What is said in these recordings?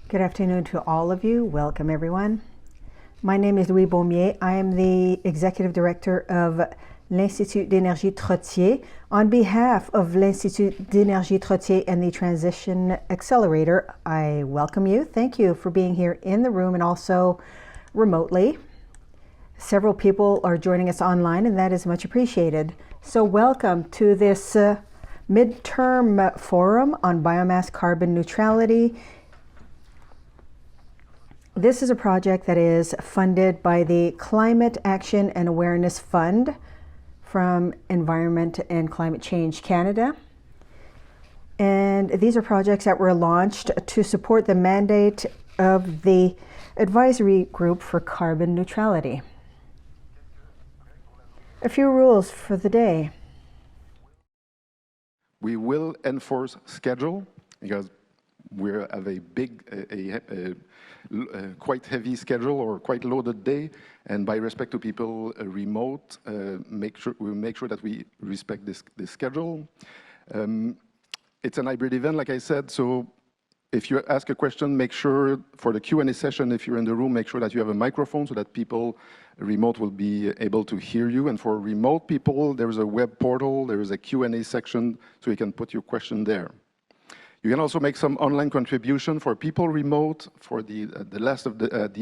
Good afternoon to all of you. Welcome, everyone. My name is Louis Baumier. I am the Executive Director of l'Institut d'Énergie Trottier. On behalf of l'Institut d'Énergie Trottier and the Transition Accelerator, I welcome you. Thank you for being here in the room and also remotely. Several people are joining us online, and that is much appreciated. So welcome to this midterm forum on biomass carbon neutrality. This is a project that is funded by the Climate Action and Awareness Fund from Environment and Climate Change Canada. And these are projects that were launched to support the mandate of the Advisory Group for Carbon Neutrality. A few rules for the day. We will enforce schedule because we have a big, quite heavy schedule or quite loaded day, and by respect to people remote, we'll make sure that we respect this schedule. It's an hybrid event, like I said, so if you ask a question, make sure for the Q&A session, if you're in the room, make sure that you have a microphone so that people remote will be able to hear you. And for remote people, there's a web portal, there is a Q&A section, so you can put your question there. You can also make some online contribution for people remote for the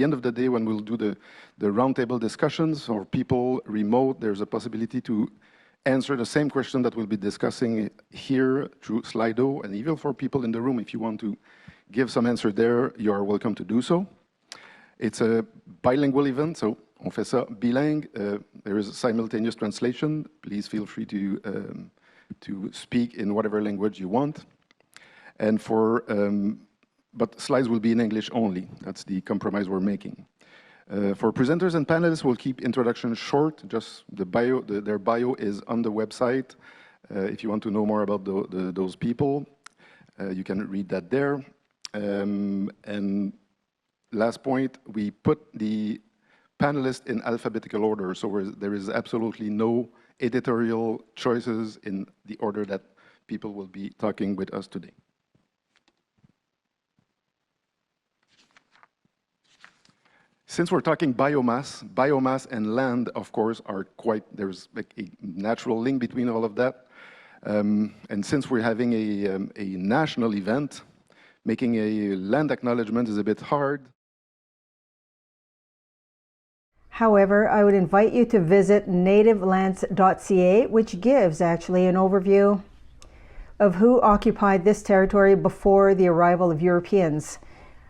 end of the day when we'll do the roundtable discussions. For people remote, there's a possibility to answer the same question that we'll be discussing here through Slido, and even for people in the room, if you want to give some answer there, you are welcome to do so. It's a bilingual event, so on fait ça bilingue. There is a simultaneous translation. Please feel free to speak in whatever language you want. And but slides will be in English only. That's the compromise we're making. For presenters and panelists, we'll keep introductions short. Just their bio is on the website. If you want to know more about those people, you can read that there. And last point, we put the panelists in alphabetical order, so there is absolutely no editorial choices in the order that people will be talking with us today. Since we're talking biomass and land, of course, there's like a natural link between all of that. And since we're having a national event, making a land acknowledgement is a bit hard. However, I would invite you to visit nativelands.ca, which gives actually an overview of who occupied this territory before the arrival of Europeans.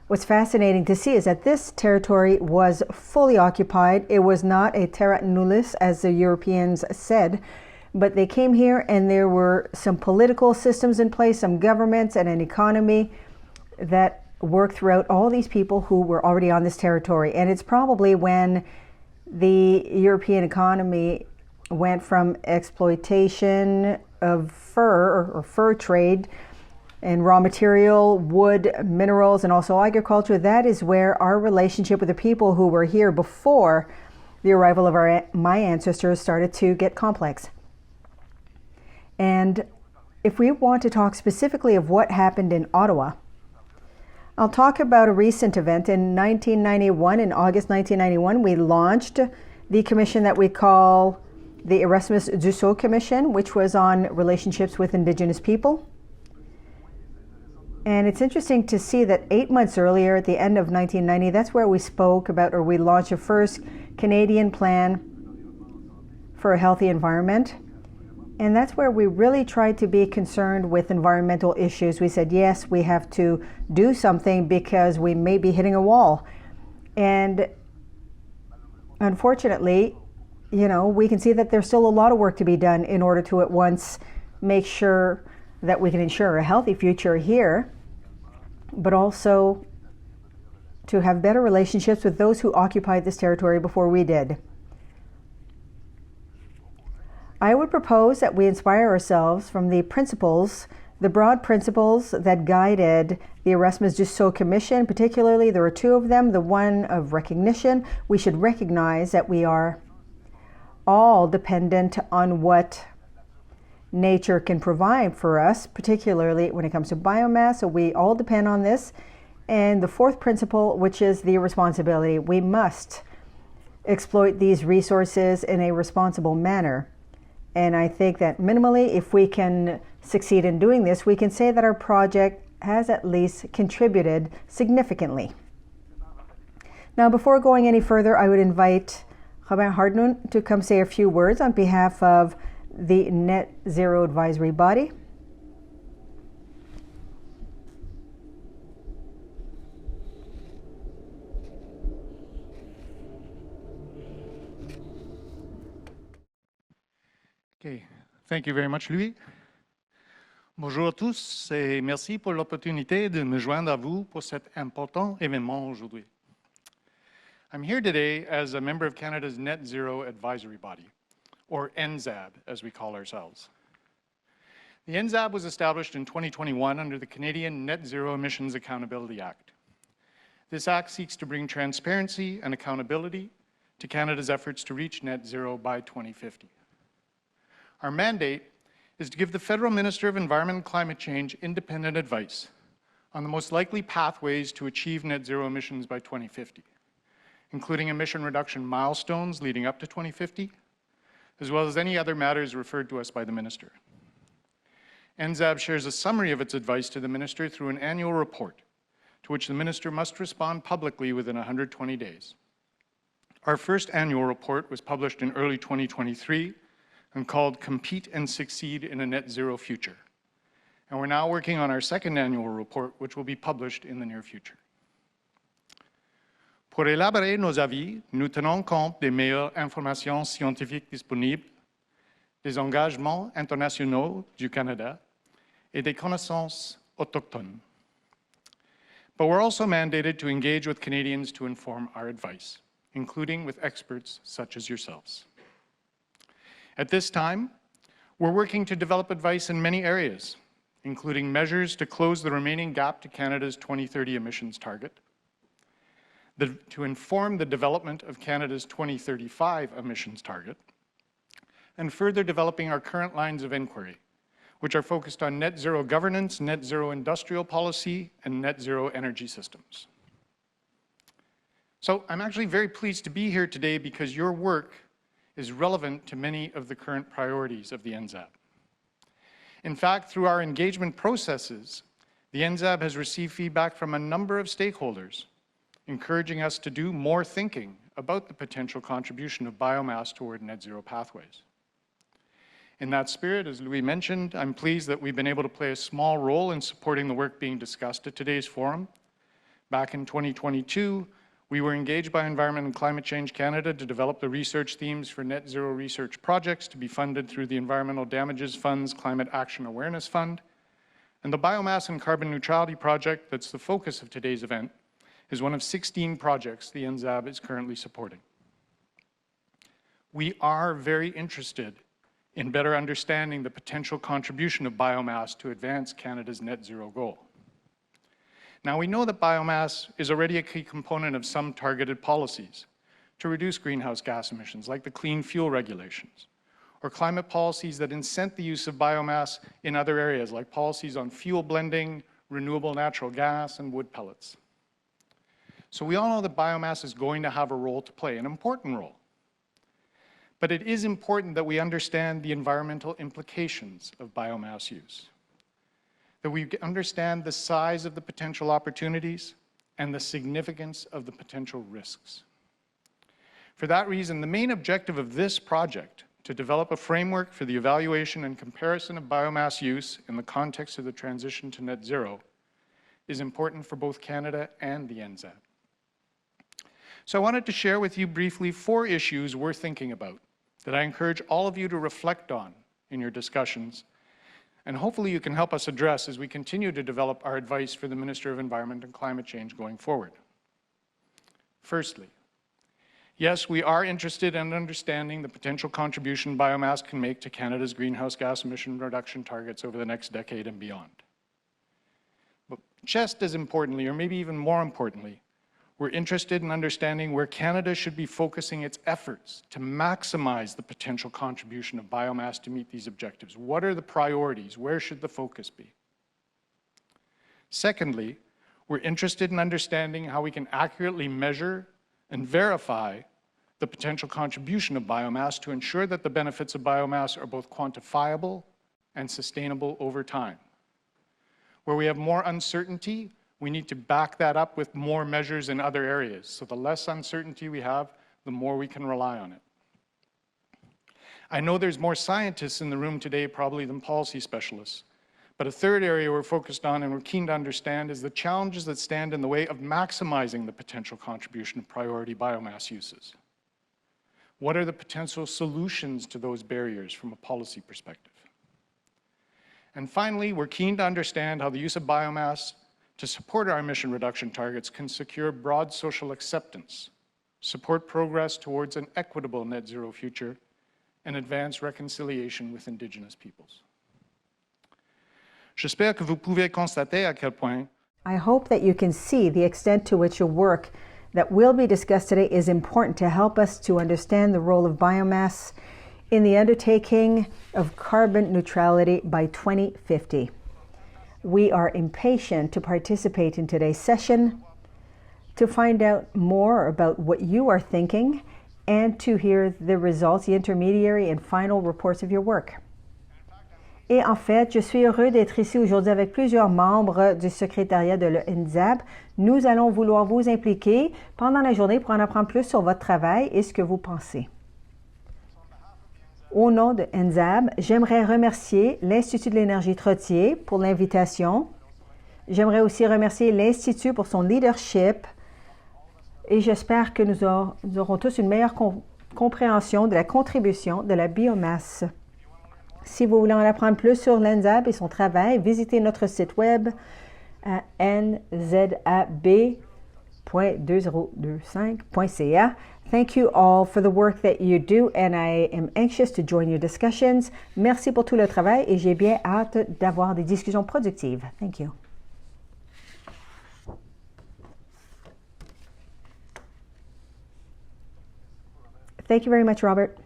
What's fascinating to see is that this territory was fully occupied. It was not a terra nullius, as the Europeans said, but they came here and there were some political systems in place, some governments and an economy that worked throughout all these people who were already on this territory. And it's probably when the European economy went from exploitation of fur or fur trade and raw material, wood, minerals, and also agriculture, that is where our relationship with the people who were here before the arrival of my ancestors started to get complex. And if we want to talk specifically of what happened in Ottawa, I'll talk about a recent event. In 1991, in August 1991, we launched the commission that we call the Erasmus Dussault Commission, which was on relationships with Indigenous people. And it's interesting to see that 8 months earlier, at the end of 1990, that's where we spoke about, or we launched the first Canadian plan for a healthy environment. And that's where we really tried to be concerned with environmental issues. We said, yes, we have to do something because we may be hitting a wall. And unfortunately, we can see that there's still a lot of work to be done in order to at once make sure that we can ensure a healthy future here, but also to have better relationships with those who occupied this territory before we did. I would propose that we inspire ourselves from the principles, the broad principles that guided the Erasmus Dussault Commission. Particularly, there are two of them. The one of recognition. We should recognize that we are all dependent on what nature can provide for us, particularly when it comes to biomass. So we all depend on this. And the fourth principle, which is the responsibility. We must exploit these resources in a responsible manner. And I think that minimally, if we can succeed in doing this, we can say that our project has at least contributed significantly. Now, before going any further, I would invite Robin Hardnoon to come say a few words on behalf of the Net Zero Advisory Body. Okay. Thank you very much, Louis. Bonjour à tous et merci pour l'opportunité de me joindre à vous pour cet important événement aujourd'hui. I'm here today as a member of Canada's Net Zero Advisory Body, or NZAB, as we call ourselves. The NZAB was established in 2021 under the Canadian Net Zero Emissions Accountability Act. This act seeks to bring transparency and accountability to Canada's efforts to reach net zero by 2050. Our mandate is to give the Federal Minister of Environment and Climate Change independent advice on the most likely pathways to achieve net zero emissions by 2050, including emission reduction milestones leading up to 2050, as well as any other matters referred to us by the Minister. NZAB shares a summary of its advice to the Minister through an annual report, to which the Minister must respond publicly within 120 days. Our first annual report was published in early 2023 and called Compete and Succeed in a Net Zero Future. And we're now working on our second annual report, which will be published in the near future. Pour élaborer nos avis, nous tenons compte des meilleures informations scientifiques disponibles, des engagements internationaux du Canada, et des connaissances autochtones. But we're also mandated to engage with Canadians to inform our advice, including with experts such as yourselves. At this time, we're working to develop advice in many areas, including measures to close the remaining gap to Canada's 2030 emissions target, to inform the development of Canada's 2035 emissions target, and further developing our current lines of inquiry, which are focused on net zero governance, net zero industrial policy, and net zero energy systems. So I'm actually very pleased to be here today because your work is relevant to many of the current priorities of the NZAB. In fact, through our engagement processes, the NZAB has received feedback from a number of stakeholders, encouraging us to do more thinking about the potential contribution of biomass toward net zero pathways. In that spirit, as Louis mentioned, I'm pleased that we've been able to play a small role in supporting the work being discussed at today's forum. Back in 2022, we were engaged by Environment and Climate Change Canada to develop the research themes for net zero research projects to be funded through the Environmental Damages Fund's Climate Action Awareness Fund. And the Biomass and Carbon Neutrality project that's the focus of today's event is one of 16 projects the NZAB is currently supporting. We are very interested in better understanding the potential contribution of biomass to advance Canada's net zero goal. Now, we know that biomass is already a key component of some targeted policies to reduce greenhouse gas emissions, like the clean fuel regulations, or climate policies that incent the use of biomass in other areas, like policies on fuel blending, renewable natural gas, and wood pellets. So we all know that biomass is going to have a role to play, an important role. But it is important that we understand the environmental implications of biomass use, that we understand the size of the potential opportunities and the significance of the potential risks. For that reason, the main objective of this project, to develop a framework for the evaluation and comparison of biomass use in the context of the transition to net zero, is important for both Canada and the NZAB. So I wanted to share with you briefly 4 issues we're thinking about that I encourage all of you to reflect on in your discussions, and hopefully you can help us address as we continue to develop our advice for the Minister of Environment and Climate Change going forward. Firstly, yes, we are interested in understanding the potential contribution biomass can make to Canada's greenhouse gas emission reduction targets over the next decade and beyond. But just as importantly, or maybe even more importantly, we're interested in understanding where Canada should be focusing its efforts to maximize the potential contribution of biomass to meet these objectives. What are the priorities? Where should the focus be? Secondly, We're interested in understanding how we can accurately measure and verify the potential contribution of biomass to ensure that the benefits of biomass are both quantifiable and sustainable over time. Where we have more uncertainty, we need to back that up with more measures in other areas. So the less uncertainty we have, the more we can rely on it. I know there's more scientists in the room today probably than policy specialists. But a third area we're focused on and we're keen to understand is the challenges that stand in the way of maximizing the potential contribution of priority biomass uses. What are the potential solutions to those barriers from a policy perspective? And finally, we're keen to understand how the use of biomass to support our emission reduction targets can secure broad social acceptance, support progress towards an equitable net zero future, and advance reconciliation with Indigenous peoples. J'espère que vous pouvez constater à quel point I hope that you can see the extent to which your work that will be discussed today is important to help us to understand the role of biomass in the undertaking of carbon neutrality by 2050. We are impatient to participate in today's session, to find out more about what you are thinking, and to hear the results, the intermediary and final reports of your work. Et en fait, je suis heureux d'être ici aujourd'hui avec plusieurs membres du secrétariat de l'ENZAB. Nous allons vouloir vous impliquer pendant la journée pour en apprendre plus sur votre travail et ce que vous pensez. Au nom de ENZAB, j'aimerais remercier l'Institut de l'énergie Trottier pour l'invitation. J'aimerais aussi remercier l'Institut pour son leadership et j'espère que nous aurons tous une meilleure compréhension de la contribution de la biomasse. Si vous voulez en apprendre plus sur l'ENZAB et son travail, visitez notre site web à nzab.2025.ca. Thank you all for the work that you do and I am anxious to join your discussions. Merci pour tout le travail et j'ai bien hâte d'avoir des discussions productives. Thank you. Thank you very much, Robert.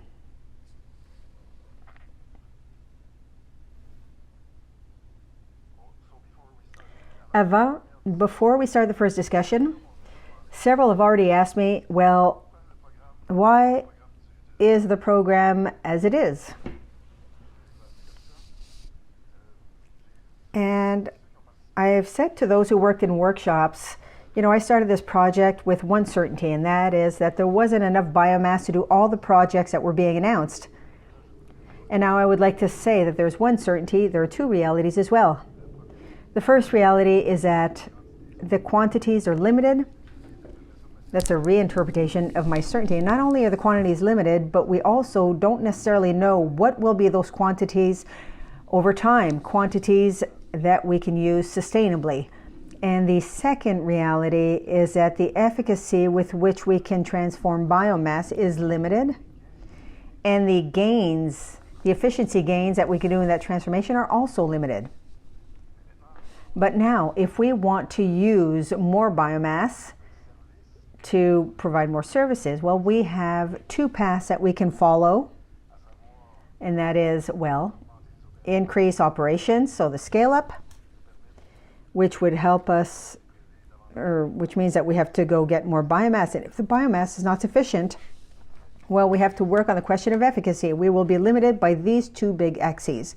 Before we start the first discussion, several have already asked me, well, why is the program as it is? And I have said to those who worked in workshops, you know, I started this project with one certainty, and that is that there wasn't enough biomass to do all the projects that were being announced. And now I would like to say that there's one certainty, there are two realities as well. The first reality is that the quantities are limited. That's a reinterpretation of my certainty. And not only are the quantities limited, but we also don't necessarily know what will be those quantities over time, quantities that we can use sustainably. And the second reality is that the efficacy with which we can transform biomass is limited. And the gains, the efficiency gains that we can do in that transformation are also limited. But now, if we want to use more biomass to provide more services, well, we have two paths that we can follow. And that is, well, increase operations, so the scale up, which would help us, or which means that we have to go get more biomass. And if the biomass is not sufficient, well, we have to work on the question of efficacy. We will be limited by these two big axes.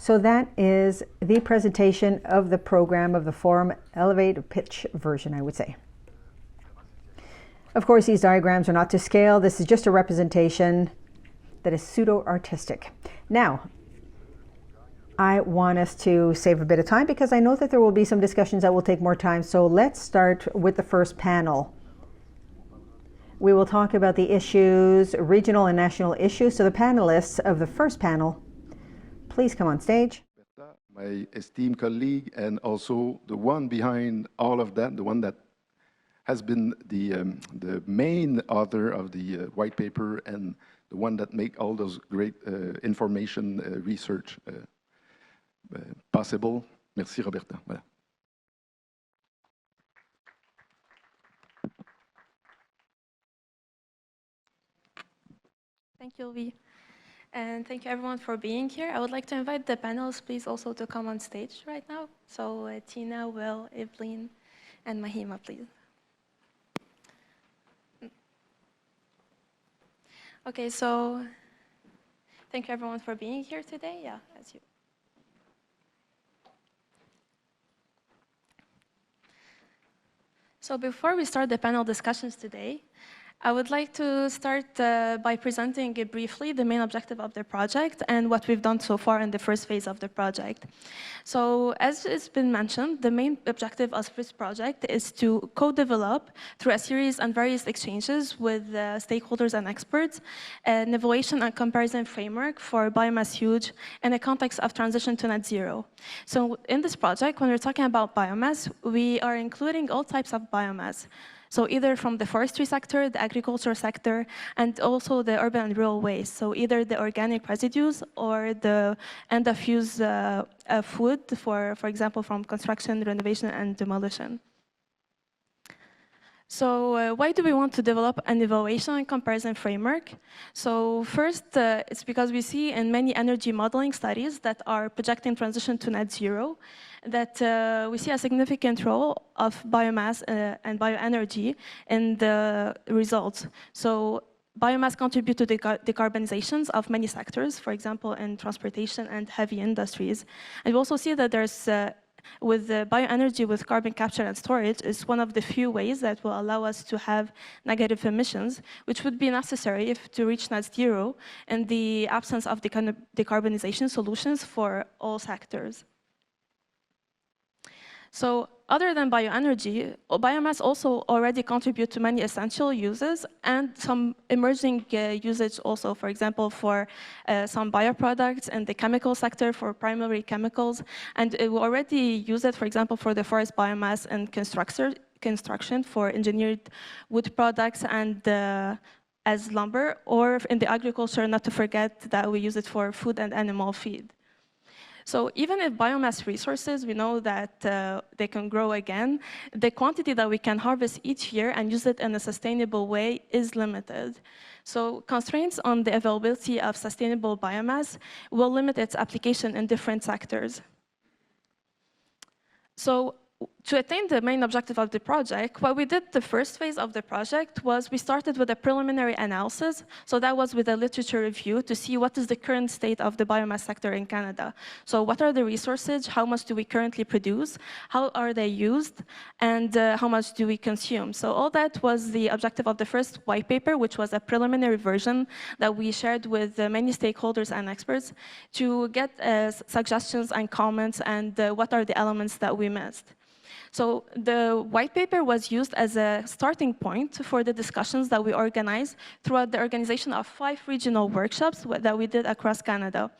So that is the presentation of the program of the forum, elevator pitch version, I would say. Of course, these diagrams are not to scale. This is just a representation that is pseudo-artistic. Now, I want us to save a bit of time because I know that there will be some discussions that will take more time. So let's start with the first panel. We will talk about the issues, regional and national issues. So the panelists of the first panel, please come on stage. My esteemed colleague, and also the one behind all of that, the one that has been the main author of the white paper and the one that make all those great information research possible. Merci, Roberta. Voilà. Thank you, Louis. And thank you everyone for being here. I would like to invite the panelists, please, also to come on stage right now. So Tina, Will, Evelyn, and Mahima, please. Okay, so thank you everyone for being here today. Yeah, as you. So before we start the panel discussions today, I would like to start by presenting briefly the main objective of the project and what we've done so far in the first phase of the project. So as it's been mentioned, the main objective of this project is to co-develop through a series and various exchanges with stakeholders and experts an evaluation and comparison framework for biomass use in the context of transition to net zero. So in this project, when we're talking about biomass, we are including all types of biomass. So either from the forestry sector, the agriculture sector, and also the urban and rural waste. So either the organic residues or the end-of-use food, for example, from construction, renovation, and demolition. So why do we want to develop an evaluation and comparison framework? So first, it's because we see in many energy modeling studies that are projecting transition to net zero, that we see a significant role of biomass and bioenergy in the results. So biomass contribute to the decarbonizations of many sectors, for example, in transportation and heavy industries. And we also see that there's with bioenergy, with carbon capture and storage, is one of the few ways that will allow us to have negative emissions, which would be necessary to reach net zero in the absence of decarbonization solutions for all sectors. So other than bioenergy, biomass also already contribute to many essential uses and some emerging usage also, for example, for some bioproducts in the chemical sector for primary chemicals. And we already use it, for example, for the forest biomass and construction for engineered wood products and as lumber, or in the agriculture, not to forget that we use it for food and animal feed. So even if biomass resources, we know that they can grow again, the quantity that we can harvest each year and use it in a sustainable way is limited. So constraints on the availability of sustainable biomass will limit its application in different sectors. So to attain the main objective of the project, what we did the first phase of the project was we started with a preliminary analysis. So that was with a literature review to see what is the current state of the biomass sector in Canada. So what are the resources, how much do we currently produce, how are they used, and how much do we consume. So all that was the objective of the first white paper, which was a preliminary version that we shared with many stakeholders and experts to get suggestions and comments and what are the elements that we missed. So the white paper was used as a starting point for the discussions that we organized throughout the organization of 5 regional workshops that we did across Canada.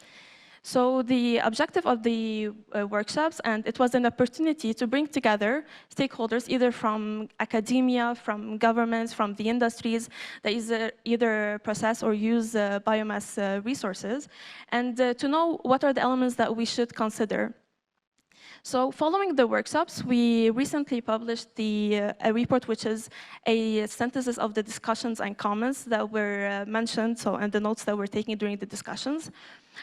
So the objective of the workshops, and it was an opportunity to bring together stakeholders either from academia, from governments, from the industries that either process or use biomass resources, and to know what are the elements that we should consider. So following the workshops, we recently published a report which is a synthesis of the discussions and comments that were mentioned, and the notes that were taken during the discussions.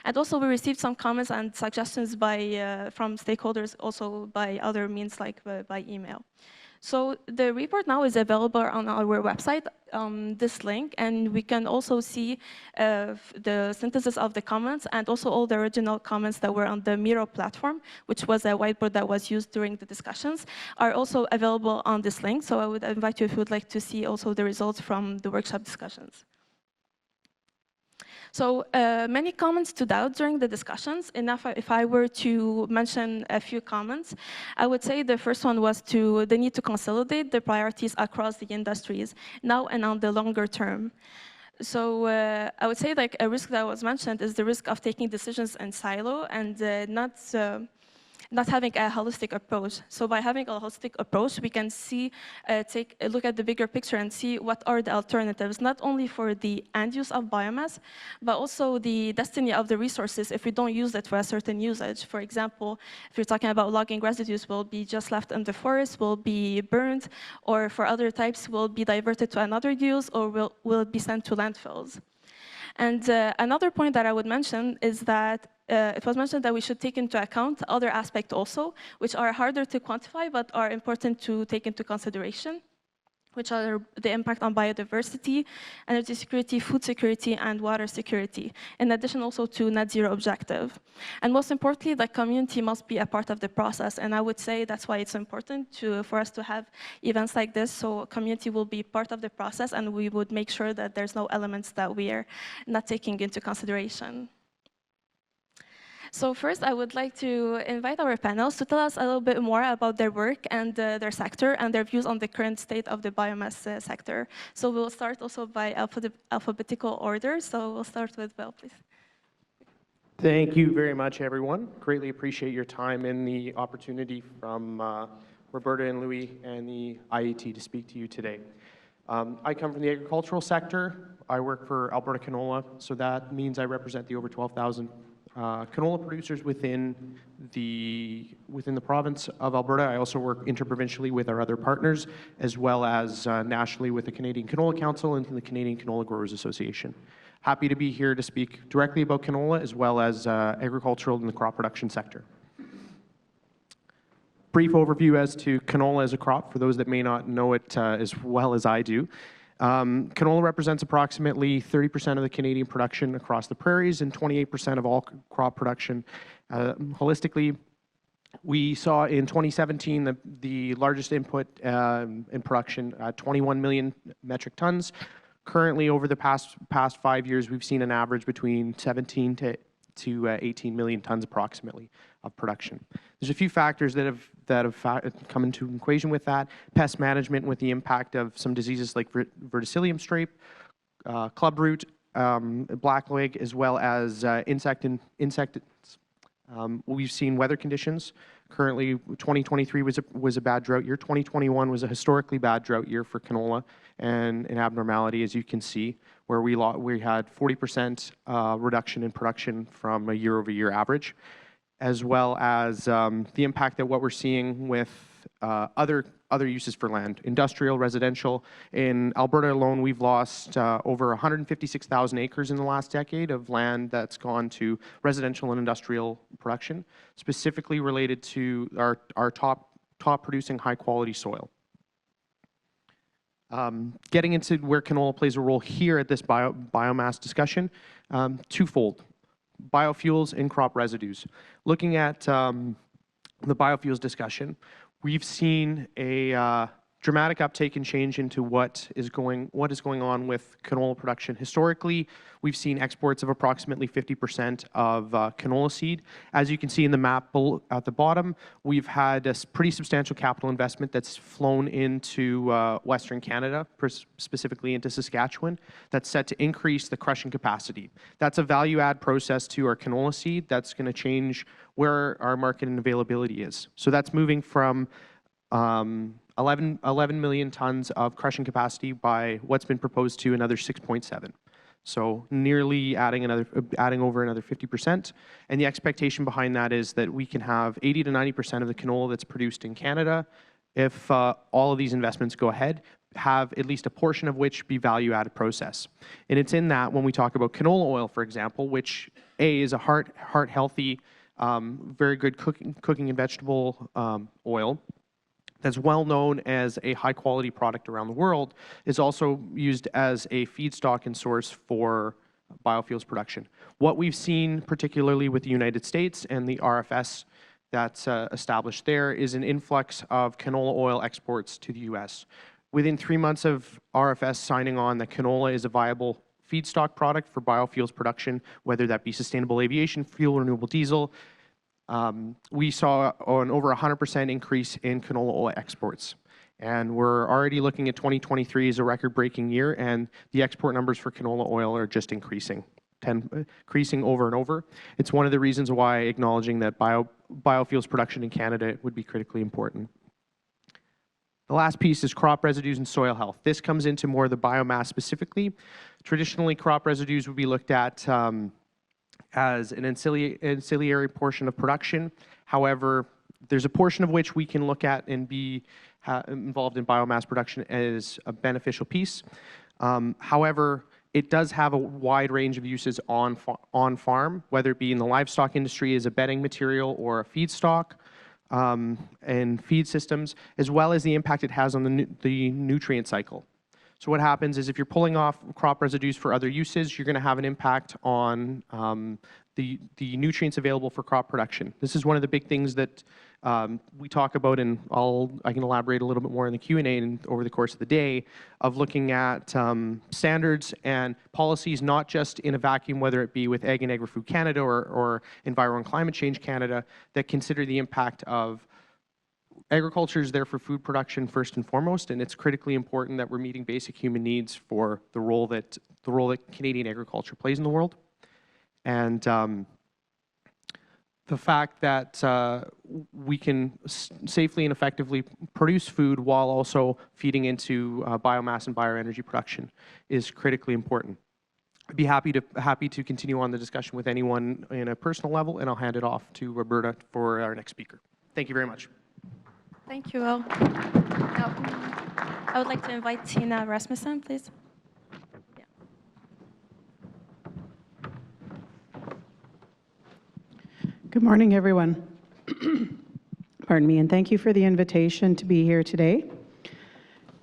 And also we received some comments and suggestions from stakeholders, also by other means like by email. So the report now is available on our website, this link, and we can also see the synthesis of the comments and also all the original comments that were on the Miro platform, which was a whiteboard that was used during the discussions, are also available on this link. So I would invite you if you would like to see also the results from the workshop discussions. So many comments stood out during the discussions. If I were to mention a few comments, I would say the first one was the need to consolidate the priorities across the industries now and on the longer term. So I would say like a risk that was mentioned is the risk of taking decisions in silo and not having a holistic approach. So by having a holistic approach, we can take a look at the bigger picture and see what are the alternatives, not only for the end use of biomass, but also the destiny of the resources if we don't use it for a certain usage. For example, if you're talking about logging residues will be just left in the forest, will be burned, or for other types will be diverted to another use, or will be sent to landfills. And another point that I would mention is that it was mentioned that we should take into account other aspects also, which are harder to quantify but are important to take into consideration, which are the impact on biodiversity, energy security, food security, and water security, in addition also to net zero objective. And most importantly, the community must be a part of the process, and I would say that's why it's important for us to have events like this, so community will be part of the process, and we would make sure that there's no elements that we are not taking into consideration. So first, I would like to invite our panelists to tell us a little bit more about their work and their sector and their views on the current state of the biomass sector. So we'll start also by alphabetical order. So we'll start with Bill, please. Thank you very much, everyone. Greatly appreciate your time and the opportunity from Roberta and Louis and the IAT to speak to you today. I come from the agricultural sector. I work for Alberta Canola, so that means I represent the over 12,000 canola producers within the province of Alberta. I also work interprovincially with our other partners, as well as nationally with the Canadian Canola Council and the Canadian Canola Growers Association. Happy to be here to speak directly about canola, as well as agricultural and the crop production sector. Brief overview as to canola as a crop, for those that may not know it as well as I do. Canola represents approximately 30% of the Canadian production across the prairies and 28% of all crop production. Holistically, we saw in 2017 the largest input in production, 21 million metric tons. Currently, over the past 5 years, we've seen an average between 17 to 18 million tons approximately of production. There's a few factors that have come into equation with that. Pest management with the impact of some diseases like verticillium stripe, clubroot, blackleg, as well as insects. We've seen weather conditions. Currently, 2023 was a bad drought year. 2021 was a historically bad drought year for canola, and an abnormality, as you can see, where we had 40% reduction in production from a year-over-year average, as well as the impact that what we're seeing with other uses for land, industrial, residential. In Alberta alone, we've lost over 156,000 acres in the last decade of land that's gone to residential and industrial production, specifically related to our top producing high quality soil. Getting into where canola plays a role here at this biomass discussion, twofold: biofuels and crop residues. Looking at the biofuels discussion, we've seen a dramatic uptake and change into what is going on with canola production. Historically, we've seen exports of approximately 50% of canola seed. As you can see in the map at the bottom, we've had a pretty substantial capital investment that's flown into Western Canada, specifically into Saskatchewan, that's set to increase the crushing capacity. That's a value-add process to our canola seed that's going to change where our market and availability is. So that's moving from 11 million tons of crushing capacity by what's been proposed to another 6.7. So nearly adding over another 50%. And the expectation behind that is that we can have 80 to 90% of the canola that's produced in Canada, if all of these investments go ahead, have at least a portion of which be value-added process. And it's in that when we talk about canola oil, for example, which is a heart-healthy, very good cooking and vegetable oil, that's well known as a high quality product around the world, is also used as a feedstock and source for biofuels production. What we've seen, particularly with the United States and the RFS that's established there, is an influx of canola oil exports to the US. Within 3 months of RFS signing on that canola is a viable feedstock product for biofuels production, whether that be sustainable aviation fuel, renewable diesel, we saw an over 100% increase in canola oil exports. And we're already looking at 2023 as a record-breaking year, and the export numbers for canola oil are just increasing over and over. It's one of the reasons why acknowledging that biofuels production in Canada would be critically important. The last piece is crop residues and soil health. This comes into more of the biomass specifically. Traditionally, crop residues would be looked at as an ancillary portion of production. However, there's a portion of which we can look at and be involved in biomass production as a beneficial piece. However, It does have a wide range of uses on farm, whether it be in the livestock industry as a bedding material or a feedstock, and feed systems, as well as the impact it has on the nutrient cycle. So what happens is if you're pulling off crop residues for other uses, you're going to have an impact on the nutrients available for crop production. This is one of the big things that we talk about, and I can elaborate a little bit more in the Q&A and over the course of the day, of looking at standards and policies, not just in a vacuum, whether it be with Ag and Agri-Food Canada or Enviro and Climate Change Canada, that consider the impact of agriculture is there for food production first and foremost, and it's critically important that we're meeting basic human needs for the role that Canadian agriculture plays in the world. And the fact that we can safely and effectively produce food while also feeding into biomass and bioenergy production is critically important. I'd be happy to continue on the discussion with anyone in a personal level, and I'll hand it off to Roberta for our next speaker. Thank you very much. Thank you, Will. Now, I would like to invite Tina Rasmussen, please. Yeah. Good morning, everyone. Pardon me, and thank you for the invitation to be here today.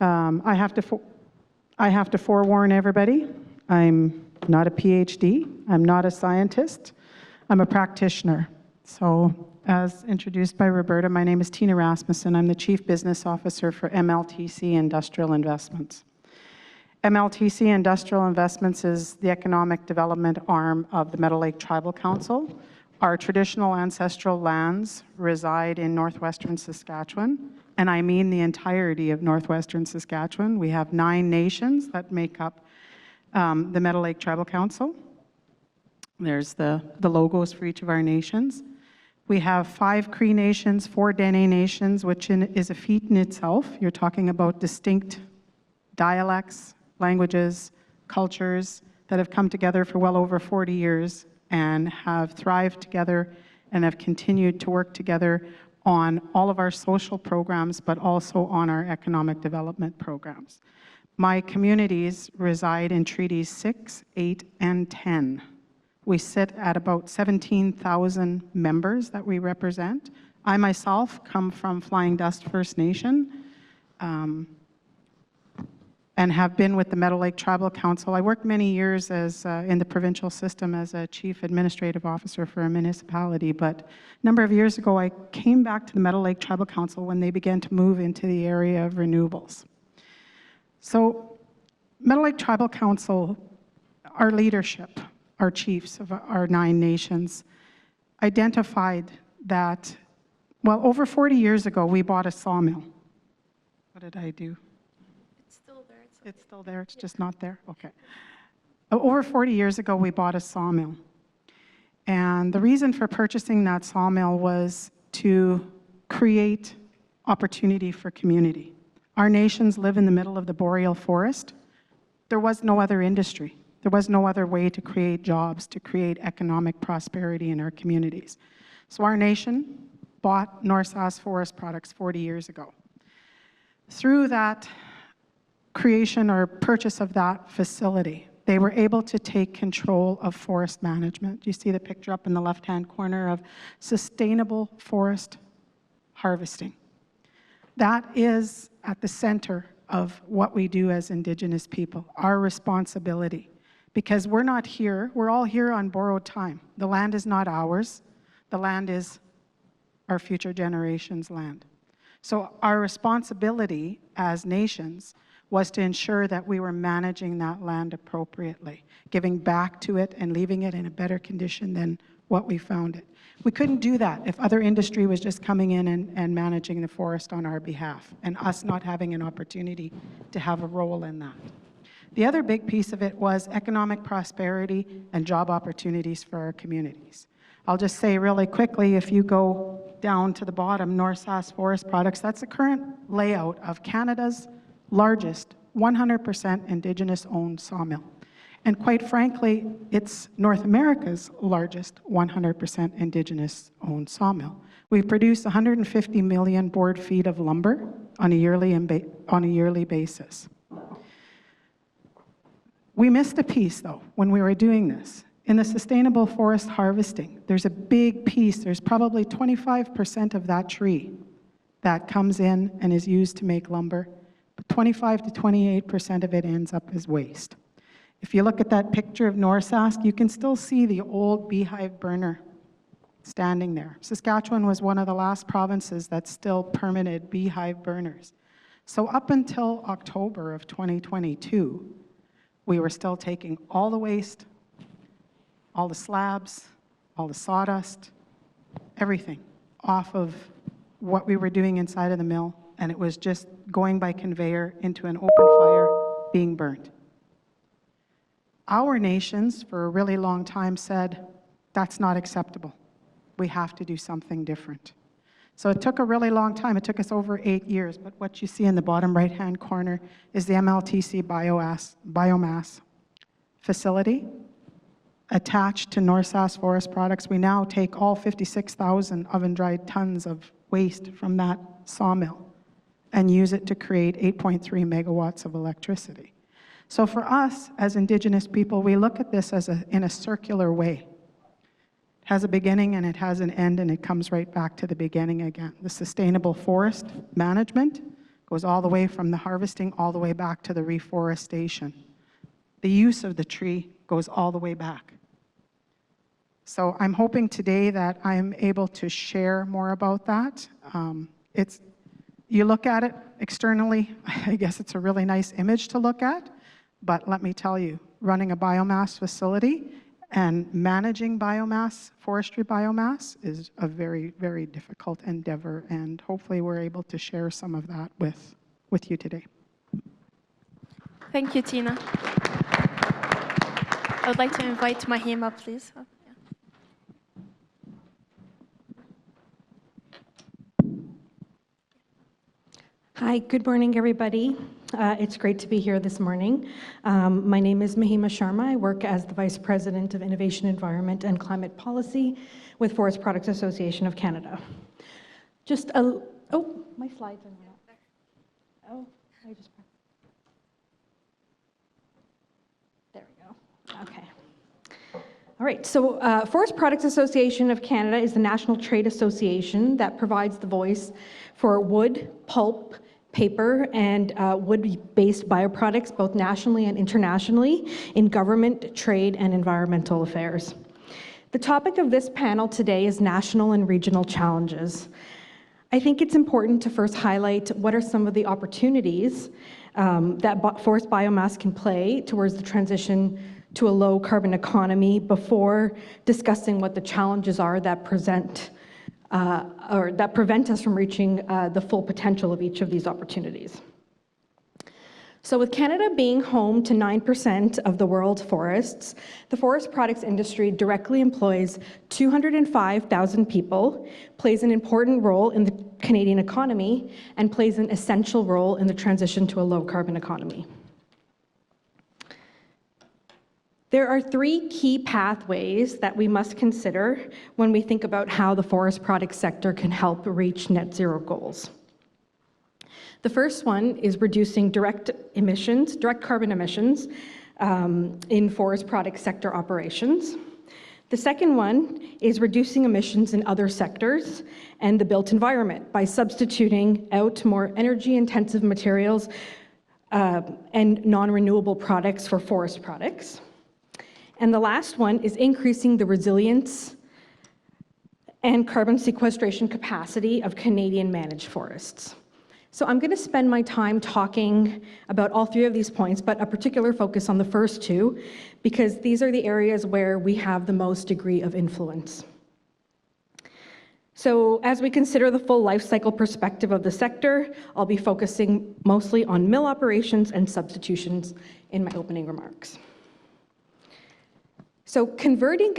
I have to forewarn everybody, I'm not a PhD, I'm not a scientist, I'm a practitioner. So, as introduced by Roberta, my name is Tina Rasmussen. I'm the Chief Business Officer for MLTC Industrial Investments. MLTC Industrial Investments is the economic development arm of the Meadow Lake Tribal Council. Our traditional ancestral lands reside in northwestern Saskatchewan, and I mean the entirety of northwestern Saskatchewan. We have 9 nations that make up the Meadow Lake Tribal Council. There's the logos for each of our nations. We have 5 Cree nations, 4 Dene nations, which is a feat in itself. You're talking about distinct dialects, languages, cultures that have come together for well over 40 years and have thrived together and have continued to work together on all of our social programs, but also on our economic development programs. My communities reside in Treaties 6, 8, and 10. We sit at about 17,000 members that we represent. I myself come from Flying Dust First Nation and have been with the Meadow Lake Tribal Council. I worked many years as in the provincial system as a chief administrative officer for a municipality, but a number of years ago I came back to the Meadow Lake Tribal Council when they began to move into the area of renewables. So Meadow Lake Tribal Council, our leadership, our chiefs of our 9 nations, identified that, well, over 40 years ago, we bought a sawmill. What did I do? It's still there. It's still there, it's just not there? Okay. Over 40 years ago, we bought a sawmill. And the reason for purchasing that sawmill was to create opportunity for community. Our nations live in the middle of the boreal forest. There was no other industry. There was no other way to create jobs, to create economic prosperity in our communities. So our nation bought North Sask Forest Products 40 years ago. Through that creation or purchase of that facility, they were able to take control of forest management. You see the picture up in the left-hand corner of sustainable forest harvesting. That is at the center of what we do as Indigenous people, our responsibility. Because we're not here, we're all here on borrowed time. The land is not ours, the land is our future generations' land. So our responsibility as nations was to ensure that we were managing that land appropriately, giving back to it and leaving it in a better condition than what we found it. We couldn't do that if other industry was just coming in and managing the forest on our behalf, and us not having an opportunity to have a role in that. The other big piece of it was economic prosperity and job opportunities for our communities. I'll just say really quickly, if you go down to the bottom, North Sask Forest Products, that's the current layout of Canada's largest 100% Indigenous-owned sawmill. And quite frankly, it's North America's largest 100% Indigenous-owned sawmill. We produce 150 million board feet of lumber on a yearly basis. We missed a piece, though, when we were doing this. In the sustainable forest harvesting, there's a big piece. There's probably 25% of that tree that comes in and is used to make lumber, but 25 to 28% of it ends up as waste. If you look at that picture of Norsask, you can still see the old beehive burner standing there. Saskatchewan was one of the last provinces that still permitted beehive burners. So up until October of 2022, we were still taking all the waste, all the slabs, all the sawdust, everything off of what we were doing inside of the mill, and it was just going by conveyor into an open fire, being burnt. Our nations, for a really long time, said, that's not acceptable. We have to do something different. So it took a really long time. It took us over 8 years, but what you see in the bottom right-hand corner is the MLTC biomass facility attached to Norsask Forest Products. We now take all 56,000 oven-dried tons of waste from that sawmill and use it to create 8.3 megawatts of electricity. So for us, as Indigenous people, we look at this as in a circular way. It has a beginning and it has an end, and it comes right back to the beginning again. The sustainable forest management goes all the way from the harvesting all the way back to the reforestation. The use of the tree goes all the way back. So I'm hoping today that I'm able to share more about that. You look at it externally, I guess it's a really nice image to look at, but let me tell you, running a biomass facility and managing biomass, forestry biomass, is a very, very difficult endeavor, and hopefully we're able to share some of that with you today. Thank you, Tina. I would like to invite Mahima, please. Hi, good morning, everybody. It's great to be here this morning. My name is Mahima Sharma. I work as the Vice President of Innovation, Environment, and Climate Policy with Forest Products Association of Canada. Oh, my slides are not. Oh, I just pressed. There we go. Okay. All right, so Forest Products Association of Canada is the national trade association that provides the voice for wood, pulp, paper, and wood-based bioproducts, both nationally and internationally, in government, trade, and environmental affairs. The topic of this panel today is national and regional challenges. I think it's important to first highlight what are some of the opportunities that forest biomass can play towards the transition to a low-carbon economy before discussing what the challenges are that prevent us from reaching the full potential of each of these opportunities. So with Canada being home to 9% of the world's forests, the forest products industry directly employs 205,000 people, plays an important role in the Canadian economy, and plays an essential role in the transition to a low-carbon economy. There are 3 key pathways that we must consider when we think about how the forest products sector can help reach net zero goals. The first one is reducing direct carbon emissions in forest products sector operations. The second one is reducing emissions in other sectors and the built environment by substituting out more energy-intensive materials and non-renewable products for forest products. And the last one is increasing the resilience and carbon sequestration capacity of Canadian managed forests. So I'm going to spend my time talking about all 3 of these points, but a particular focus on the first 2, because these are the areas where we have the most degree of influence. So as we consider the full life cycle perspective of the sector, I'll be focusing mostly on mill operations and substitutions in my opening remarks. So converting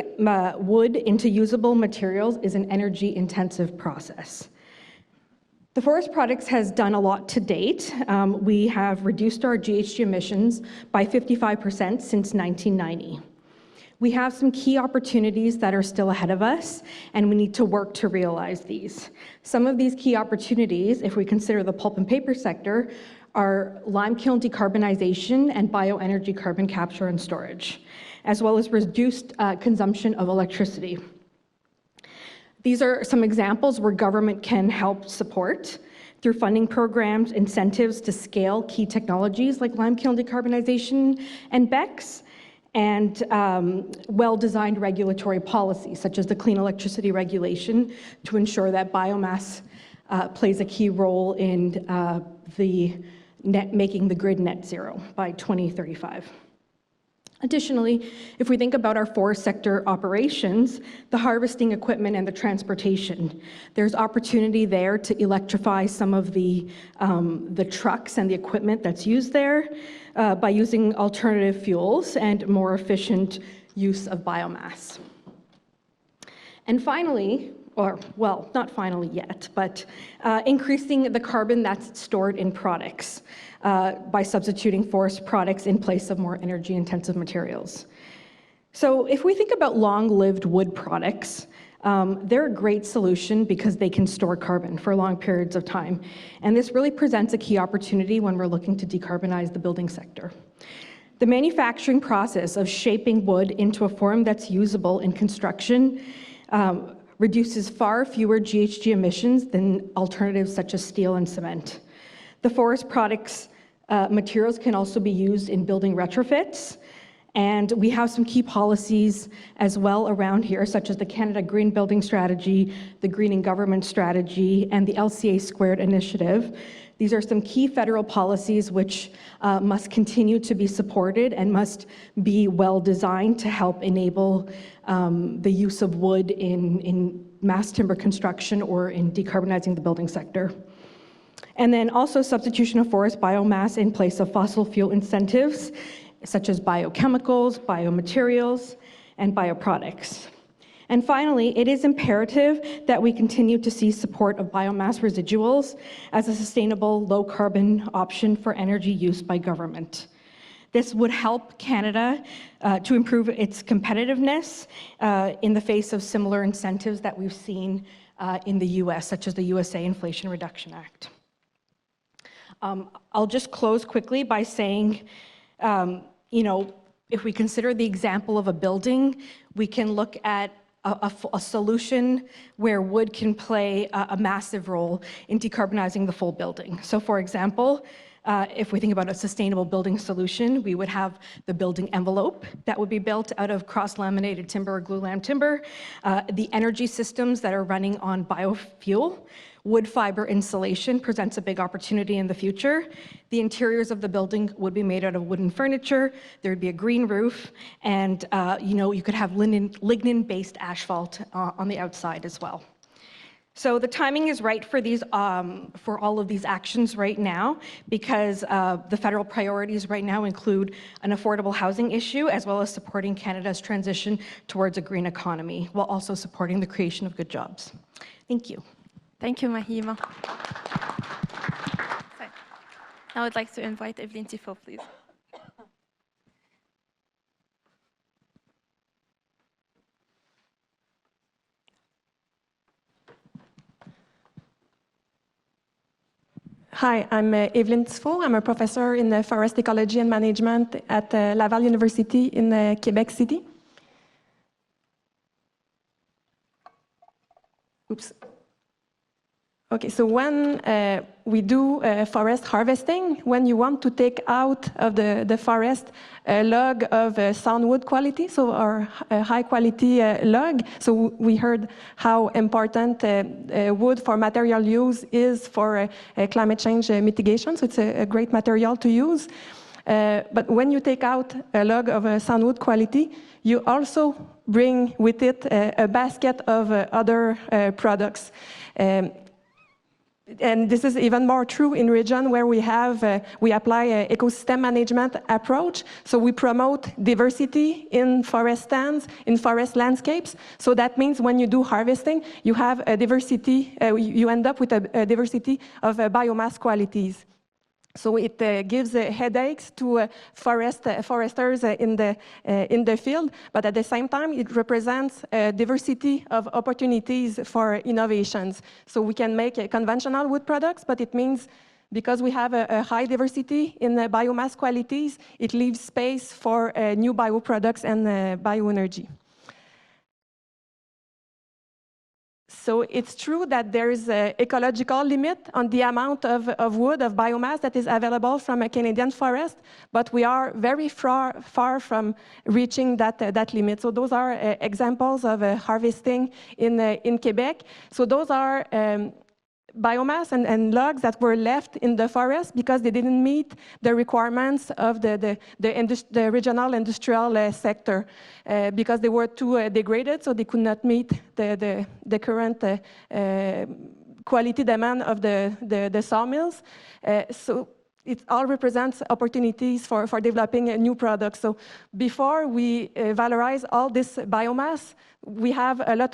wood into usable materials is an energy-intensive process. The Forest Products has done a lot to date. We have reduced our GHG emissions by 55% since 1990. We have some key opportunities that are still ahead of us, and we need to work to realize these. Some of these key opportunities, if we consider the pulp and paper sector, are lime kiln decarbonization and bioenergy carbon capture and storage, as well as reduced consumption of electricity. These are some examples where government can help support through funding programs, incentives to scale key technologies like lime kiln decarbonization and BECCS, and well-designed regulatory policies, such as the Clean Electricity Regulation, to ensure that biomass plays a key role in making the grid net zero by 2035. Additionally, if we think about our forest sector operations, the harvesting equipment and the transportation, there's opportunity there to electrify some of the trucks and the equipment that's used there by using alternative fuels and more efficient use of biomass. And finally, or well, not finally yet, but increasing the carbon that's stored in products by substituting forest products in place of more energy-intensive materials. So if we think about long-lived wood products, they're a great solution because they can store carbon for long periods of time. And this really presents a key opportunity when we're looking to decarbonize the building sector. The manufacturing process of shaping wood into a form that's usable in construction reduces far fewer GHG emissions than alternatives such as steel and cement. The forest products materials can also be used in building retrofits, and we have some key policies as well around here, such as the Canada Green Building Strategy, the Greening Government Strategy, and the LCA Squared Initiative. These are some key federal policies which must continue to be supported and must be well designed to help enable the use of wood in mass timber construction or in decarbonizing the building sector. And then also substitution of forest biomass in place of fossil fuel incentives, such as biochemicals, biomaterials, and bioproducts. And finally, it is imperative that we continue to see support of biomass residuals as a sustainable, low-carbon option for energy use by government. This would help Canada to improve its competitiveness in the face of similar incentives that we've seen in the US, such as the USA Inflation Reduction Act. I'll just close quickly by saying, if we consider the example of a building, we can look at a solution where wood can play a massive role in decarbonizing the full building. So for example, if we think about a sustainable building solution, we would have the building envelope that would be built out of cross-laminated timber or glulam timber, the energy systems that are running on biofuel. Wood fiber insulation presents a big opportunity in the future. The interiors of the building would be made out of wooden furniture. There would be a green roof, and you could have lignin-based asphalt on the outside as well. So the timing is right for these, for all of these actions right now, because the federal priorities right now include an affordable housing issue, as well as supporting Canada's transition towards a green economy, while also supporting the creation of good jobs. Thank you. Thank you, Mahima. Now I'd like to invite Evelyn Tifo, please. Hi, I'm Evelyn Tifo. I'm a professor in forest ecology and management at Laval University in Quebec City. Oops. Okay, so when we do forest harvesting, when you want to take out of the forest a log of sound wood quality, so our high quality log, so we heard how important wood for material use is for climate change mitigation, so it's a great material to use. But when you take out a log of sound wood quality, you also bring with it a basket of other products. And this is even more true in region where we apply an ecosystem management approach. So we promote diversity in forest stands, in forest landscapes. So that means when you do harvesting, you have a diversity, you end up with a diversity of biomass qualities. So it gives headaches to foresters in the field, but at the same time, it represents a diversity of opportunities for innovations. So we can make conventional wood products, but it means because we have a high diversity in the biomass qualities, it leaves space for new bioproducts and bioenergy. So it's true that there is an ecological limit on the amount of wood, of biomass that is available from a Canadian forest, but we are very far from reaching that limit. So those are examples of harvesting in Quebec. So those are biomass and logs that were left in the forest because they didn't meet the requirements of the regional industrial sector because they were too degraded, so they could not meet the current quality demand of the sawmills. So it all represents opportunities for developing new products. So before we valorize all this biomass, we have a lot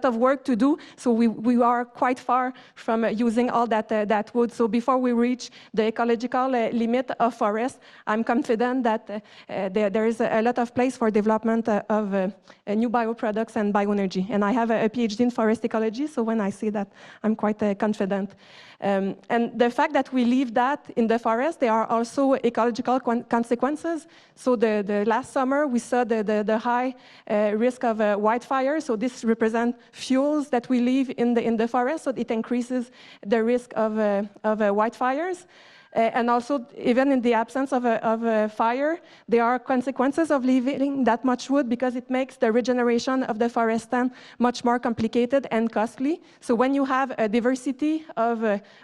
of work to do, so we are quite far from using all that wood. So before we reach the ecological limit of forest, I'm confident that there is a lot of place for development of new bioproducts and bioenergy. And I have a PhD in forest ecology, so when I see that, I'm quite confident. And the fact that we leave that in the forest, there are also ecological consequences. So the last summer, we saw the high risk of wildfire. So this represents fuels that we leave in the forest, so it increases the risk of wildfires. And also, even in the absence of a fire, there are consequences of leaving that much wood because it makes the regeneration of the forest stand much more complicated and costly. So when you have a diversity of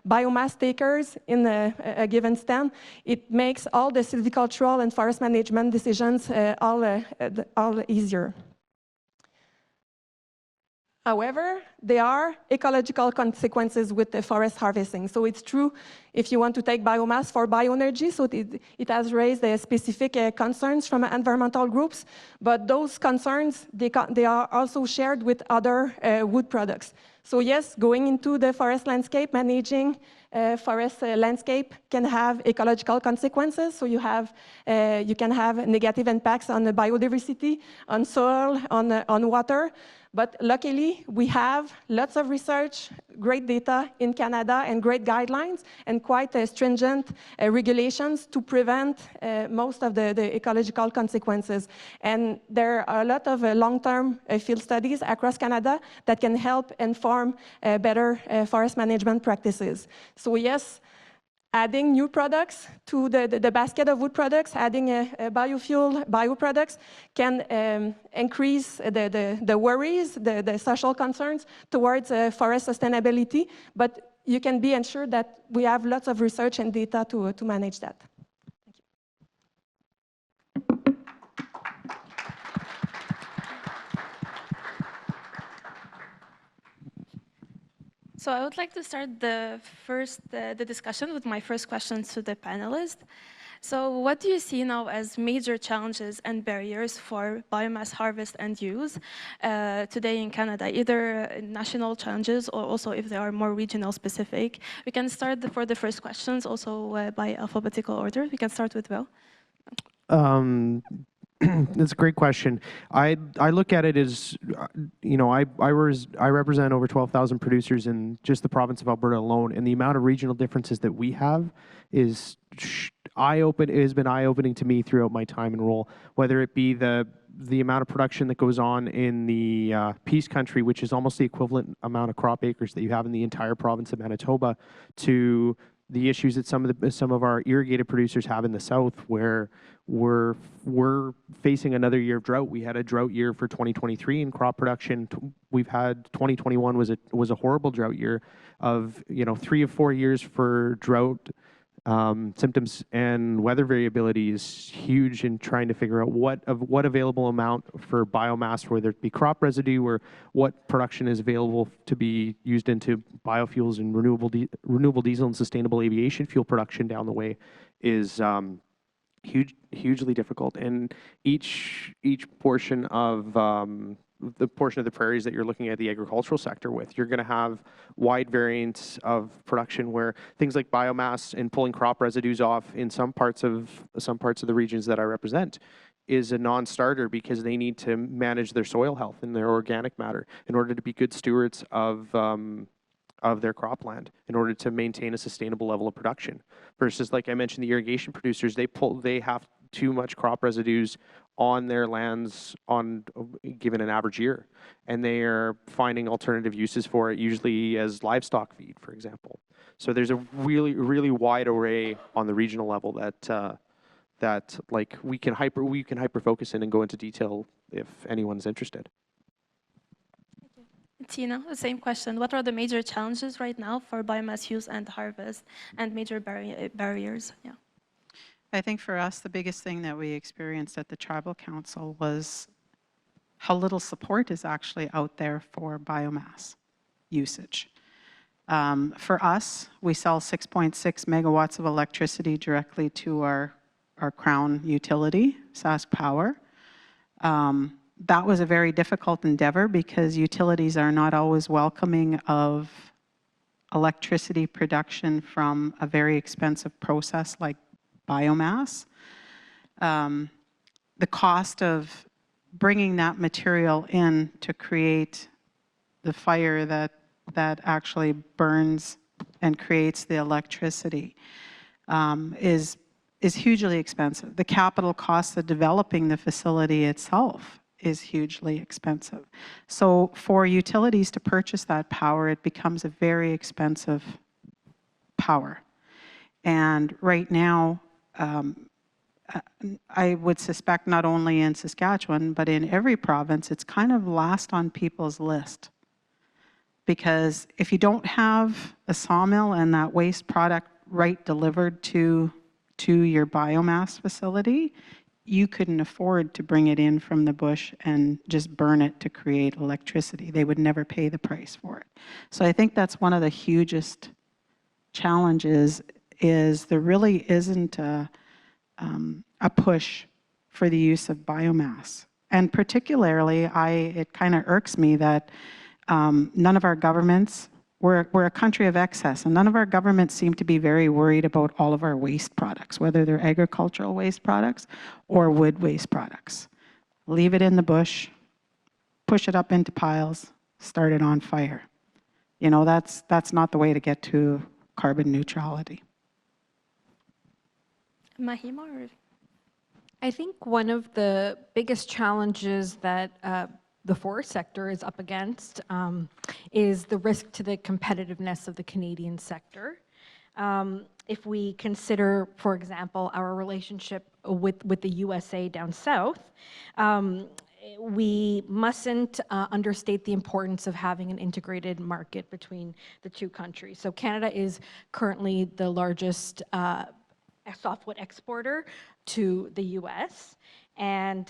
biomass takers in a given stand, it makes all the silvicultural and forest management decisions all easier. However, there are ecological consequences with the forest harvesting. So it's true if you want to take biomass for bioenergy, so it has raised specific concerns from environmental groups, but those concerns, they are also shared with other wood products. So yes, going into the forest landscape, managing forest landscape can have ecological consequences. So you can have negative impacts on the biodiversity, on soil, on water. But luckily, we have lots of research, great data in Canada, and great guidelines, and quite stringent regulations to prevent most of the ecological consequences. And there are a lot of long-term field studies across Canada that can help inform better forest management practices. So yes, adding new products to the basket of wood products, adding biofuel, bioproducts, can increase the worries, the social concerns towards forest sustainability, but you can be ensured that we have lots of research and data to manage that. So I would like to start the discussion with my first question to the panelists. So what do you see now as major challenges and barriers for biomass harvest and use today in Canada, either national challenges or also if they are more regional specific? We can start for the first questions also by alphabetical order. We can start with Will. That's a great question. I look at it as, I represent over 12,000 producers in just the province of Alberta alone, and the amount of regional differences that we have is it has been eye-opening to me throughout my time in role, whether it be the amount of production that goes on in the Peace Country, which is almost the equivalent amount of crop acres that you have in the entire province of Manitoba, to the issues that some of our irrigated producers have in the south, where we're facing another year of drought. We had a drought year for 2023 in crop production. We've had 2021 was a horrible drought year of 3 or 4 years for drought symptoms, and weather variability is huge in trying to figure out what available amount for biomass, whether it be crop residue or what production is available to be used into biofuels and renewable diesel and sustainable aviation fuel production down the way is hugely difficult. And each portion of the prairies that you're looking at the agricultural sector with, you're going to have wide variance of production where things like biomass and pulling crop residues off in some parts of the regions that I represent is a non-starter because they need to manage their soil health and their organic matter in order to be good stewards of of their cropland in order to maintain a sustainable level of production. Versus, like I mentioned, the irrigation producers, they have too much crop residues on their lands given an average year, and they are finding alternative uses for it, usually as livestock feed, for example. So there's a really wide array on the regional level that like we can hyper focus in and go into detail if anyone's interested. Tina, the same question. What are the major challenges right now for biomass use and harvest, and major barriers? Yeah. I think for us, the biggest thing that we experienced at the Tribal Council was how little support is actually out there for biomass usage. For us, we sell 6.6 megawatts of electricity directly to our Crown utility, Sask Power. That was a very difficult endeavor because utilities are not always welcoming of electricity production from a very expensive process like biomass. The cost of bringing that material in to create the fire that actually burns and creates the electricity is hugely expensive. The capital cost of developing the facility itself is hugely expensive. So for utilities to purchase that power, it becomes a very expensive power. And right now, I would suspect not only in Saskatchewan, but in every province, it's kind of last on people's list. Because if you don't have a sawmill and that waste product delivered to your biomass facility, you couldn't afford to bring it in from the bush and just burn it to create electricity. They would never pay the price for it. So I think that's one of the hugest challenges is there really isn't a push for the use of biomass. And particularly, it kind of irks me that none of our governments, we're a country of excess, and none of our governments seem to be very worried about all of our waste products, whether they're agricultural waste products or wood waste products. Leave it in the bush, push it up into piles, start it on fire. You know, that's not the way to get to carbon neutrality. Mahima, or? I think one of the biggest challenges that the forest sector is up against is the risk to the competitiveness of the Canadian sector. If we consider, for example, our relationship with the USA down south, we mustn't understate the importance of having an integrated market between the two countries. So Canada is currently the largest softwood exporter to the US. And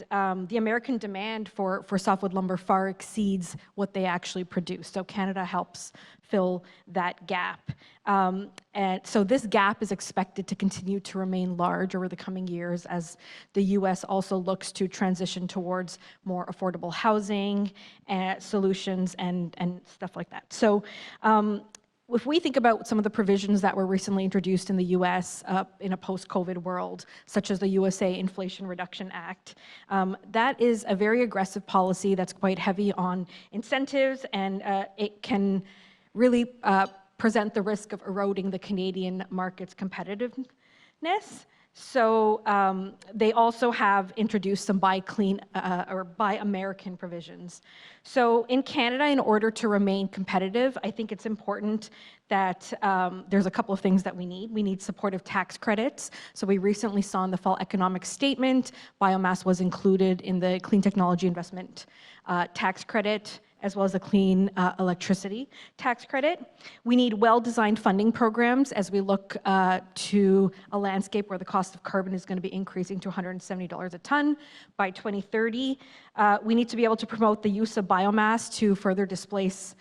the American demand for softwood lumber far exceeds what they actually produce. So Canada helps fill that gap. And so this gap is expected to continue to remain large over the coming years as the US also looks to transition towards more affordable housing solutions and stuff like that. So if we think about some of the provisions that were recently introduced in the US in a post-COVID world, such as the USA Inflation Reduction Act, that is a very aggressive policy that's quite heavy on incentives, and it can really present the risk of eroding the Canadian market's competitiveness. So they also have introduced some buy clean or buy American provisions. So in Canada, in order to remain competitive, I think it's important that there's a couple of things that we need. We need supportive tax credits. So we recently saw in the fall economic statement, biomass was included in the Clean Technology Investment Tax Credit, as well as a clean electricity tax credit. We need well-designed funding programs as we look to a landscape where the cost of carbon is going to be increasing to $170 a ton by 2030. We need to be able to promote the use of biomass to further displace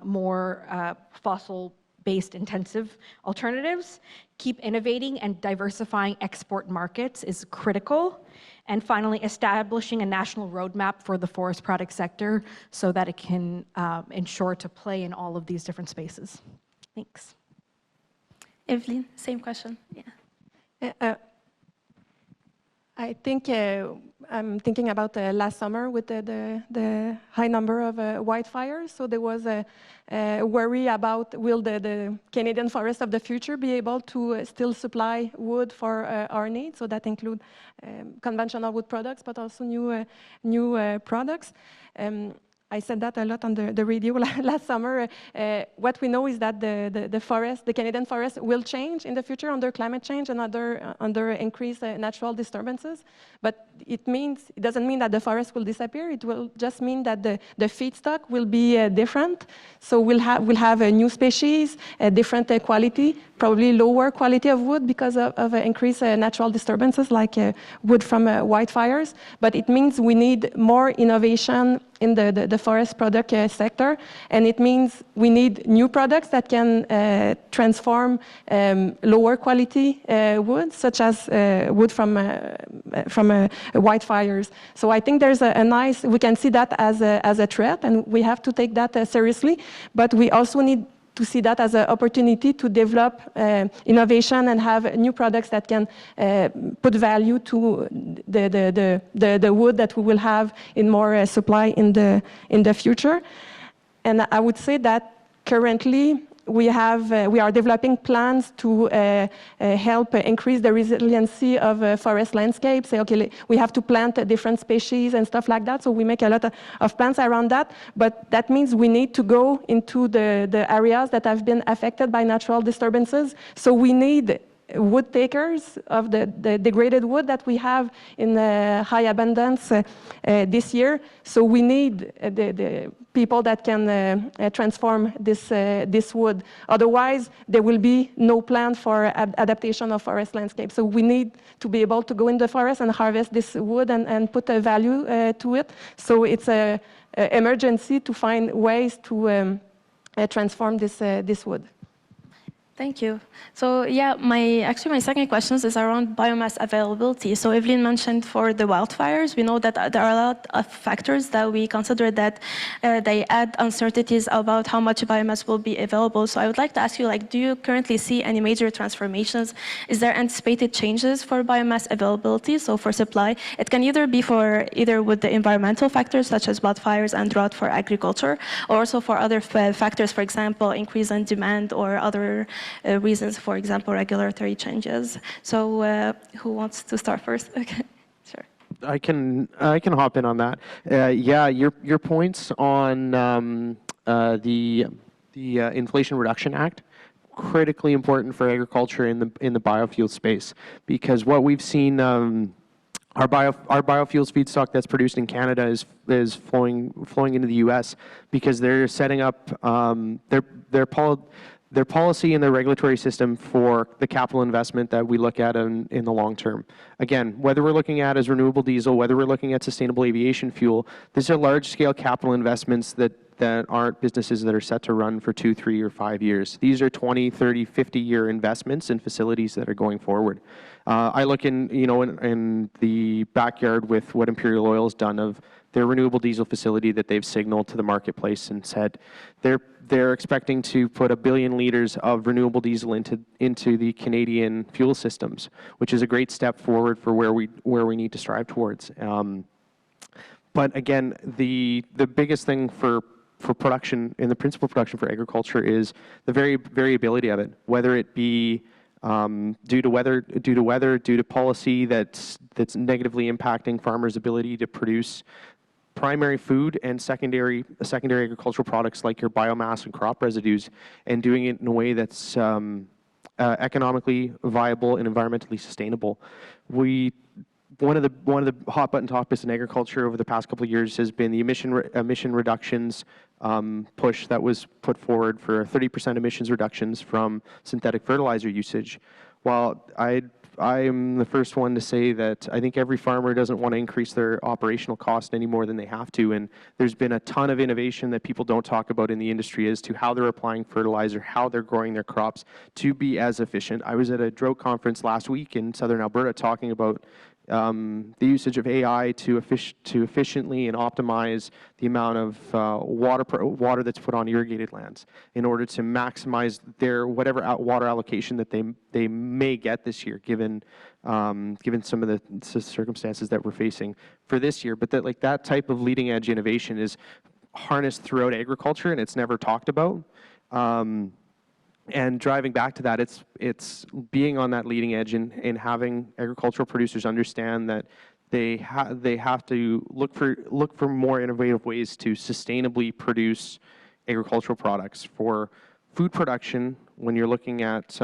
more fossil-based intensive alternatives. Keep innovating and diversifying export markets is critical. And finally, establishing a national roadmap for the forest product sector so that it can ensure to play in all of these different spaces. Thanks. Evelyn, same question. Yeah. I think I'm thinking about last summer with the high number of wildfires. So there was a worry about will the Canadian forests of the future be able to still supply wood for our needs. So that include conventional wood products, but also new products. I said that a lot on the radio last summer. What we know is that the Canadian forest will change in the future under climate change and under increased natural disturbances. But it doesn't mean that the forest will disappear. It will just mean that the feedstock will be different. So we'll have a new species, a different quality, probably lower quality of wood because of increased natural disturbances like wood from wildfires. But it means we need more innovation in the forest product sector, and it means we need new products that can transform lower quality wood, such as wood from wildfires. So I think there's we can see that as a threat, and we have to take that seriously, but we also need to see that as an opportunity to develop innovation and have new products that can put value to the wood that we will have in more supply in the future. And I would say that currently we are developing plans to help increase the resiliency of forest landscapes. Say, okay, we have to plant different species and stuff like that. So we make a lot of plans around that. But that means we need to go into the areas that have been affected by natural disturbances. So we need wood takers of the degraded wood that we have in high abundance this year. So we need the people that can transform this wood. Otherwise, there will be no plan for adaptation of forest landscape. So we need to be able to go in the forest and harvest this wood and put a value to it. So it's an emergency to find ways to transform this wood. Thank you. So yeah, my second question is around biomass availability. So Evelyn mentioned for the wildfires, we know that there are a lot of factors that we consider that they add uncertainties about how much biomass will be available. So I would like to ask you, do you currently see any major transformations? Is there anticipated changes for biomass availability? So for supply, it can either be either with the environmental factors such as wildfires and drought for agriculture, or also for other factors, for example, increase in demand or other reasons, for example, regulatory changes. So who wants to start first? Okay, sure. I can hop in on that. Yeah, your points on the Inflation Reduction Act, critically important for agriculture in the biofuel space, because what we've seen. Our biofuels feedstock that's produced in Canada is flowing into the U.S. because they're setting up their policy and their regulatory system for the capital investment that we look at in the long term. Again, whether we're looking at as renewable diesel, whether we're looking at sustainable aviation fuel, these are large-scale capital investments that aren't businesses that are set to run for 2, 3, or 5 years. These are 20, 30, 50-year investments in facilities that are going forward. I look in the backyard with what Imperial Oil's done of their renewable diesel facility that they've signaled to the marketplace and said they're expecting to put 1 billion liters of renewable diesel into the Canadian fuel systems, which is a great step forward for where we need to strive towards. But again, the biggest thing for production, in the principal production for agriculture, is the variability of it, whether it be due to weather, due to policy that's negatively impacting farmers' ability to produce primary food and secondary agricultural products like your biomass and crop residues, and doing it in a way that's economically viable and environmentally sustainable. One of the hot button topics in agriculture over the past couple of years has been the emission reductions push that was put forward for 30% emissions reductions from synthetic fertilizer usage. While I am the first one to say that I think every farmer doesn't want to increase their operational cost any more than they have to, and there's been a ton of innovation that people don't talk about in the industry as to how they're applying fertilizer, how they're growing their crops to be as efficient. I was at a drought conference last week in southern Alberta talking about the usage of AI to efficiently and optimize the amount of water that's put on irrigated lands in order to maximize their whatever water allocation that they may get this year, given some of the circumstances that we're facing for this year. But that type of leading edge innovation is harnessed throughout agriculture, and it's never talked about. And driving back to that, it's being on that leading edge and having agricultural producers understand that they have to look for more innovative ways to sustainably produce agricultural products for food production. When you're looking at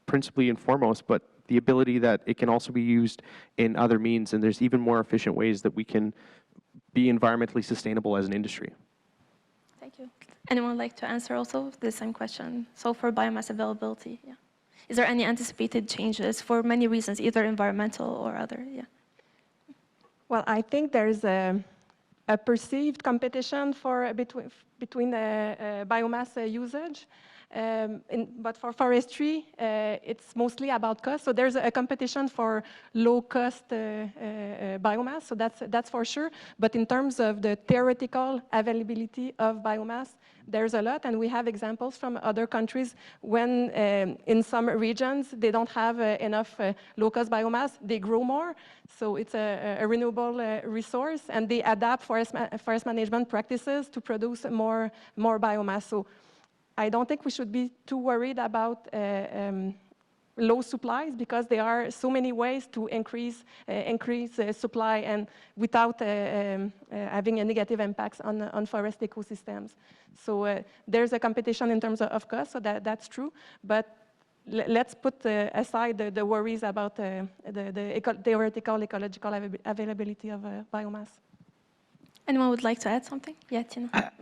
principally and foremost, but the ability that it can also be used in other means, and there's even more efficient ways that we can be environmentally sustainable as an industry. Thank you. Anyone like to answer also the same question? So for biomass availability, yeah. Is there any anticipated changes for many reasons, either environmental or other? Yeah. Well, I think there's a perceived competition between biomass usage. But for forestry, it's mostly about cost. So there's a competition for low-cost biomass, so that's for sure. But in terms of the theoretical availability of biomass, there's a lot, and we have examples from other countries when in some regions they don't have enough low-cost biomass, they grow more. So it's a renewable resource, and they adapt forest management practices to produce more biomass. So I don't think we should be too worried about low supplies, because there are so many ways to increase supply and without having a negative impacts on forest ecosystems. So there's a competition in terms of cost, so that's true. But let's put aside the worries about the theoretical ecological availability of biomass. Anyone would like to add something? Yeah, Tina.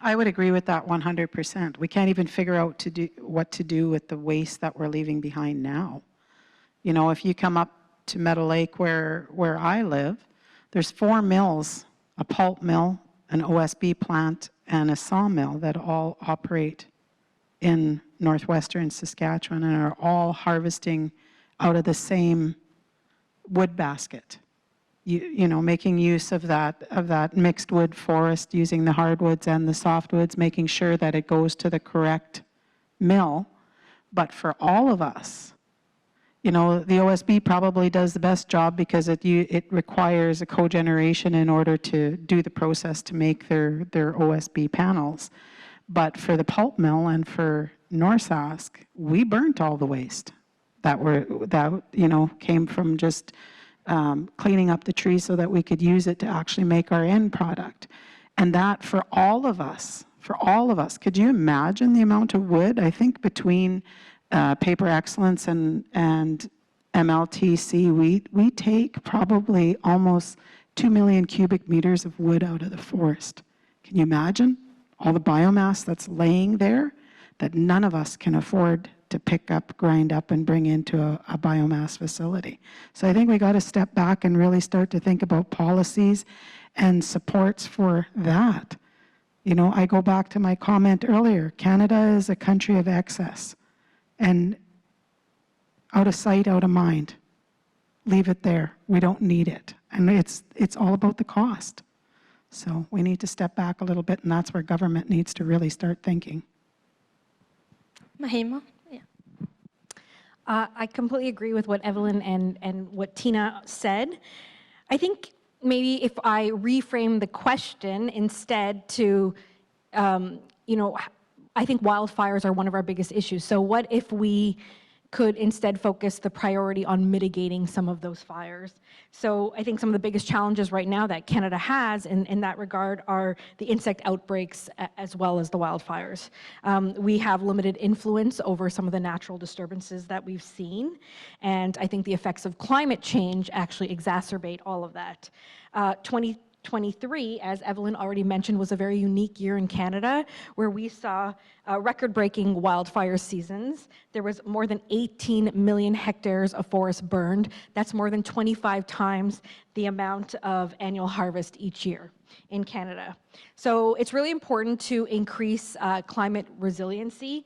I would agree with that 100%. We can't even figure out what to do with the waste that we're leaving behind now. You know, if you come up to Meadow Lake where I live, there's 4 mills, a pulp mill, an OSB plant, and a sawmill that all operate in northwestern Saskatchewan and are all harvesting out of the same wood basket. You know, making use of that mixed wood forest, using the hardwoods and the softwoods, making sure that it goes to the correct mill. But for all of us, you know, the OSB probably does the best job because it requires a cogeneration in order to do the process to make their OSB panels. But for the pulp mill and for Norsask, we burnt all the waste that you know came from just cleaning up the trees so that we could use it to actually make our end product. And that for all of us, could you imagine the amount of wood? I think between Paper Excellence and MLTC, we take probably almost 2 million cubic meters of wood out of the forest. Can you imagine all the biomass that's laying there that none of us can afford to pick up, grind up, and bring into a biomass facility? So I think we got to step back and really start to think about policies and supports for that. You know, I go back to my comment earlier. Canada is a country of excess, and out of sight, out of mind. Leave it there. We don't need it, and it's all about the cost. So we need to step back a little bit, and that's where government needs to really start thinking. Mahima? I completely agree with what Evelyn and what Tina said. I think maybe if I reframe the question instead to, you know, I think wildfires are one of our biggest issues. So what if we could instead focus the priority on mitigating some of those fires? So I think some of the biggest challenges right now that Canada has in that regard are the insect outbreaks as well as the wildfires. We have limited influence over some of the natural disturbances that we've seen, and I think the effects of climate change actually exacerbate all of that. 2023, as Evelyn already mentioned, was a very unique year in Canada where we saw record-breaking wildfire seasons. There was more than 18 million hectares of forest burned. That's more than 25 times the amount of annual harvest each year in Canada. So it's really important to increase climate resiliency.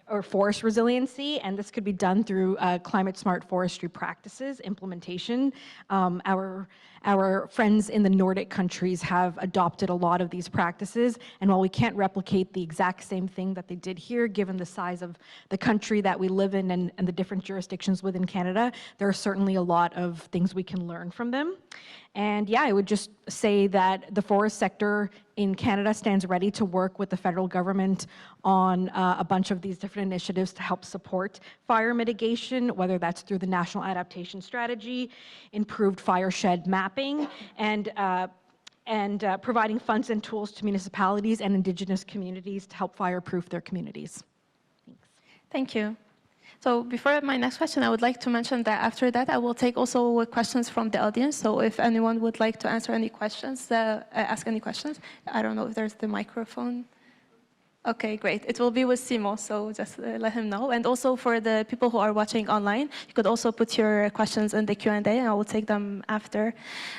or forest resiliency, and this could be done through climate smart forestry practices implementation. Our friends in the Nordic countries have adopted a lot of these practices, and while we can't replicate the exact same thing that they did here, given the size of the country that we live in and the different jurisdictions within Canada, there are certainly a lot of things we can learn from them. And yeah, I would just say that the forest sector in Canada stands ready to work with the federal government on a bunch of these different initiatives to help support fire mitigation, whether that's through the National Adaptation Strategy, improved fire shed mapping, and providing funds and tools to municipalities and Indigenous communities to help fireproof their communities. Thanks. Thank you. So before my next question, I would like to mention that after that, I will take also questions from the audience. So if anyone would like to answer any questions, ask any questions. I don't know if there's the microphone. Okay, great. It will be with Simo, so just let him know. And also for the people who are watching online, you could also put your questions in the Q&A, and I will take them after.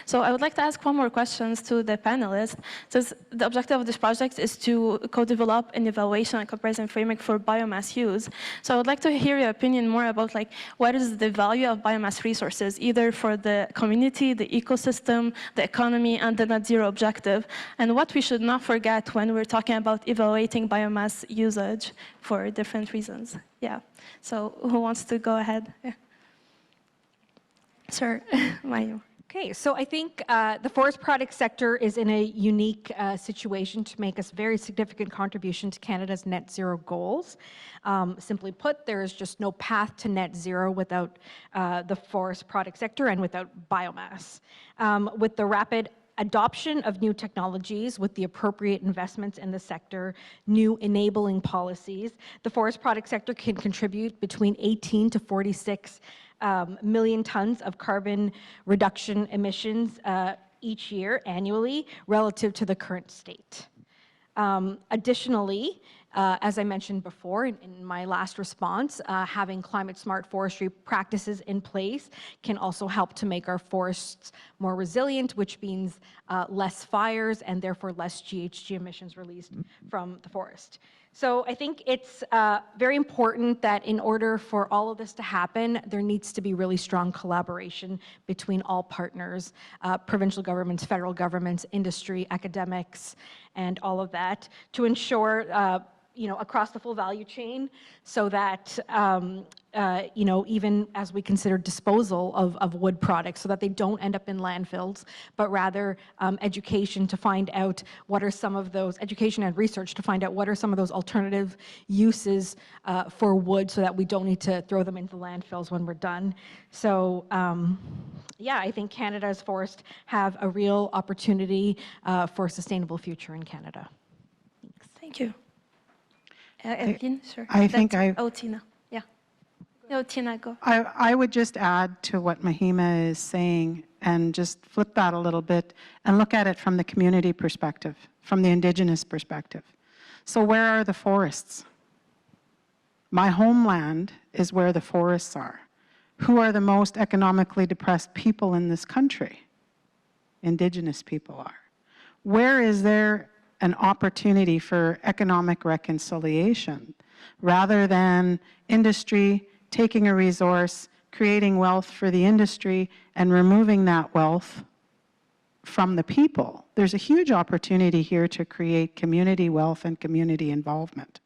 So I would like to ask one more question to the panelists. Since the objective of this project is to co-develop an evaluation and comparison framework for biomass use. So I would like to hear your opinion more about what is the value of biomass resources, either for the community, the ecosystem, the economy, and the net zero objective, and what we should not forget when we're talking about evaluating biomass usage for different reasons. Yeah. So who wants to go ahead? Yeah. Sir, Mayo. Okay, so I think the forest product sector is in a unique situation to make a very significant contribution to Canada's net zero goals. Simply put, there is just no path to net zero without the forest product sector and without biomass. With the rapid adoption of new technologies with the appropriate investments in the sector, new enabling policies, the forest product sector can contribute between 18 to 46 million tons of carbon reduction emissions each year annually relative to the current state. Additionally, as I mentioned before in my last response, having climate smart forestry practices in place can also help to make our forests more resilient, which means less fires and therefore less GHG emissions released from the forest. So I think it's very important that in order for all of this to happen, there needs to be really strong collaboration between all partners, provincial governments, federal governments, industry, academics, and all of that to ensure across the full value chain so that, even as we consider disposal of wood products so that they don't end up in landfills, but rather education to find out what are some of those, education and research to find out what are some of those alternative uses for wood so that we don't need to throw them into landfills when we're done. So yeah, I think Canada's forests have a real opportunity for a sustainable future in Canada. Thanks. Thank you. Evelyn, sure. Tina. Yeah. No, Tina, go. I would just add to what Mahima is saying and just flip that a little bit and look at it from the community perspective, from the Indigenous perspective. So where are the forests? My homeland is where the forests are. Who are the most economically depressed people in this country? Indigenous people are. Where is there an opportunity for economic reconciliation rather than industry taking a resource, creating wealth for the industry and removing that wealth from the people? There's a huge opportunity here to create community wealth and community involvement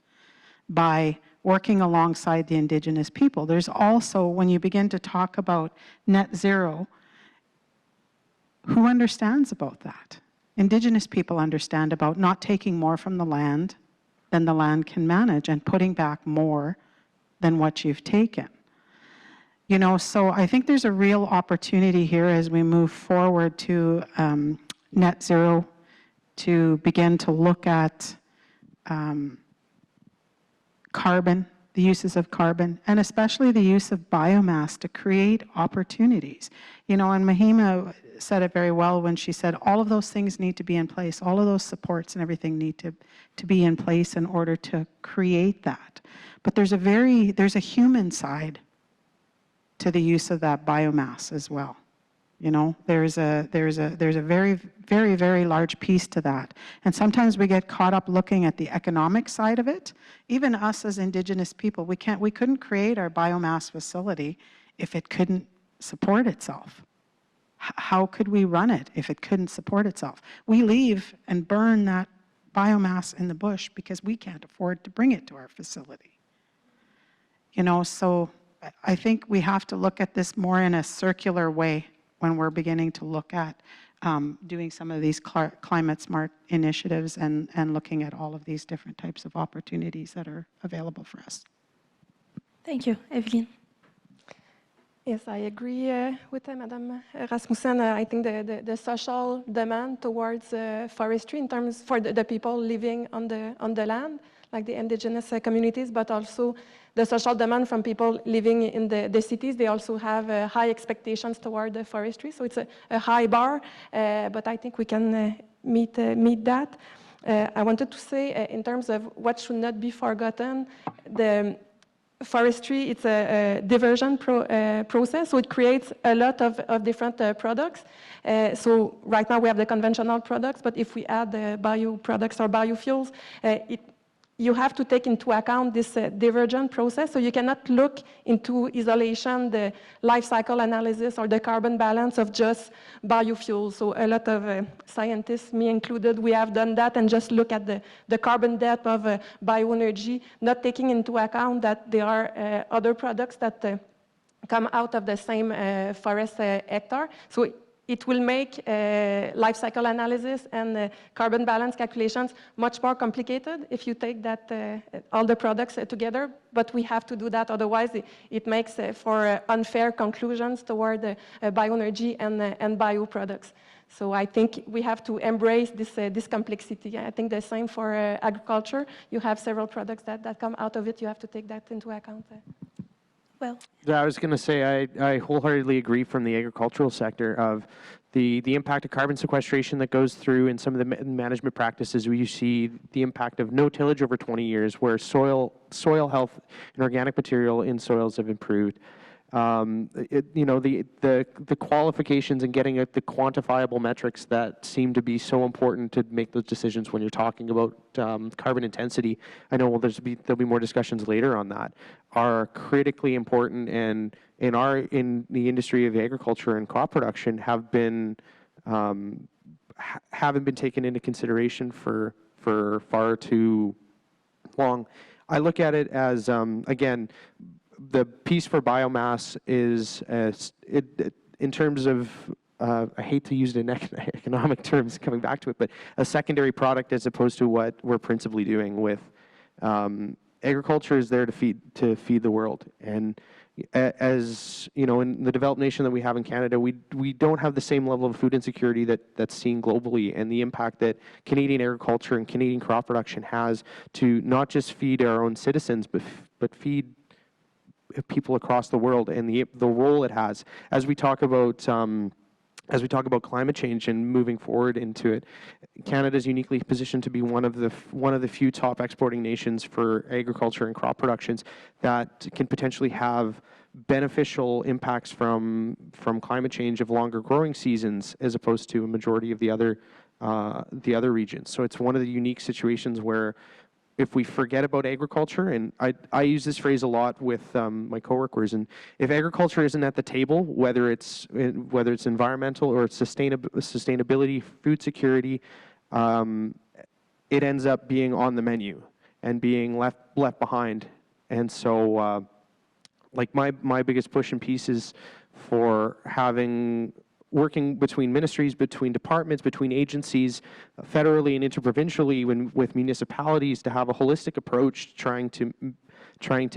by working alongside the Indigenous people. There's also, when you begin to talk about net zero, who understands about that? Indigenous people understand about not taking more from the land than the land can manage and putting back more than what you've taken. So I think there's a real opportunity here as we move forward to net zero to begin to look at carbon, the uses of carbon, and especially the use of biomass to create opportunities. And Mahima said it very well when she said all of those things need to be in place, all of those supports and everything need to be in place in order to create that. But there's a human side to the use of that biomass as well. You know, there's a very, very, very large piece to that. And sometimes we get caught up looking at the economic side of it. Even us as Indigenous people, we couldn't create our biomass facility if it couldn't support itself. How could we run it if it couldn't support itself? We leave and burn that biomass in the bush because we can't afford to bring it to our facility. You know, so I think we have to look at this more in a circular way when we're beginning to look at doing some of these climate smart initiatives and looking at all of these different types of opportunities that are available for us. Thank you, Evelyn. Yes, I agree with Madame Rasmussen. I think the social demand towards forestry in terms for the people living on the land, like the indigenous communities, but also the social demand from people living in the cities. They also have high expectations toward the forestry, so it's a high bar, but I think we can meet that. I wanted to say, in terms of what should not be forgotten, the forestry, it's a diversion process, so it creates a lot of different products. So right now we have the conventional products, but if we add the bio products or biofuels, you have to take into account this divergent process, so you cannot look into isolation, the life cycle analysis or the carbon balance of just biofuels. So a lot of scientists, me included, we have done that and just look at the carbon depth of bioenergy, not taking into account that there are other products that come out of the same forest hectare. So it will make life cycle analysis and carbon balance calculations much more complicated if you take that all the products together. But we have to do that, otherwise it makes for unfair conclusions toward bioenergy and bioproducts. So I think we have to embrace this complexity. I think the same for agriculture. You have several products that come out of it. You have to take that into account. Well, Yeah, I was going to say I wholeheartedly agree from the agricultural sector of the impact of carbon sequestration that goes through in some of the management practices where you see the impact of no tillage over 20 years where soil health and organic material in soils have improved. You know, the qualifications and getting at the quantifiable metrics that seem to be so important to make those decisions when you're talking about carbon intensity. I know there'll be more discussions later on that, are critically important, and in the industry of agriculture and crop production haven't been taken into consideration for far too long. I look at it as again, the piece for biomass is, in terms of, I hate to use it in economic terms, coming back to it, but a secondary product as opposed to what we're principally doing with agriculture is there to feed the world. And as you know, in the developed nation that we have in Canada, we don't have the same level of food insecurity that's seen globally, and the impact that Canadian agriculture and Canadian crop production has to not just feed our own citizens, but feed people across the world, and the role it has as we talk about climate change and moving forward into it. Canada is uniquely positioned to be one of the few top exporting nations for agriculture and crop productions that can potentially have beneficial impacts from climate change of longer growing seasons as opposed to a majority of the other regions. So it's one of the unique situations where if we forget about agriculture, and I use this phrase a lot with my coworkers, and if agriculture isn't at the table, whether it's environmental or it's sustainability, food security, it ends up being on the menu and being left behind. And so, like my biggest push and piece is for working between ministries, between departments, between agencies, federally and interprovincially, with municipalities, to have a holistic approach trying to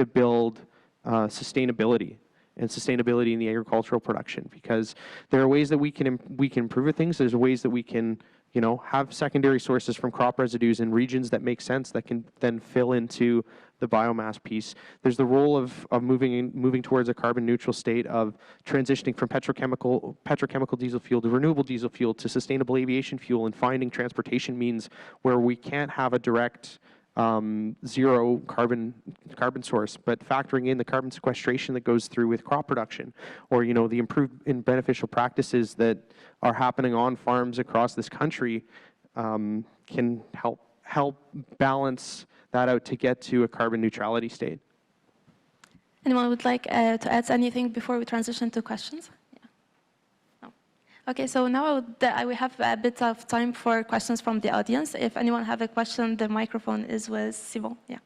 build sustainability in the agricultural production. Because there are ways that we can improve things. There's ways that we can, you know, have secondary sources from crop residues in regions that make sense that can then fill into the biomass piece. There's the role of moving towards a carbon neutral state, of transitioning from petrochemical diesel fuel to renewable diesel fuel to sustainable aviation fuel, and finding transportation means where we can't have a direct zero carbon source, but factoring in the carbon sequestration that goes through with crop production, or the improved and beneficial practices that are happening on farms across this country, can help balance that out to get to a carbon neutrality state. Anyone would like to add anything before we transition to questions? Yeah. No. Okay, so now we have a bit of time for questions from the audience. If anyone have a question, the microphone is with Simon. Yeah.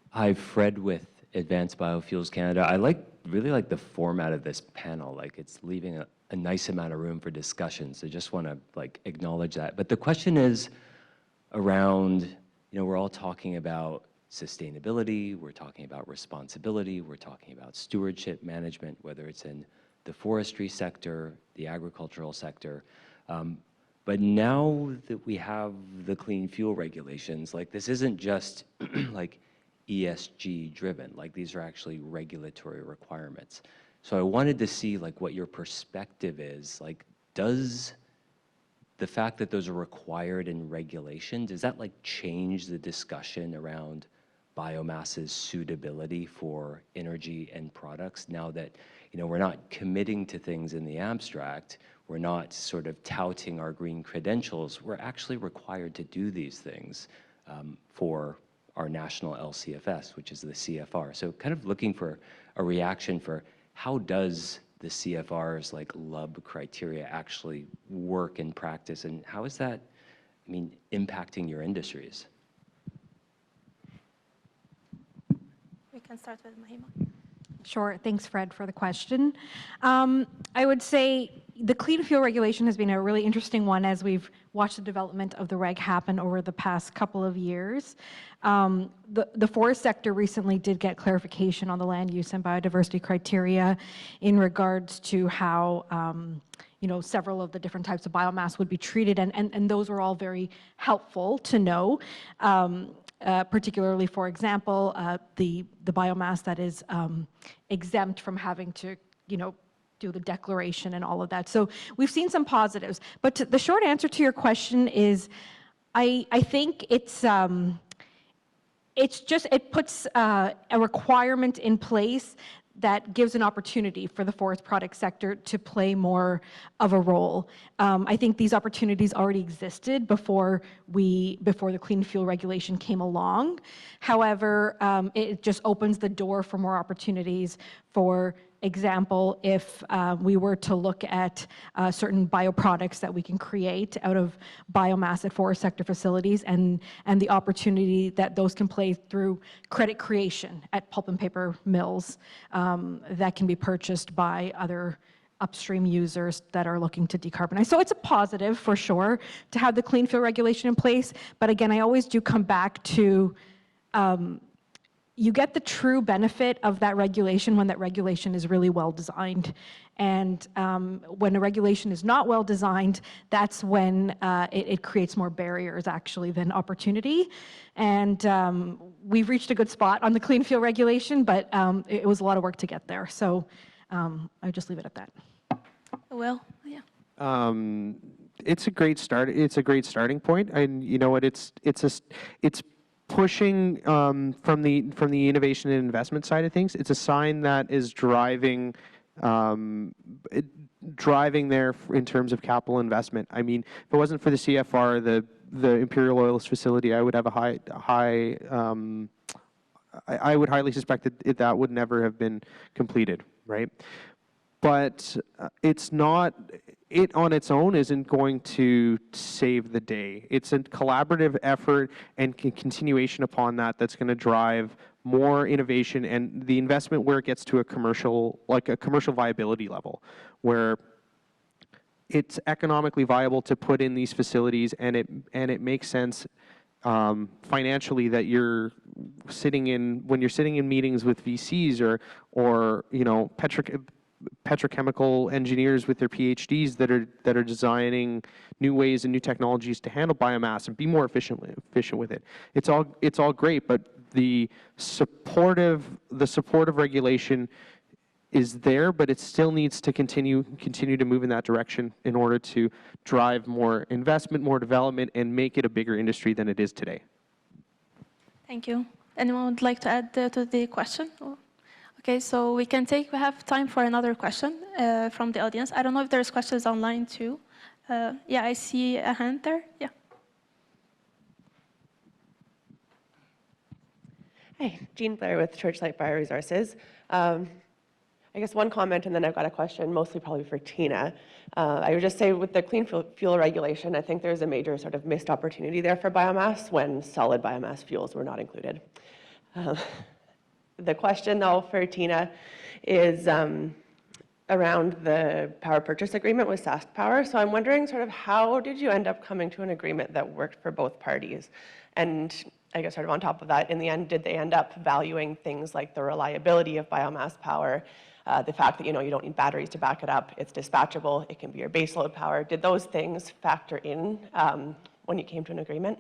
Hi, Fred with Advanced Biofuels Canada. I really like the format of this panel. Like, it's leaving a nice amount of room for discussion. So just want to acknowledge that. But the question is around, we're all talking about sustainability, we're talking about responsibility, we're talking about stewardship management, whether it's in the forestry sector, the agricultural sector. But now that we have the clean fuel regulations, this isn't just ESG driven, these are actually regulatory requirements. So I wanted to see what your perspective is. Does the fact that those are required in regulation, does that change the discussion around biomass's suitability for energy and products now that we're not committing to things in the abstract, we're not sort of touting our green credentials, we're actually required to do these things for our national LCFS, which is the CFR. So kind of looking for a reaction for how does the CFR's LUB criteria actually work in practice, and how is that, impacting your industries? We can start with Mahima. Sure. Thanks, Fred, for the question. I would say the clean fuel regulation has been a really interesting one as we've watched the development of the reg happen over the past couple of years. The forest sector recently did get clarification on the land use and biodiversity criteria in regards to how several of the different types of biomass would be treated, and those were all very helpful to know. Particularly, for example, the biomass that is exempt from having to, do the declaration and all of that. So we've seen some positives. But the short answer to your question is, I think it puts a requirement in place that gives an opportunity for the forest product sector to play more of a role. I think these opportunities already existed before the clean fuel regulation came along. However, it just opens the door for more opportunities. For example, if we were to look at certain bioproducts that we can create out of biomass at forest sector facilities, and the opportunity that those can play through credit creation at pulp and paper mills that can be purchased by other upstream users that are looking to decarbonize. So it's a positive for sure to have the clean fuel regulation in place. But again, I always do come back to you get the true benefit of that regulation when that regulation is really well designed. And when a regulation is not well designed, that's when it creates more barriers actually than opportunity. And we've reached a good spot on the clean fuel regulation, but it was a lot of work to get there. So I just leave it at that. Well, yeah. It's a great start. It's a great starting point, and you know what? It's pushing from the innovation and investment side of things. It's a sign that is driving there in terms of capital investment. I mean, if it wasn't for the CFR, the Imperial Oilers facility, I would have I would highly suspect that would never have been completed, right? But it's not, it on its own isn't going to save the day. It's a collaborative effort and continuation upon that that's going to drive more innovation and the investment where it gets to a commercial viability level, where it's economically viable to put in these facilities, and it makes sense financially that when you're sitting in meetings with VCs or petrochemical engineers with their PhDs that are designing new ways and new technologies to handle biomass and be more efficient with it. It's all great, but the supportive regulation is there, but it still needs to continue to move in that direction in order to drive more investment, more development, and make it a bigger industry than it is today. Thank you. Anyone would like to add to the question? Okay, so we have time for another question from the audience. I don't know if there's questions online too. Yeah, I see a hand there. Yeah. Hey, Jean Blair with Churchlight Bioresources. I guess one comment and then I've got a question, mostly probably for Tina. I would just say with the clean fuel regulation, I think there's a major sort of missed opportunity there for biomass when solid biomass fuels were not included. The question though for Tina is around the power purchase agreement with Sask Power. So I'm wondering sort of how did you end up coming to an agreement that worked for both parties? And I guess sort of on top of that, in the end, did they end up valuing things like the reliability of biomass power, the fact that you don't need batteries to back it up, it's dispatchable, it can be your baseload power. Did those things factor in when you came to an agreement?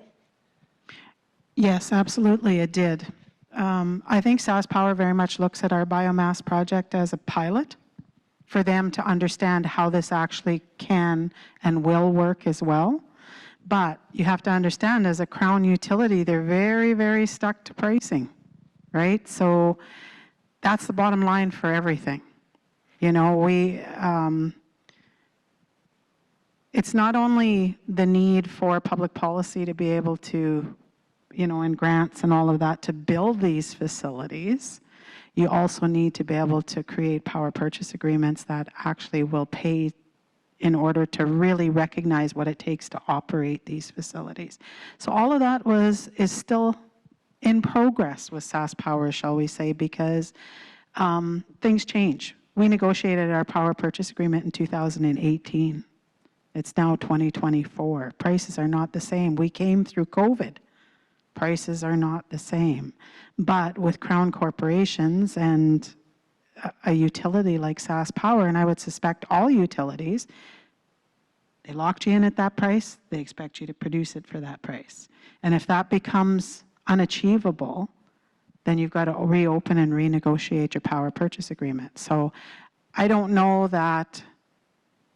Yes, absolutely, it did. I think Sask Power very much looks at our biomass project as a pilot for them to understand how this actually can and will work as well. But you have to understand, as a Crown utility, they're very, very stuck to pricing, right? So that's the bottom line for everything. It's not only the need for public policy to be able to, and grants and all of that to build these facilities, you also need to be able to create power purchase agreements that actually will pay in order to really recognize what it takes to operate these facilities. So all of that is still in progress with Sask Power, shall we say, because things change. We negotiated our power purchase agreement in 2018. It's now 2024. Prices are not the same. We came through COVID. Prices are not the same. But with Crown corporations and a utility like Sask Power, and I would suspect all utilities, they locked you in at that price, they expect you to produce it for that price. And if that becomes unachievable, then you've got to reopen and renegotiate your power purchase agreement. So I don't know that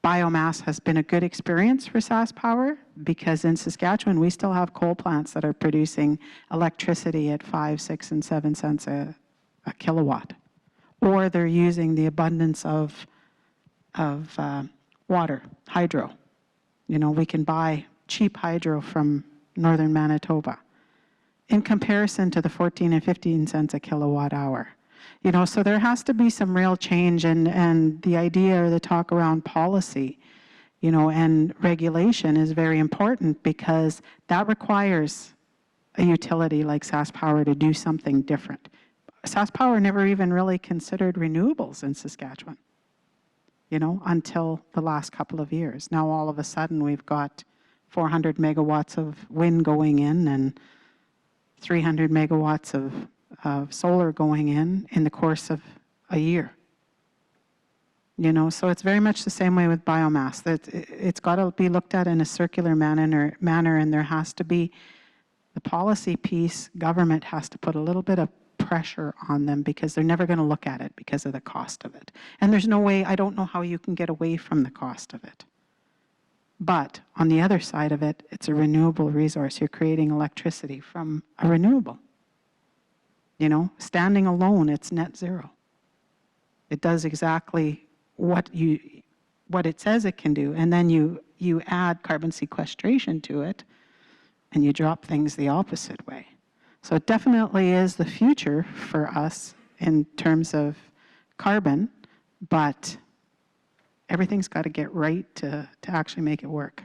biomass has been a good experience for Sask Power, because in Saskatchewan we still have coal plants that are producing electricity at 5, 6, and 7 cents a kilowatt. Or they're using the abundance of water, hydro. We can buy cheap hydro from northern Manitoba in comparison to the 14 and 15 cents a kilowatt hour. So there has to be some real change, and the idea or the talk around policy, and regulation is very important, because that requires a utility like Sask Power to do something different. Sask Power never even really considered renewables in Saskatchewan, until the last couple of years. Now all of a sudden we've got 400 megawatts of wind going in and 300 megawatts of solar going in the course of a year. So it's very much the same way with biomass. It's got to be looked at in a circular manner, and there has to be the policy piece. Government has to put a little bit of pressure on them, because they're never going to look at it because of the cost of it. And there's no way, I don't know how you can get away from the cost of it. But on the other side of it, it's a renewable resource. You're creating electricity from a renewable. Standing alone, it's net zero. It does exactly what it says it can do, and then you add carbon sequestration to it, and you drop things the opposite way. So it definitely is the future for us in terms of carbon, but everything's got to get right to actually make it work.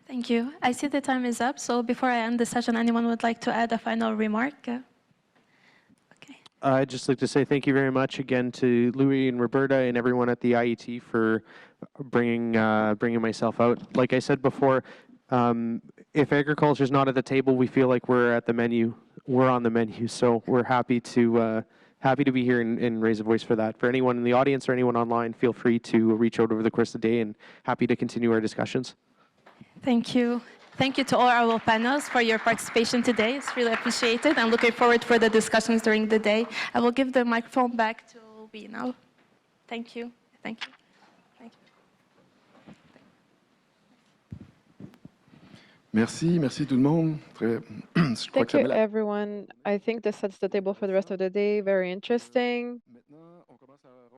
Thank you. I see the time is up, so before I end the session, anyone would like to add a final remark? Okay. I'd just like to say thank you very much again to Louis and Roberta and everyone at the IET for bringing myself out. Like I said before, if agriculture is not at the table, we feel like we're at the menu. We're on the menu, so we're happy to be here and raise a voice for that. For anyone in the audience or anyone online, feel free to reach out over the course of the day, and happy to continue our discussions. Thank you. Thank you to all our panelists for your participation today. It's really appreciated. I'm looking forward for the discussions during the day. I will give the microphone back to be now. Thank you. Thank you. Thank you. Merci, merci tout le monde. Je crois Thank que ça you, met la... everyone. I think this sets the table for the rest of the day. Very interesting.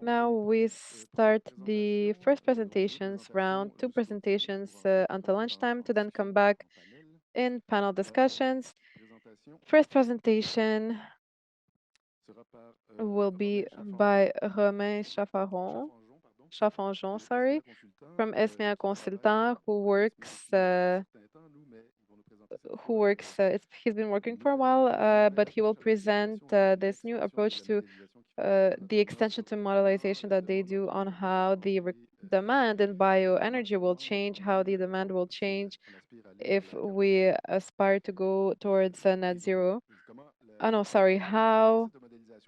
Now we start the first presentations round, 2 presentations until lunchtime, to then come back in panel discussions. First presentation will be by Romain Chaffanjon, from SMEA Consultant, he's been working for a while, but he will present this new approach to the extension to modelization that they do on how the demand in bioenergy will change, how the demand will change if we aspire to go towards net zero. How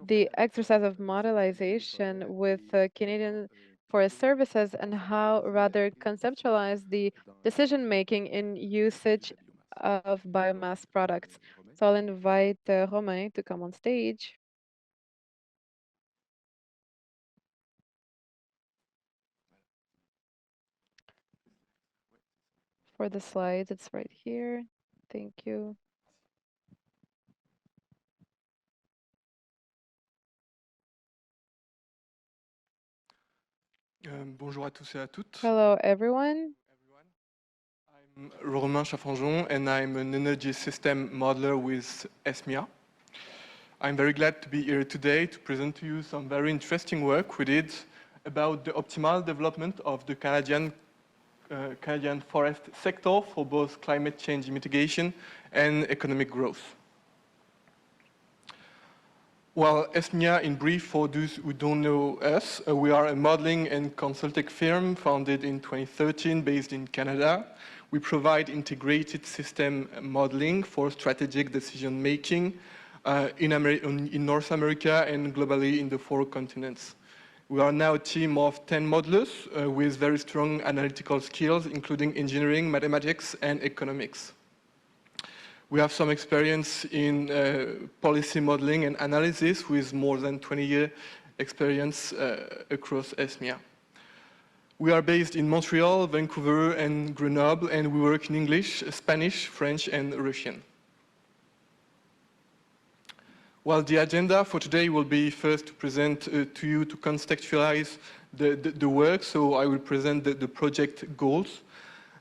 the exercise of modelization with Canadian Forest Services and how rather conceptualize the decision-making in usage of biomass products. So I'll invite Romain to come on stage. For the slides, it's right here. Thank you. Bonjour à tous et à toutes. Hello, everyone. I'm Romain Chaffanjon, and I'm an energy system modeler with SMEA. I'm very glad to be here today to present to you some very interesting work we did about the optimal development of the Canadian forest sector for both climate change mitigation and economic growth. Well, SMEA, in brief, for those who don't know us, we are a modeling and consulting firm founded in 2013 based in Canada. We provide integrated system modeling for strategic decision making in North America and globally in the 4 continents. We are now a team of 10 modelers with very strong analytical skills, including engineering, mathematics, and economics. We have some experience in policy modeling and analysis with more than 20-year experience across SMEA. We are based in Montreal, Vancouver, and Grenoble, and we work in English, Spanish, French, and Russian. Well, the agenda for today will be first to present to you to contextualize the work, so I will present the project goals.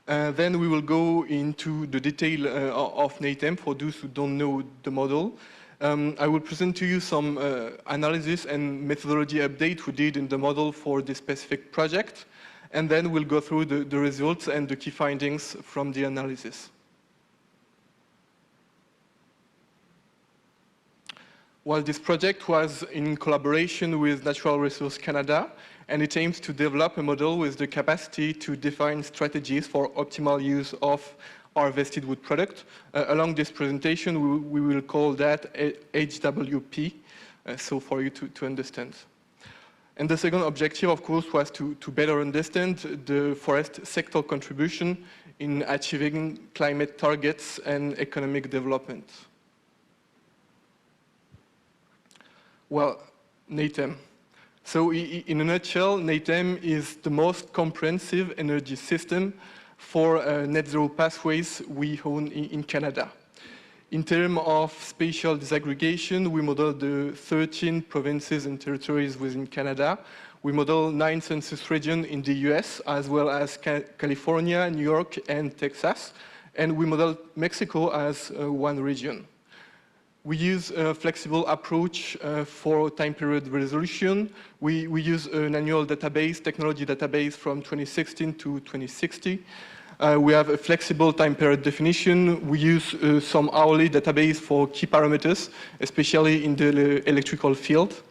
Then we will go into the detail of NATEM for those who don't know the model. I will present to you some analysis and methodology update we did in the model for this specific project. And then we'll go through the results and the key findings from the analysis. Well, this project was in collaboration with Natural Resources Canada, and it aims to develop a model with the capacity to define strategies for optimal use of harvested wood product. Along this presentation, we will call that HWP, so for you to understand. And the second objective, of course, was to better understand the forest sector contribution in achieving climate targets and economic development. Well, NATEM. So in a nutshell, NATEM is the most comprehensive energy system for net zero pathways we own in Canada. In terms of spatial disaggregation, we model the 13 provinces and territories within Canada. We model 9 census regions in the US, as well as California, New York, and Texas. And we model Mexico as one region. We use a flexible approach for time period resolution. We use an annual database, technology database from 2016 to 2060. We have a flexible time period definition. We use some hourly database for key parameters, especially in the electrical field.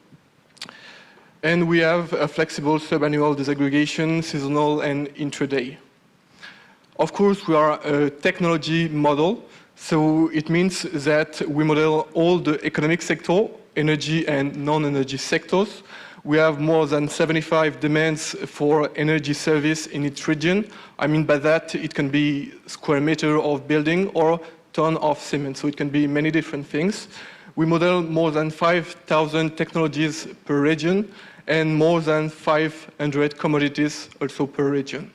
And we have a flexible subannual disaggregation, seasonal and intraday. Of course, we are a technology model. So it means that we model all the economic sector, energy and non-energy sectors. We have more than 75 demands for energy service in each region. I mean by that, it can be square meter of building or ton of cement. So it can be many different things. we model more than 5,000 technologies per region and more than 500 commodities also per region.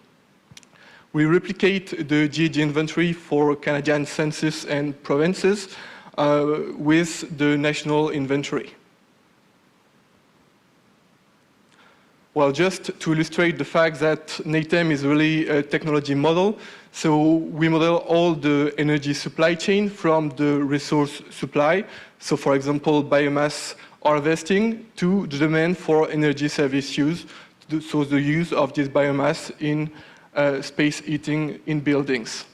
We replicate the GHG inventory for Canadian census and provinces with the national inventory. Well, just to illustrate the fact that NATEM is really a technology model, so we model all the energy supply chain from the resource supply. So for example, biomass harvesting to the demand for energy service use, so the use of this biomass in space heating in buildings.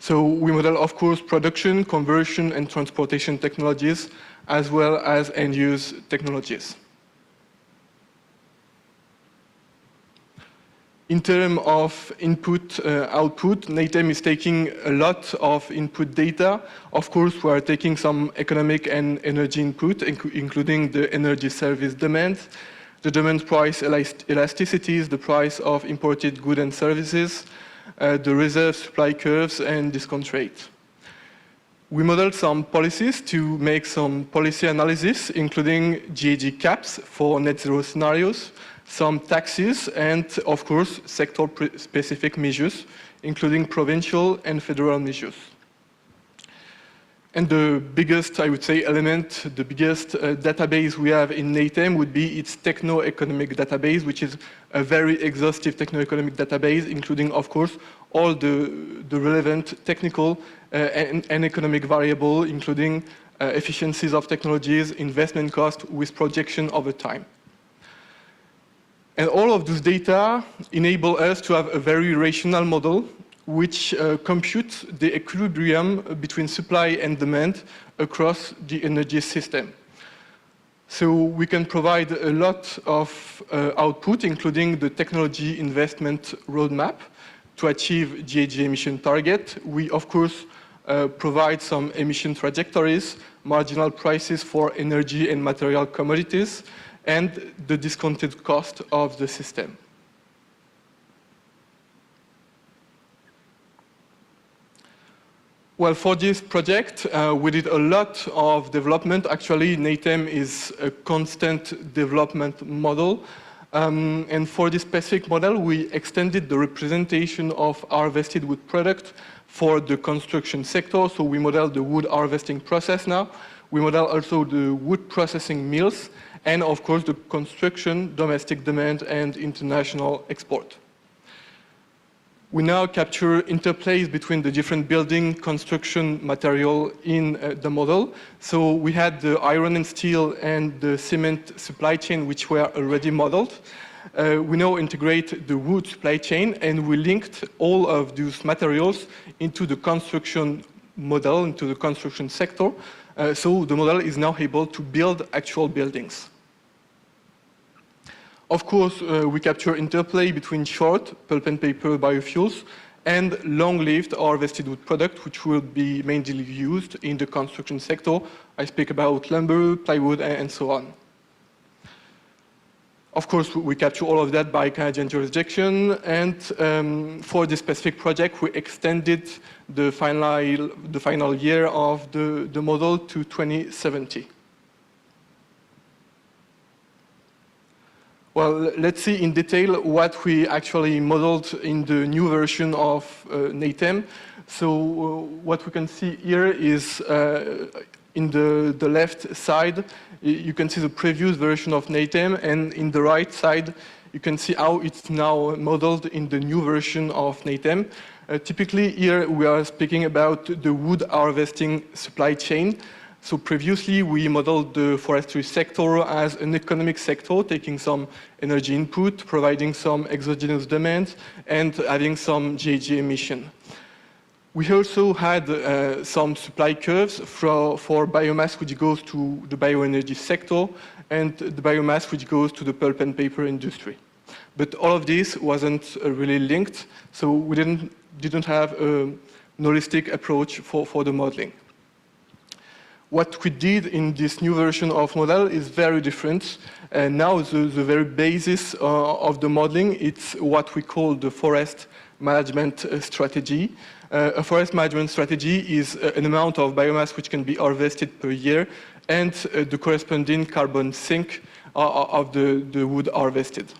So we model, of course, production, conversion, and transportation technologies, as well as end-use technologies. In terms of input-output, NATEM is taking a lot of input data. Of course, we are taking some economic and energy input, including the energy service demand, the demand price elasticities, the price of imported goods and services, the reserve supply curves, and discount rate. We modeled some policies to make some policy analysis, including GHG caps for net zero scenarios, some taxes, and of course, sector-specific measures, including provincial and federal measures. And the biggest, I would say, element, the biggest database we have in NATEM would be its techno-economic database, which is a very exhaustive techno-economic database, including, of course, all the relevant technical and economic variables, including efficiencies of technologies, investment cost with projection over time. And all of those data enable us to have a very rational model which computes the equilibrium between supply and demand across the energy system. So we can provide a lot of output, including the technology investment roadmap to achieve GHG emission target. We, of course, provide some emission trajectories, marginal prices for energy and material commodities, and the discounted cost of the system. Well, for this project, we did a lot of development. Actually, NATEM is a constant development model. And for this specific model, we extended the representation of harvested wood product for the construction sector. So we model the wood harvesting process now. We model also the wood processing mills, and of course the construction, domestic demand, and international export. We now capture interplays between the different building construction material in the model. So we had the iron and steel and the cement supply chain, which were already modeled. We now integrate the wood supply chain, and we linked all of those materials into the construction model, into the construction sector. So the model is now able to build actual buildings. Of course, we capture interplay between short pulp and paper biofuels and long-lived harvested wood product, which will be mainly used in the construction sector. I speak about lumber, plywood, and so on. Of course, we capture all of that by Canadian jurisdiction, and for this specific project, we extended the final year of the model to 2070. Well, let's see in detail what we actually modeled in the new version of NATEM. So what we can see here is in the left side, you can see the previous version of NATEM, and in the right side, you can see how it's now modeled in the new version of NATEM. Typically here we are speaking about the wood harvesting supply chain. So previously we modeled the forestry sector as an economic sector, taking some energy input, providing some exogenous demand, and having some GHG emission. We also had some supply curves for biomass which goes to the bioenergy sector and the biomass which goes to the pulp and paper industry. But all of this wasn't really linked, so we didn't have a holistic approach for the modeling. What we did in this new version of model is very different. Now the very basis of the modeling, it's what we call the forest management strategy. A forest management strategy is an amount of biomass which can be harvested per year and the corresponding carbon sink of the wood harvested.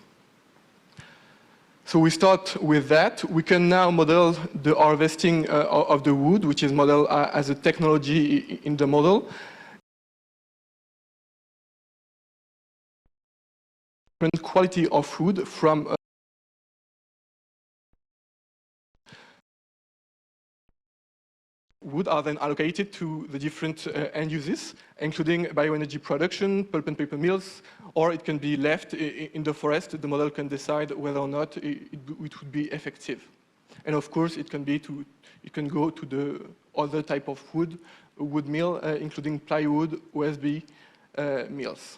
So we start with that. We can now model the harvesting of the wood, which is modeled as a technology in the model. Different quality of wood from wood are then allocated to the different end uses, including bioenergy production, pulp and paper mills, or it can be left in the forest. The model can decide whether or not it would be effective. And of course, it can go to the other type of wood mill, including plywood, OSB mills.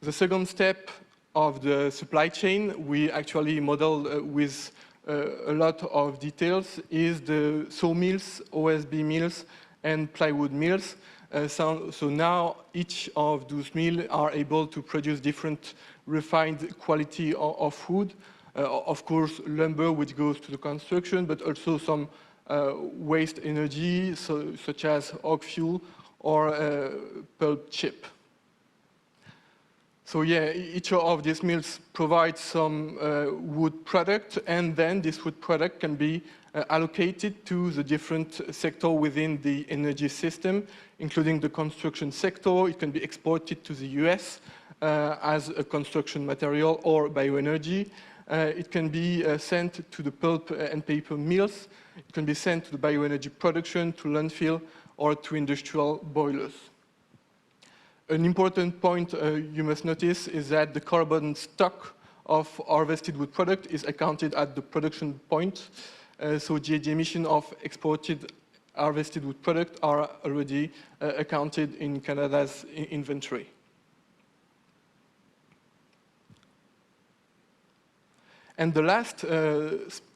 The second step of the supply chain, we actually model with a lot of details, is the sawmills, OSB mills, and plywood mills. So now each of those mills are able to produce different refined quality of wood. Of course, lumber, which goes to the construction, but also some waste energy, such as oak fuel or pulp chip. So yeah, each of these mills provides some wood product, and then this wood product can be allocated to the different sector within the energy system, including the construction sector. It can be exported to the US as a construction material or bioenergy. It can be sent to the pulp and paper mills. It can be sent to the bioenergy production, to landfill, or to industrial boilers. An important point you must notice is that the carbon stock of harvested wood product is accounted at the production point. So the emission of exported harvested wood product are already accounted in Canada's inventory. And the last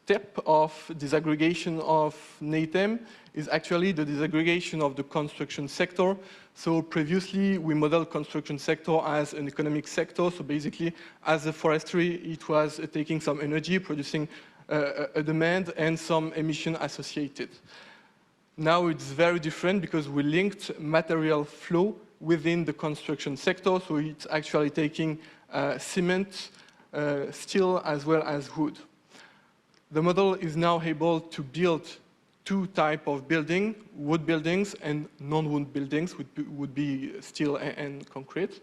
step of disaggregation of NATEM is actually the disaggregation of the construction sector. So previously, we modeled construction sector as an economic sector. So basically, as a forestry, it was taking some energy, producing a demand, and some emission associated. Now it's very different because we linked material flow within the construction sector. So it's actually taking cement, steel, as well as wood. The model is now able to build two types of building, wood buildings and non-wood buildings, would be steel and concrete.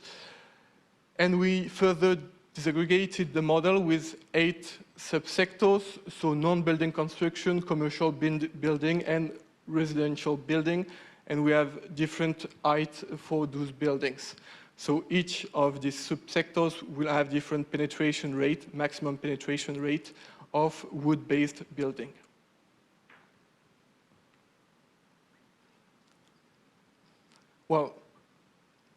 And we further disaggregated the model with 8 subsectors, so non-building construction, commercial building, and residential building, and we have different height for those buildings. So each of these subsectors will have different penetration rate, maximum penetration rate of wood-based building. Well,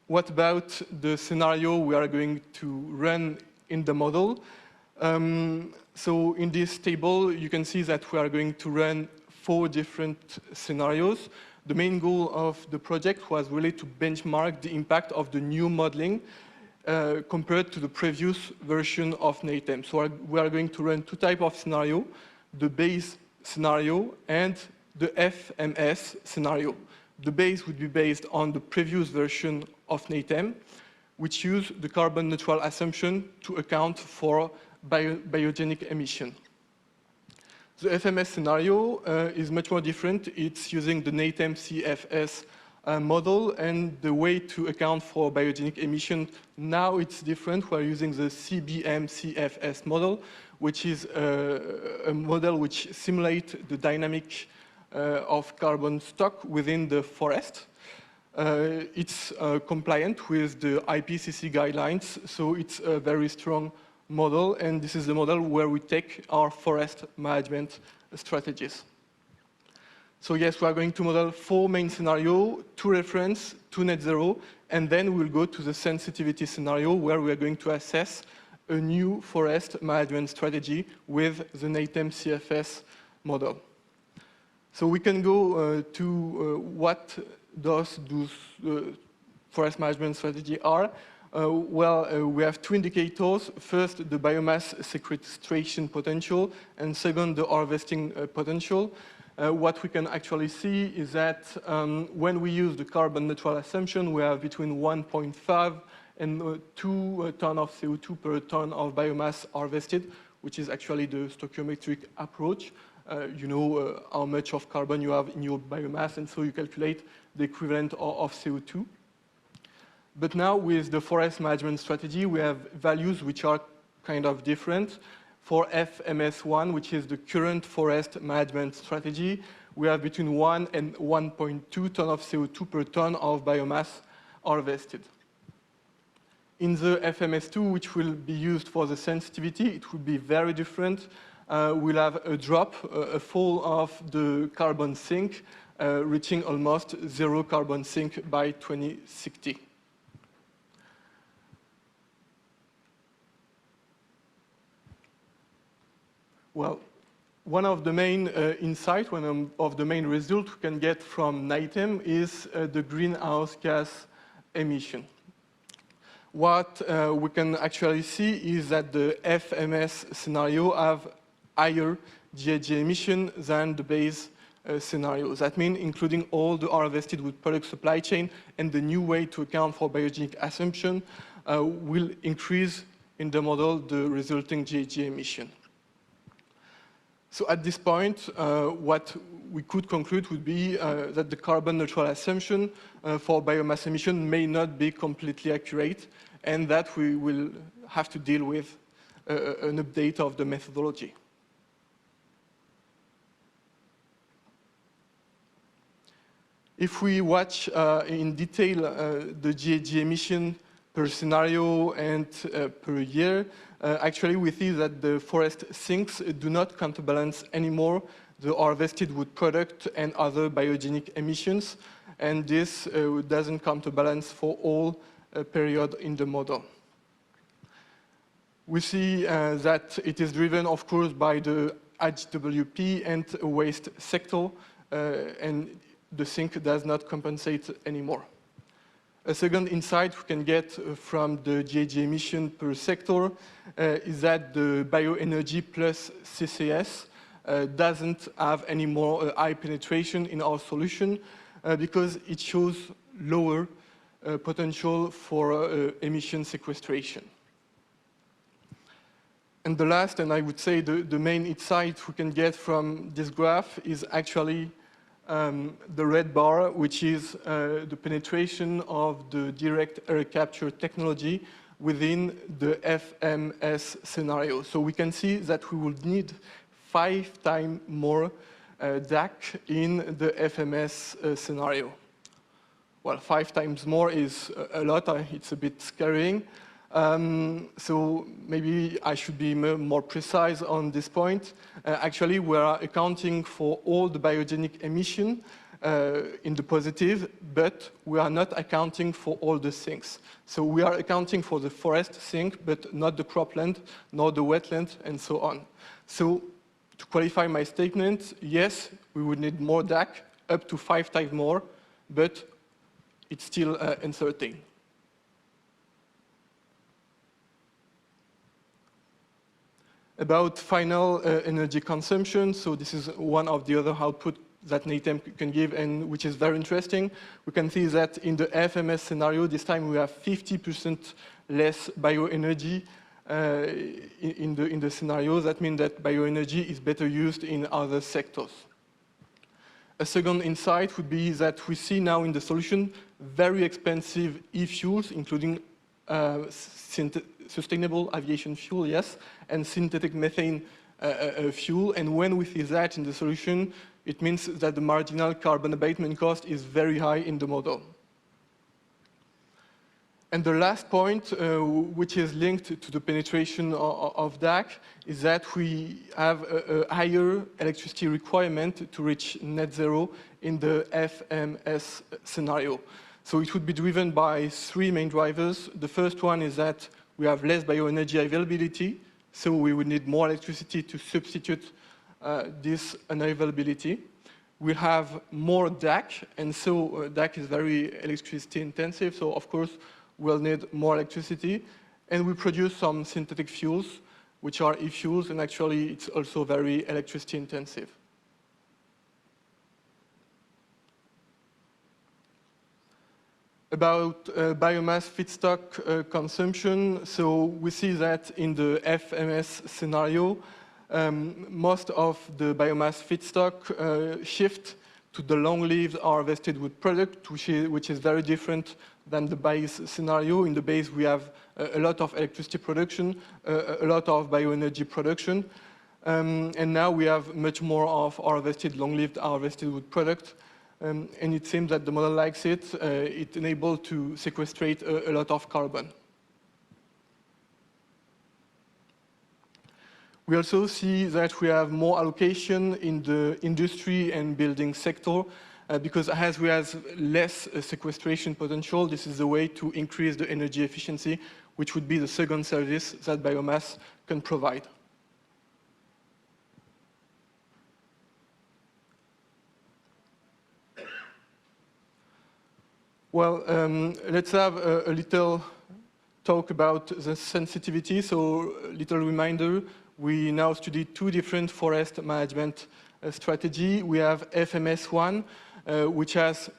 what about the scenario we are going to run in the model? So in this table, you can see that we are going to run 4 different scenarios. The main goal of the project was really to benchmark the impact of the new modeling compared to the previous version of NATEM. So we are going to run 2 types of scenario, the base scenario and the FMS scenario. The base would be based on the previous version of NATEM, which used the carbon neutral assumption to account for biogenic emission. The FMS scenario is much more different. It's using the NATEM CFS model, and the way to account for biogenic emission, now it's different. We're using the CBM CFS model, which is a model which simulates the dynamic of carbon stock within the forest. It's compliant with the IPCC guidelines, so it's a very strong model, and this is the model where we take our forest management strategies. So yes, we are going to model 4 main scenarios, 2 reference, 2 net zero, and then we'll go to the sensitivity scenario where we are going to assess a new forest management strategy with the NATEM CFS model. So we can go to what those forest management strategy are. We have two indicators. First, the biomass sequestration potential, and second, the harvesting potential. What we can actually see is that when we use the carbon neutral assumption, we have between 1.5 and 2 tons of CO2 per ton of biomass harvested, which is actually the stoichiometric approach. You know how much of carbon you have in your biomass, and so you calculate the equivalent of CO2. But now with the forest management strategy, we have values which are kind of different. For FMS1, which is the current forest management strategy, we have between 1 and 1.2 tons of CO2 per ton of biomass harvested. In the FMS2, which will be used for the sensitivity, it will be very different. We'll have a drop, a fall of the carbon sink, reaching almost 0 carbon sink by 2060. Well, one of the main insights, one of the main results we can get from NITEM is the greenhouse gas emission. What we can actually see is that the FMS scenario have higher GHG emission than the base scenario. That means including all the harvested wood product supply chain and the new way to account for biogenic assumption will increase in the model the resulting GHG emission. So at this point, what we could conclude would be that the carbon neutral assumption for biomass emission may not be completely accurate, and that we will have to deal with an update of the methodology. If we watch in detail the GHG emission per scenario and per year, actually we see that the forest sinks do not counterbalance anymore the harvested wood product and other biogenic emissions, and this doesn't counterbalance for all period in the model. We see that it is driven, of course, by the HWP and waste sector, and the sink does not compensate anymore. A second insight we can get from the GHG emission per sector is that the bioenergy plus CCS doesn't have any more high penetration in our solution because it shows lower potential for emission sequestration. And the last, and I would say the main insight we can get from this graph is actually the red bar, which is the penetration of the direct air capture technology within the FMS scenario. So we can see that we will need 5 times more DAC in the FMS scenario. Well, 5 times more is a lot. It's a bit scaring. So maybe I should be more precise on this point. Actually, we are accounting for all the biogenic emission in the positive, but we are not accounting for all the sinks. So we are accounting for the forest sink, but not the cropland, nor the wetland, and so on. So to qualify my statement, yes, we would need more DAC, up to 5 times more, but it's still uncertain. About final energy consumption, so this is one of the other output that NITEM can give, and which is very interesting. We can see that in the FMS scenario, this time we have 50% less bioenergy in the scenario. That means that bioenergy is better used in other sectors. A second insight would be that we see now in the solution very expensive e-fuels, including sustainable aviation fuel, yes, and synthetic methane fuel. And when we see that in the solution, it means that the marginal carbon abatement cost is very high in the model. And the last point, which is linked to the penetration of DAC, is that we have a higher electricity requirement to reach net zero in the FMS scenario. So it would be driven by 3 main drivers. The first one is that we have less bioenergy availability, so we would need more electricity to substitute this unavailability. We have more DAC, and so DAC is very electricity intensive, so of course we'll need more electricity. And we produce some synthetic fuels, which are e-fuels, and actually it's also very electricity intensive. About biomass feedstock consumption, so we see that in the FMS scenario, most of the biomass feedstock shift to the long-lived harvested wood product, which is very different than the base scenario. In the base, we have a lot of electricity production, a lot of bioenergy production, and now we have much more of long-lived harvested wood product. And it seems that the model likes it. It's enabled to sequestrate a lot of carbon. We also see that we have more allocation in the industry and building sector because as we have less sequestration potential, this is the way to increase the energy efficiency, which would be the second service that biomass can provide. Well, let's have a little talk about the sensitivity. So, little reminder, we now study two different forest management strategy. We have FMS1, which has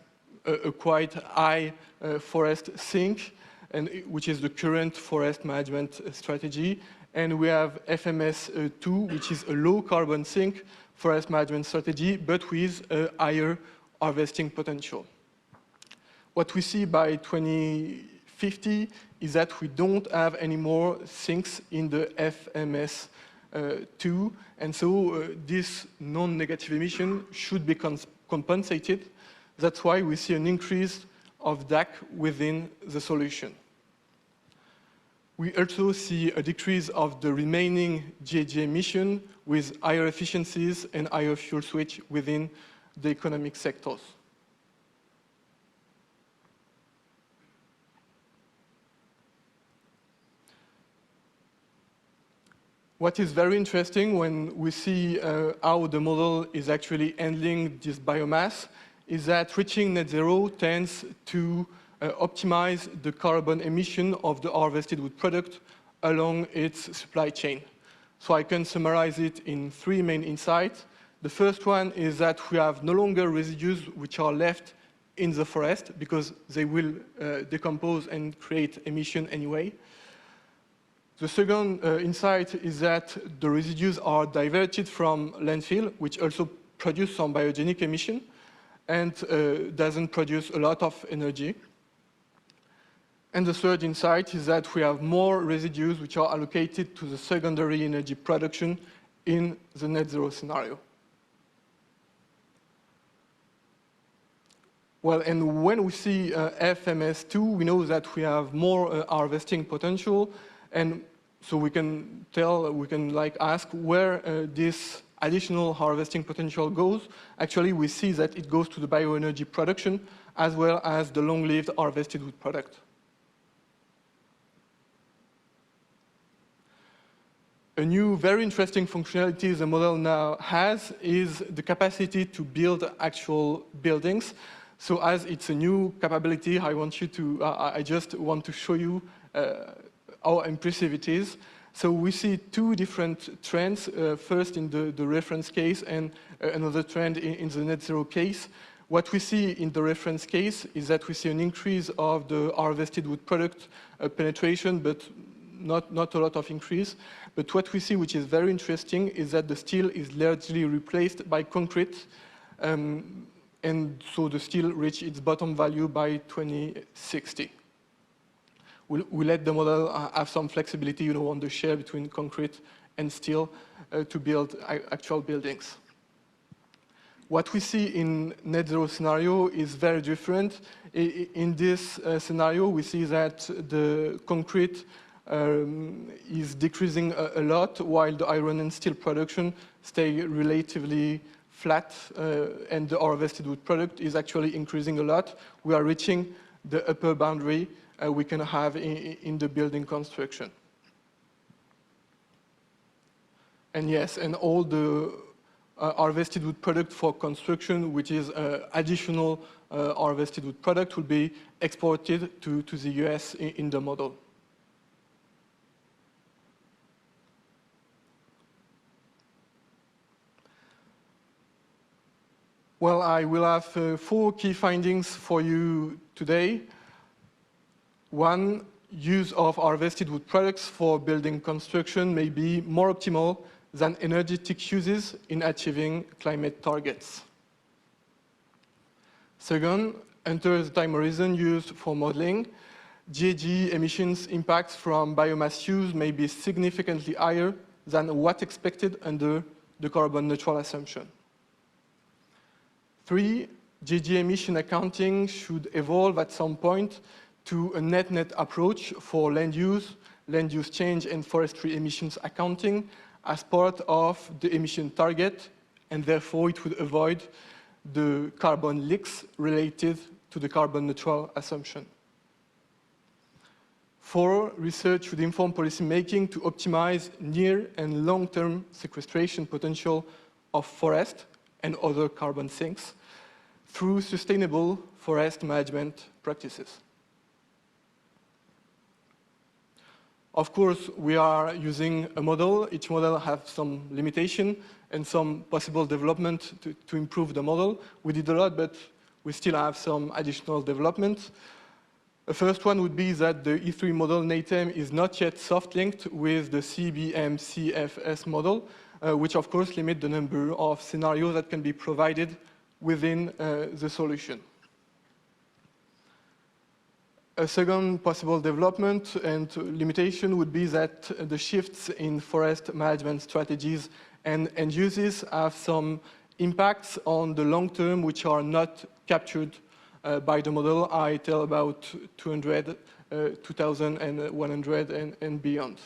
a quite high forest sink, and which is the current forest management strategy. And we have FMS2, which is a low carbon sink forest management strategy, but with a higher harvesting potential. What we see by 2050 is that we don't have any more sinks in the FMS2, and so this non-negative emission should be compensated. That's why we see an increase of DAC within the solution. We also see a decrease of the remaining GHG emission with higher efficiencies and higher fuel switch within the economic sectors. What is very interesting when we see how the model is actually handling this biomass is that reaching net zero tends to optimize the carbon emission of the harvested wood product along its supply chain. So I can summarize it in three main insights. The first one is that we have no longer residues which are left in the forest because they will decompose and create emission anyway. The second insight is that the residues are diverted from landfill, which also produce some biogenic emission and doesn't produce a lot of energy. And the third insight is that we have more residues which are allocated to the secondary energy production in the net zero scenario. Well, and when we see FMS2, we know that we have more harvesting potential, and so we can ask where this additional harvesting potential goes. Actually, we see that it goes to the bioenergy production as well as the long-lived harvested wood product. A new, very interesting functionality the model now has is the capacity to build actual buildings. So as it's a new capability, I just want to show you how impressive it is. So we see two different trends, first in the reference case and another trend in the net zero case. What we see in the reference case is that we see an increase of the harvested wood product penetration, but not a lot of increase. But what we see, which is very interesting, is that the steel is largely replaced by concrete, and so the steel reached its bottom value by 2060. We let the model have some flexibility, on the share between concrete and steel to build actual buildings. What we see in net zero scenario is very different. In this scenario, we see that the concrete is decreasing a lot, while the iron and steel production stay relatively flat, and the harvested wood product is actually increasing a lot. We are reaching the upper boundary we can have in the building construction. And yes, and all the harvested wood product for construction, which is additional harvested wood product, will be exported to the US in the model. Well, I will have 4 key findings for you today. 1, use of harvested wood products for building construction may be more optimal than energetic uses in achieving climate targets. Second, under the time horizon used for modeling, GHG emissions impacts from biomass use may be significantly higher than what expected under the carbon neutral assumption. 3, GHG emission accounting should evolve at some point to a net-net approach for land use change, and forestry emissions accounting as part of the emission target, and therefore it would avoid the carbon leaks related to the carbon neutral assumption. 4, research should inform policy making to optimize near and long-term sequestration potential of forest and other carbon sinks through sustainable forest management practices. Of course, we are using a model. Each model has some limitation and some possible development to improve the model. We did a lot, but we still have some additional development. The first one would be that the E3 model NATEM is not yet soft-linked with the CBM-CFS model, which of course limit the number of scenarios that can be provided within the solution. A second possible development and limitation would be that the shifts in forest management strategies and end uses have some impacts on the long term which are not captured by the model. I tell about 200, 2,100 and beyond.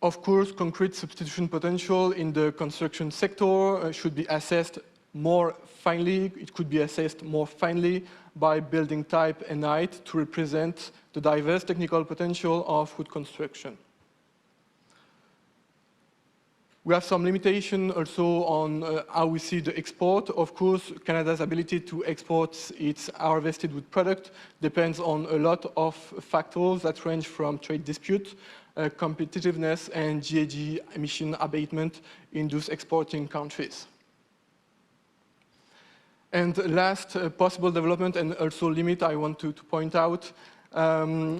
Of course, concrete substitution potential in the construction sector should be assessed more finely. It could be assessed more finely by building type and height to represent the diverse technical potential of wood construction. We have some limitation also on how we see the export. Of course, Canada's ability to export its harvested wood product depends on a lot of factors that range from trade dispute, competitiveness, and GHG emission abatement in those exporting countries. And last possible development and also limit I want to point out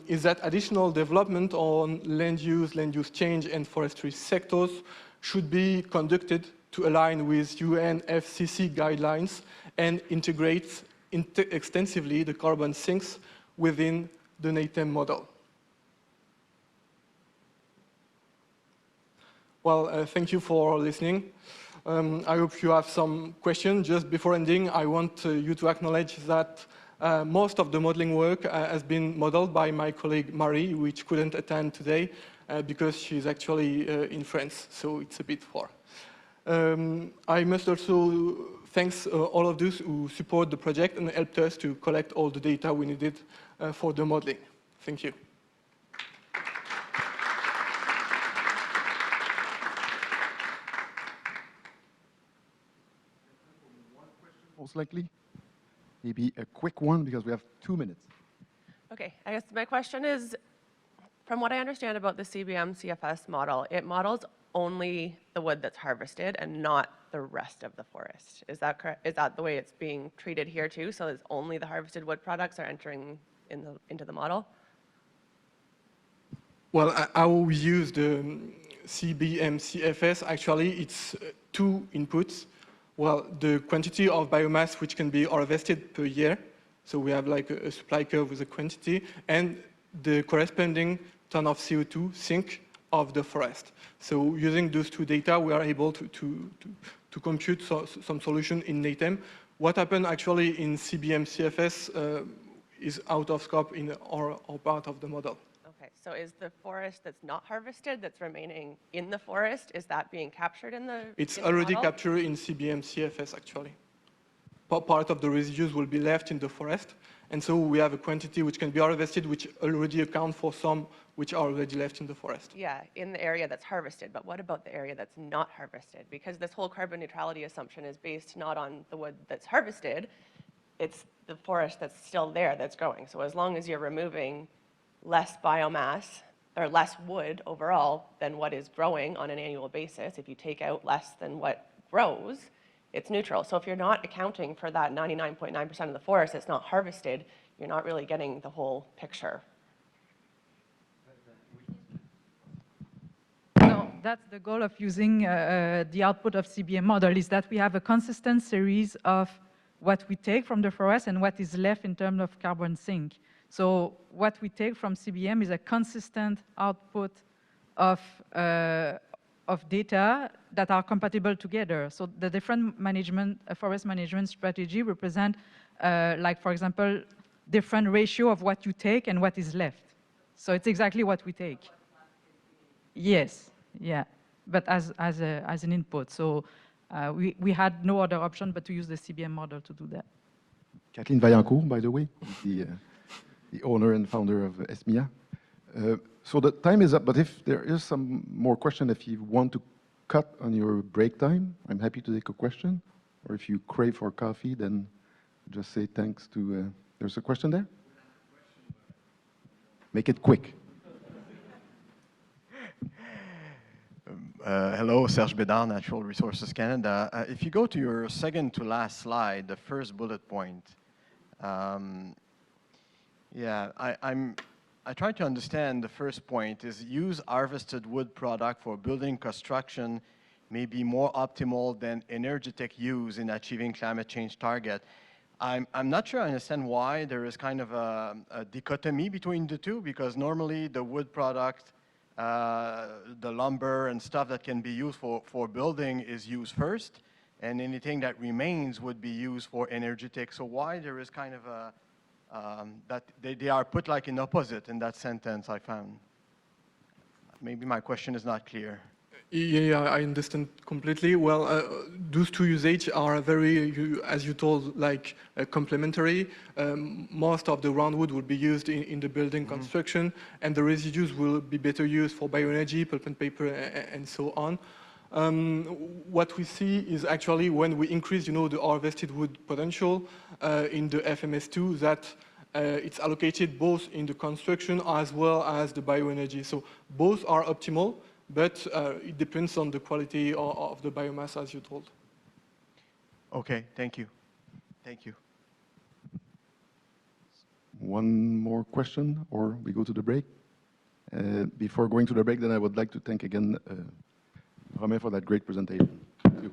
is that additional development on land use change, and forestry sectors should be conducted to align with UNFCCC guidelines and integrate extensively the carbon sinks within the NATEM model. Well, thank you for listening. I hope you have some questions. Just before ending, I want you to acknowledge that most of the modeling work has been modeled by my colleague Marie, which couldn't attend today because she's actually in France, so it's a bit far. I must also thank all of those who support the project and helped us to collect all the data we needed for the modeling. Thank you. Most likely. Maybe a quick one because we have 2 minutes. Okay, I guess my question is, from what I understand about the CBM-CFS model, it models only the wood that's harvested and not the rest of the forest. Is that correct? Is that the way it's being treated here too? So it's only the harvested wood products are entering into the model? Well, how we use the CBM-CFS, actually it's 2 inputs. Well, the quantity of biomass which can be harvested per year, so we have like a supply curve with a quantity, and the corresponding ton of CO2 sink of the forest. So using those 2 data, we are able to compute some solution in NATEM. What happened actually in CBM-CFS is out of scope in our part of the model. Okay, so is the forest that's not harvested, that's remaining in the forest, is that being captured in the It's in the already model? captured in CBM-CFS, actually. part of the residues will be left in the forest. And so we have a quantity which can be harvested, which already account for some which are already left in the forest. Yeah, in the area that's harvested, but what about the area that's not harvested? Because this whole carbon neutrality assumption is based not on the wood that's harvested, it's the forest that's still there that's growing. So as long as you're removing less biomass or less wood overall than what is growing on an annual basis, if you take out less than what grows, it's neutral. So if you're not accounting for that 99.9% of the forest that's not harvested, you're not really getting the whole picture. No, that's the goal of using the output of CBM model, is that we have a consistent series of what we take from the forest and what is left in terms of carbon sink. So what we take from CBM is a consistent output of data that are compatible together. So the different management, forest management strategy represent, like for example, different ratio of what you take and what is left. So it's exactly what we take. Yes, yeah, but as an input. So we had no other option but to use the CBM model to do that. Kathleen Vaillancourt, by the way, the owner and founder of ESMIA. So the time is up, but if there is some more question, if you want to cut on your break time, I'm happy to take a question. Or if you crave for coffee, then just say thanks to, there's a question there? Make it quick. Hello, Serge Bédard, Natural Resources Canada. If you go to your second to last slide, the first bullet point, yeah, I try to understand the first point is use harvested wood product for building construction may be more optimal than energetic use in achieving climate change target. I'm not sure I understand why there is kind of a dichotomy between the two, because normally the wood product, the lumber and stuff that can be used for building is used first, and anything that remains would be used for energetic. So why there is kind of a, that they are put like in opposite in that sentence, I found. Maybe my question is not clear. Yeah, I understand completely. Well, those two usages are very, as you told, like complementary. Most of the roundwood will be used in the building construction, and the residues will be better used for bioenergy, pulp and paper, and so on. What we see is actually when we increase, the harvested wood potential in the FMS2, that it's allocated both in the construction as well as the bioenergy. So both are optimal, but it depends on the quality of the biomass, as you told. Okay, thank you. Thank you. One more question, or we go to the break? Before going to the break, then I would like to thank again Romain for that great presentation. Thank you.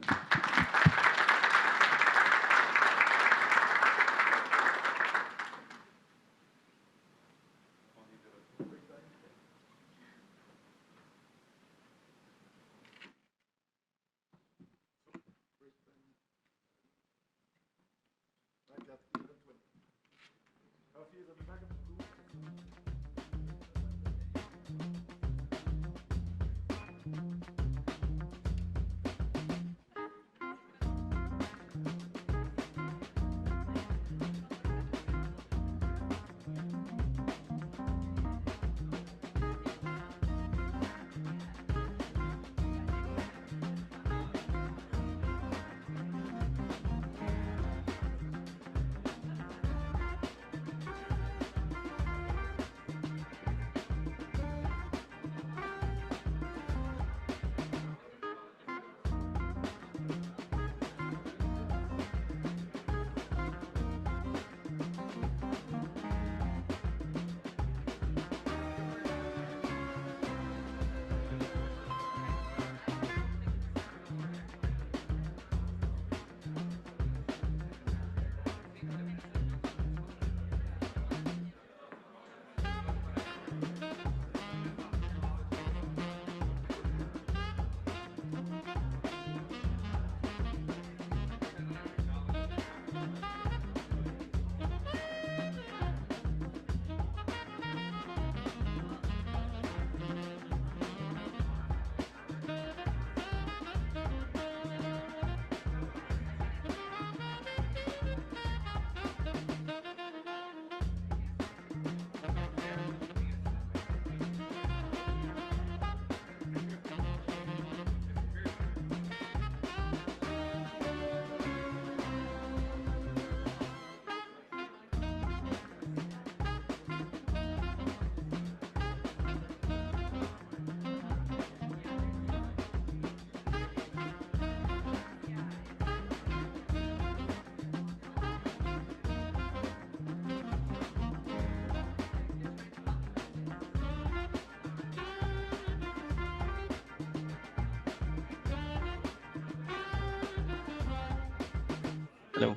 Hello.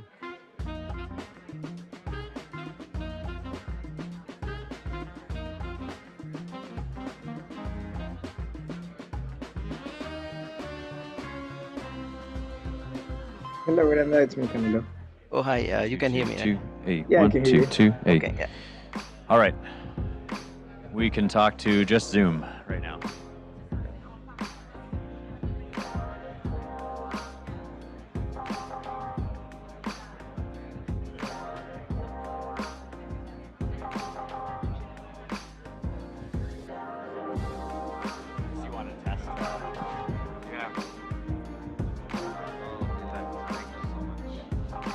Hello, Miranda. It's me, Camilo. Oh, hi. You can hear me, right? Hey, Yeah, I one, can hear two, you. two, hey. Okay, yeah. All right. We can talk to just Zoom right now. You want to test? Yeah.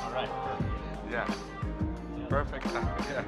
All right. Yeah. Perfect. Yeah.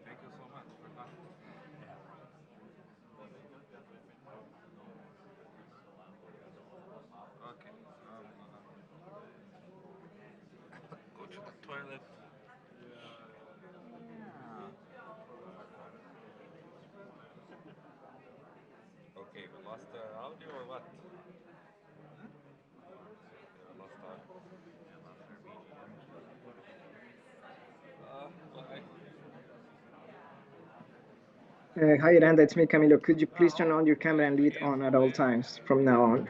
Thank you so much for that. Okay. Go to the toilet. Okay, we lost the audio or what? We lost audio. Why? Hi, Miranda. It's me, Camilo. Could you please turn on your camera and leave it on at all times from now on?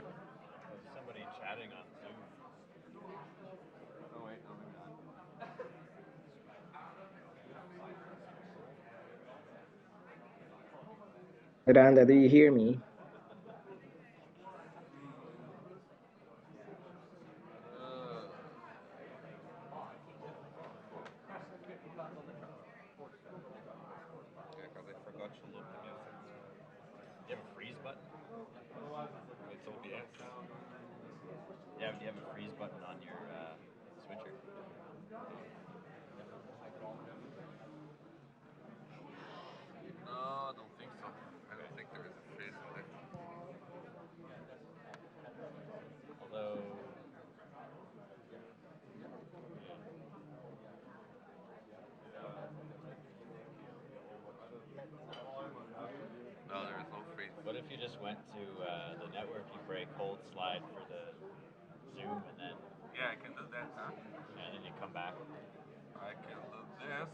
Somebody chatting on Zoom. Oh, wait, oh my God. Miranda, do you hear me? Yeah, because I forgot to load the music. Do you have a freeze button? It's OBS. Yeah, do you have a freeze button on your switcher? No, I don't think so. I don't think there is a freeze in there. Although, No, there is no freeze. what if you just went to the networking break, hold slide for the Zoom, and then Yeah, I can do that, huh? and then you come back? I can do this.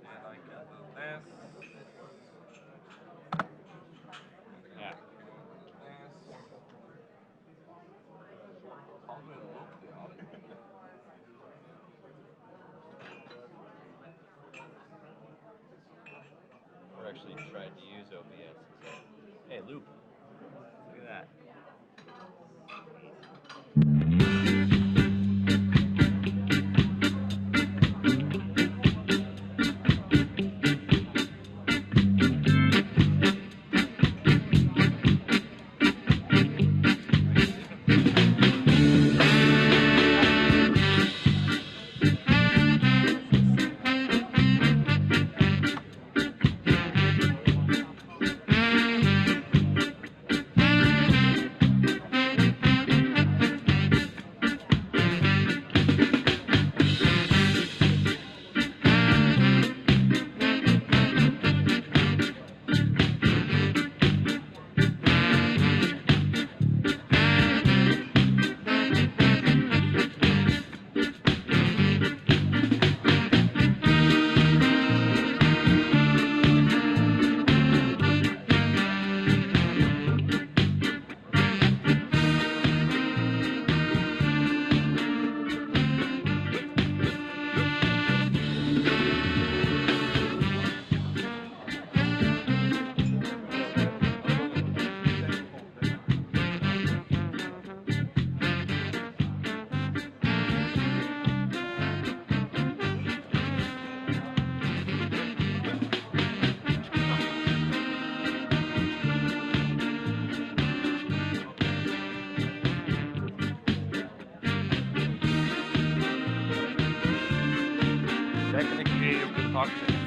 And I can do this. Yeah. How do I look the audio? Or actually tried to use OBS and said, hey, loop, look at that. talk to them.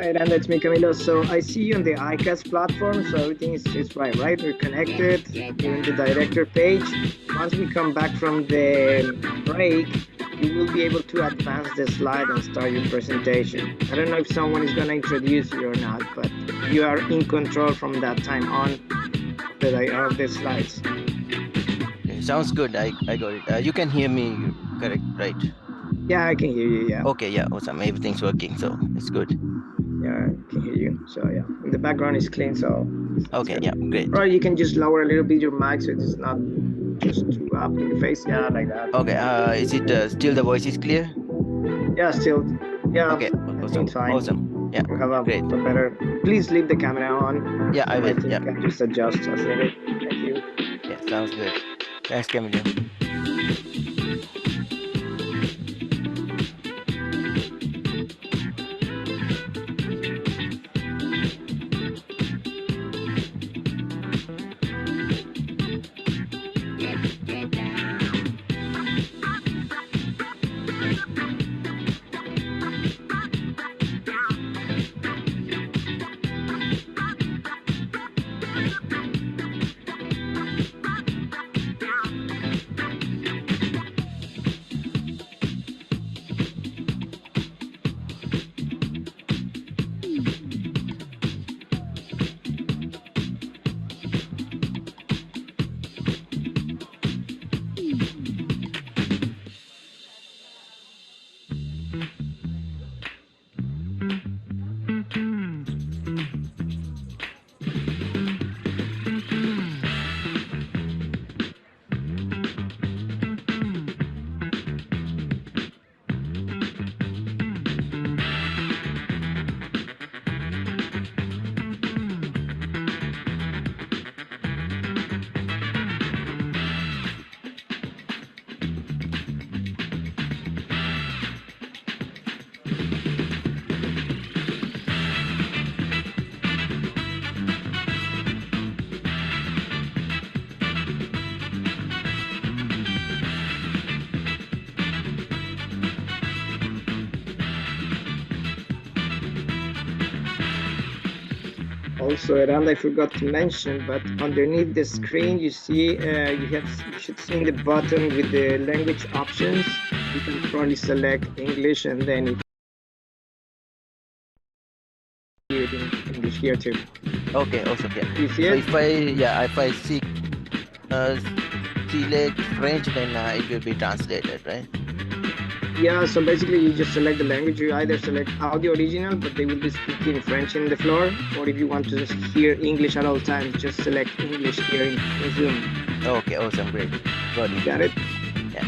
Hi, Dan, that's me, Camilo. So I see you on the ICAS platform, so everything is right? We're connected. You're in the director page. Once we come back from the break, you will be able to advance the slide and start your presentation. I don't know if someone is going to introduce you or not, but you are in control from that time on of the slides. Okay, sounds good. I got it. You can hear me, correct, right? Yeah, I can hear you, yeah. Okay, yeah, awesome. Everything's working, so it's good. Yeah, I can hear you. So yeah, and the background is clean, so. Okay, yeah, great. Or you can just lower a little bit your mic so it's not just too up in your face. Yeah, like that. Okay, is it still the voice is clear? Yeah, still. Yeah, okay, awesome. it's fine. Awesome. Yeah, we have a great. better. Please leave the camera on. Yeah, I will. Yeah. You can just adjust as needed. Thank you. Yeah, sounds good. Thanks, Camilo. Also, Rand, I forgot to mention, but underneath the screen, you see, you should see the button with the language options. You can probably select English, and then you can see it in English here too. Okay, awesome. Yeah. You see it? So if I select French, then it will be translated, right? Yeah, so basically you just select the language. You either select audio original, but they will be speaking French in the floor, or if you want to just hear English at all times, just select English here in Zoom. Okay, awesome, great. Got it. Got it? Yeah.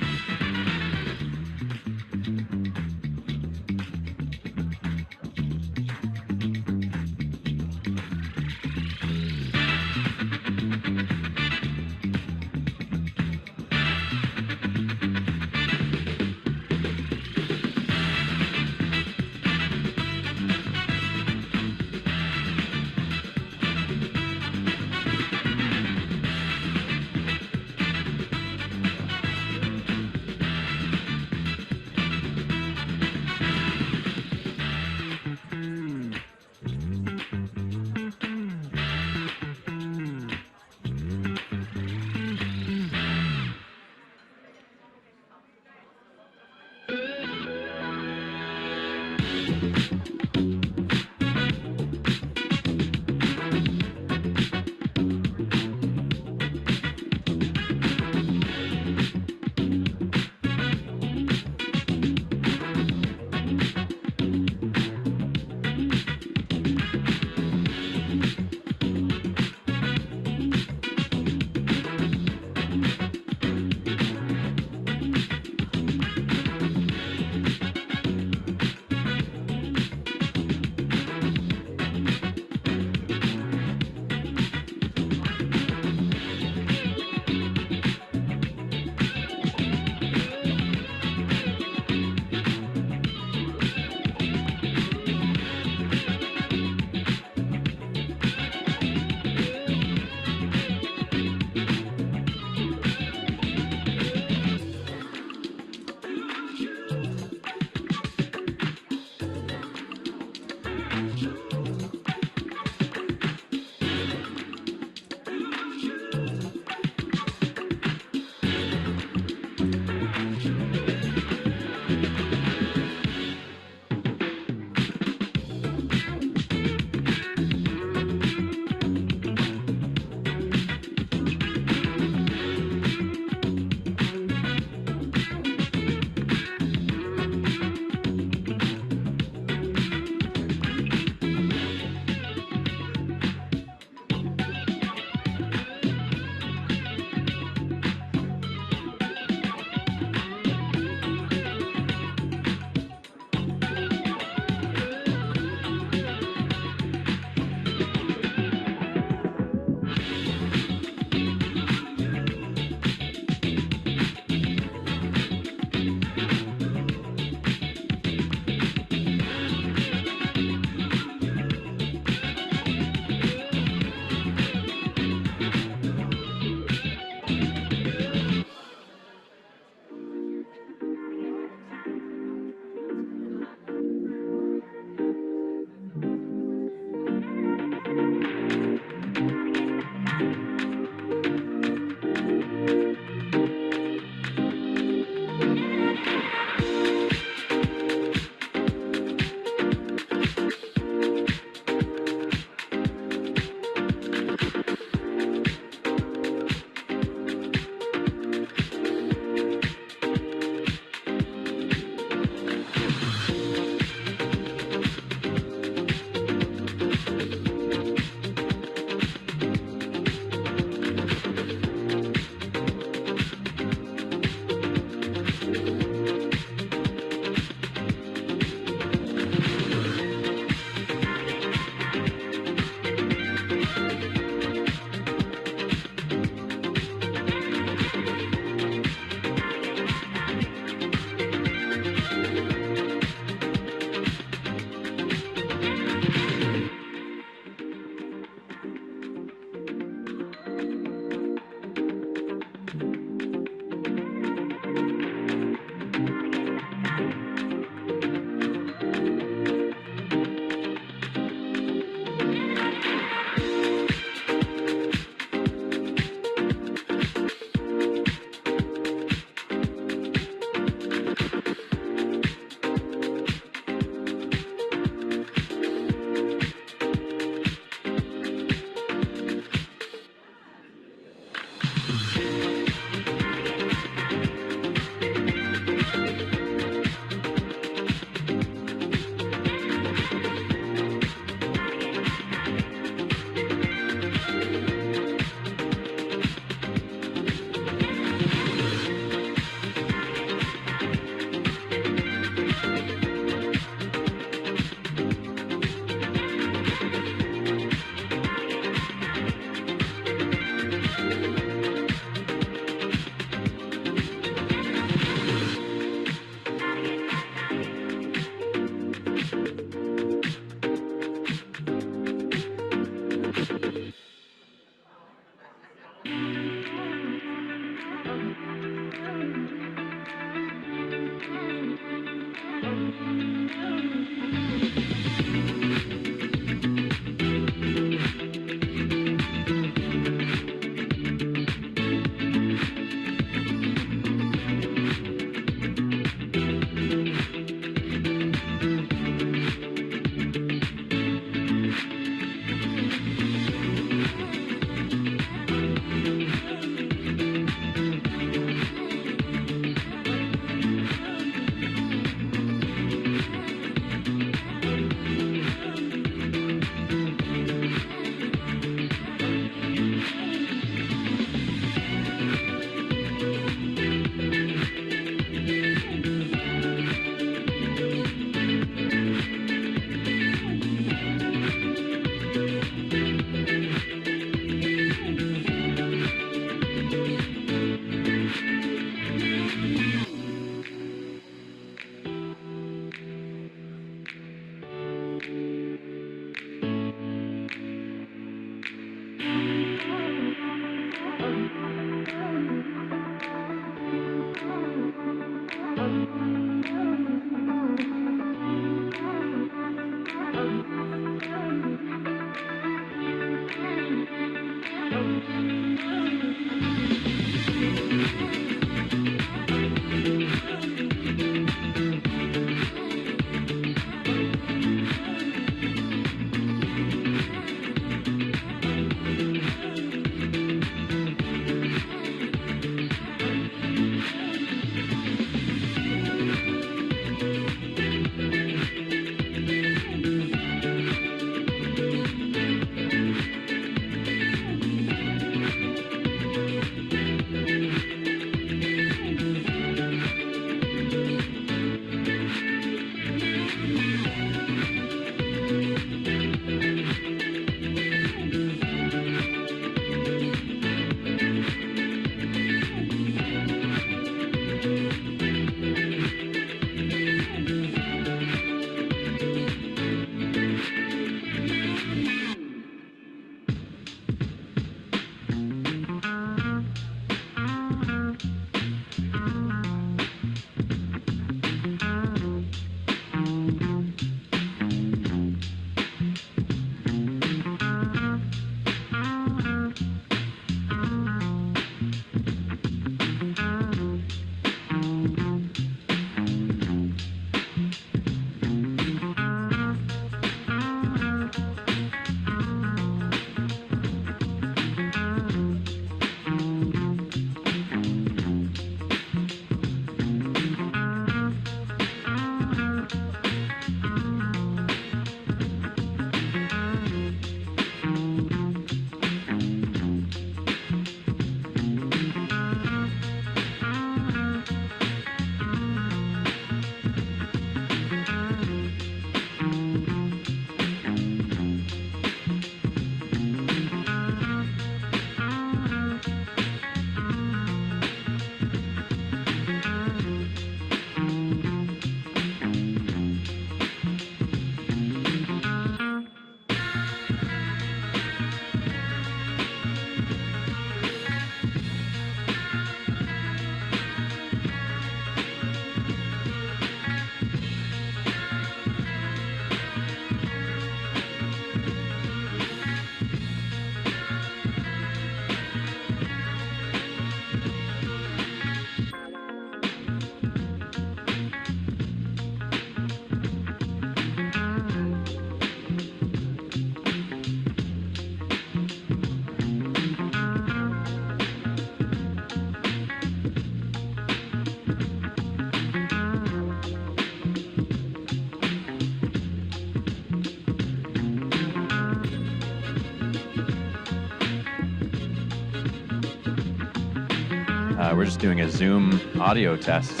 We're just doing a Zoom audio test.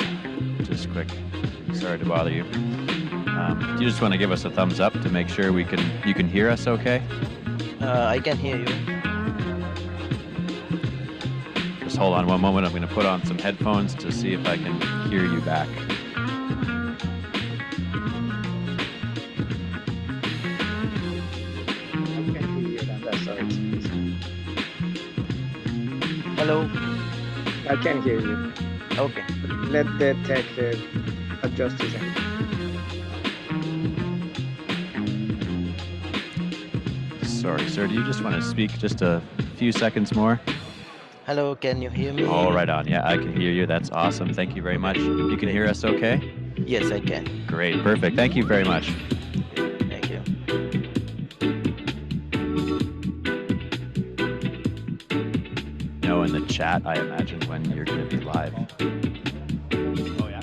Just quick. Sorry to bother you. Do you just want to give us a thumbs up to make sure you can hear us okay? I can hear you. Just hold on one moment. I'm going to put on some headphones to see if I can hear you back. Hello. I can hear you. Okay. Let the tech adjust his end. Sorry, sir. Do you just want to speak just a few seconds more? Hello, can you hear me? Oh, right on. Yeah, I can hear you. That's awesome. Thank you very much. You can hear us okay? Yes, I can. Great. Perfect. Thank you very much. Thank you. No, in the chat, I imagine, when you're going to be live. Oh, yeah?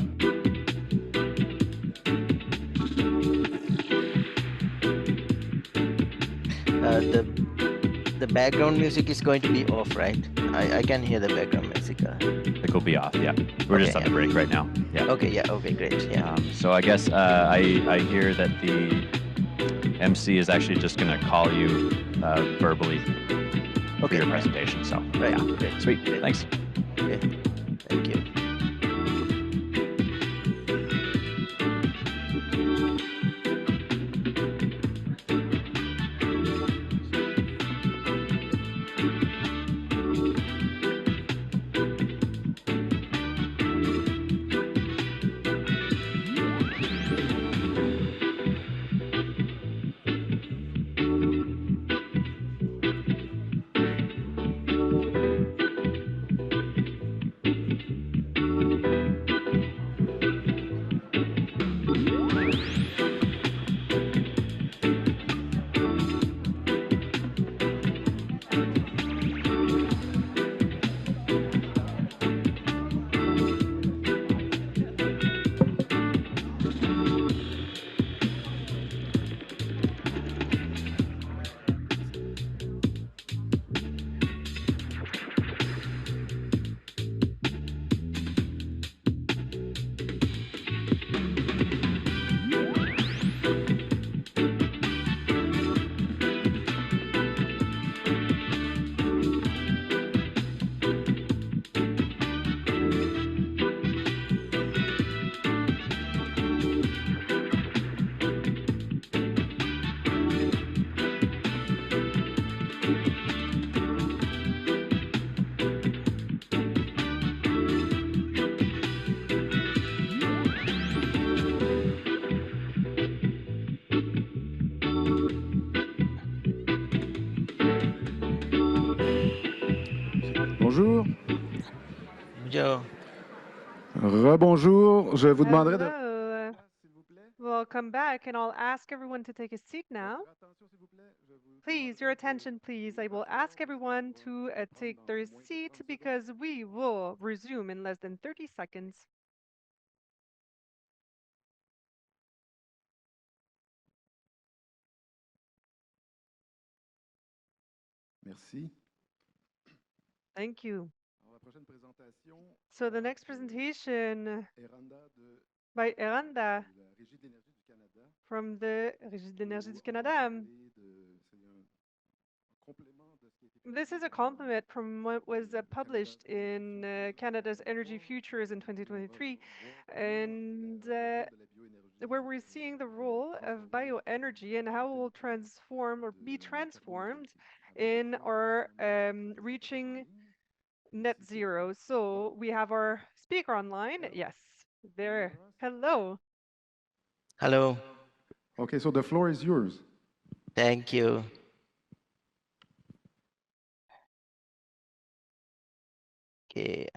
The background music is going to be off, right? I can hear the background music. It will be off, yeah. We're just on the break right now. Yeah. Okay, yeah, okay, great. Yeah. So I guess I hear that the MC is actually just going to call you verbally for your presentation. So, right. Yeah. Great. Sweet. Thanks. Okay. Thank you. Bonjour. Bonjour. Rebonjour. Je vous demanderai de... Hello. Welcome back, and I'll ask everyone to take a seat now. Please, your attention, please. I will ask everyone to take their seat because we will resume in less than 30 seconds. Merci. Thank you. So the next presentation by Eranda from the Régie d'énergie du Canada. This is a complement from what was published in Canada's Energy Futures in 2023, and where we're seeing the role of bioenergy and how it will transform or be transformed in our reaching net zero. So we have our speaker online. Yes, there. Hello. Hello. Okay, so the floor is yours. Thank you. Okay.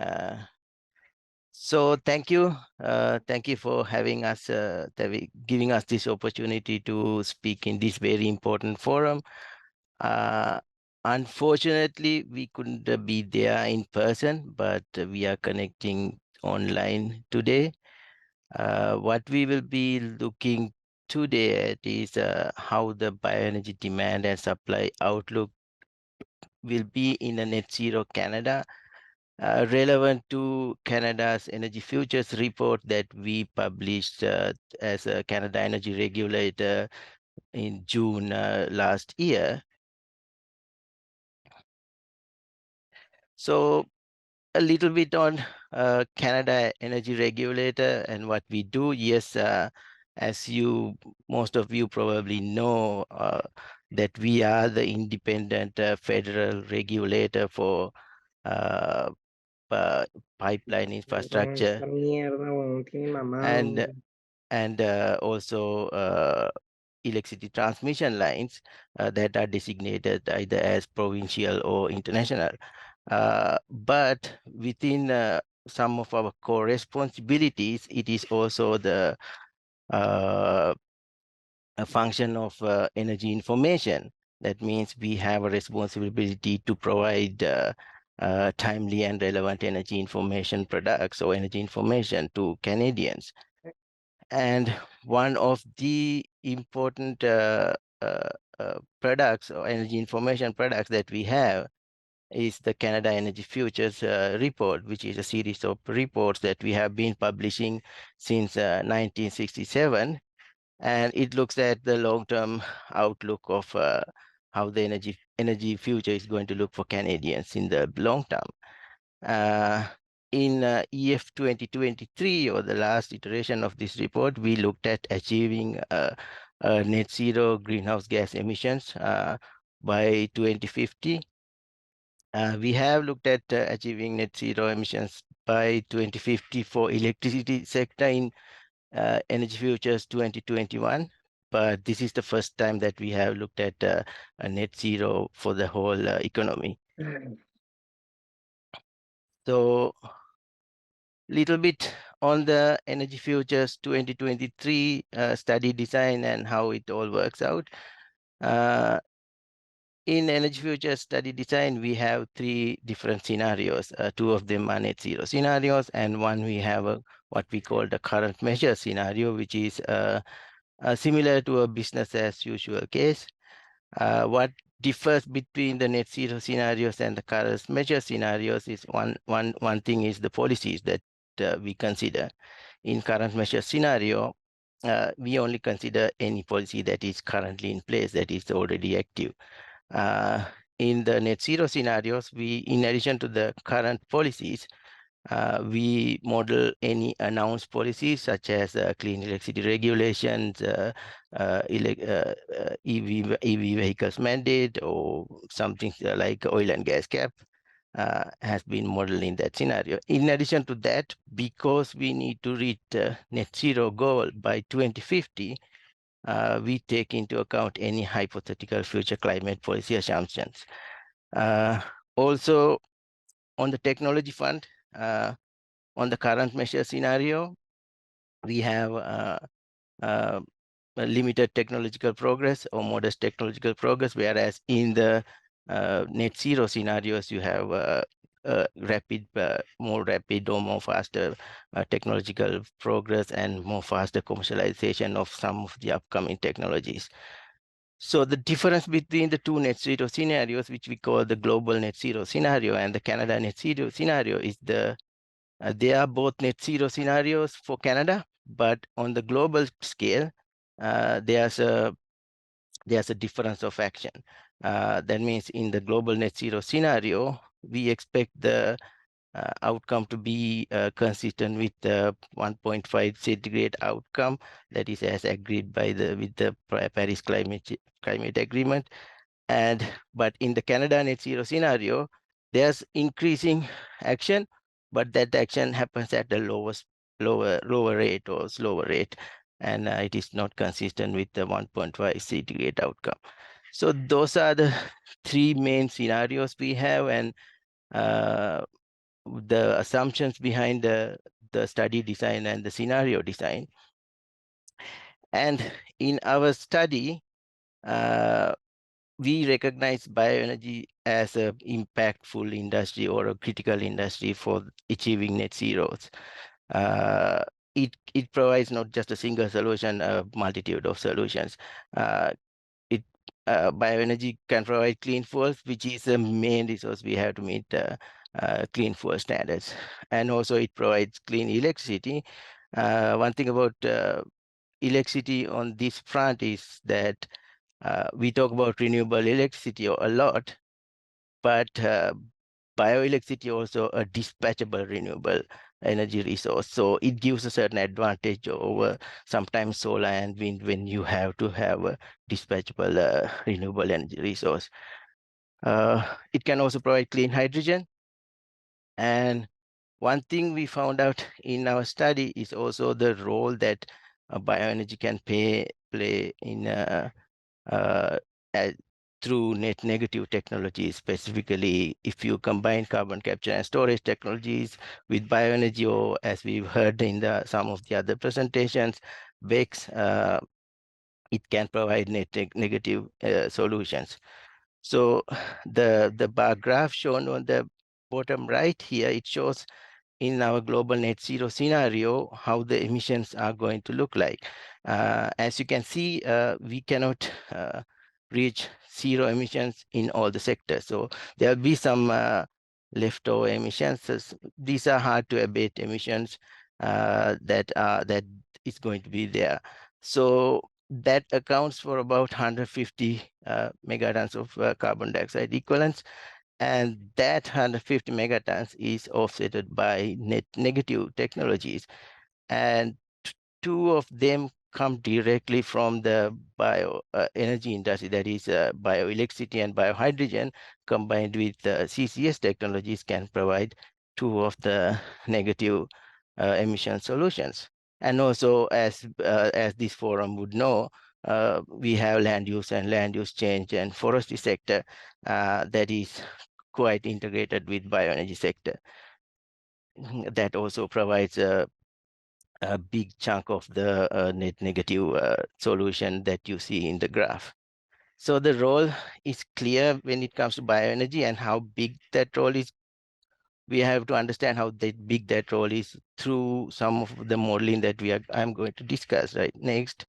So thank you. Thank you for having us, giving us this opportunity to speak in this very important forum. Unfortunately, we couldn't be there in person, but we are connecting online today. What we will be looking today at is how the bioenergy demand and supply outlook will be in a net zero Canada relevant to Canada's Energy Futures report that we published as a Canada Energy Regulator in June last year. So a little bit on Canada Energy Regulator and what we do. Yes, as most of you probably know, that we are the independent federal regulator for pipeline infrastructure Esta mierda, weón, tiene mamado. and also electricity transmission lines that are designated either as provincial or international. But within some of our core responsibilities, it is also the a function of energy information. That means we have a responsibility to provide timely and relevant energy information products or energy information to Canadians. And one of the important products or energy information products that we have is the Canada Energy Futures report, which is a series of reports that we have been publishing since 1967. And it looks at the long-term outlook of how the energy future is going to look for Canadians in the long term. In EF 2023, or the last iteration of this report, we looked at achieving net zero greenhouse gas emissions by 2050. We have looked at achieving net zero emissions by 2050 for electricity sector in Energy Futures 2021, but this is the first time that we have looked at a net zero for the whole economy. So, little bit on the Energy Futures 2023 study design and how it all works out. In Energy Futures study design, we have three different scenarios. Two of them are net zero scenarios, and one we have what we call the current measure scenario, which is similar to a business as usual case. What differs between the net zero scenarios and the current measure scenarios is one thing is the policies that we consider. In current measure scenario, we only consider any policy that is currently in place, that is already active. In the net zero scenarios, we, in addition to the current policies, we model any announced policies such as clean electricity regulations, EV vehicles mandate, or something like oil and gas cap has been modeled in that scenario. In addition to that, because we need to reach the net zero goal by 2050, we take into account any hypothetical future climate policy assumptions. Also, on the technology front, on the current measure scenario, we have a limited technological progress or modest technological progress, whereas in the net zero scenarios, you have rapid, more rapid or more faster technological progress and more faster commercialization of some of the upcoming technologies. So the difference between the two net zero scenarios, which we call the global net zero scenario and the Canada net zero scenario, is they are both net zero scenarios for Canada, but on the global scale, there's a difference of action. That means in the global net zero scenario, we expect the outcome to be consistent with the 1.5 centigrade outcome that is as agreed with the Paris climate agreement. But in the Canada net zero scenario, there's increasing action, but that action happens at the lower rate or slower rate, and it is not consistent with the 1.5 centigrade outcome. So those are the three main scenarios we have, and the assumptions behind the study design and the scenario design. And in our study, we recognize bioenergy as an impactful industry or a critical industry for achieving net zeros. It provides not just a single solution, a multitude of solutions. Bioenergy can provide clean fuels, which is the main resource we have to meet clean fuel standards. And also it provides clean electricity. One thing about electricity on this front is that we talk about renewable electricity a lot, but bioelectricity also a dispatchable renewable energy resource. So it gives a certain advantage over sometimes solar and wind when you have to have a dispatchable renewable energy resource. It can also provide clean hydrogen. And one thing we found out in our study is also the role that bioenergy can play in through net negative technologies. Specifically, if you combine carbon capture and storage technologies with bioenergy, or as we've heard in some of the other presentations, BECS, it can provide net negative solutions. So the bar graph shown on the bottom right here, it shows in our global net zero scenario how the emissions are going to look like. As you can see, we cannot reach zero emissions in all the sectors. So there'll be some leftover emissions. So these are hard to abate emissions that is going to be there. So that accounts for about 150 megatons of carbon dioxide equivalents. And that 150 megatons is offsetted by net negative technologies. And two of them come directly from the bioenergy industry, that is bioelectricity and biohydrogen, combined with CCS technologies can provide two of the negative emission solutions. And also, as this forum would know, we have land use and land use change and forestry sector that is quite integrated with bioenergy sector. That also provides a big chunk of the net negative solution that you see in the graph. So the role is clear when it comes to bioenergy, and how big that role is. We have to understand how big that role is through some of the modeling that I'm going to discuss right next.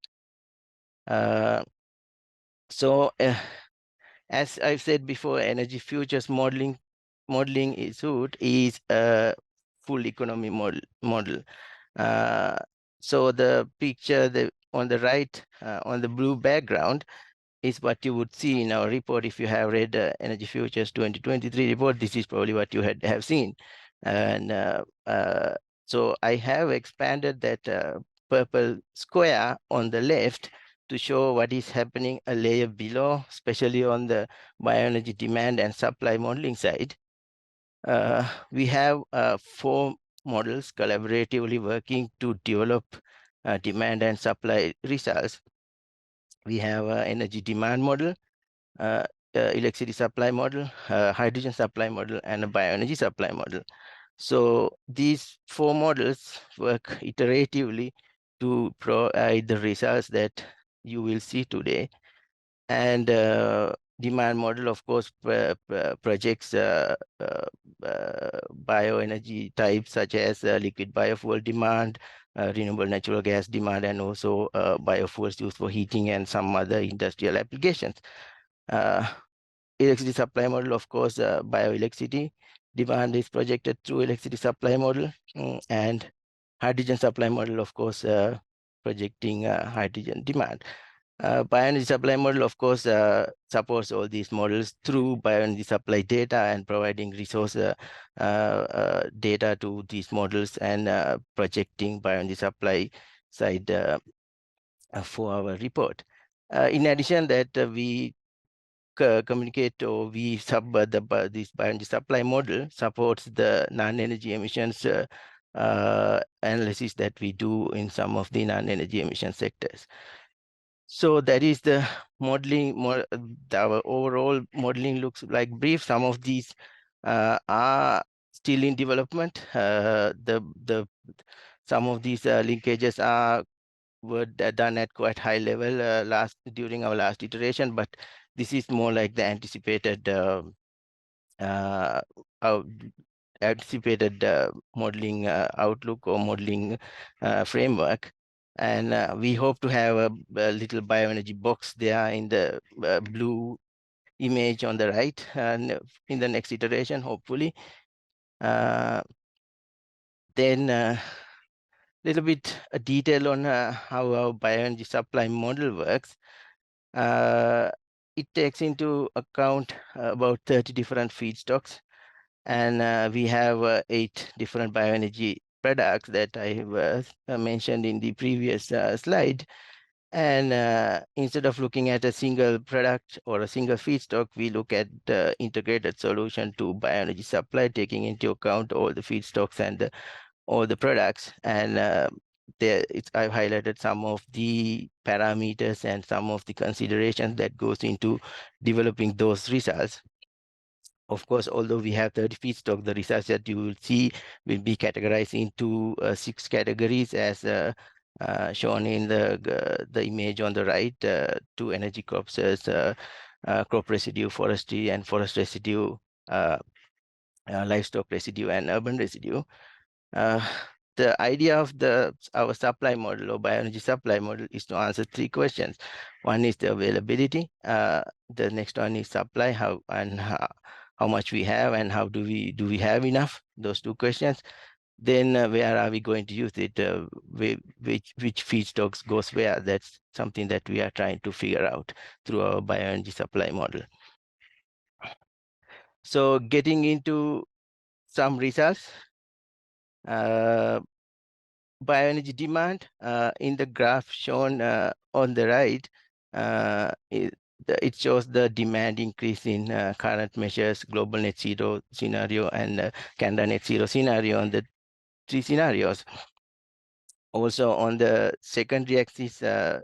So as I've said before, energy futures modeling is a full economy model. So the picture on the right, on the blue background, is what you would see in our report. If you have read Energy Futures 2023 report, this is probably what you have seen. And so I have expanded that purple square on the left to show what is happening a layer below, especially on the bioenergy demand and supply modeling side. We have 4 models collaboratively working to develop demand and supply results. We have an energy demand model, electricity supply model, hydrogen supply model, and a bioenergy supply model. So these 4 models work iteratively to provide the results that you will see today. And demand model, of course, projects bioenergy types such as liquid biofuel demand, renewable natural gas demand, and also biofuels used for heating and some other industrial applications. Electricity supply model, of course, bioelectricity demand is projected through electricity supply model, and hydrogen supply model, of course, projecting hydrogen demand. Bioenergy supply model, of course, supports all these models through bioenergy supply data and providing resource data to these models, and projecting bioenergy supply side for our report. In addition, that we communicate, or we this bioenergy supply model supports the non-energy emissions analysis that we do in some of the non-energy emission sectors. So that is the modeling. Our overall modeling looks like brief. Some of these are still in development. Some of these linkages were done at quite high level during our last iteration, but this is more like the anticipated modeling outlook or modeling framework. And we hope to have a little bioenergy box there in the blue image on the right, and in the next iteration, hopefully. Then little bit detail on how our bioenergy supply model works. It takes into account about 30 different feedstocks, and we have 8 different bioenergy products that I mentioned in the previous slide. And instead of looking at a single product or a single feedstock, we look at the integrated solution to bioenergy supply, taking into account all the feedstocks and all the products. And I've highlighted some of the parameters and some of the considerations that goes into developing those results. Of course, although we have 30 feedstock, the results that you will see will be categorized into 6 categories as shown in the image on the right: 2 energy crops, crop residue, forestry and forest residue, livestock residue, and urban residue. The idea of our supply model or bioenergy supply model is to answer 3 questions. One is the availability. The next one is supply, how much we have, and how do we have enough? Those 2 questions. Then where are we going to use it? Which feedstocks goes where? That's something that we are trying to figure out through our bioenergy supply model. So getting into some results. Bioenergy demand in the graph shown on the right, it shows the demand increase in current measures, global net zero scenario, and Canada net zero scenario on the 3 scenarios. Also on the secondary axis,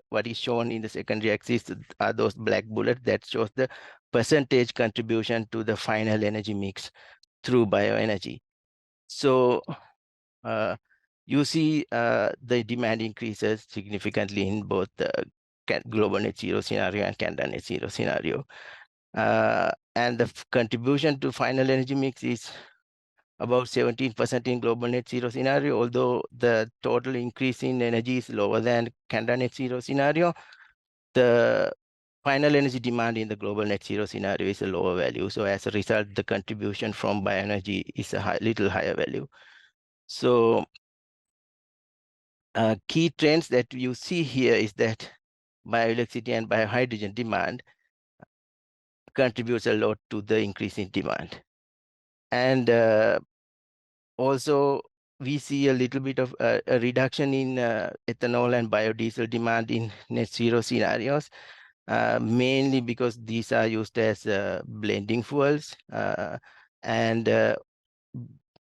what is shown in the secondary axis are those black bullets that shows the percentage contribution to the final energy mix through bioenergy. So you see the demand increases significantly in both the global net zero scenario and Canada net zero scenario. And the contribution to final energy mix is about 17% in global net zero scenario, although the total increase in energy is lower than Canada net zero scenario. The final energy demand in the global net zero scenario is a lower value. So as a result, the contribution from bioenergy is a little higher value. So key trends that you see here is that bioelectricity and biohydrogen demand contributes a lot to the increase in demand. And also, we see a little bit of a reduction in ethanol and biodiesel demand in net zero scenarios, mainly because these are used as blending fuels. And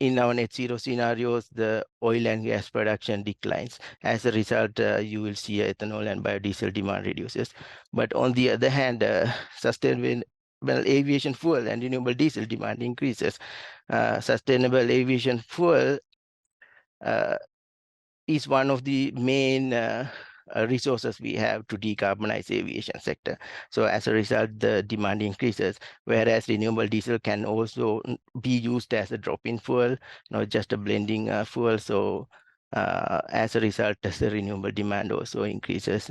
in our net zero scenarios, the oil and gas production declines. As a result, you will see ethanol and biodiesel demand reduces. But on the other hand, sustainable aviation fuel and renewable diesel demand increases. Sustainable aviation fuel is one of the main resources we have to decarbonize aviation sector. So as a result, the demand increases, whereas renewable diesel can also be used as a drop-in fuel, not just a blending fuel. So as a result, the renewable demand also increases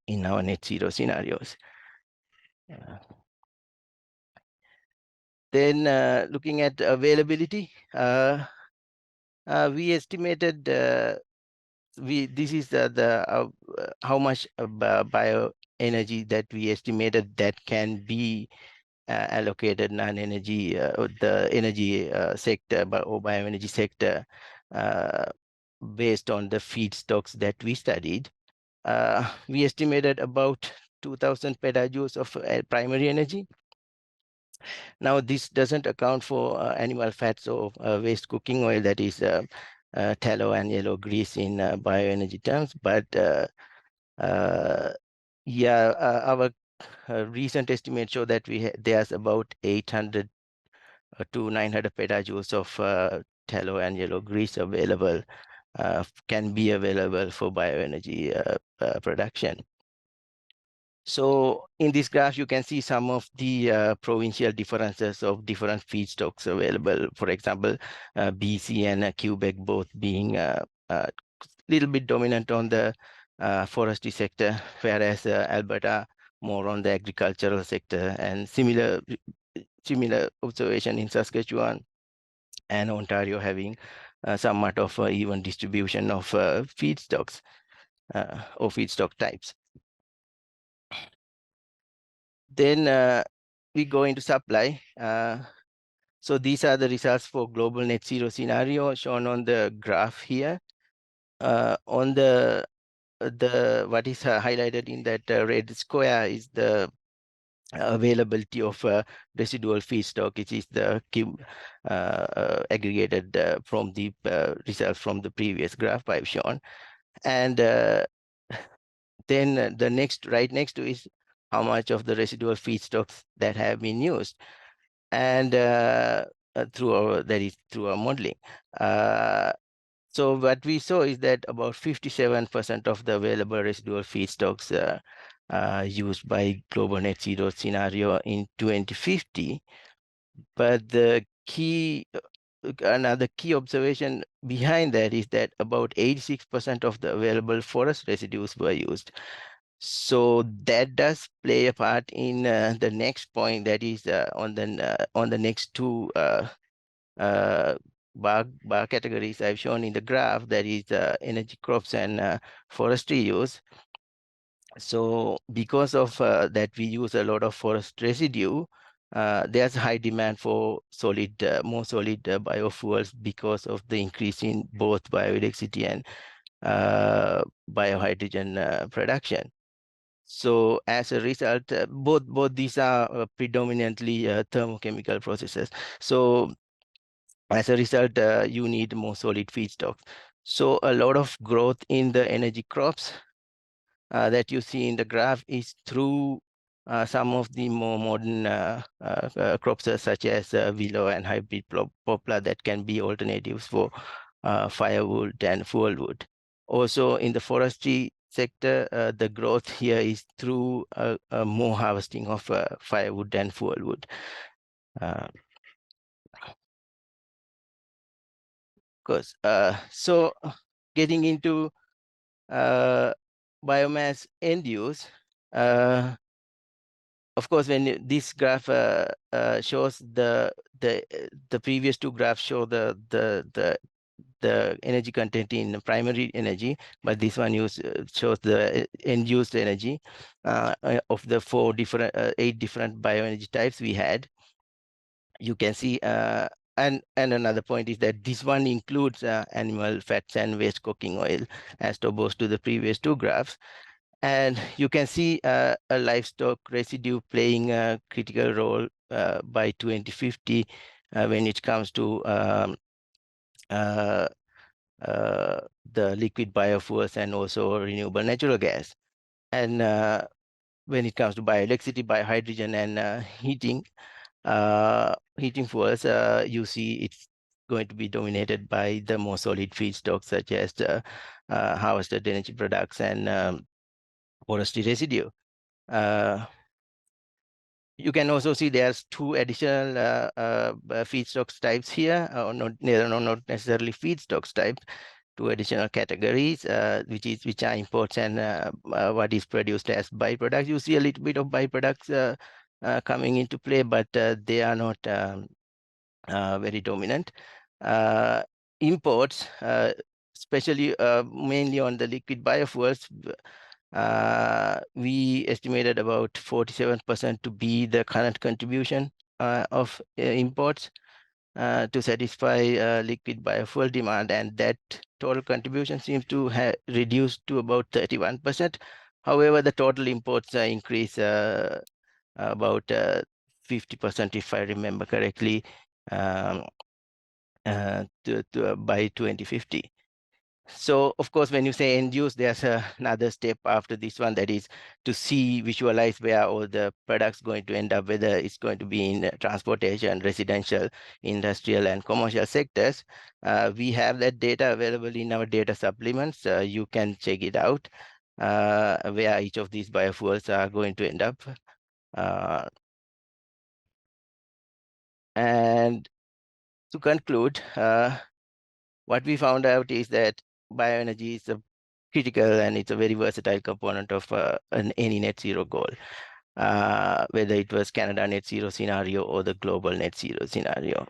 in our net zero scenarios. Then looking at availability, we estimated this is how much bioenergy that we estimated that can be allocated non-energy the energy sector or bioenergy sector based on the feedstocks that we studied. We estimated about 2,000 petajoules of primary energy. Now, this doesn't account for animal fats or waste cooking oil, that is tallow and yellow grease in bioenergy terms. But our recent estimates show that there's about 800 to 900 petajoules of tallow and yellow grease available, can be available for bioenergy production. So in this graph, you can see some of the provincial differences of different feedstocks available. For example, BC and Quebec both being a little bit dominant on the forestry sector, whereas Alberta more on the agricultural sector, and similar observation in Saskatchewan. and Ontario having somewhat of an even distribution of feedstocks or feedstock types. Then we go into supply. So these are the results for global net zero scenario shown on the graph here. On the what is highlighted in that red square is the availability of residual feedstock, which is the aggregated from the results from the previous graph I've shown. And then the next, right next to is how much of the residual feedstocks that have been used. And through our, that is through our modeling. So what we saw is that about 57% of the available residual feedstocks used by global net zero scenario in 2050. But the key, another key observation behind that is that about 86% of the available forest residues were used. So that does play a part in the next point, that is on the next two bar categories I've shown in the graph, that is energy crops and forestry use. So because of that, we use a lot of forest residue. There's high demand for solid, more solid biofuels because of the increase in both bioelectricity and biohydrogen production. So as a result, both these are predominantly thermochemical processes. So as a result, you need more solid feedstocks. So a lot of growth in the energy crops that you see in the graph is through some of the more modern crops such as willow and hybrid poplar that can be alternatives for firewood and fuelwood. Also in the forestry sector, the growth here is through more harvesting of firewood and fuelwood. Course. So getting into biomass end use, of course, when this graph shows the previous two graphs show the energy content in primary energy, but this one shows the end used energy of the 8 different bioenergy types we had. You can see, and another point is that this one includes animal fats and waste cooking oil, as opposed to the previous two graphs. And you can see a livestock residue playing a critical role by 2050 when it comes to the liquid biofuels and also renewable natural gas. And when it comes to bioelectricity, biohydrogen, and heating fuels, you see it's going to be dominated by the more solid feedstocks such as the harvested energy products and forestry residue. You can also see there's two additional feedstocks types here, not necessarily feedstocks types, two additional categories, which are imports and what is produced as byproducts. You see a little bit of byproducts coming into play, but they are not very dominant. Imports, especially mainly on the liquid biofuels, we estimated about 47% to be the current contribution of imports to satisfy liquid biofuel demand, and that total contribution seems to have reduced to about 31%. However, the total imports increase about 50%, if I remember correctly, by 2050. So, of course, when you say end use, there's another step after this one, that is to visualize where all the products going to end up, whether it's going to be in transportation, residential, industrial, and commercial sectors. We have that data available in our data supplements. You can check it out, where each of these biofuels are going to end up. And to conclude, what we found out is that bioenergy is a critical and it's a very versatile component of any net zero goal, whether it was Canada net zero scenario or the global net zero scenario.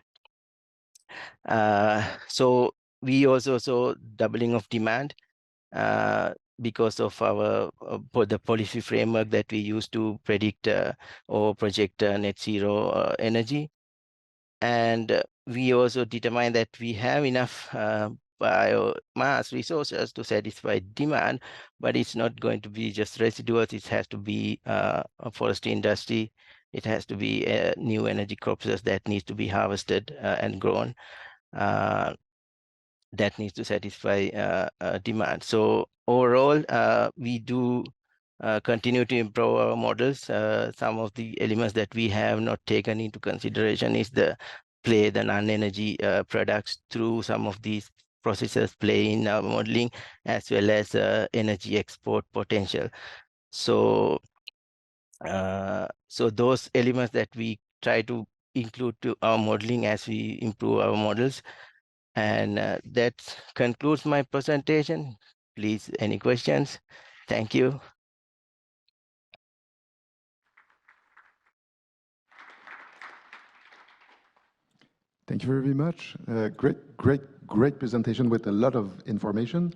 So we also saw doubling of demand because of our the policy framework that we use to predict or project net zero energy. And we also determine that we have enough biomass resources to satisfy demand, but it's not going to be just residuals. It has to be a forestry industry. It has to be new energy crops that needs to be harvested and grown. That needs to satisfy demand. So overall, we do continue to improve our models. Some of the elements that we have not taken into consideration is the non-energy products through some of these processes play in our modeling, as well as energy export potential. So, so those elements that we try to include to our modeling as we improve our models. And that concludes my presentation. Please, any questions? Thank you. Thank you very much. Great presentation with a lot of information.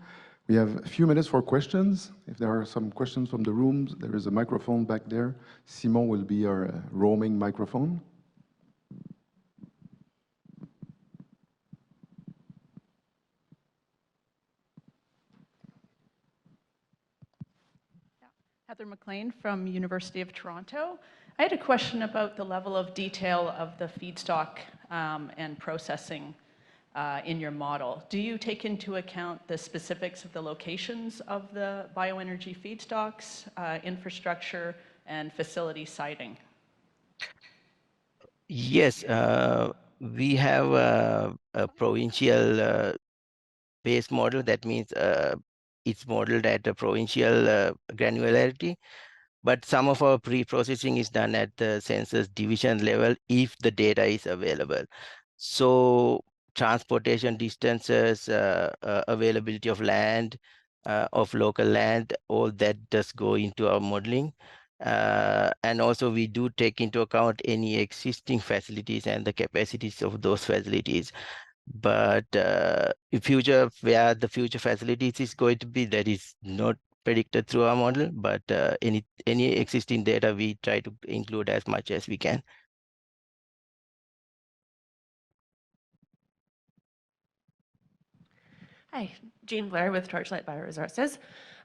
We have a few minutes for questions. If there are some questions from the rooms, there is a microphone back there. Simon will be our roaming microphone. Heather McLean from University of Toronto. I had a question about the level of detail of the feedstock and processing in your model. Do you take into account the specifics of the locations of the bioenergy feedstocks, infrastructure, and facility siting? Yes, we have a provincial based model. That means it's modeled at a provincial granularity. But some of our pre-processing is done at the census division level if the data is available. So transportation distances, availability of land, of local land, all that does go into our modeling. And also we do take into account any existing facilities and the capacities of those facilities. But in future, where the future facilities is going to be, that is not predicted through our model, but any existing data we try to include as much as we can. Hi, Jean Blair with Torchlight Bioresources.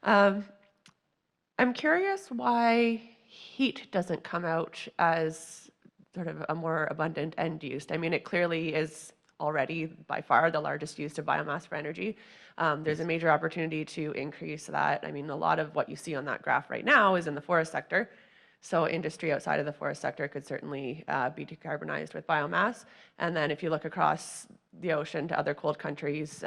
I'm curious why heat doesn't come out as sort of a more abundant end use. I mean, it clearly is already by far the largest use of biomass for energy. There's a major opportunity to increase that. I mean, a lot of what you see on that graph right now is in the forest sector. So industry outside of the forest sector could certainly be decarbonized with biomass. And then if you look across the ocean to other cold countries,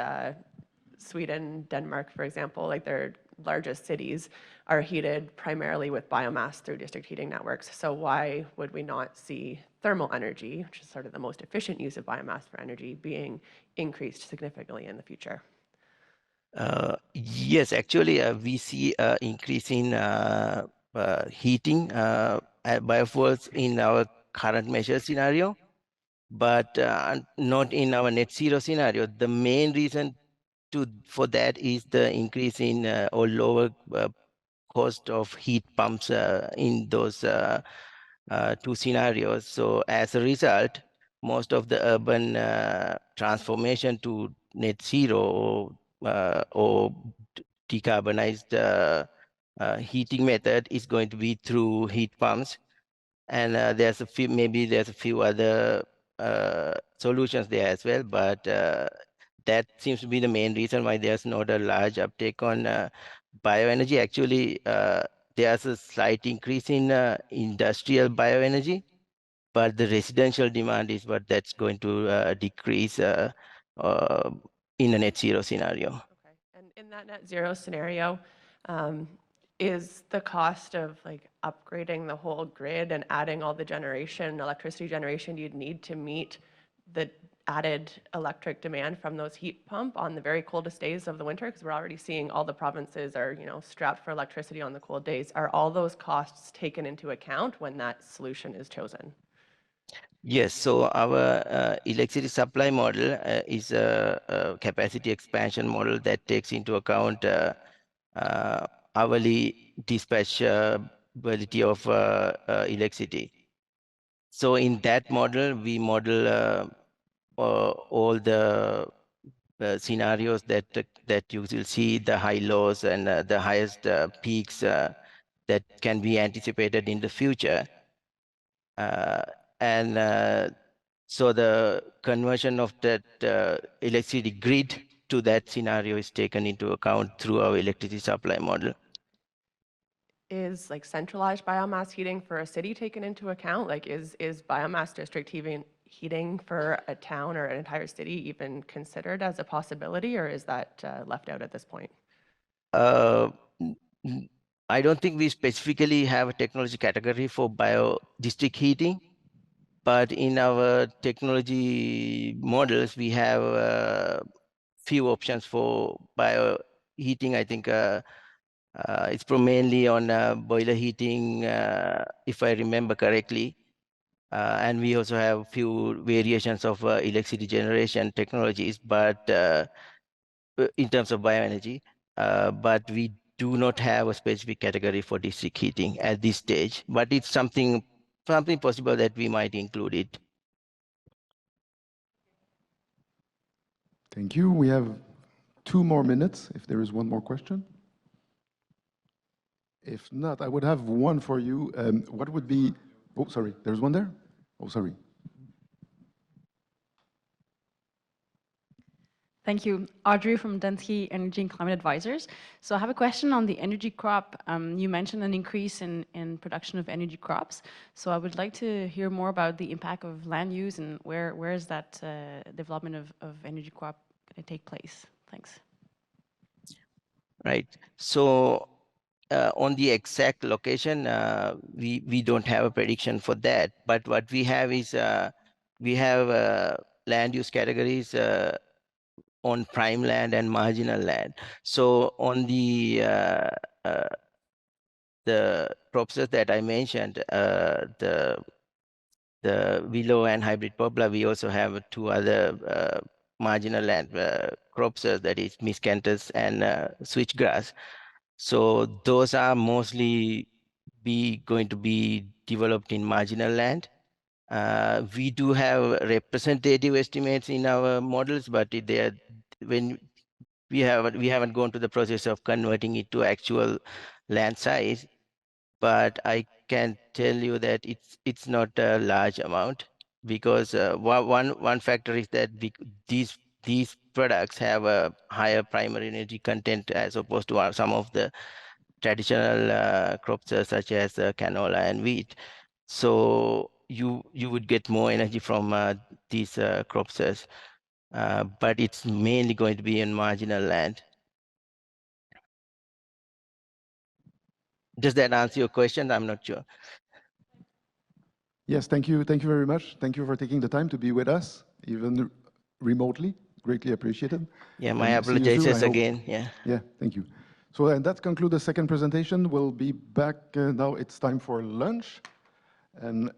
Sweden, Denmark, for example, like their largest cities are heated primarily with biomass through district heating networks. So why would we not see thermal energy, which is sort of the most efficient use of biomass for energy, being increased significantly in the future? Yes, actually, we see increase in heating biofuels in our current measure scenario, but not in our net zero scenario. The main reason for that is the increase in or lower cost of heat pumps in those two scenarios. So as a result, most of the urban transformation to net zero or decarbonized heating method is going to be through heat pumps. And there's a few, maybe there's a few other solutions there as well, but that seems to be the main reason why there's not a large uptake on bioenergy. Actually, there's a slight increase in industrial bioenergy, but the residential demand is what that's going to decrease in a net zero scenario. Okay, and in that net zero scenario, is the cost of like upgrading the whole grid and adding all the generation, electricity generation you'd need to meet the added electric demand from those heat pump on the very coldest days of the winter, because we're already seeing all the provinces are, you know, strapped for electricity on the cold days. Are all those costs taken into account when that solution is chosen? Yes, so our electricity supply model is a capacity expansion model that takes into account hourly dispatchability of electricity. So in that model, we model all the scenarios that you will see, the high lows and the highest peaks that can be anticipated in the future. And so the conversion of that electricity grid to that scenario is taken into account through our electricity supply model. Is like centralized biomass heating for a city taken into account? Like is biomass district heating for a town or an entire city even considered as a possibility, or is that left out at this point? I don't think we specifically have a technology category for bio district heating, but in our technology models, we have few options for bio heating. I think it's mainly on boiler heating, if I remember correctly. And we also have few variations of electricity generation technologies, but in terms of bioenergy, but we do not have a specific category for district heating at this stage, but it's something possible that we might include it. Thank you. We have 2 more minutes if there is one more question. If not, I would have one for you. What would be, oh, sorry, there's one there? Oh, sorry. Thank you. Audrey from Densky Energy and Climate Advisors. So I have a question on the energy crop. You mentioned an increase in production of energy crops. So I would like to hear more about the impact of land use and where is that development of energy crop going to take place? Thanks. Right. So on the exact location, we don't have a prediction for that. But what we have is we have land use categories on prime land and marginal land. So on the crops that I mentioned, the willow and hybrid poplar, we also have 2 other marginal land crops, that is miscanthus and switchgrass. So those are mostly going to be developed in marginal land. We do have representative estimates in our models, but when we haven't gone to the process of converting it to actual land size. But I can tell you that it's not a large amount, because one factor is that these products have a higher primary energy content as opposed to some of the traditional crops such as canola and wheat. So you would get more energy from these crops, but it's mainly going to be in marginal land. Does that answer your question? I'm not sure. Yes, thank you. Thank you very much. Thank you for taking the time to be with us, even remotely. Greatly appreciated. Yeah, my apologies again. Yeah. Yeah, thank you. So, and that concludes the second presentation. We'll be back now. It's time for lunch, and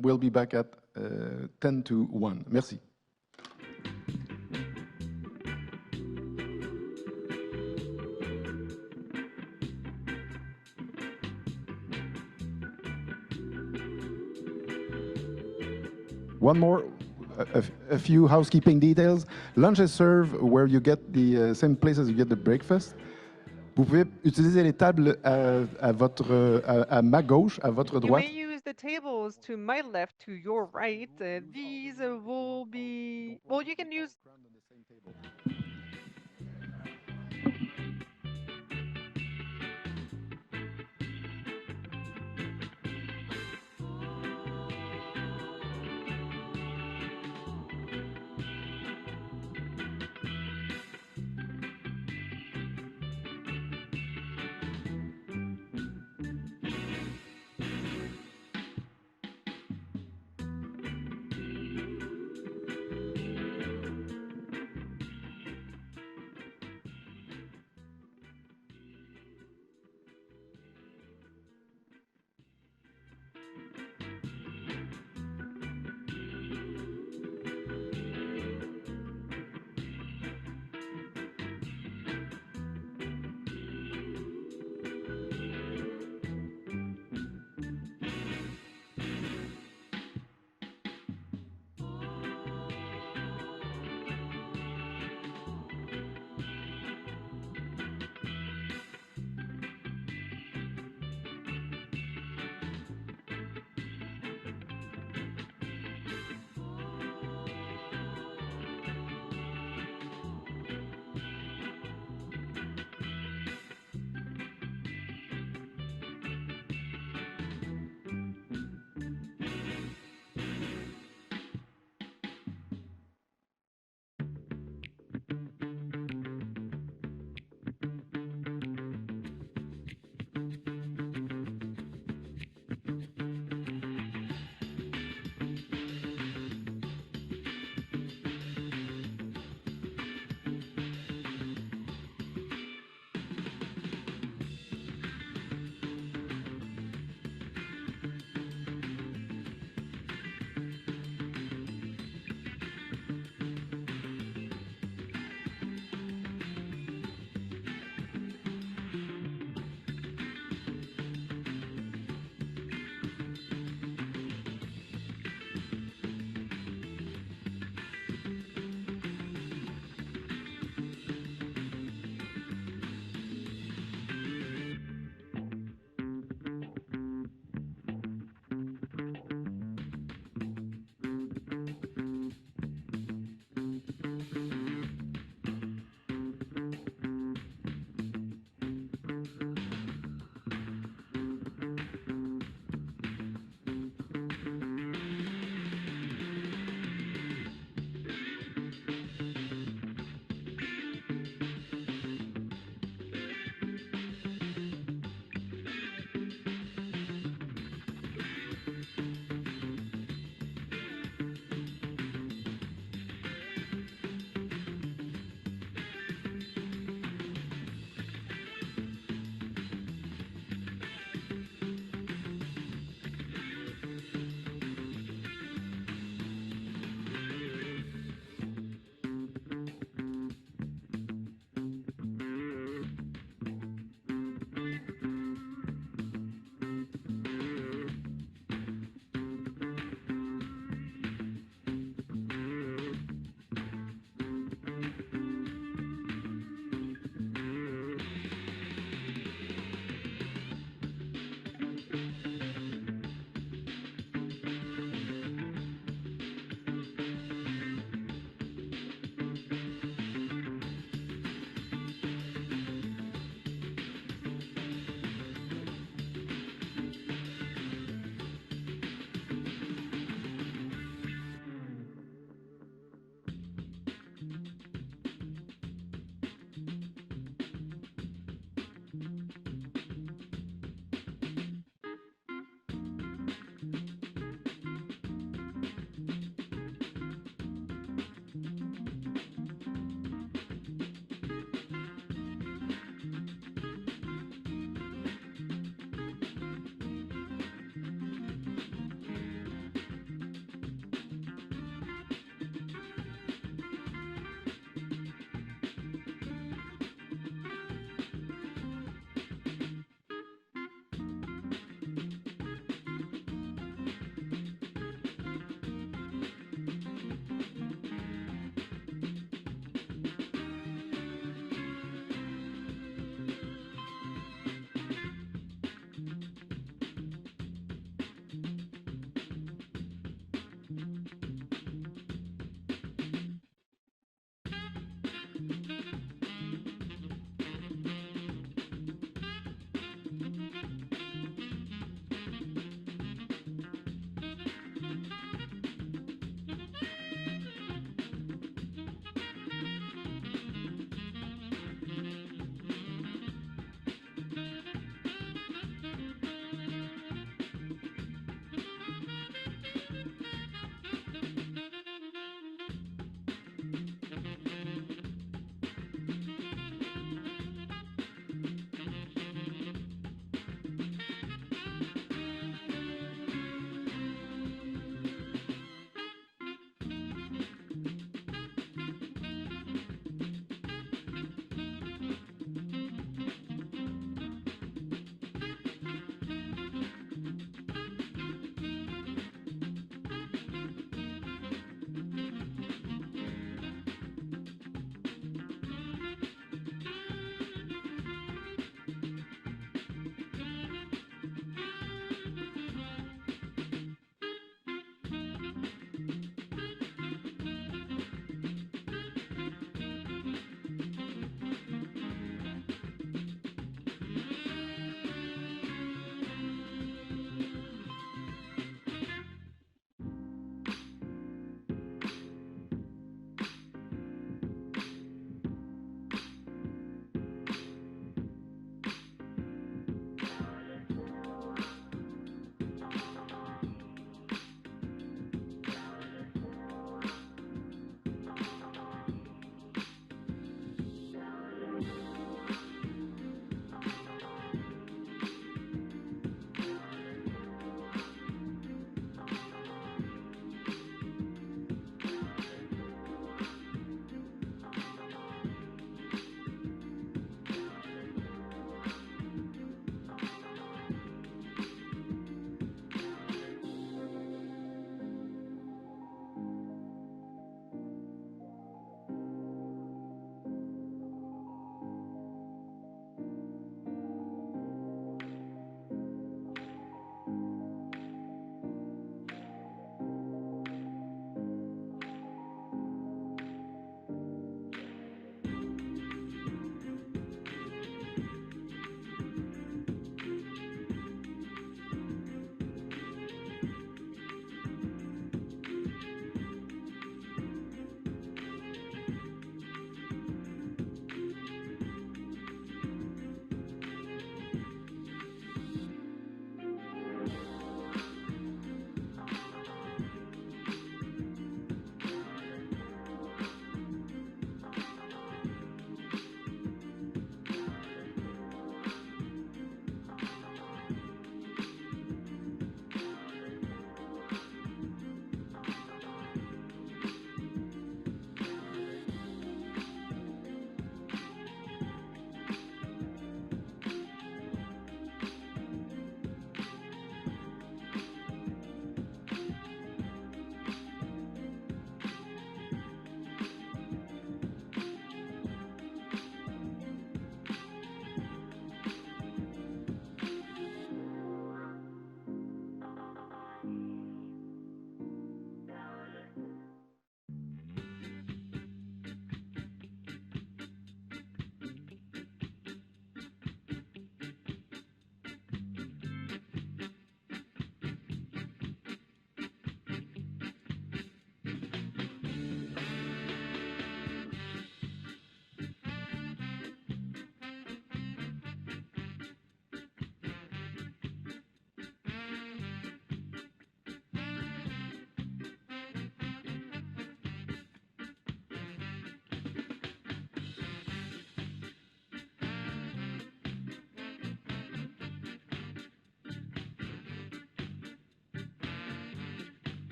we'll be back at 10 to 1. Merci. One more, a few housekeeping details. Lunch is served where you get the same place as you get the breakfast. Vous pouvez utiliser les tables à ma gauche, à votre droite. You may use the tables to my left, to your right. These will be, well, you can use.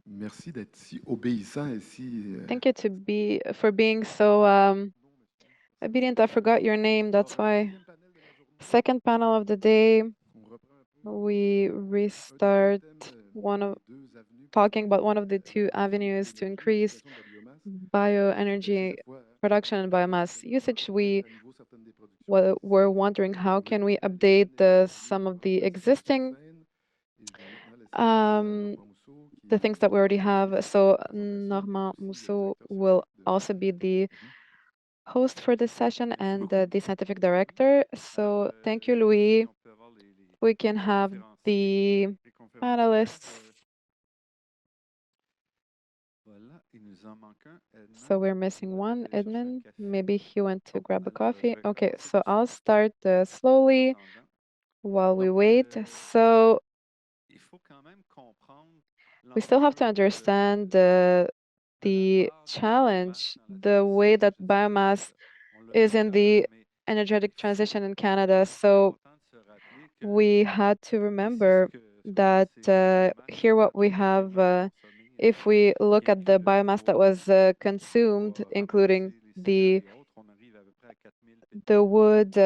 Merci d'être si obéissant et si. Thank you for being so obedient. I forgot your name, that's why. Second panel of the day, we restart talking about one of the two avenues to increase bioenergy production and biomass usage. We were wondering how can we update some of the existing the things that we already have. So Normand Mousseau will also be the host for this session and the scientific director. So thank you, Louis. We can have the panelists. So we're missing one, Edmund. Maybe he went to grab a coffee. Okay, so I'll start slowly while we wait. So we still have to understand the challenge, the way that biomass is in the energetic transition in Canada. So we had to remember that here what we have, if we look at the biomass that was consumed, including the wood,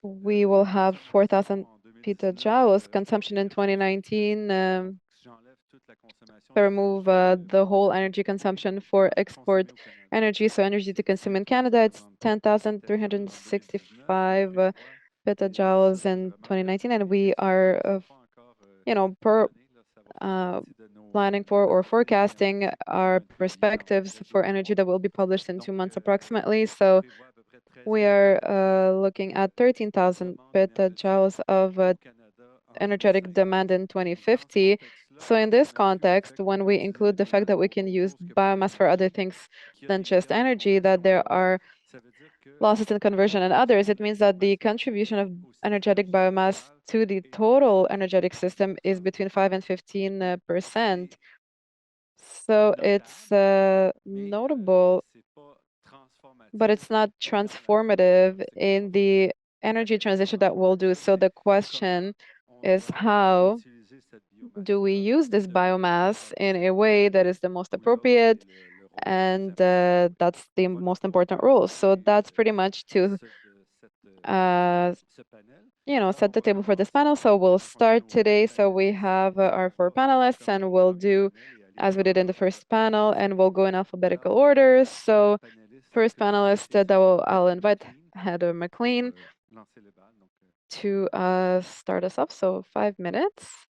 we will have 4,000 petajoules consumption in 2019. To remove the whole energy consumption for export energy, so energy to consume in Canada, it's 10,365 petajoules in 2019, and we are, planning for or forecasting our perspectives for energy that will be published in 2 months approximately. So we are looking at 13,000 petajoules of energetic demand in 2050. So in this context, when we include the fact that we can use biomass for other things than just energy, that there are losses in conversion and others, it means that the contribution of energetic biomass to the total energetic system is between 5 and 15%. So it's notable, but it's not transformative in the energy transition that we'll do. So the question is, how do we use this biomass in a way that is the most appropriate? And that's the most important role. So that's pretty much to set the table for this panel. So we'll start today. So we have our 4 panelists, and we'll do as we did in the first panel, and we'll go in alphabetical order. So first panelist I'll invite Heather McLean to start us off. So 5 minutes.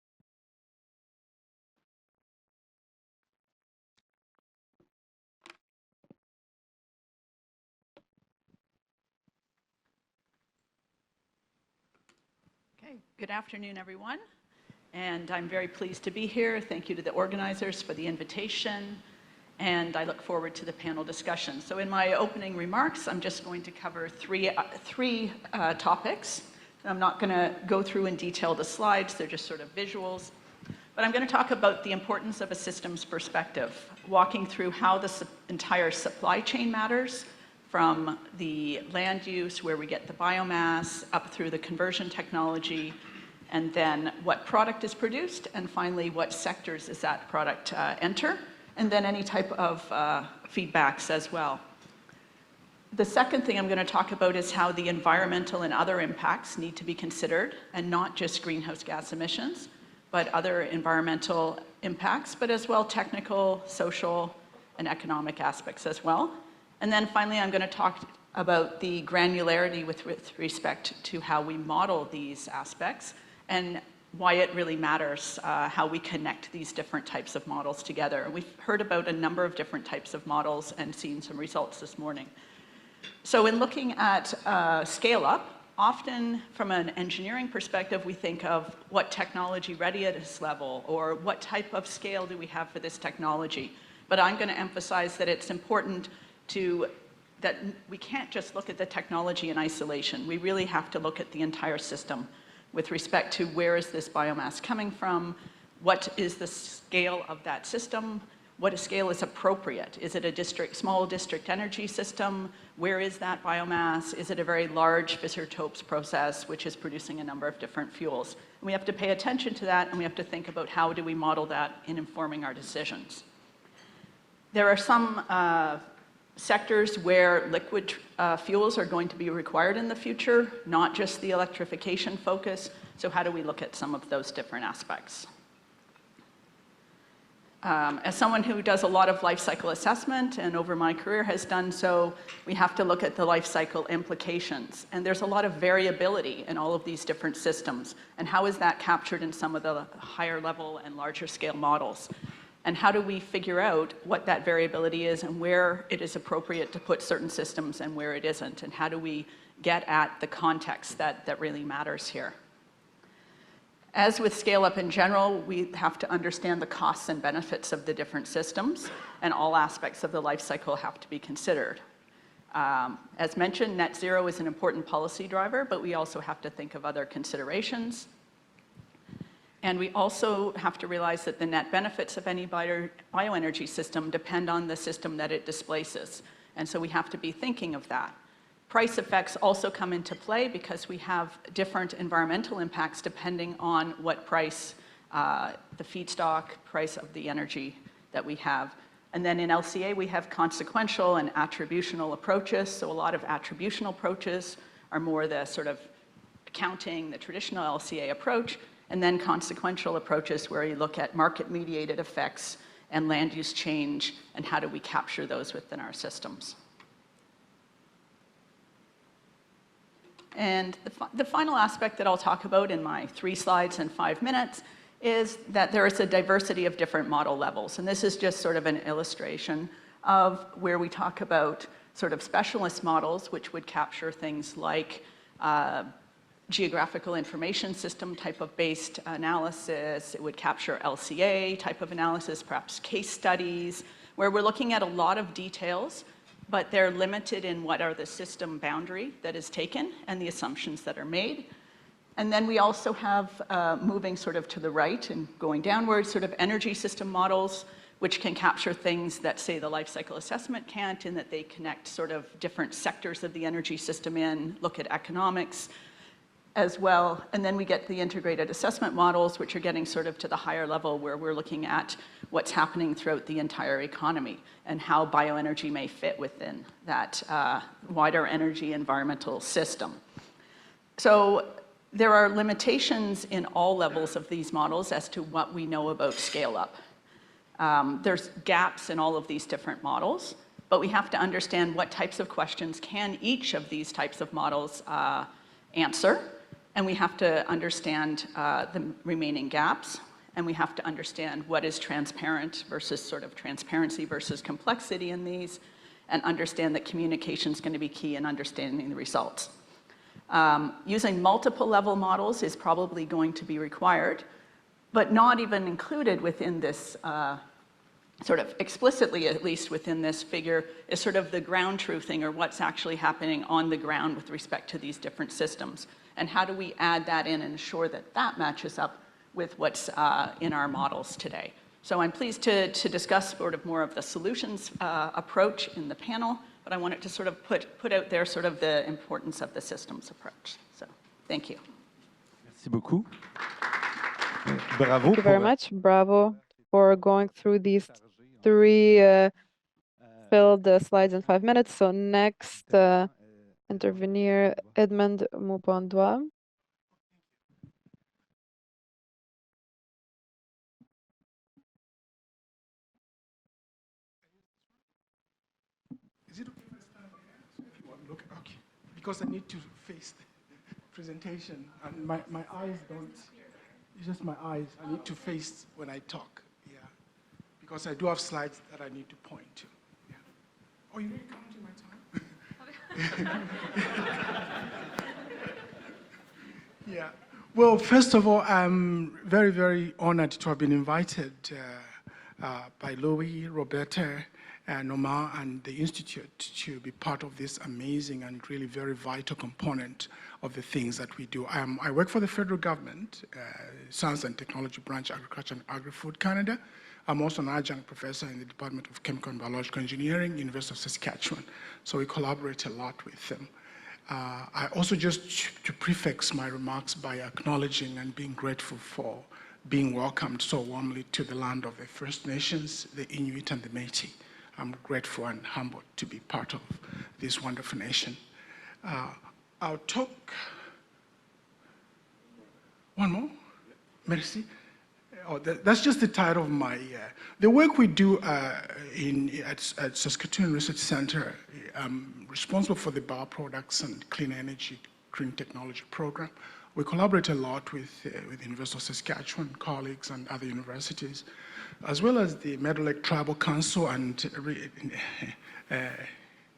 Good afternoon, everyone. And I'm very pleased to be here. Thank you to the organizers for the invitation. And I look forward to the panel discussion. So in my opening remarks, I'm just going to cover three topics. I'm not going to go through in detail the slides. They're just sort of visuals. But I'm going to talk about the importance of a systems perspective, walking through how the entire supply chain matters, from the land use, where we get the biomass, up through the conversion technology, and then what product is produced, and finally, what sectors does that product enter, and then any type of feedbacks as well. The second thing I'm going to talk about is how the environmental and other impacts need to be considered, and not just greenhouse gas emissions, but other environmental impacts, but as well technical, social, and economic aspects as well. And then finally, I'm going to talk about the granularity with respect to how we model these aspects and why it really matters how we connect these different types of models together. We've heard about a number of different types of models and seen some results this morning. So in looking at scale up, often from an engineering perspective, we think of what technology readiness level or what type of scale do we have for this technology. But I'm going to emphasize that it's important that we can't just look at the technology in isolation. We really have to look at the entire system with respect to where is this biomass coming from, what is the scale of that system, what scale is appropriate? Is it a small district energy system? Where is that biomass? Is it a very large Fischer-Tropsch process, which is producing a number of different fuels? And we have to pay attention to that, and we have to think about how do we model that in informing our decisions. There are some sectors where liquid fuels are going to be required in the future, not just the electrification focus. So how do we look at some of those different aspects? As someone who does a lot of life cycle assessment and over my career has done so, we have to look at the life cycle implications. And there's a lot of variability in all of these different systems. And how is that captured in some of the higher level and larger scale models? And how do we figure out what that variability is and where it is appropriate to put certain systems and where it isn't? And how do we get at the context that really matters here? As with scale-up in general, we have to understand the costs and benefits of the different systems, and all aspects of the life cycle have to be considered. As mentioned, net zero is an important policy driver, but we also have to think of other considerations. And we also have to realize that the net benefits of any bioenergy system depend on the system that it displaces. And so we have to be thinking of that. Price effects also come into play because we have different environmental impacts depending on what price, the feedstock price of the energy that we have. And then in LCA, we have consequential and attributional approaches. So a lot of attributional approaches are more the sort of accounting, the traditional LCA approach, and then consequential approaches where you look at market-mediated effects and land use change, and how do we capture those within our systems. And the final aspect that I'll talk about in my 3 slides and 5 minutes is that there is a diversity of different model levels. And this is just sort of an illustration of where we talk about sort of specialist models, which would capture things like geographical information system type of based analysis. It would capture LCA type of analysis, perhaps case studies, where we're looking at a lot of details, but they're limited in what are the system boundary that is taken and the assumptions that are made. And then we also have, moving sort of to the right and going downwards, sort of energy system models, which can capture things that, say, the life cycle assessment can't, in that they connect sort of different sectors of the energy system in, look at economics as well. And then we get the integrated assessment models, which are getting sort of to the higher level where we're looking at what's happening throughout the entire economy and how bioenergy may fit within that wider energy environmental system. So there are limitations in all levels of these models as to what we know about scale-up. There's gaps in all of these different models, but we have to understand what types of questions can each of these types of models answer, and we have to understand the remaining gaps, and we have to understand what is transparent versus sort of transparency versus complexity in these, and understand that communication is going to be key in understanding the results. Using multiple level models is probably going to be required, but not even included within this, sort of explicitly at least within this figure, is sort of the ground truthing, or what's actually happening on the ground with respect to these different systems. And how do we add that in and ensure that that matches up with what's in our models today. So I'm pleased to discuss sort of more of the solutions approach in the panel, but I wanted to sort of put out there sort of the importance of the systems approach. So thank you. Merci beaucoup. Bravo. Thank you very much. Bravo for going through these 3 filled slides in 5 minutes. So next intervener, Edmond Moupondois. Is it okay if I stand here? If you want to look, okay. Because I need to face the presentation, and my eyes don't. It's just my eyes. I need to face when I talk. Yeah, because I do have slides that I need to point to. Yeah. Oh, you really counting my time? Yeah. Well, first of all, I'm very, very honored to have been invited by Louis, Roberta, Norman, and the Institute to be part of this amazing and really very vital component of the things that we do. I work for the federal government, Science and Technology Branch, Agriculture and Agri-Food Canada, I'm also an adjunct professor in the Department of Chemical and Biological Engineering, University of Saskatchewan. So we collaborate a lot with them. I also just to prefix my remarks by acknowledging and being grateful for being welcomed so warmly to the land of the First Nations, the Inuit and the Métis. I'm grateful and humbled to be part of this wonderful nation. I'll talk, one more, merci. Oh, that's just the title of my, the work we do at Saskatoon Research Center. I'm responsible for the Bioproducts and Clean Energy, Green Technology program. We collaborate a lot with the University of Saskatchewan colleagues and other universities, as well as the Meadow Lake Tribal Council, and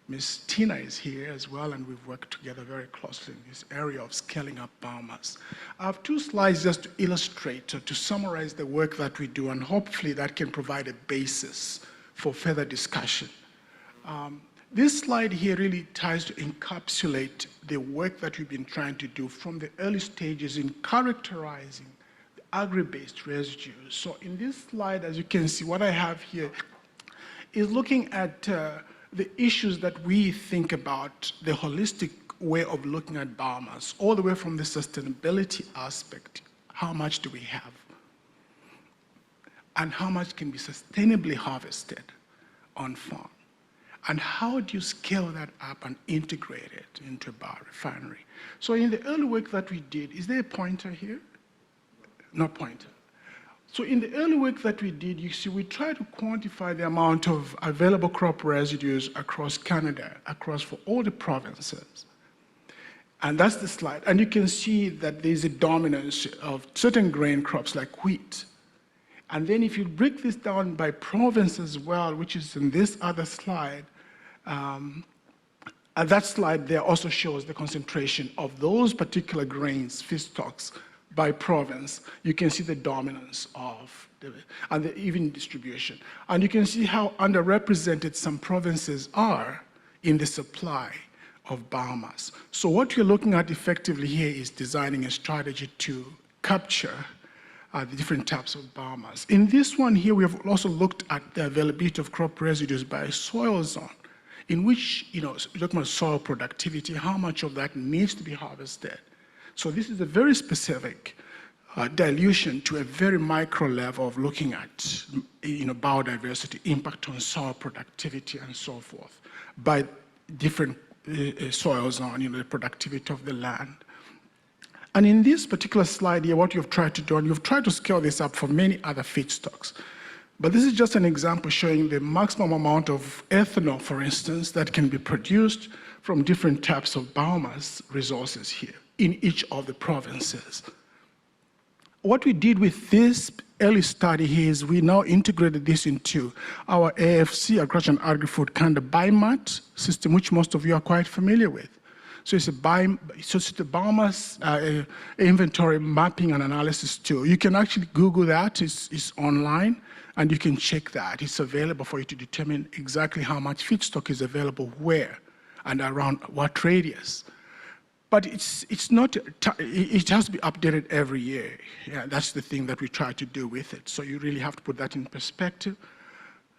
Ms. Tina is here as well, and we've worked together very closely in this area of scaling up biomass. I have two slides just to illustrate, or to summarize the work that we do, and hopefully that can provide a basis for further discussion. This slide here really tries to encapsulate the work that we've been trying to do from the early stages in characterizing the agri-based residues. So in this slide, as you can see, what I have here is looking at the issues that we think about, the holistic way of looking at biomass, all the way from the sustainability aspect. How much do we have? And how much can be sustainably harvested on farm? And how do you scale that up and integrate it into a biorefinery? So in the early work that we did, is there a pointer here? No pointer. So in the early work that we did, you see, we tried to quantify the amount of available crop residues across Canada, for all the provinces. And that's the slide. And you can see that there's a dominance of certain grain crops like wheat. And then if you break this down by province as well, which is in this other slide, that slide there also shows the concentration of those particular grains, feedstocks, by province. You can see the dominance of and the even distribution. And you can see how underrepresented some provinces are in the supply of biomass. So what we're looking at effectively here is designing a strategy to capture the different types of biomass. In this one here, we have also looked at the availability of crop residues by soil zone, in which, looking at soil productivity, how much of that needs to be harvested. So this is a very specific dilution to a very micro level of looking at biodiversity, impact on soil productivity and so forth by different soils on the productivity of the land. And in this particular slide here, what you've tried to do, and you've tried to scale this up for many other feedstocks. But this is just an example showing the maximum amount of ethanol, for instance, that can be produced from different types of biomass resources here in each of the provinces. What we did with this early study here is we now integrated this into our AFC, Agriculture and Agri-Food Canada BIMAT system, which most of you are quite familiar with. So it's a biomass inventory mapping and analysis tool. You can actually Google that, it's online, and you can check that. It's available for you to determine exactly how much feedstock is available where and around what radius. But it has to be updated every year. Yeah, that's the thing that we try to do with it. So you really have to put that in perspective.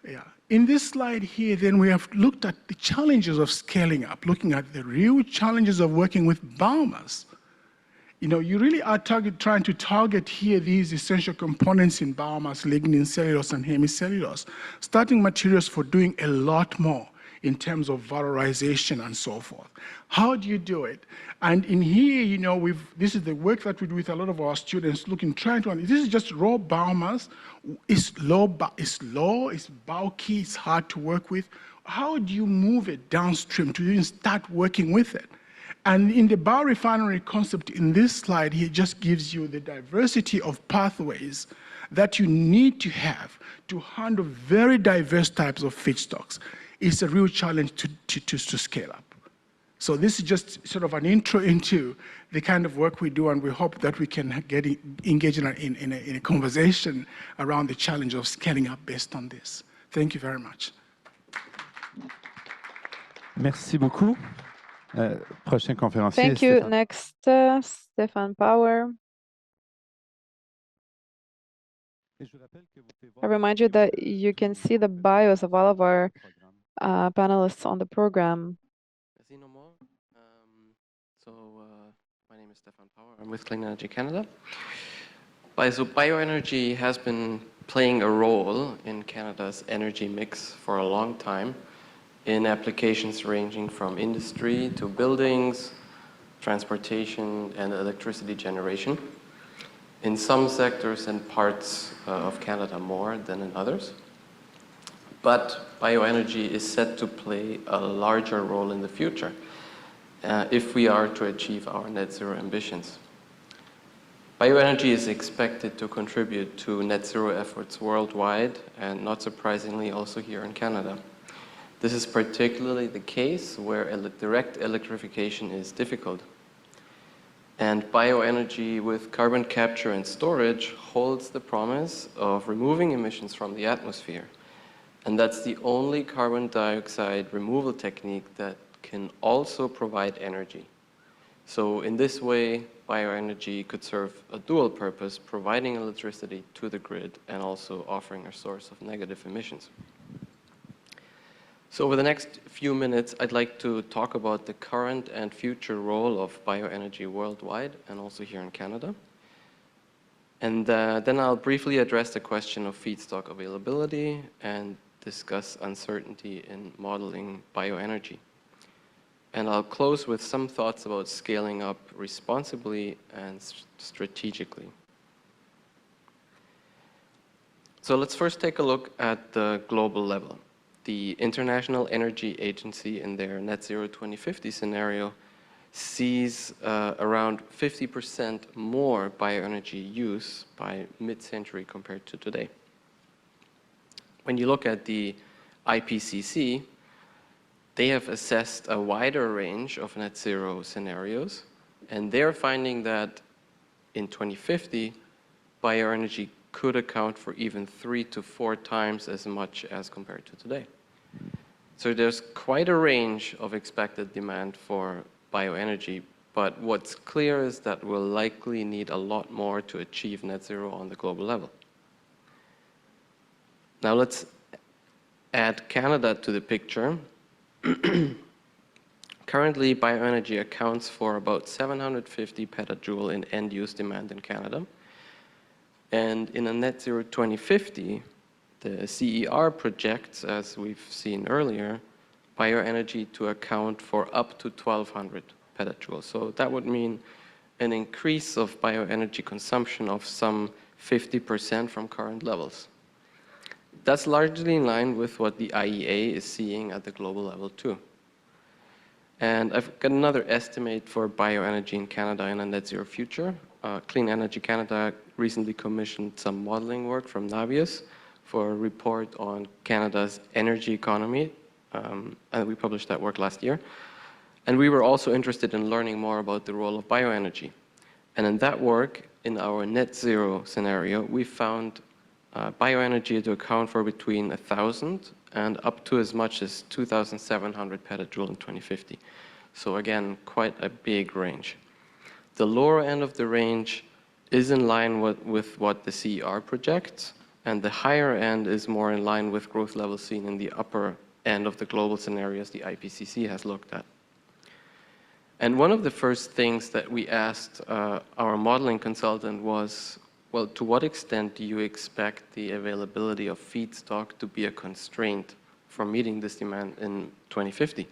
Yeah. In this slide here, then we have looked at the challenges of scaling up, looking at the real challenges of working with biomass. You really are trying to target here these essential components in biomass, lignin, cellulose, and hemicellulose, starting materials for doing a lot more in terms of valorization and so forth. How do you do it? And in here, this is the work that we do with a lot of our students, this is just raw biomass. It's low, it's bulky, it's hard to work with. How do you move it downstream to even start working with it? And in the biorefinery concept in this slide here just gives you the diversity of pathways that you need to have to handle very diverse types of feedstocks. It's a real challenge to scale up. So this is just sort of an intro into the kind of work we do, and we hope that we can engage in a conversation around the challenge of scaling up based on this. Thank you very much. Merci beaucoup. Prochain conférencier. Thank you. Stéphane. Next, Stefan Power. I remind you that you can see the bios of all of our panelists on the program. My name is Stefan Power. I'm with Clean Energy Canada. Bioenergy has been playing a role in Canada's energy mix for a long time in applications ranging from industry to buildings, transportation, and electricity generation. In some sectors and parts of Canada more than in others. But bioenergy is set to play a larger role in the future if we are to achieve our net zero ambitions. Bioenergy is expected to contribute to net zero efforts worldwide and, not surprisingly, also here in Canada. This is particularly the case where direct electrification is difficult. And bioenergy with carbon capture and storage holds the promise of removing emissions from the atmosphere. And that's the only carbon dioxide removal technique that can also provide energy. So in this way, bioenergy could serve a dual purpose, providing electricity to the grid and also offering a source of negative emissions. So over the next few minutes, I'd like to talk about the current and future role of bioenergy worldwide and also here in Canada. And then I'll briefly address the question of feedstock availability and discuss uncertainty in modeling bioenergy. And I'll close with some thoughts about scaling up responsibly and strategically. So let's first take a look at the global level. The International Energy Agency in their Net Zero 2050 scenario sees around 50% more bioenergy use by mid-century compared to today. When you look at the IPCC, they have assessed a wider range of net zero scenarios, and they're finding that in 2050, bioenergy could account for even 3 to 4 times as much as compared to today. So there's quite a range of expected demand for bioenergy, but what's clear is that we'll likely need a lot more to achieve net zero on the global level. Now let's add Canada to the picture. Currently, bioenergy accounts for about 750 petajoule in end-use demand in Canada. And in a net zero 2050, the CER projects, as we've seen earlier, bioenergy to account for up to 1,200 petajoules. So that would mean an increase of bioenergy consumption of some 50% from current levels. That's largely in line with what the IEA is seeing at the global level too. And I've got another estimate for bioenergy in Canada in a net zero future. Clean Energy Canada recently commissioned some modeling work from Navius for a report on Canada's energy economy, and we published that work last year. And we were also interested in learning more about the role of bioenergy. And in that work, in our net zero scenario, we found bioenergy to account for between 1,000 and up to as much as 2,700 petajoule in 2050. So again, quite a big range. The lower end of the range is in line with what the CER projects, and the higher end is more in line with growth levels seen in the upper end of the global scenarios the IPCC has looked at. And one of the first things that we asked our modeling consultant was, well, to what extent do you expect the availability of feedstock to be a constraint for meeting this demand in 2050?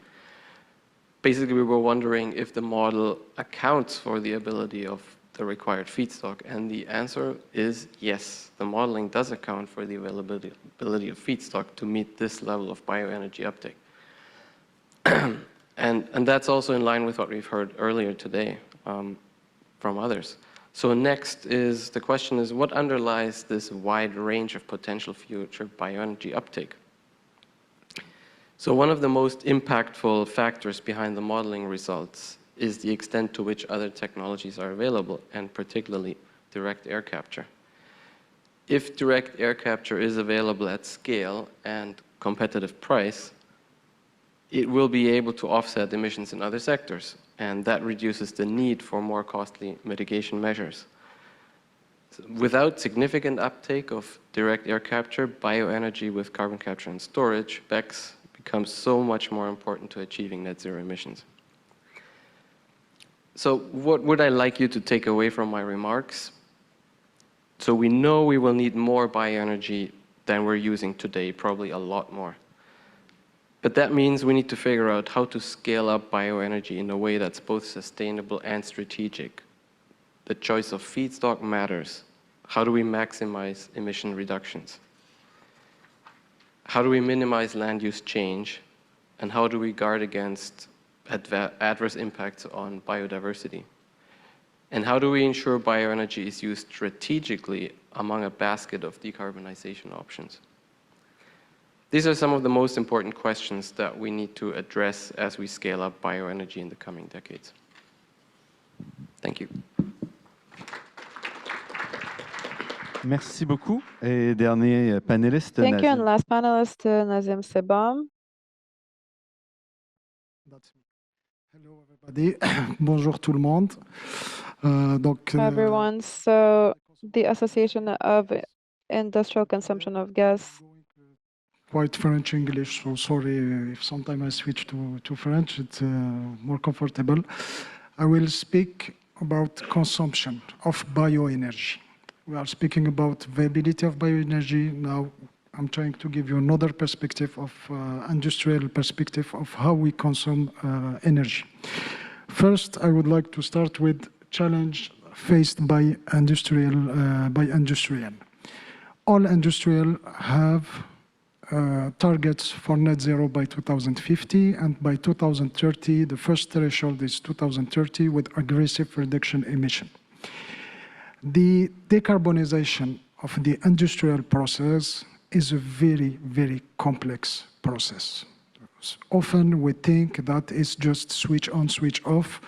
Basically, we were wondering if the model accounts for the ability of the required feedstock, and the answer is yes. The modeling does account for the availability of feedstock to meet this level of bioenergy uptake. And that's also in line with what we've heard earlier today from others. So next is, the question is, what underlies this wide range of potential future bioenergy uptake? So one of the most impactful factors behind the modeling results is the extent to which other technologies are available, and particularly direct air capture. If direct air capture is available at scale and competitive price, it will be able to offset emissions in other sectors, and that reduces the need for more costly mitigation measures. So without significant uptake of direct air capture, bioenergy with carbon capture and storage, BECCS, becomes so much more important to achieving net zero emissions. So what would I like you to take away from my remarks? So we know we will need more bioenergy than we're using today, probably a lot more. But that means we need to figure out how to scale up bioenergy in a way that's both sustainable and strategic. The choice of feedstock matters. How do we maximize emission reductions? How do we minimize land use change? And how do we guard against adverse impacts on biodiversity? And how do we ensure bioenergy is used strategically among a basket of decarbonization options? These are some of the most important questions that we need to address as we scale up bioenergy in the coming decades. Thank you. Merci beaucoup. Et dernier panéliste, Thank you. Nazim. And last panelist, Nazim Sebam. Bonjour tout le monde. Hi everyone. So the Association of Industrial Consumption of Gas. Quite French English, so sorry if sometimes I switch to French, it's more comfortable. I will speak about consumption of bioenergy. We are speaking about viability of bioenergy. Now I'm trying to give you another perspective of industrial perspective of how we consume energy. First, I would like to start with challenge faced by industrial. All industrial have targets for net zero by 2050, and by 2030, the first threshold is 2030 with aggressive reduction emission. The decarbonization of the industrial process is a very, very complex process. Often we think that it's just switch on, switch off,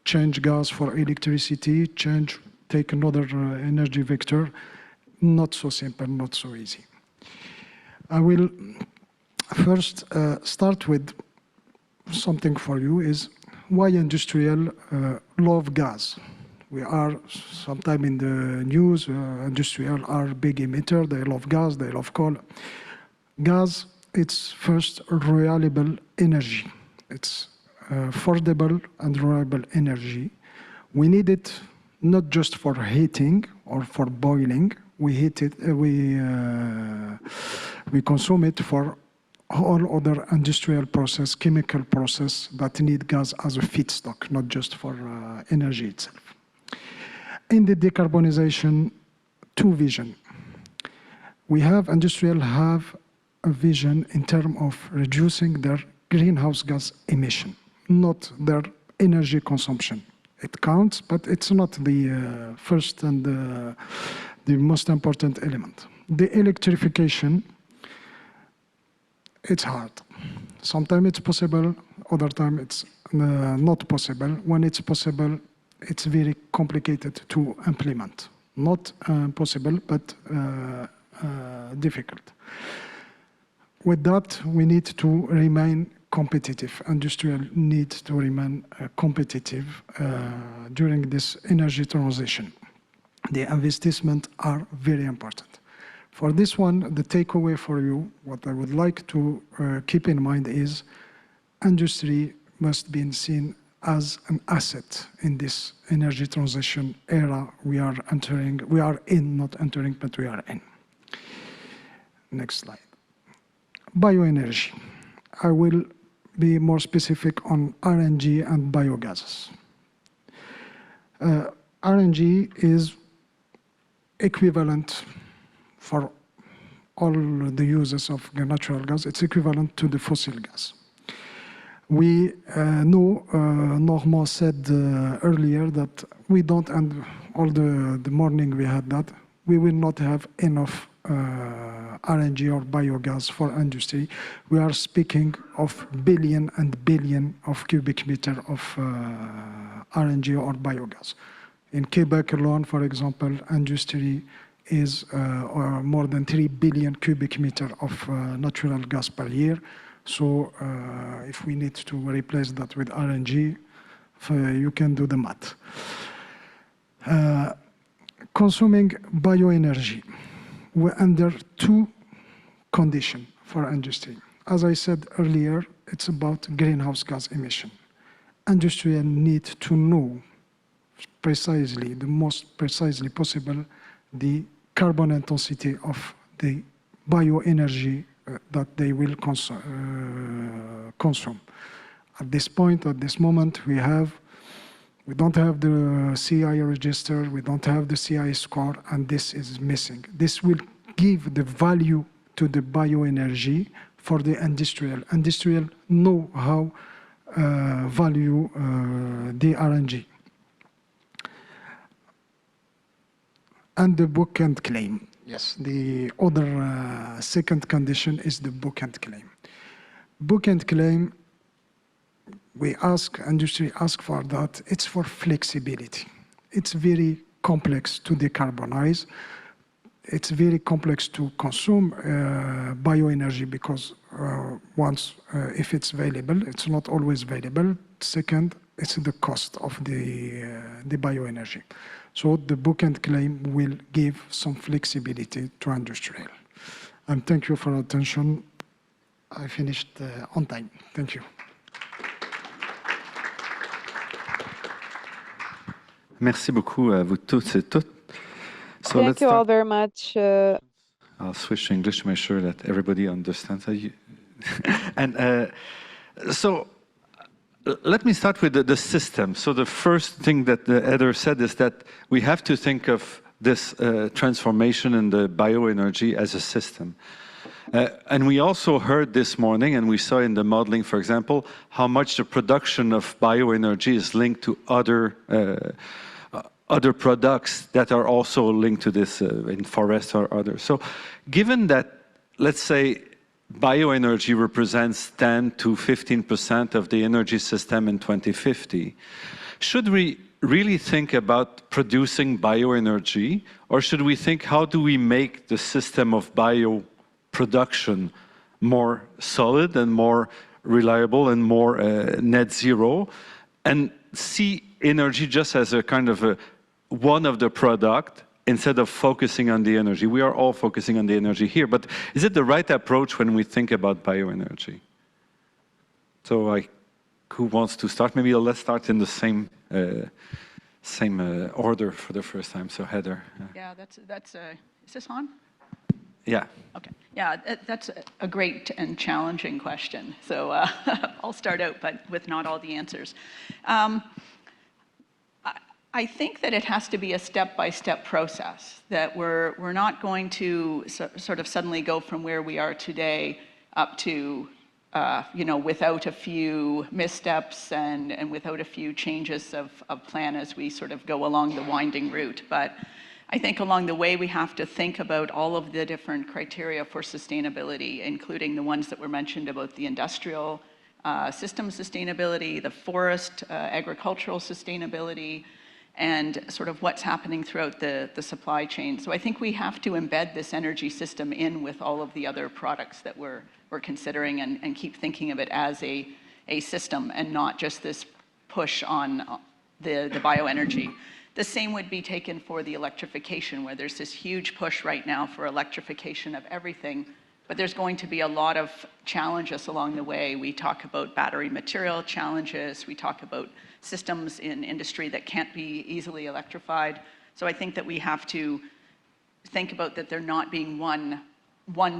change gas for electricity, take another energy vector. Not so simple, not so easy. I will first start with something for you is why industrial love gas. We are sometime in the news, industrial are big emitter, they love gas, they love coal. Gas, it's first reliable energy. It's affordable and reliable energy. We need it not just for heating or for boiling. We heat it, we consume it for all other industrial process, chemical process that need gas as a feedstock, not just for energy itself. In the decarbonization, two vision. We have industrial have a vision in terms of reducing their greenhouse gas emission, not their energy consumption. It counts, but it's not the first and the most important element. The electrification, it's hard. Sometimes it's possible, other time it's not possible. When it's possible, it's very complicated to implement. Not possible, but difficult. With that, we need to remain competitive. Industrial needs to remain competitive during this energy transition. The investments are very important. For this one, the takeaway for you, what I would like to keep in mind is industry must be seen as an asset in this energy transition era we are entering. We are in, not entering, but we are in. Next slide. Bioenergy. I will be more specific on RNG and biogases. RNG is equivalent for all the uses of the natural gas. It's equivalent to the fossil gas. We know, Normand said earlier that we don't, and all the morning we had that, we will not have enough RNG or biogas for industry. We are speaking of billion and billion of cubic meter of RNG or biogas. In Quebec alone, for example, industry is more than 3 billion cubic meter of natural gas per year. So if we need to replace that with RNG, you can do the math. consuming bioenergy. We're under two conditions for industry. As I said earlier, it's about greenhouse gas emission. Industry need to know precisely, the most precisely possible, the carbon intensity of the bioenergy that they will consume. At this point, at this moment, we don't have the CI register, we don't have the CI score, and this is missing. This will give the value to the bioenergy for the industrial. Industrial know how value the RNG. And the book and claim. Yes, the other second condition is the book and claim. Book and claim, industry ask for that. It's for flexibility. It's very complex to decarbonize. It's very complex to consume bioenergy because if it's available, it's not always available. Second, it's the cost of the bioenergy. So the book and claim will give some flexibility to industrial. And thank you for your attention. I finished on time. Thank you. Merci beaucoup à vous tous et toutes. So Thank you all very much. I'll switch to English to make sure that everybody understands. And so let me start with the system. So the first thing that Heather said is that we have to think of this transformation in the bioenergy as a system. And we also heard this morning, and we saw in the modeling, for example, how much the production of bioenergy is linked to other products that are also linked to this in forests or others. So given that, let's say, bioenergy represents 10 to 15% of the energy system in 2050, should we really think about producing bioenergy, or should we think how do we make the system of bioproduction more solid and more reliable and more net zero, and see energy just as a kind of one of the product instead of focusing on the energy? We are all focusing on the energy here, but is it the right approach when we think about bioenergy? So who wants to start? Maybe let's start in the same order for the first time. So Heather. Yeah, is this on? Yeah. Okay. Yeah, that's a great and challenging question. So I'll start out, but with not all the answers. I think that it has to be a step-by-step process, that we're not going to sort of suddenly go from where we are today up to, without a few missteps and without a few changes of plan as we sort of go along the winding route. But I think along the way, we have to think about all of the different criteria for sustainability, including the ones that were mentioned about the industrial system sustainability, the forest, agricultural sustainability, and sort of what's happening throughout the supply chain. So I think we have to embed this energy system in with all of the other products that we're considering and keep thinking of it as a system and not just this push on the bioenergy. The same would be taken for the electrification, where there's this huge push right now for electrification of everything, but there's going to be a lot of challenges along the way. We talk about battery material challenges, we talk about systems in industry that can't be easily electrified. So I think that we have to think about that there not being one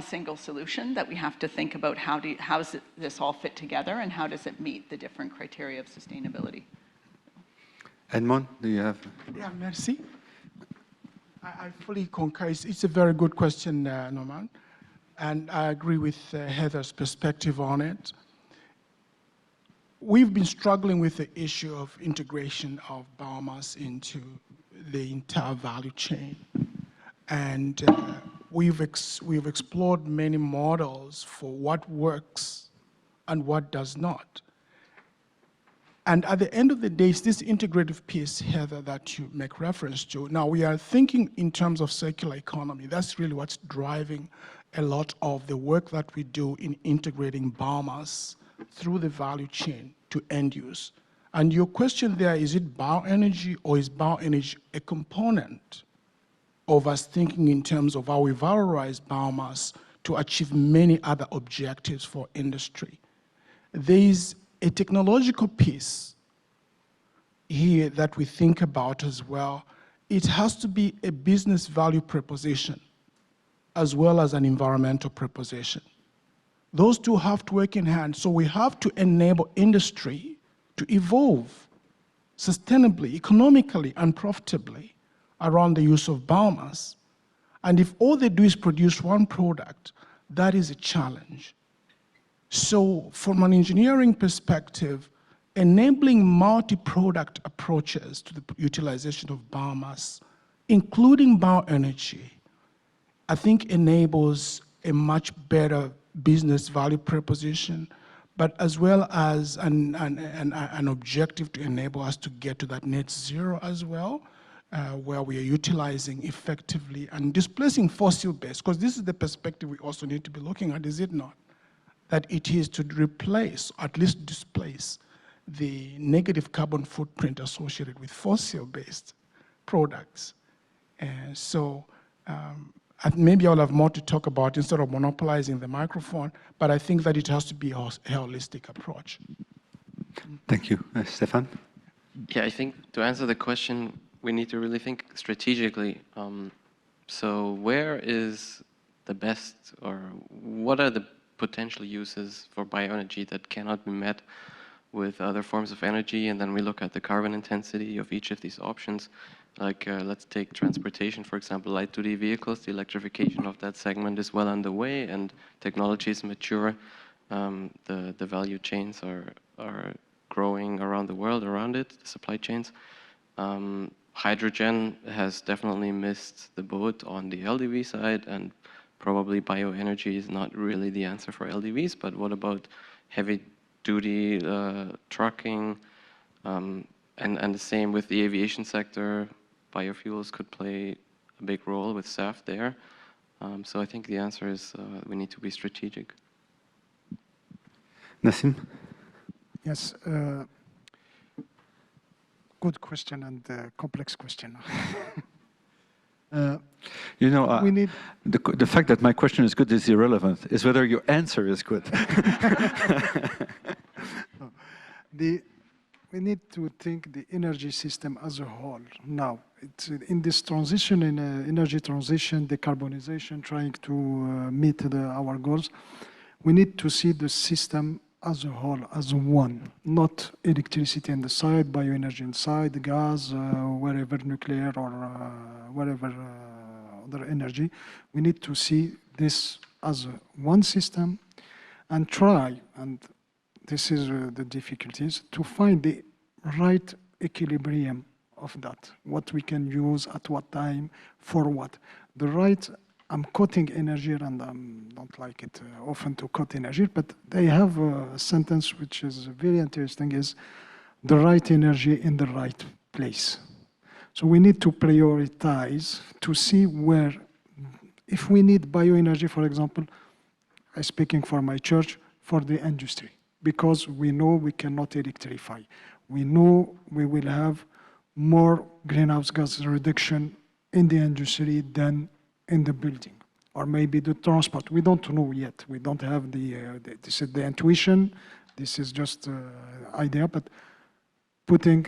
single solution, that we have to think about how does this all fit together and how does it meet the different criteria of sustainability. Edmond, do you have? Yeah, merci. I fully concur. It's a very good question, Norman. And I agree with Heather's perspective on it. We've been struggling with the issue of integration of biomass into the entire value chain. And we've explored many models for what works and what does not. And at the end of the day, it's this integrative piece, Heather, that you make reference to. Now, we are thinking in terms of circular economy. That's really what's driving a lot of the work that we do in integrating biomass through the value chain to end use. And your question there, is it bioenergy or is bioenergy a component of us thinking in terms of how we valorize biomass to achieve many other objectives for industry. There is a technological piece here that we think about as well. It has to be a business value proposition as well as an environmental proposition. Those two have to work in hand. So we have to enable industry to evolve sustainably, economically, and profitably around the use of biomass. And if all they do is produce one product, that is a challenge. So from an engineering perspective, enabling multi-product approaches to the utilization of biomass, including bioenergy, I think enables a much better business value proposition, but as well as an objective to enable us to get to that net zero as well, where we are utilizing effectively and displacing fossil-based, because this is the perspective we also need to be looking at, is it not? That it is to replace, at least displace, the negative carbon footprint associated with fossil-based products. And so maybe I'll have more to talk about instead of monopolizing the microphone, but I think that it has to be a holistic approach. Thank you. Stefan? Yeah, I think to answer the question, we need to really think strategically. So where is the best, or what are the potential uses for bioenergy that cannot be met with other forms of energy? And then we look at the carbon intensity of each of these options. Like let's take transportation, for example, light-duty vehicles. The electrification of that segment is well underway and technology is mature. The value chains are growing around the world around it, the supply chains. Hydrogen has definitely missed the boat on the LDV side, and probably bioenergy is not really the answer for LDVs, but what about heavy-duty trucking? And the same with the aviation sector. Biofuels could play a big role with SAF there. So I think the answer is we need to be strategic. Nassim? Yes. Good question and complex question. You know, we need the fact that my question is good is irrelevant. It's whether your answer is good. We need to think the energy system as a whole. Now, it's in this transition, in energy transition, decarbonization, trying to meet our goals, we need to see the system as a whole, as one, not electricity on the side, bioenergy inside, gas, wherever nuclear or whatever other energy. We need to see this as one system and try, and this is the difficulties, to find the right equilibrium of that, what we can use at what time, for what. The right, I'm quoting energy and I don't like it often to quote energy, but they have a sentence which is very interesting, is the right energy in the right place. So we need to prioritize to see where, if we need bioenergy, for example, I'm speaking for my church, for the industry, because we know we cannot electrify. We know we will have more greenhouse gas reduction in the industry than in the building, or maybe the transport. We don't know yet. We don't have this is the intuition. This is just idea, but putting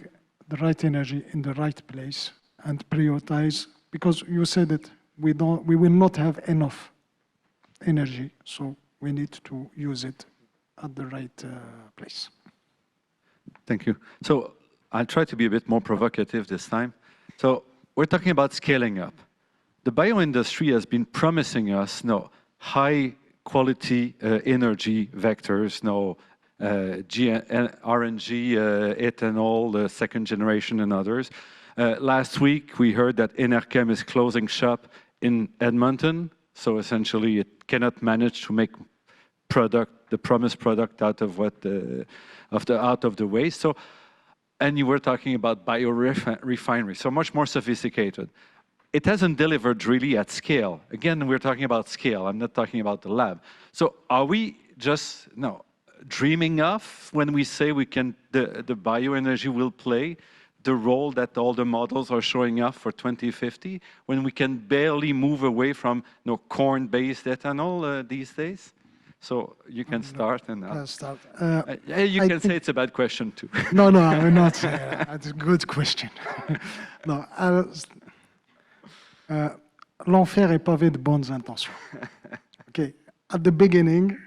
the right energy in the right place and prioritize, because you said that we will not have enough energy, so we need to use it at the right place. Thank you. So I'll try to be a bit more provocative this time. So we're talking about scaling up. The bioindustry has been promising us high quality energy vectors, RNG, ethanol, the second generation and others. Last week we heard that Enerkem is closing shop in Edmonton, so essentially it cannot manage to make the promised product out of the waste. So, and you were talking about biorefinery, so much more sophisticated. It hasn't delivered really at scale. Again, we're talking about scale. I'm not talking about the lab. So are we just dreaming of when we say we can the bioenergy will play the role that all the models are showing up for 2050 when we can barely move away from corn-based ethanol these days? So you can start and I'll start. you can say it's a bad question too. No, no, I will not say that. That's a good question. No, l'enfer est pavé de bonnes intentions. Okay, at the beginning,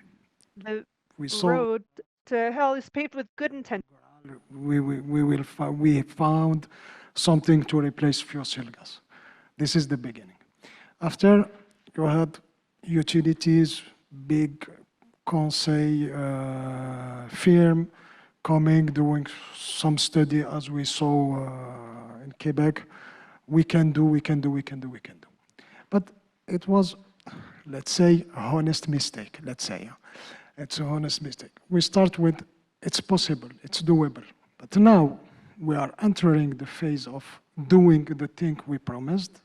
The we saw road to hell is paved with good intentions. we found something to replace fossil gas. This is the beginning. After, you had utilities, big conseil firm coming, doing some study as we saw in Quebec. We can do. But it was, let's say, a honest mistake, let's say. It's a honest mistake. We start with, it's possible, it's doable. But now we are entering the phase of doing the thing we promised,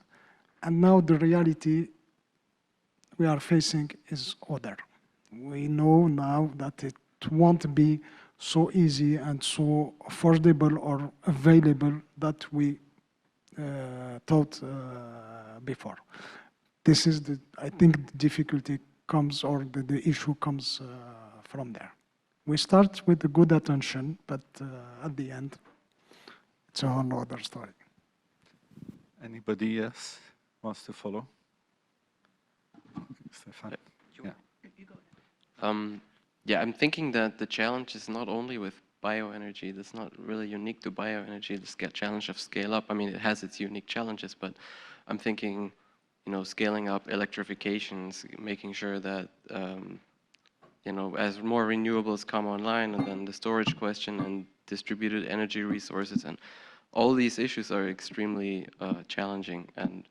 and now the reality we are facing is other. We know now that it won't be so easy and so affordable or available that we thought before. This is the, I think the difficulty comes, or the issue comes from there. We start with a good attention, but at the end, it's a whole other story. Anybody else wants to follow? Stefan? Yeah. Yeah, I'm thinking that the challenge is not only with bioenergy. That's not really unique to bioenergy, the challenge of scale up. I mean, it has its unique challenges, but I'm thinking, scaling up electrifications, making sure that, as more renewables come online, and then the storage question and distributed energy resources, and all these issues are extremely challenging. And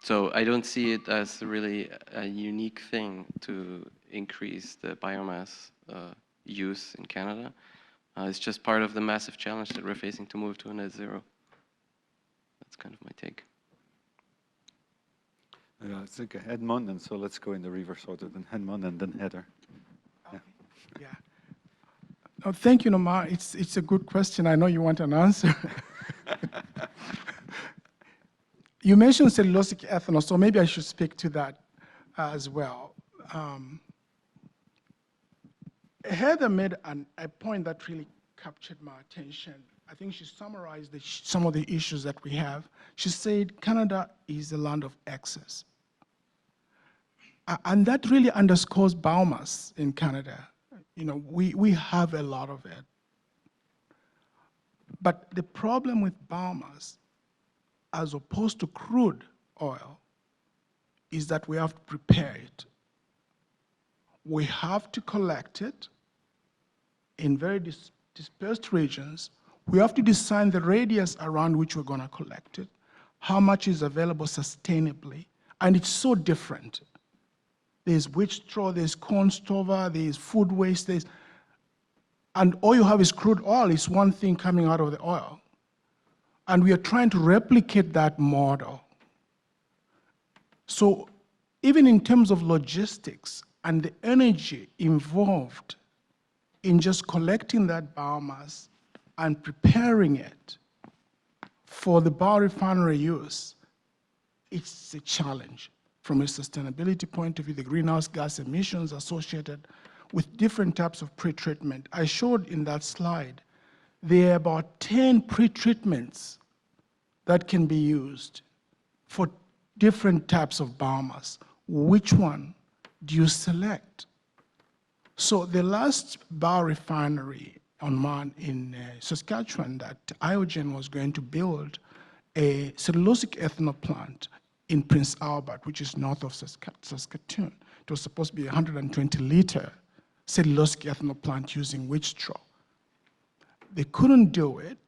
so I don't see it as really a unique thing to increase the biomass use in Canada. It's just part of the massive challenge that we're facing to move to a net zero. That's kind of my take. Yeah, it's like Edmond, and so let's go in the reverse order, then Edmond and then Heather. Yeah. Oh, thank you, Nomar. It's a good question. I know you want an answer. You mentioned cellulosic ethanol, so maybe I should speak to that as well. Heather made a point that really captured my attention. I think she summarized some of the issues that we have. She said Canada is a land of excess. And that really underscores biomass in Canada. We have a lot of it. But the problem with biomass, as opposed to crude oil, is that we have to prepare it. We have to collect it in very dispersed regions. We have to design the radius around which we're going to collect it, how much is available sustainably, and it's so different. There's wheat straw, there's corn stover, there's food waste, and all you have is crude oil. It's one thing coming out of the oil. And we are trying to replicate that model. So even in terms of logistics and the energy involved in just collecting that biomass and preparing it for the biorefinery use, it's a challenge from a sustainability point of view, the greenhouse gas emissions associated with different types of pretreatment. I showed in that slide, there are about 10 pretreatments that can be used for different types of biomass. Which one do you select? So the last biorefinery in Saskatchewan that Iogen was going to build a cellulosic ethanol plant in Prince Albert, which is north of Saskatoon. It was supposed to be a 120-liter cellulosic ethanol plant using wheat straw. They couldn't do it,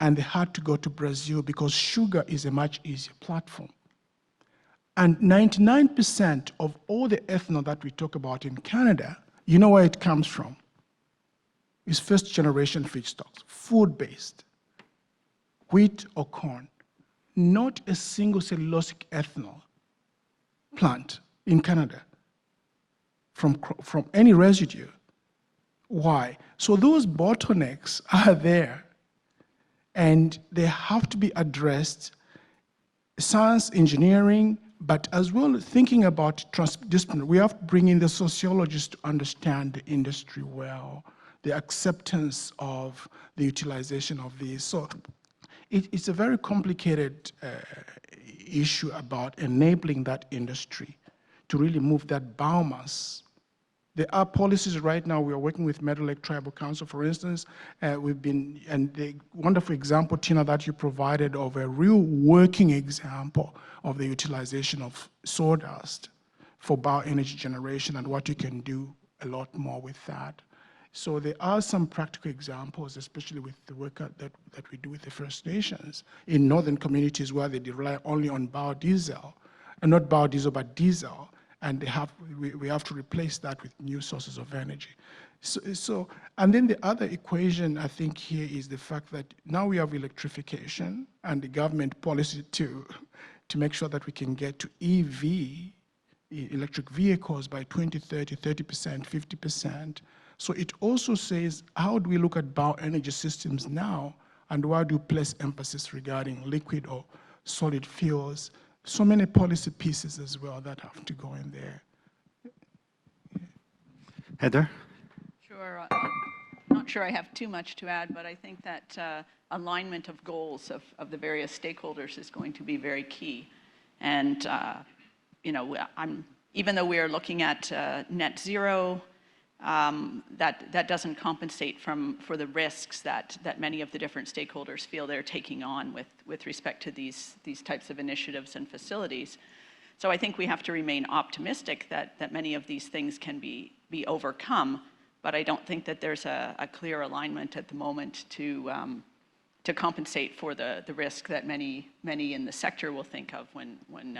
and they had to go to Brazil because sugar is a much easier platform. And 99% of all the ethanol that we talk about in Canada, you know where it comes from? It's first-generation feedstocks, food-based, wheat or corn. Not a single cellulosic ethanol plant in Canada from any residue. Why? So those bottlenecks are there. And they have to be addressed, science, engineering, but as well thinking about transdisciplinary. We have to bring in the sociologists to understand the industry well, the acceptance of the utilization of these. So it's a very complicated issue about enabling that industry to really move that biomass. There are policies right now. We are working with Meadow Lake Tribal Council, for instance. And the wonderful example, Tina, that you provided of a real working example of the utilization of sawdust for bioenergy generation and what you can do a lot more with that. So there are some practical examples, especially with the work that we do with the First Nations in northern communities where they rely only on biodiesel, and not biodiesel, but diesel. And we have to replace that with new sources of energy. And then the other equation, I think, here is the fact that now we have electrification and the government policy to make sure that we can get to EV, electric vehicles, by 2030, 30%, 50%. So it also says, how do we look at bioenergy systems now, and why do we place emphasis regarding liquid or solid fuels? So many policy pieces as well that have to go in there. Heather? Sure. I'm not sure I have too much to add, but I think that alignment of goals of the various stakeholders is going to be very key. And even though we are looking at net zero, that doesn't compensate for the risks that many of the different stakeholders feel they're taking on with respect to these types of initiatives and facilities. So I think we have to remain optimistic that many of these things can be overcome, but I don't think that there's a clear alignment at the moment to compensate for the risk that many in the sector will think of when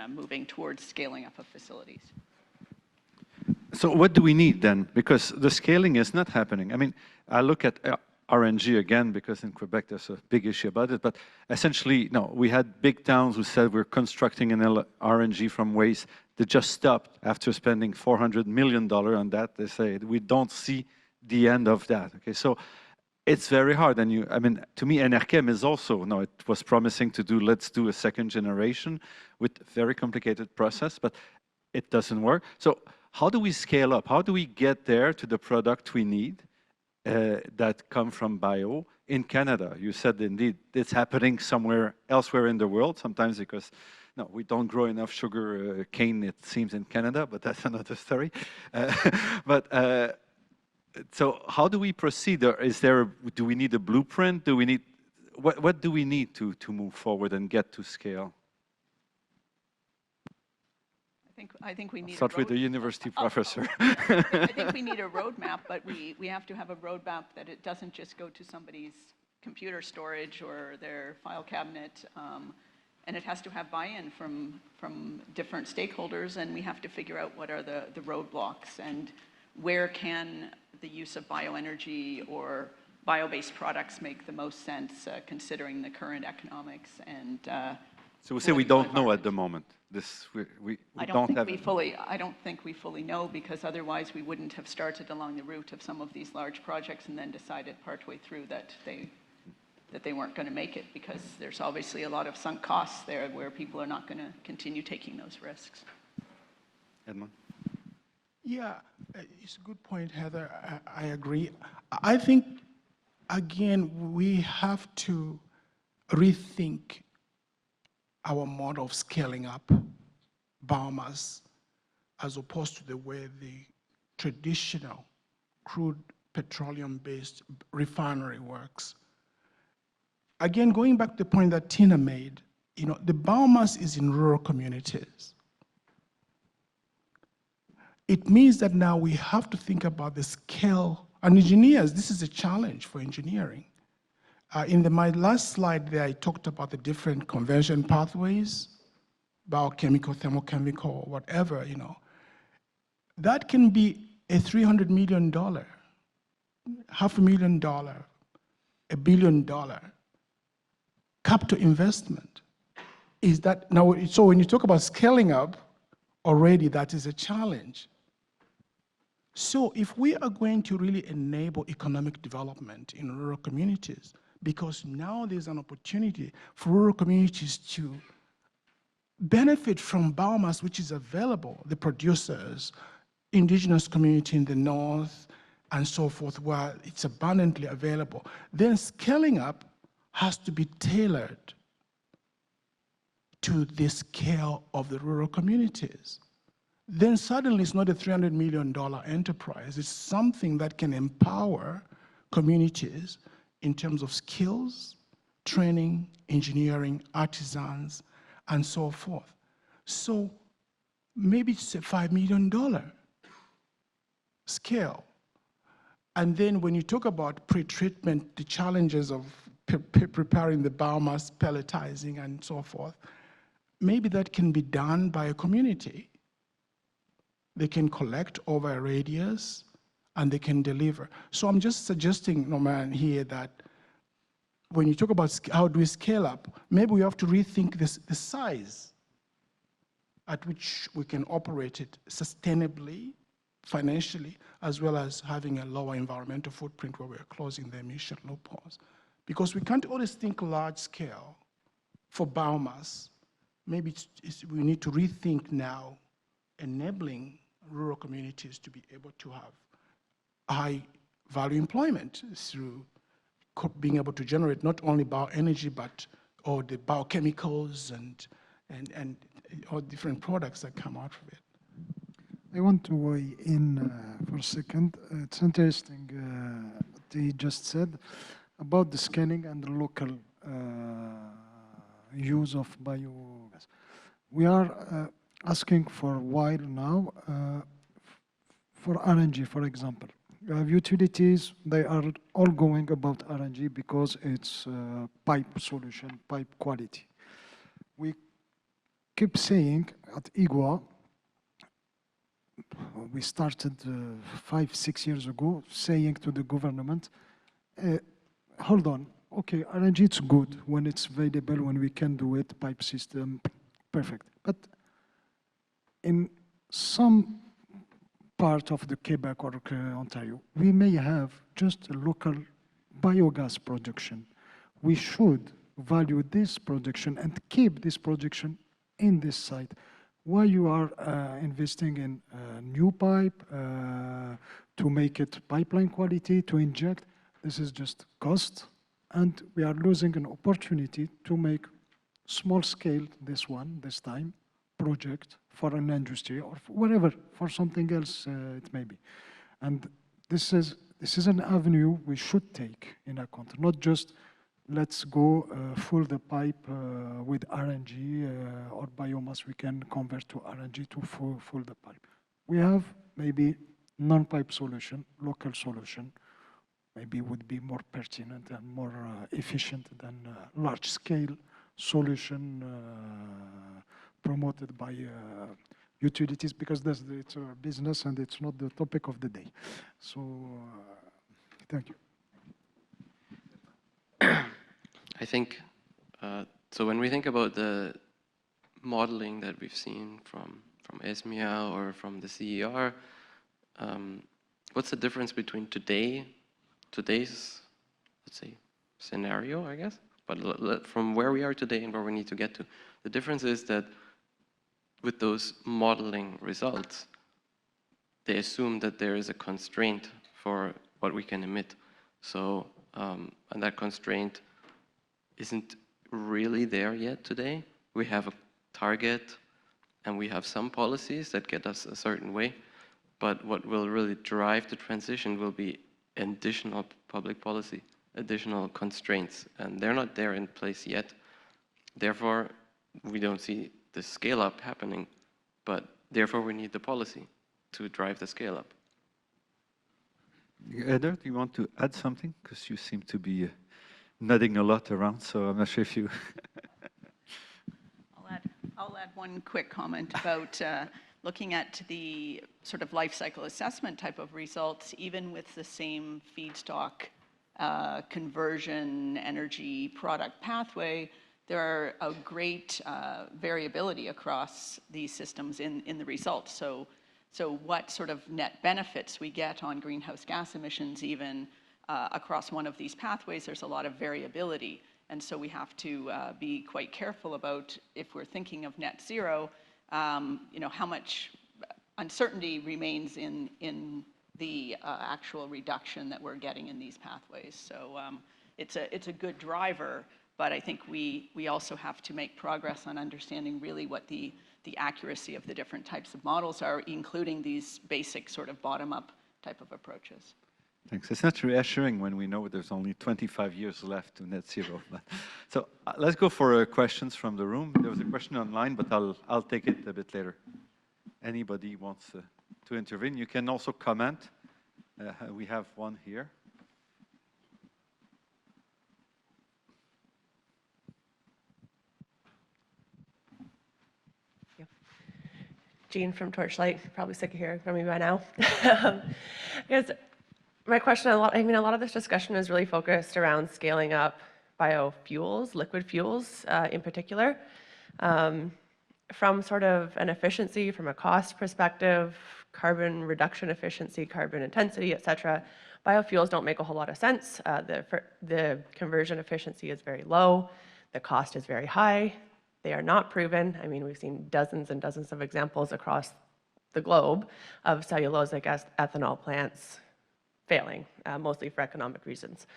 moving towards scaling up of facilities. So what do we need then? Because the scaling is not happening. I mean, I look at RNG again, because in Quebec there's a big issue about it, but essentially, no, we had big towns who said we're constructing an RNG from waste. They just stopped after spending $400 million on that. They say, we don't see the end of that. Okay, so it's very hard. And I mean, to me, NRChem is also, no, it was promising to do, let's do a second generation with very complicated process, but it doesn't work. So how do we scale up? How do we get there to the product we need that come from bio in Canada? You said indeed it's happening somewhere elsewhere in the world, sometimes because no, we don't grow enough sugar cane, it seems, in Canada, but that's another story. So how do we proceed? Do we need a blueprint? Do we need, what do we need to move forward and get to scale? I think we need start with the university professor. I think we need a roadmap, but we have to have a roadmap that it doesn't just go to somebody's computer storage or their file cabinet, and it has to have buy-in from different stakeholders, and we have to figure out what are the roadblocks and where can the use of bioenergy or bio-based products make the most sense, considering the current economics and. So we say we don't know at the moment. I don't think we fully know, because otherwise we wouldn't have started along the route of some of these large projects and then decided partway through that they weren't going to make it, because there's obviously a lot of sunk costs there where people are not going to continue taking those risks. Edmund? Yeah, it's a good point, Heather. I agree. I think, again, we have to rethink our model of scaling up biomass as opposed to the way the traditional crude petroleum-based refinery works. Again, going back to the point that Tina made, the biomass is in rural communities. It means that now we have to think about the scale, and engineers, this is a challenge for engineering. In my last slide there, I talked about the different conversion pathways, biochemical, thermochemical, whatever, That can be a $300 million, $500,000, $1 billion capital investment. Is that now? So when you talk about scaling up, already that is a challenge. So if we are going to really enable economic development in rural communities, because now there's an opportunity for rural communities to benefit from biomass, which is available, the producers, indigenous community in the north, and so forth, where it's abundantly available. Then scaling up has to be tailored to the scale of the rural communities. Then suddenly it's not a $300 million enterprise. It's something that can empower communities in terms of skills, training, engineering, artisans, and so forth. So maybe it's a $5 million scale. And then when you talk about pre-treatment, the challenges of preparing the biomass, pelletizing, and so forth, maybe that can be done by a community. They can collect over a radius, and they can deliver. So I'm just suggesting, Norman, here that when you talk about how do we scale up, maybe we have to rethink the size at which we can operate it sustainably, financially, as well as having a lower environmental footprint where we're closing the emission loopholes. Because we can't always think large scale for biomass. Maybe we need to rethink now enabling rural communities to be able to have high value employment through being able to generate not only bioenergy, but all the biochemicals and all different products that come out of it. I want to weigh in for a second. It's interesting what he just said about the scanning and the local use of biogas. We are asking for a while now for RNG, for example. You have utilities, they are all going about RNG because it's pipe solution, pipe quality. We keep saying at IGWA, we started 5-6 years ago saying to the government, hold on, okay, RNG it's good when it's available, when we can do it, pipe system, perfect. But in some part of the Quebec or Ontario, we may have just a local biogas production. We should value this production and keep this production in this site. Why you are investing in new pipe to make it pipeline quality, to inject, this is just cost, and we are losing an opportunity to make small scale, this time, project for an industry or whatever, for something else it may be. And this is an avenue we should take in account, not just let's go fill the pipe with RNG or biomass we can convert to RNG to fill the pipe. We have maybe non-pipe solution, local solution, maybe would be more pertinent and more efficient than large-scale solution promoted by utilities, because it's a business and it's not the topic of the day. So, thank you. I think, so when we think about the modeling that we've seen from ESMIA or from the CER, what's the difference between today's, let's say, scenario, I guess, but from where we are today and where we need to get to? The difference is that with those modeling results, they assume that there is a constraint for what we can emit. So, and that constraint isn't really there yet today. We have a target and we have some policies that get us a certain way, but what will really drive the transition will be additional public policy, additional constraints, and they're not there in place yet. Therefore, we don't see the scale up happening, but therefore we need the policy to drive the scale up. Eder, do you want to add something? Because you seem to be nodding a lot around, so I'm not sure if you... I'll add one quick comment about looking at the sort of life cycle assessment type of results, even with the same feedstock conversion energy product pathway. There are a great variability across these systems in the results. So what sort of net benefits we get on greenhouse gas emissions even across one of these pathways, there's a lot of variability. And so we have to be quite careful about, if we're thinking of net zero, you know, how much uncertainty remains in the actual reduction that we're getting in these pathways. So it's a good driver, but I think we also have to make progress on understanding really what the accuracy of the different types of models are, including these basic sort of bottom-up type of approaches. Thanks. It's not reassuring when we know there's only 25 years left to net zero. So let's go for questions from the room. There was a question online, but I'll take it a bit later. Anybody wants to intervene? You can also comment. We have one here. Jean from Torchlight, probably sick of hearing from me by now. Because my question, a lot of this discussion is really focused around scaling up biofuels, liquid fuels in particular. From sort of an efficiency, from a cost perspective, carbon reduction efficiency, carbon intensity, et cetera, biofuels don't make a whole lot of sense. The conversion efficiency is very low. The cost is very high. They are not proven. I mean, we've seen dozens and dozens of examples across the globe of cellulosic ethanol plants failing, mostly for economic reasons.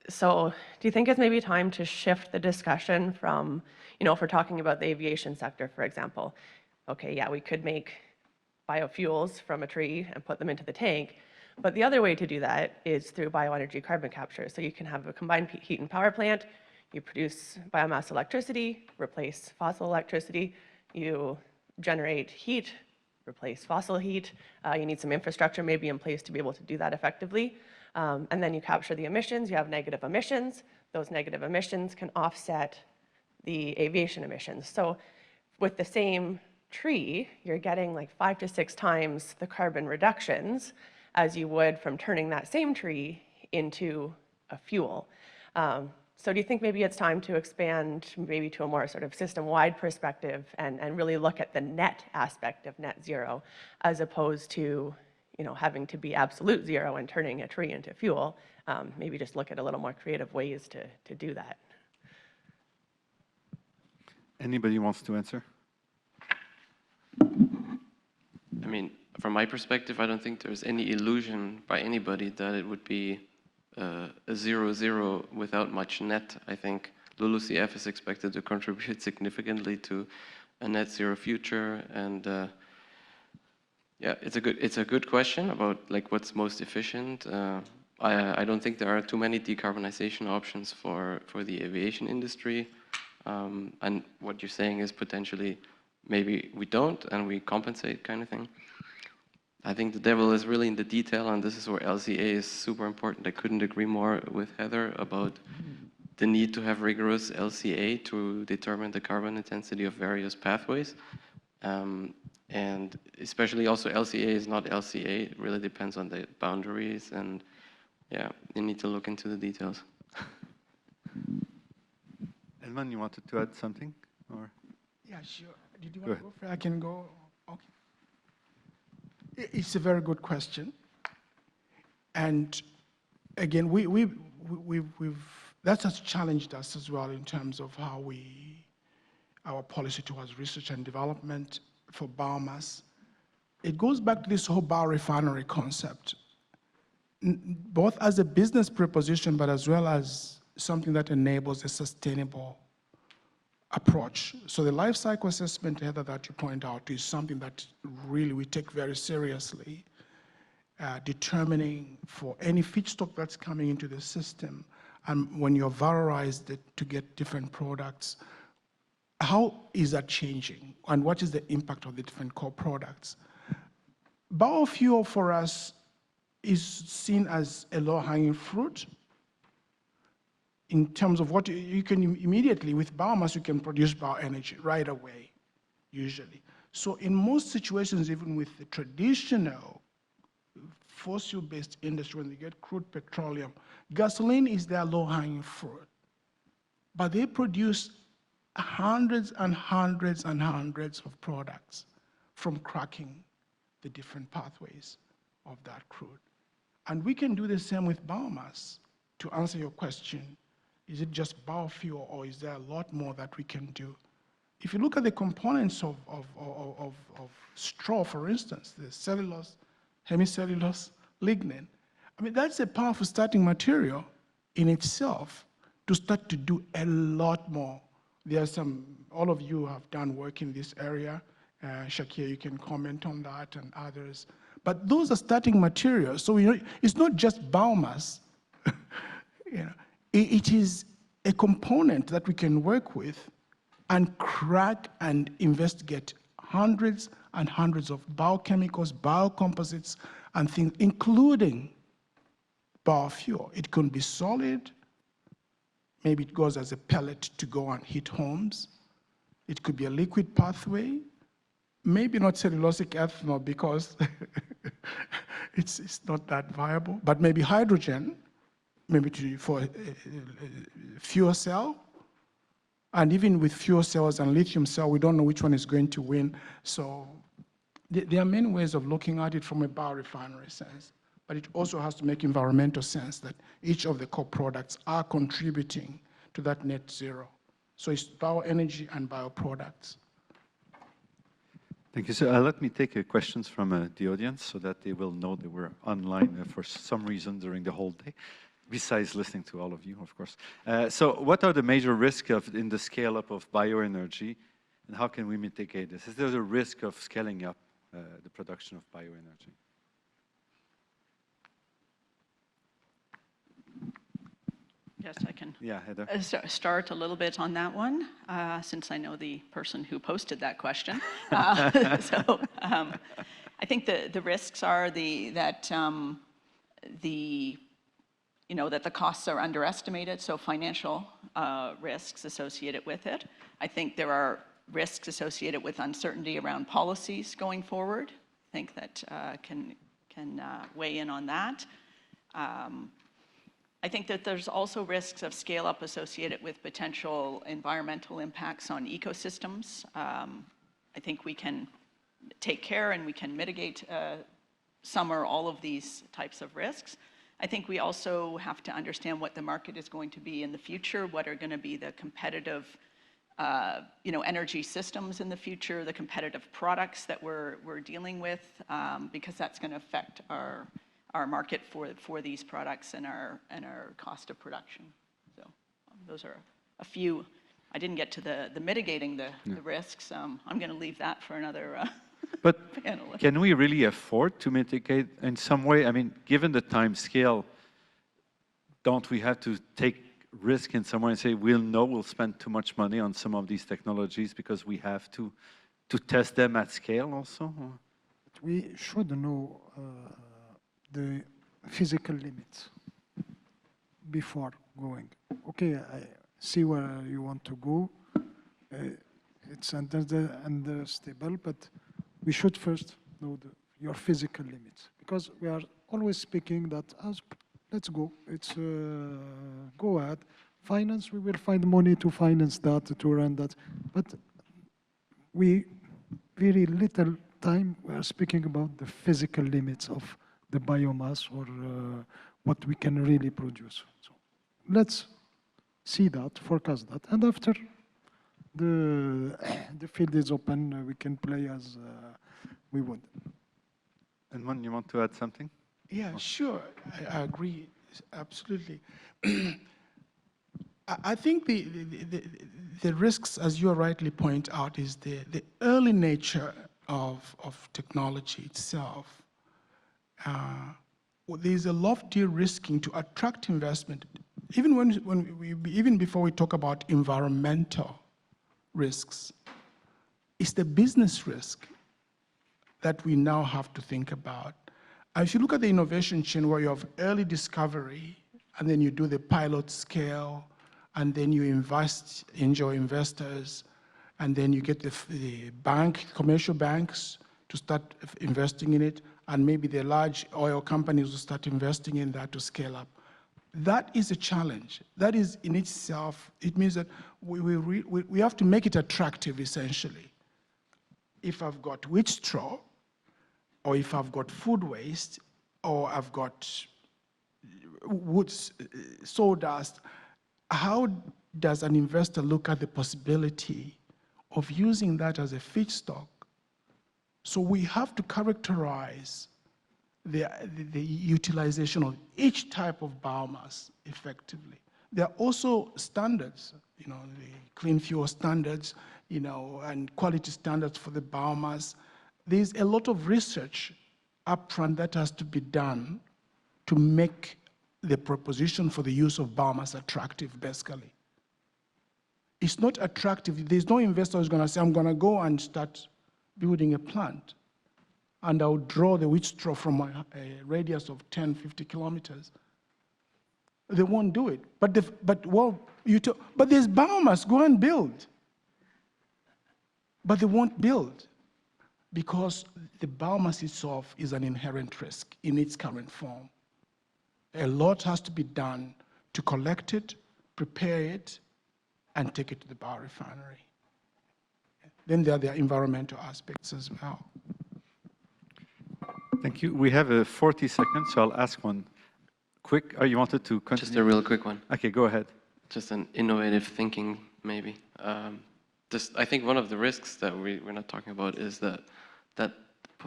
So do you think it's maybe time to shift the discussion from, you know, if we're talking about the aviation sector, for example, okay, yeah, we could make biofuels from a tree and put them into the tank, but the other way to do that is through bioenergy carbon capture. So you can have a combined heat and power plant. You produce biomass electricity, replace fossil electricity. You generate heat, replace fossil heat. You need some infrastructure maybe in place to be able to do that effectively. And then you capture the emissions. You have negative emissions. Those negative emissions can offset the aviation emissions. So with the same tree, you're getting like 5 to 6 times the carbon reductions as you would from turning that same tree into a fuel. So do you think maybe it's time to expand maybe to a more sort of system-wide perspective and really look at the net aspect of net zero as opposed to, you know, having to be absolute zero and turning a tree into fuel? Maybe just look at a little more creative ways to do that. Anybody wants to answer? I mean, from my perspective, I don't think there's any illusion by anybody that it would be a 0-0 without much net. I think LULUCF is expected to contribute significantly to a net zero future, and yeah, it's a good question about like what's most efficient. I don't think there are too many decarbonization options for the aviation industry, and what you're saying is potentially maybe we don't and we compensate kind of thing. I think the devil is really in the detail, and this is where LCA is super important. I couldn't agree more with Heather about the need to have rigorous LCA to determine the carbon intensity of various pathways. And especially also LCA is not LCA. It really depends on the boundaries, and yeah, you need to look into the details. Elman, you wanted to add something? Or? Yeah, sure. Did you want to go for it? I can go. Okay. It's a very good question. And again, that has challenged us as well in terms of how our policy towards research and development for biomass. It goes back to this whole biorefinery concept, both as a business proposition, but as well as something that enables a sustainable approach. So the life cycle assessment, Heather, that you point out is something that really we take very seriously, determining for any feedstock that's coming into the system, and when you're valorized it to get different products, how is that changing? And what is the impact of the different core products? Biofuel for us is seen as a low-hanging fruit in terms of what you can immediately, with biomass, you can produce bioenergy right away, usually. So in most situations, even with the traditional fossil-based industry, when they get crude petroleum, gasoline is their low-hanging fruit. But they produce hundreds and hundreds and hundreds of products from cracking the different pathways of that crude. And we can do the same with biomass. To answer your question, is it just biofuel or is there a lot more that we can do? If you look at the components of straw, for instance, the cellulose, hemicellulose, lignin, I mean, that's a powerful starting material in itself to start to do a lot more. There are some, all of you have done work in this area. Shakir, you can comment on that and others. But those are starting materials. So it's not just biomass. It is a component that we can work with and crack and investigate hundreds and hundreds of biochemicals, biocomposites, and things, including biofuel. It can be solid. Maybe it goes as a pellet to go and heat homes. It could be a liquid pathway. Maybe not cellulosic ethanol because it's not that viable, but maybe hydrogen, maybe for fuel cell. And even with fuel cells and lithium cell, we don't know which one is going to win. So there are many ways of looking at it from a biorefinery sense, but it also has to make environmental sense that each of the co-products are contributing to that net zero. So it's bioenergy and bioproducts. Thank you. So let me take questions from the audience so that they will know that we're online for some reason during the whole day, besides listening to all of you, of course. So what are the major risks in the scale-up of bioenergy, and how can we mitigate this? Is there a risk of scaling up the production of bioenergy? Yes, I can start a little bit on that one, since I know the person who posted that question. I think the risks are that the costs are underestimated, so financial risks associated with it. I think there are risks associated with uncertainty around policies going forward. I think that can weigh in on that. I think that there's also risks of scale-up associated with potential environmental impacts on ecosystems. I think we can take care and we can mitigate some or all of these types of risks. I think we also have to understand what the market is going to be in the future, what are going to be the competitive energy systems in the future, the competitive products that we're dealing with, because that's going to affect our market for these products and our cost of production. So those are a few. I didn't get to the mitigating the risks. I'm going to leave that for another But panelist. Can we really afford to mitigate in some way? I mean, given the time scale, don't we have to take risk in some way and say, we'll spend too much money on some of these technologies because we have to test them at scale also? We should know the physical limits before going. Okay, I see where you want to go. It's understandable, but we should first know your physical limits, because we are always speaking that let's go. It's go ahead. Finance, we will find money to finance that, to run that. But we very little time we are speaking about the physical limits of the biomass or what we can really produce. So let's see that, forecast that, and after the field is open, we can play as we want. And Man, you want to add something? Yeah, sure. I agree, absolutely. I think the risks, as you rightly point out, is the early nature of technology itself. There's a lofty risking to attract investment, even before we talk about environmental risks. It's the business risk that we now have to think about. If you look at the innovation chain where you have early discovery, and then you do the pilot scale, and then you invest in your investors, and then you get the commercial banks to start investing in it, and maybe the large oil companies will start investing in that to scale up. That is a challenge. That is in itself, it means that we have to make it attractive, essentially. If I've got wheat straw, or if I've got food waste, or I've got wood, sawdust, how does an investor look at the possibility of using that as a feedstock? So we have to characterize the utilization of each type of biomass effectively. There are also standards, the clean fuel standards, and quality standards for the biomass. There's a lot of research upfront that has to be done to make the proposition for the use of biomass attractive, basically. It's not attractive. There's no investor who's going to say, I'm going to go and start building a plant, and I'll draw the wheat straw from a radius of 10, 50 kilometers. They won't do it. But there's biomass, go and build. But they won't build because the biomass itself is an inherent risk in its current form. A lot has to be done to collect it, prepare it, and take it to the biorefinery. Then there are the environmental aspects as well. Thank you. We have 40 seconds, so I'll ask one quick. You wanted to continue? Just a real quick one. Okay, go ahead. Just an innovative thinking, maybe. I think one of the risks that we're not talking about is that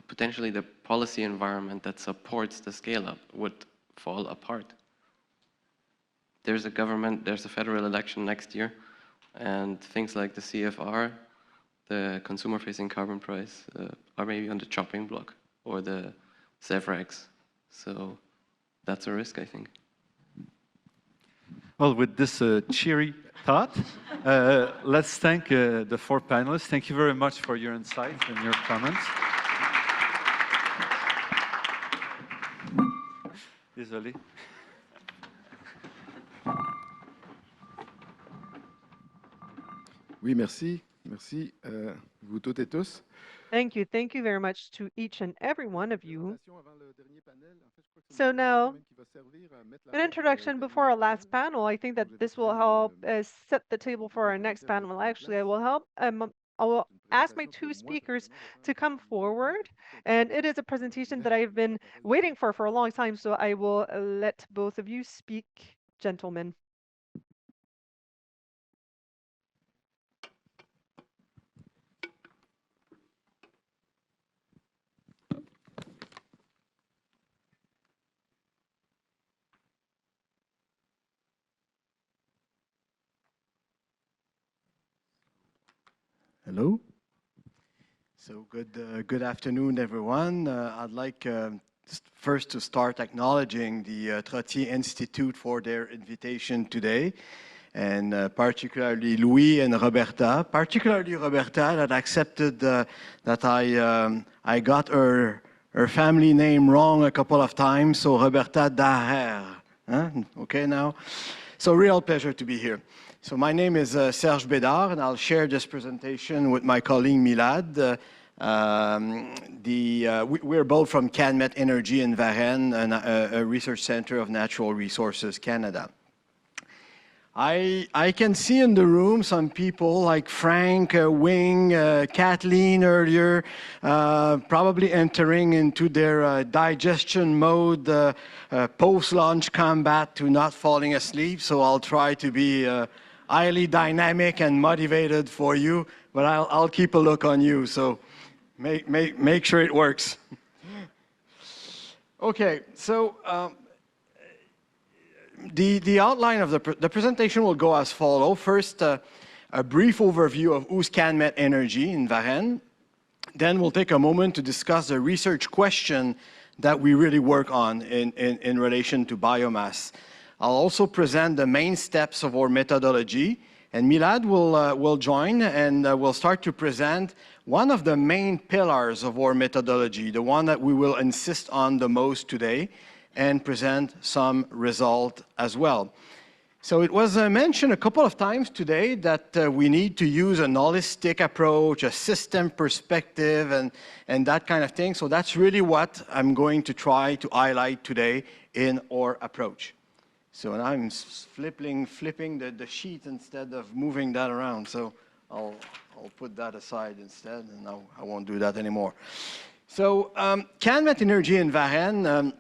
potentially the policy environment that supports the scale-up would fall apart. There's a federal election next year, and things like the CFR, the consumer-facing carbon price, are maybe on the chopping block, or the ZEVREX. So that's a risk, I think. Well, with this cheery thought, let's thank the 4 panelists. Thank you very much for your insights and your comments. Désolé. Oui, merci. Merci, vous toutes et tous. Thank you very much to each and every one of you. So now, an introduction before our last panel. I think that this will help set the table for our next panel. Actually, I will ask my 2 speakers to come forward, and it is a presentation that I've been waiting for a long time, so I will let both of you speak, gentlemen. Hello. So good afternoon, everyone. I'd like first to start acknowledging the Trottier Institute for their invitation today, and particularly Louis and Roberta, particularly Roberta, that accepted that I got her family name wrong a couple of times, so Roberta Daher. Huh? Okay now? So real pleasure to be here. So my name is Serge Bédard, and I'll share this presentation with my colleague Milad. We're both from CanMet Energy in Varennes, and a research center of Natural Resources Canada. I can see in the room some people like Frank, Wing, Kathleen earlier, probably entering into their digestion mode, post-lunch combat to not falling asleep. So I'll try to be highly dynamic and motivated for you, but I'll keep a look on you, so make sure it works. Okay, so the outline of the presentation will go as follows. First, a brief overview of who's CanMet Energy in Varennes. Then we'll take a moment to discuss the research question that we really work on in relation to biomass. I'll also present the main steps of our methodology, and Milad will join, and we'll start to present one of the main pillars of our methodology, the one that we will insist on the most today, and present some result as well. So it was mentioned a couple of times today that we need to use a holistic approach, a system perspective, and that kind of thing. So that's really what I'm going to try to highlight today in our approach. So now I'm flipping the sheet instead of moving that around. So I'll put that aside instead, and I won't do that anymore. So CanMet Energy in Varennes,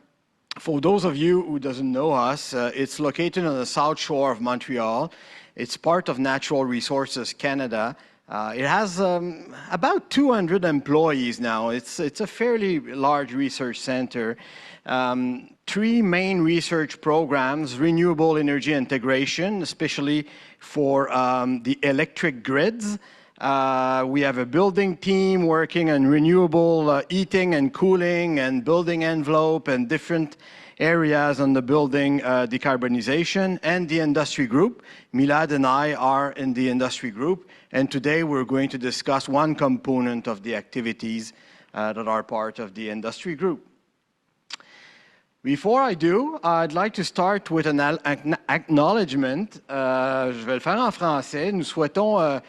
For those of you who doesn't know us, it's located on the south shore of Montreal. It's part of Natural Resources Canada. It has about 200 employees now. It's a fairly large research center. 3 main research programs: renewable energy integration, especially for the electric grids. We have a building team working on renewable heating and cooling and building envelope and different areas on the building decarbonization, and the industry group. Milad and I are in the industry group, and today we're going to discuss one component of the activities that are part of the industry group. Before I do, I'd like to start with an acknowledgement. Je vais le faire en français. Nous souhaitons I'll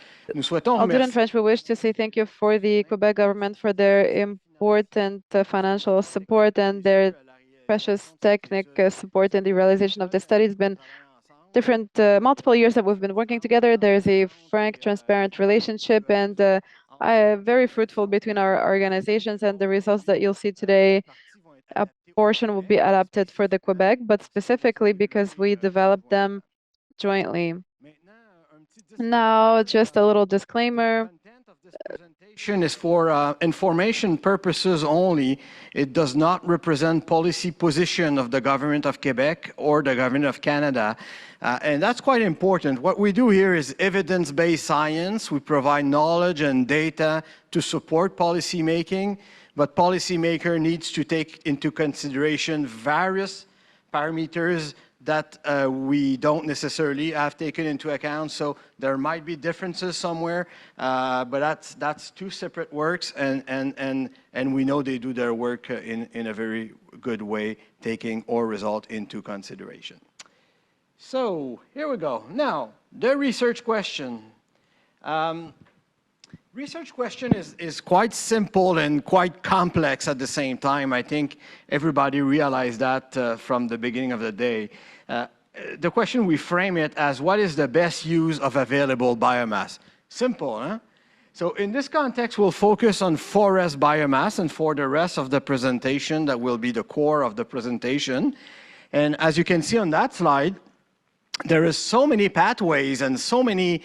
do it in French. We wish to say thank you for the Quebec government for their important financial support and their precious technical support in the realization of the study. It's been different, multiple years that we've been working together. There's a frank, transparent relationship and very fruitful between our organizations, and the results that you'll see today, a portion will be adapted for the Quebec, but specifically because we developed them jointly. Now, just a little disclaimer. Presentation is for information purposes only. It does not represent policy position of the government of Quebec or the government of Canada. And that's quite important. What we do here is evidence-based science. We provide knowledge and data to support policy making, but policymaker needs to take into consideration various parameters that we don't necessarily have taken into account. So there might be differences somewhere, but that's 2 separate works, and we know they do their work in a very good way, taking all result into consideration. So here we go. Now, the research question. Research question is quite simple and quite complex at the same time. I think everybody realized that from the beginning of the day. The question, we frame it as, what is the best use of available biomass? Simple, huh? So in this context, we'll focus on forest biomass, and for the rest of the presentation, that will be the core of the presentation. And as you can see on that slide, there is so many pathways and so many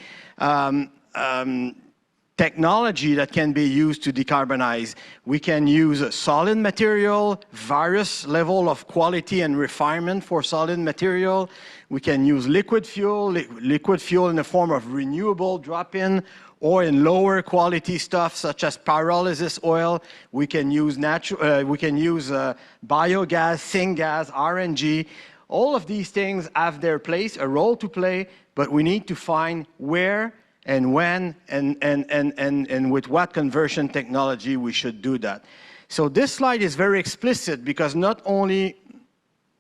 technology that can be used to decarbonize. We can use a solid material, various level of quality and refinement for solid material. We can use liquid fuel in the form of renewable drop-in, or in lower quality stuff such as pyrolysis oil. We can use biogas, syngas, RNG. All of these things have their place, a role to play, but we need to find where and when and with what conversion technology we should do that. So this slide is very explicit because not only,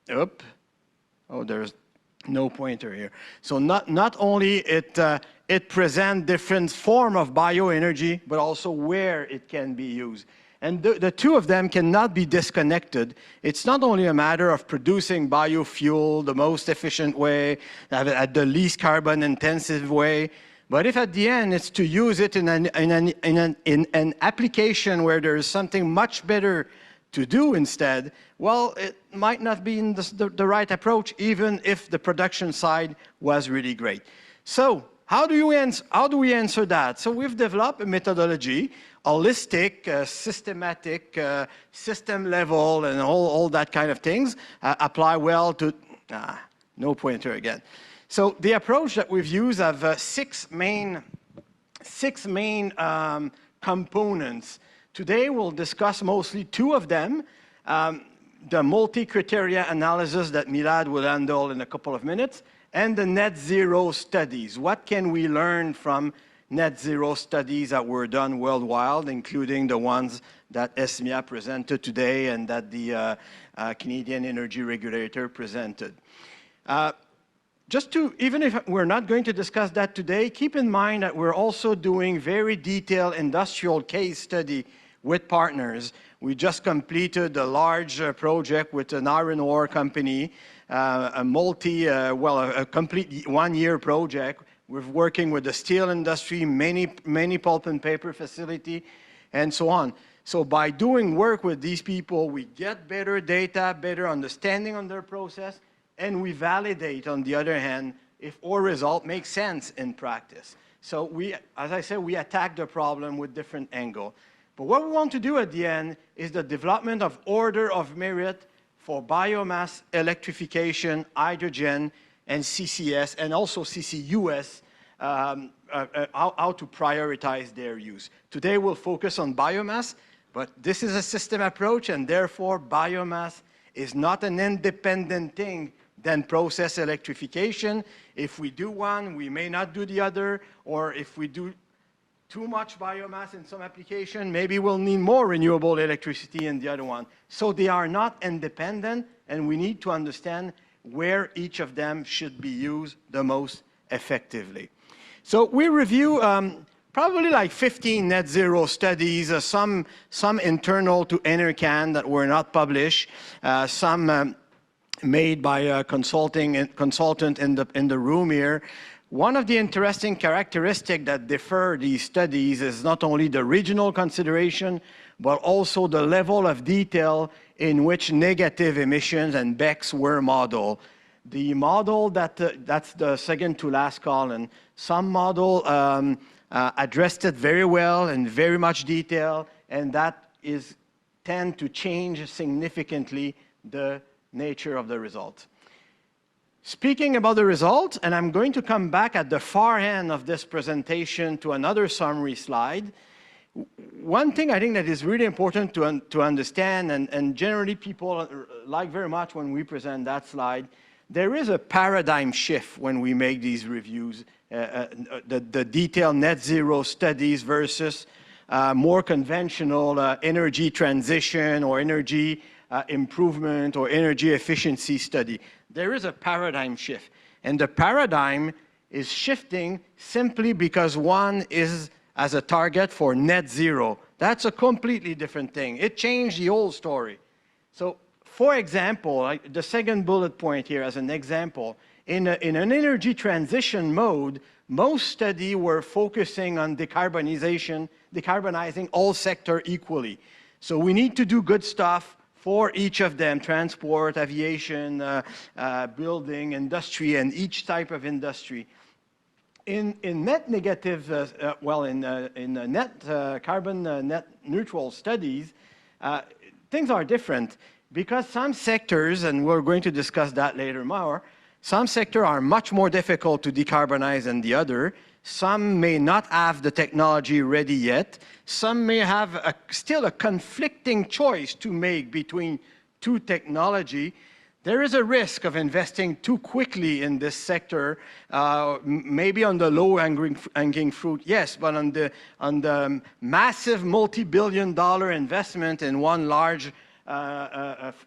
there's no pointer here. So not only it presents different form of bioenergy, but also where it can be used. And the 2 of them cannot be disconnected. It's not only a matter of producing biofuel the most efficient way, at the least carbon intensive way, but if at the end it's to use it in an application where there is something much better to do instead, well, it might not be in the right approach, even if the production side was really great. So how do we answer that? So we've developed a methodology, holistic, systematic, system level, and all that kind of things apply well to, no pointer again. So the approach that we've used have 6 main components. Today we'll discuss mostly 2 of them. The multi-criteria analysis that Milad will handle in a couple of minutes, and the net zero studies. What can we learn from net zero studies that were done worldwide, including the ones that ESMIA presented today and that the Canadian Energy Regulator presented. Even if we're not going to discuss that today, keep in mind that we're also doing very detailed industrial case study with partners. We just completed a large project with an iron ore company, a complete 1-year project. We're working with the steel industry, many pulp and paper facility, and so on. So by doing work with these people, we get better data, better understanding on their process, and we validate, on the other hand, if our result makes sense in practice. So we, as I said, we attack the problem with different angles. But what we want to do at the end is the development of order of merit for biomass, electrification, hydrogen, and CCS, and also CCUS, how to prioritize their use. Today we'll focus on biomass, but this is a system approach, and therefore biomass is not an independent thing than process electrification. If we do one, we may not do the other, or if we do too much biomass in some application, maybe we'll need more renewable electricity in the other one. So they are not independent, and we need to understand where each of them should be used the most effectively. So we review probably like 15 net zero studies, some internal to NRCan that were not published, some made by a consultant in the room here. One of the interesting characteristics that differ these studies is not only the regional consideration, but also the level of detail in which negative emissions and BECCS were modeled. The model that's the second to last column, some model addressed it very well in very much detail, and that tend to change significantly the nature of the result. Speaking about the results, and I'm going to come back at the far end of this presentation to another summary slide. One thing I think that is really important to understand, and generally people like very much when we present that slide, there is a paradigm shift when we make these reviews, the detailed net zero studies versus more conventional energy transition or energy improvement or energy efficiency study. There is a paradigm shift, and the paradigm is shifting simply because one is as a target for net zero. That's a completely different thing. It changed the whole story. So, for example, the second bullet point here as an example, in an energy transition mode, most studies were focusing on decarbonizing all sectors equally. So we need to do good stuff for each of them, transport, aviation, building, industry, and each type of industry. In net negative, carbon net neutral studies, things are different because some sectors, and we're going to discuss that later more, some sectors are much more difficult to decarbonize than the other. Some may not have the technology ready yet. Some may have still a conflicting choice to make between two technology. There is a risk of investing too quickly in this sector, maybe on the low-hanging fruit, yes, but on the massive multi-billion-dollar investment in one large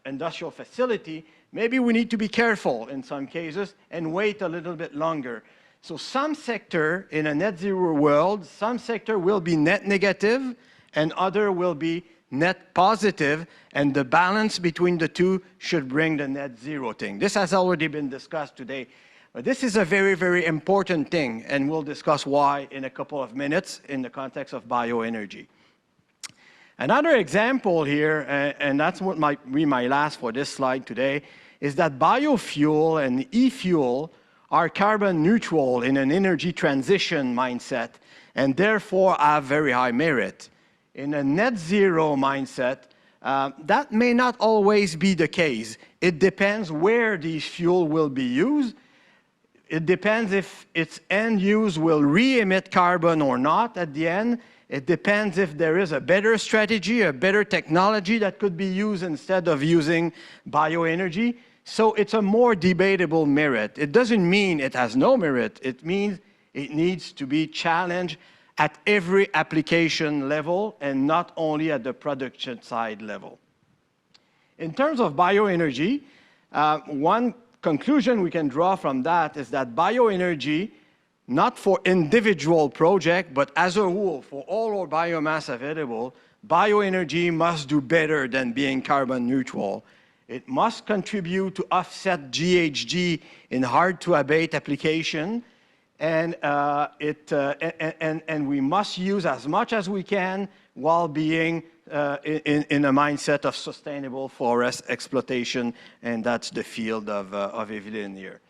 industrial facility, maybe we need to be careful in some cases and wait a little bit longer. So some sector in a net zero world, some sector will be net negative and other will be net positive, and the balance between the two should bring the net zero thing. This has already been discussed today, but this is a very, very important thing, and we'll discuss why in a couple of minutes in the context of bioenergy. Another example here, and that's what might be my last for this slide today, is that biofuel and e-fuel are carbon neutral in an energy transition mindset and therefore have very high merit. In a net zero mindset, that may not always be the case. It depends where these fuel will be used. It depends if its end use will re-emit carbon or not at the end. It depends if there is a better strategy, a better technology that could be used instead of using bioenergy. So it's a more debatable merit. It doesn't mean it has no merit. It means it needs to be challenged at every application level and not only at the production side level. In terms of bioenergy, one conclusion we can draw from that is that bioenergy, not for individual project, but as a whole, for all our biomass available, bioenergy must do better than being carbon neutral. It must contribute to offset GHG in hard-to-abate application, and we must use as much as we can while being in a mindset of sustainable forest exploitation, and that's the field of Evelyn here.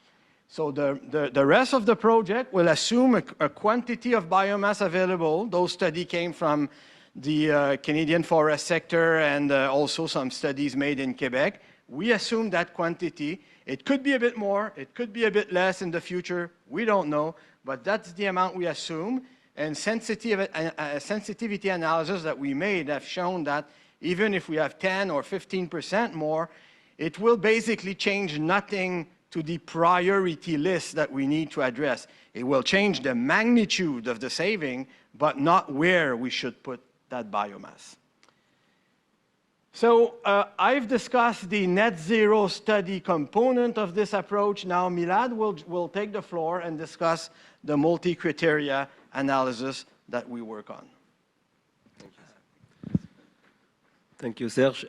So the rest of the project will assume a quantity of biomass available. Those studies came from the Canadian forest sector and also some studies made in Quebec. We assume that quantity. It could be a bit more, it could be a bit less in the future, we don't know, but that's the amount we assume. And sensitivity analysis that we made have shown that even if we have 10 or 15% more, it will basically change nothing to the priority list that we need to address. It will change the magnitude of the saving, but not where we should put that biomass. So I've discussed the net zero study component of this approach. Now Milad will take the floor and discuss the multi-criteria analysis that we work on. Thank you, Serge.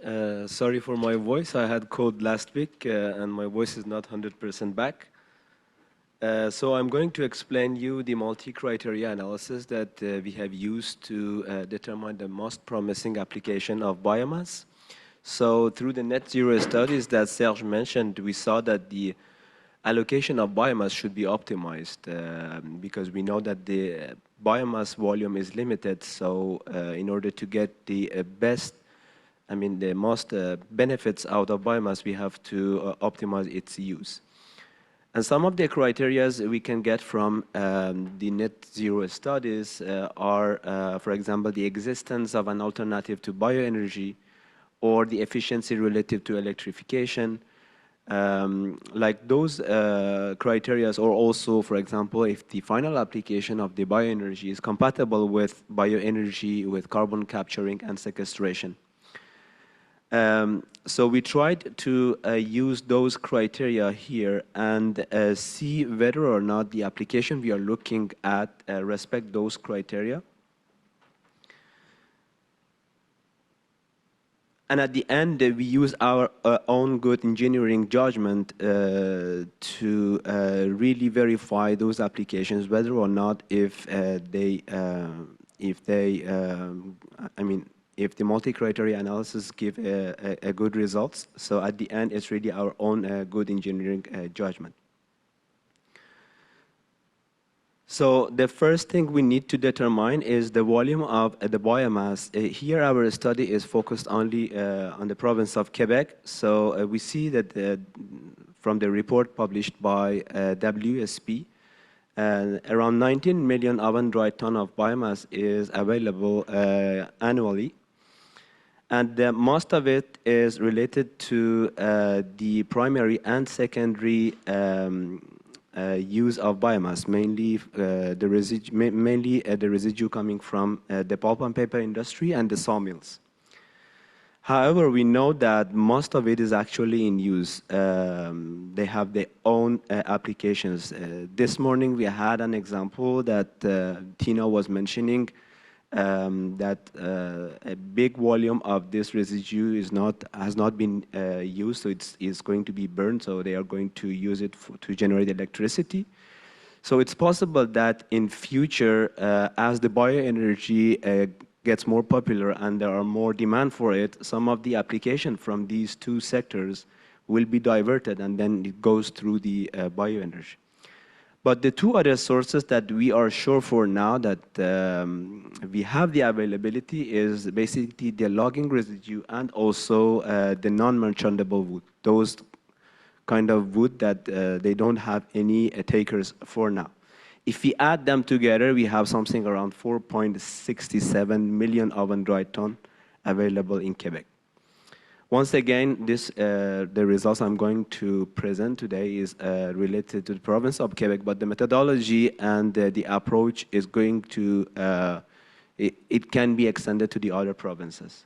Sorry for my voice. I had cold last week and my voice is not 100% back. So I'm going to explain you the multi-criteria analysis that we have used to determine the most promising application of biomass. So through the net zero studies that Serge mentioned, we saw that the allocation of biomass should be optimized because we know that the biomass volume is limited. So in order to get the the most benefits out of biomass, we have to optimize its use. And some of the criteria we can get from the net zero studies are, for example, the existence of an alternative to bioenergy, or the efficiency relative to electrification. Like those criteria, or also, for example, if the final application of the bioenergy is compatible with bioenergy, with carbon capturing and sequestration. So we tried to use those criteria here and see whether or not the application we are looking at respect those criteria. And at the end, we use our own good engineering judgment to really verify those applications, whether or not if the multi-criteria analysis give a good results. So at the end, it's really our own good engineering judgment. So the first thing we need to determine is the volume of the biomass. Here our study is focused only on the province of Quebec. So we see that from the report published by WSP, around 19 million oven dry ton of biomass is available annually. And most of it is related to the primary and secondary use of biomass, mainly the residue coming from the pulp and paper industry and the sawmills. However, we know that most of it is actually in use. They have their own applications. This morning we had an example that Tina was mentioning, that a big volume of this residue has not been used, so it's going to be burned, so they are going to use it to generate electricity. So it's possible that in future, as the bioenergy gets more popular and there are more demand for it, some of the application from these two sectors will be diverted and then it goes through the bioenergy. But the two other sources that we are sure for now that we have the availability is basically the logging residue and also the non-merchantable wood, those kind of wood that they don't have any takers for now. If we add them together, we have something around 4.67 million oven dry ton available in Quebec. Once again, the results I'm going to present today is related to the province of Quebec, but the methodology and the approach is going to, it can be extended to the other provinces.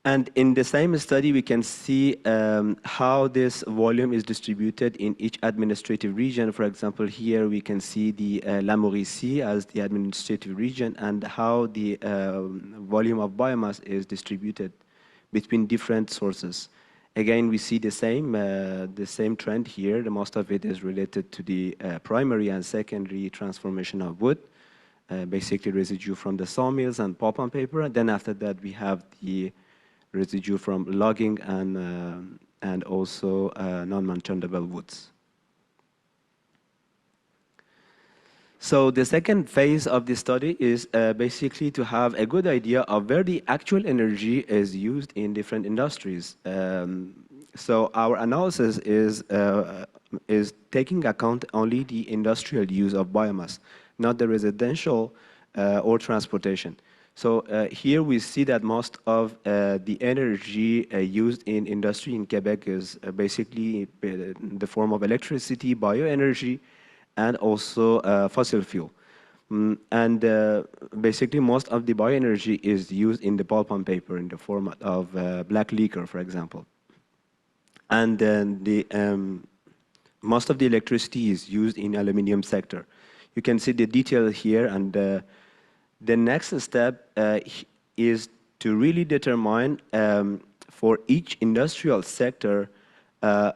And in the same study, we can see how this volume is distributed in each administrative region. For example, here we can see the La Mauricie as the administrative region and how the volume of biomass is distributed between different sources. Again, we see the same trend here. The most of it is related to the primary and secondary transformation of wood. basically residue from the sawmills and pulp and paper. And then after that, we have the residue from logging and also non-merchantable woods. So the second phase of the study is basically to have a good idea of where the actual energy is used in different industries. So our analysis is taking account only the industrial use of biomass, not the residential or transportation. So here we see that most of the energy used in industry in Quebec is basically in the form of electricity, bioenergy, and also fossil fuel. And basically most of the bioenergy is used in the pulp and paper in the form of black liquor, for example. And then most of the electricity is used in aluminum sector. You can see the detail here, and the next step is to really determine for each industrial sector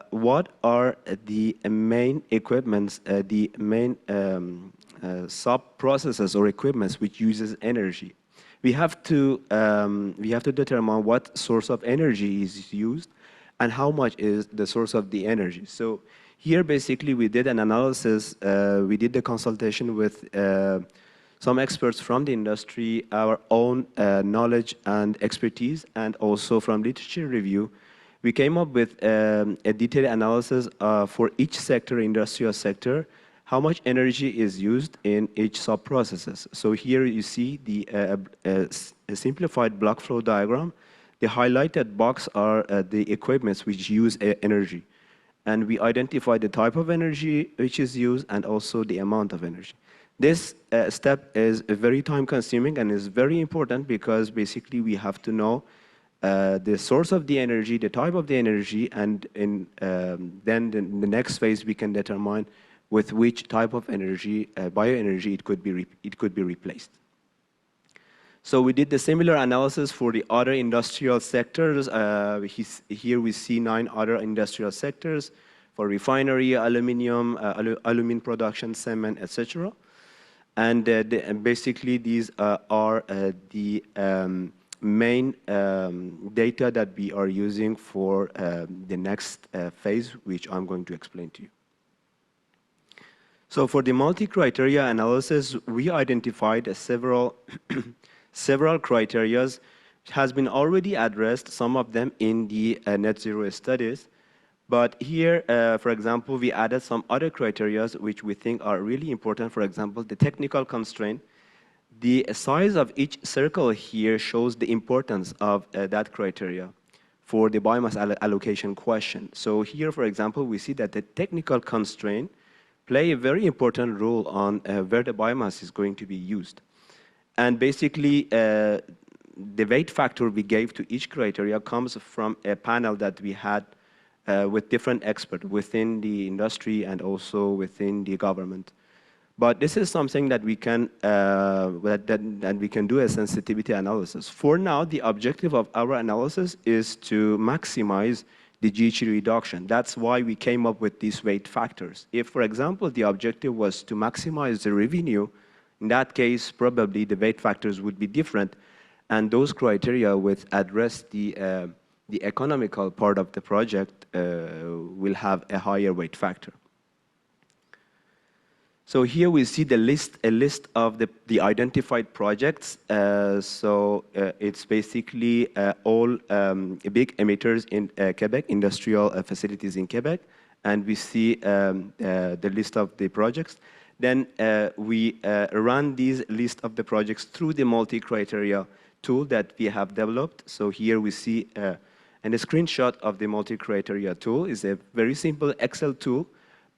what are the main equipments, the main sub-processes or equipments which uses energy. We have to determine what source of energy is used and how much is the source of the energy. So here basically we did an analysis, we did the consultation with some experts from the industry, our own knowledge and expertise, and also from literature review. We came up with a detailed analysis for each sector, industrial sector, how much energy is used in each sub-processes. So here you see a simplified block flow diagram. The highlighted box are the equipments which use energy. And we identify the type of energy which is used and also the amount of energy. This step is very time-consuming and is very important because basically we have to know the source of the energy, the type of the energy, and then the next phase we can determine with which type of energy, bioenergy, it could be replaced. So we did the similar analysis for the other industrial sectors. Here we see 9 other industrial sectors for refinery, aluminum, aluminum production, cement, etc. And basically these are the main data that we are using for the next phase, which I'm going to explain to you. So for the multi-criteria analysis, we identified several several criteria has been already addressed, some of them in the net zero studies. But here, for example, we added some other criteria which we think are really important. For example, the technical constraint. The size of each circle here shows the importance of that criteria for the biomass allocation question. So here, for example, we see that the technical constraint play a very important role on where the biomass is going to be used. And basically, the weight factor we gave to each criteria comes from a panel that we had with different experts within the industry and also within the government. But this is something that we can that we can do a sensitivity analysis. For now, the objective of our analysis is to maximize the GHG reduction. That's why we came up with these weight factors. If, for example, the objective was to maximize the revenue, in that case, probably the weight factors would be different, and those criteria would address the economical part of the project will have a higher weight factor. So here we see a list of the identified projects. It's basically all big emitters in Quebec, industrial facilities in Quebec, and we see the list of the projects. Then we run these list of the projects through the multi-criteria tool that we have developed. So here we see and a screenshot of the multi-criteria tool. Is a very simple Excel tool,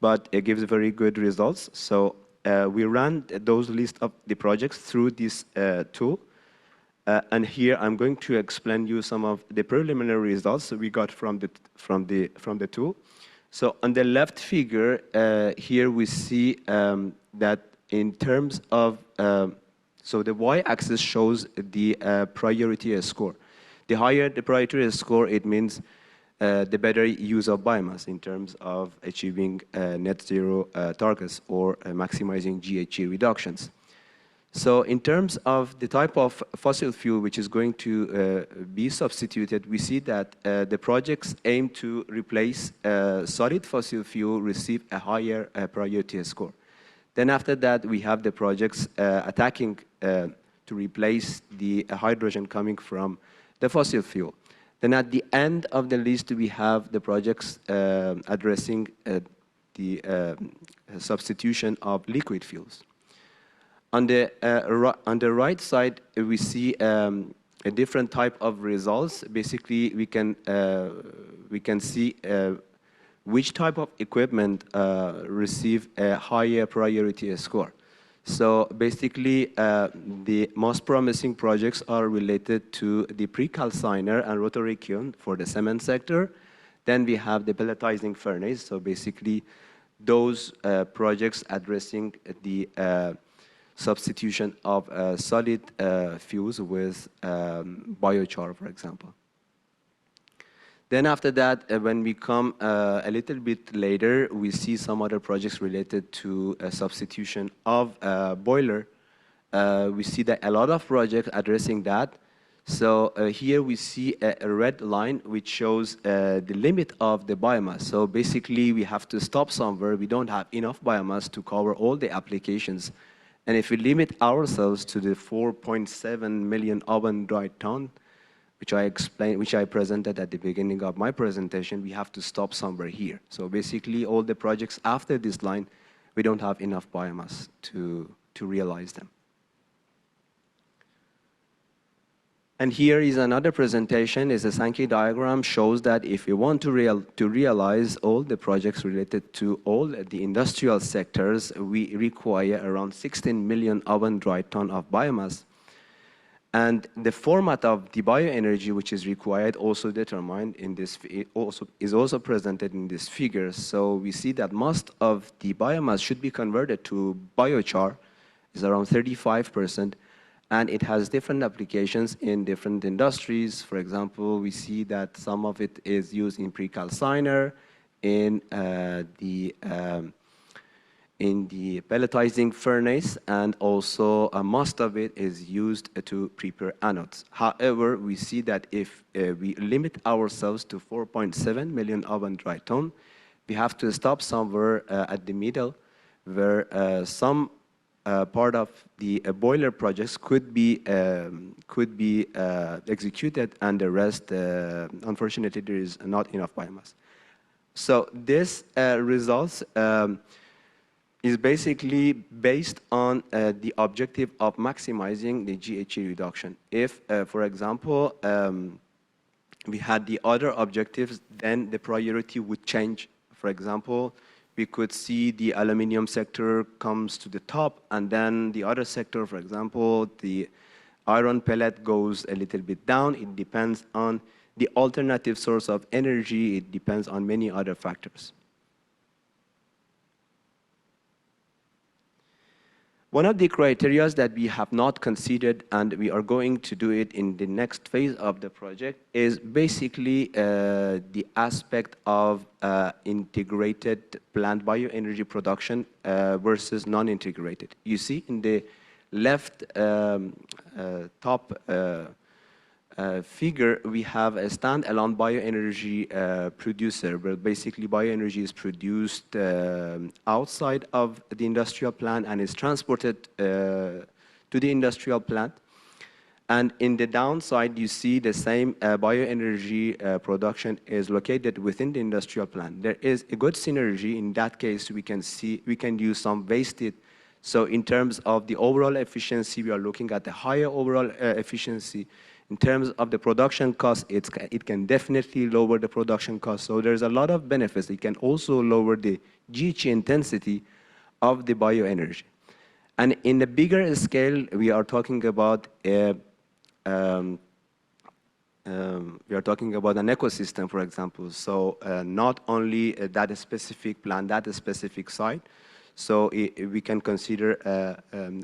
but it gives very good results. So we ran those list of the projects through this tool. And here I'm going to explain you some of the preliminary results that we got from the tool. So on the left figure, here we see that in terms of, so the y-axis shows the priority score. The higher the priority score, it means the better use of biomass in terms of achieving net zero targets or maximizing GHG reductions. So in terms of the type of fossil fuel which is going to be substituted, we see that the projects aim to replace solid fossil fuel receive a higher priority score. Then after that, we have the projects attacking to replace the hydrogen coming from the fossil fuel. Then at the end of the list, we have the projects addressing the substitution of liquid fuels. On the right side, we see a different type of results. Basically, we can see which type of equipment receive a higher priority score. So basically, the most promising projects are related to the pre-calciner and rotary kiln for the cement sector. Then we have the pelletizing furnace. So basically, those projects addressing the substitution of solid fuels with biochar, for example. Then after that, when we come a little bit later, we see some other projects related to substitution of boiler. We see that a lot of projects addressing that. So here we see a red line which shows the limit of the biomass. So basically, we have to stop somewhere. We don't have enough biomass to cover all the applications. And if we limit ourselves to the 4.7 million oven-dried ton, which I presented at the beginning of my presentation, we have to stop somewhere here. So basically, all the projects after this line, we don't have enough biomass to realize them. And here is another presentation. Is a Sankey diagram, shows that if we want to realize all the projects related to all the industrial sectors, we require around 16 million oven-dried ton of biomass. And the format of the bioenergy which is required also determined in this, is also presented in this figure. So we see that most of the biomass should be converted to biochar, is around 35%. And it has different applications in different industries. For example, we see that some of it is used in pre-calciner, in the pelletizing furnace, and also most of it is used to prepare anodes. However, we see that if we limit ourselves to 4.7 million oven-dried ton, we have to stop somewhere at the middle, where some part of the boiler projects could be executed, and the rest, unfortunately, there is not enough biomass. So this results is basically based on the objective of maximizing the GHG reduction. If, for example, we had the other objectives, then the priority would change. For example, we could see the aluminum sector comes to the top, and then the other sector, for example, the iron pellet goes a little bit down. It depends on the alternative source of energy. It depends on many other factors. One of the criteria that we have not considered, and we are going to do it in the next phase of the project, is basically the aspect of integrated plant bioenergy production versus non-integrated. You see in the left top figure, we have a standalone bioenergy producer, where basically bioenergy is produced outside of the industrial plant and is transported to the industrial plant. And in the downside, you see the same bioenergy production is located within the industrial plant. There is a good synergy. In that case, we can use some wasted. So in terms of the overall efficiency, we are looking at the higher overall efficiency. In terms of the production cost, it can definitely lower the production cost. So there's a lot of benefits. It can also lower the GHG intensity of the bioenergy. And in the bigger scale, we are talking about an ecosystem, for example. So not only that specific plant, that specific site. So we can consider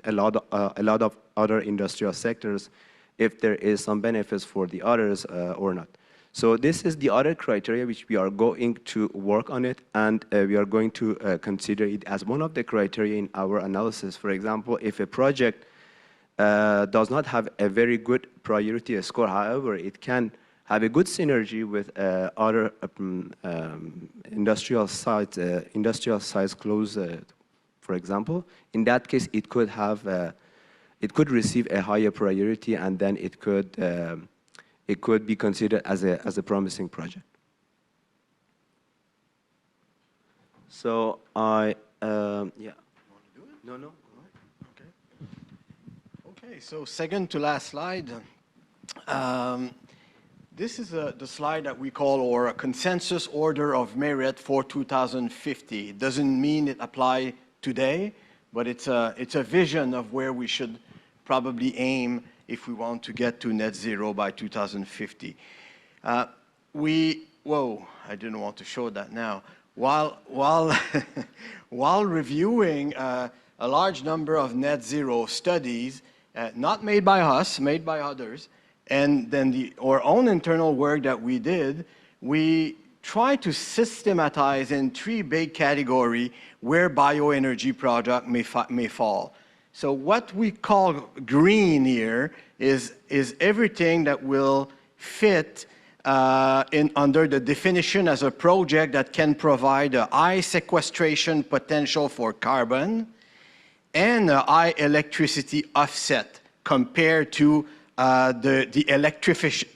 a lot of other industrial sectors, if there is some benefits for the others or not. So this is the other criteria which we are going to work on it, and we are going to consider it as one of the criteria in our analysis. For example, if a project does not have a very good priority score. However, it can have a good synergy with other industrial sites close, for example. In that case, it could have, it could receive a higher priority, and then it could be considered as a promising project. So yeah. No. Okay, so second to last slide. This is the slide that we call or a consensus order of merit for 2050. It doesn't mean it applies today, but it's a vision of where we should probably aim if we want to get to net zero by 2050. Whoa, I didn't want to show that now. While reviewing a large number of net zero studies, not made by us, made by others, and then our own internal work that we did, we try to systematize in 3 big categories where bioenergy project may fall. So what we call green here is everything that will fit under the definition as a project that can provide a high sequestration potential for carbon and a high electricity offset compared to the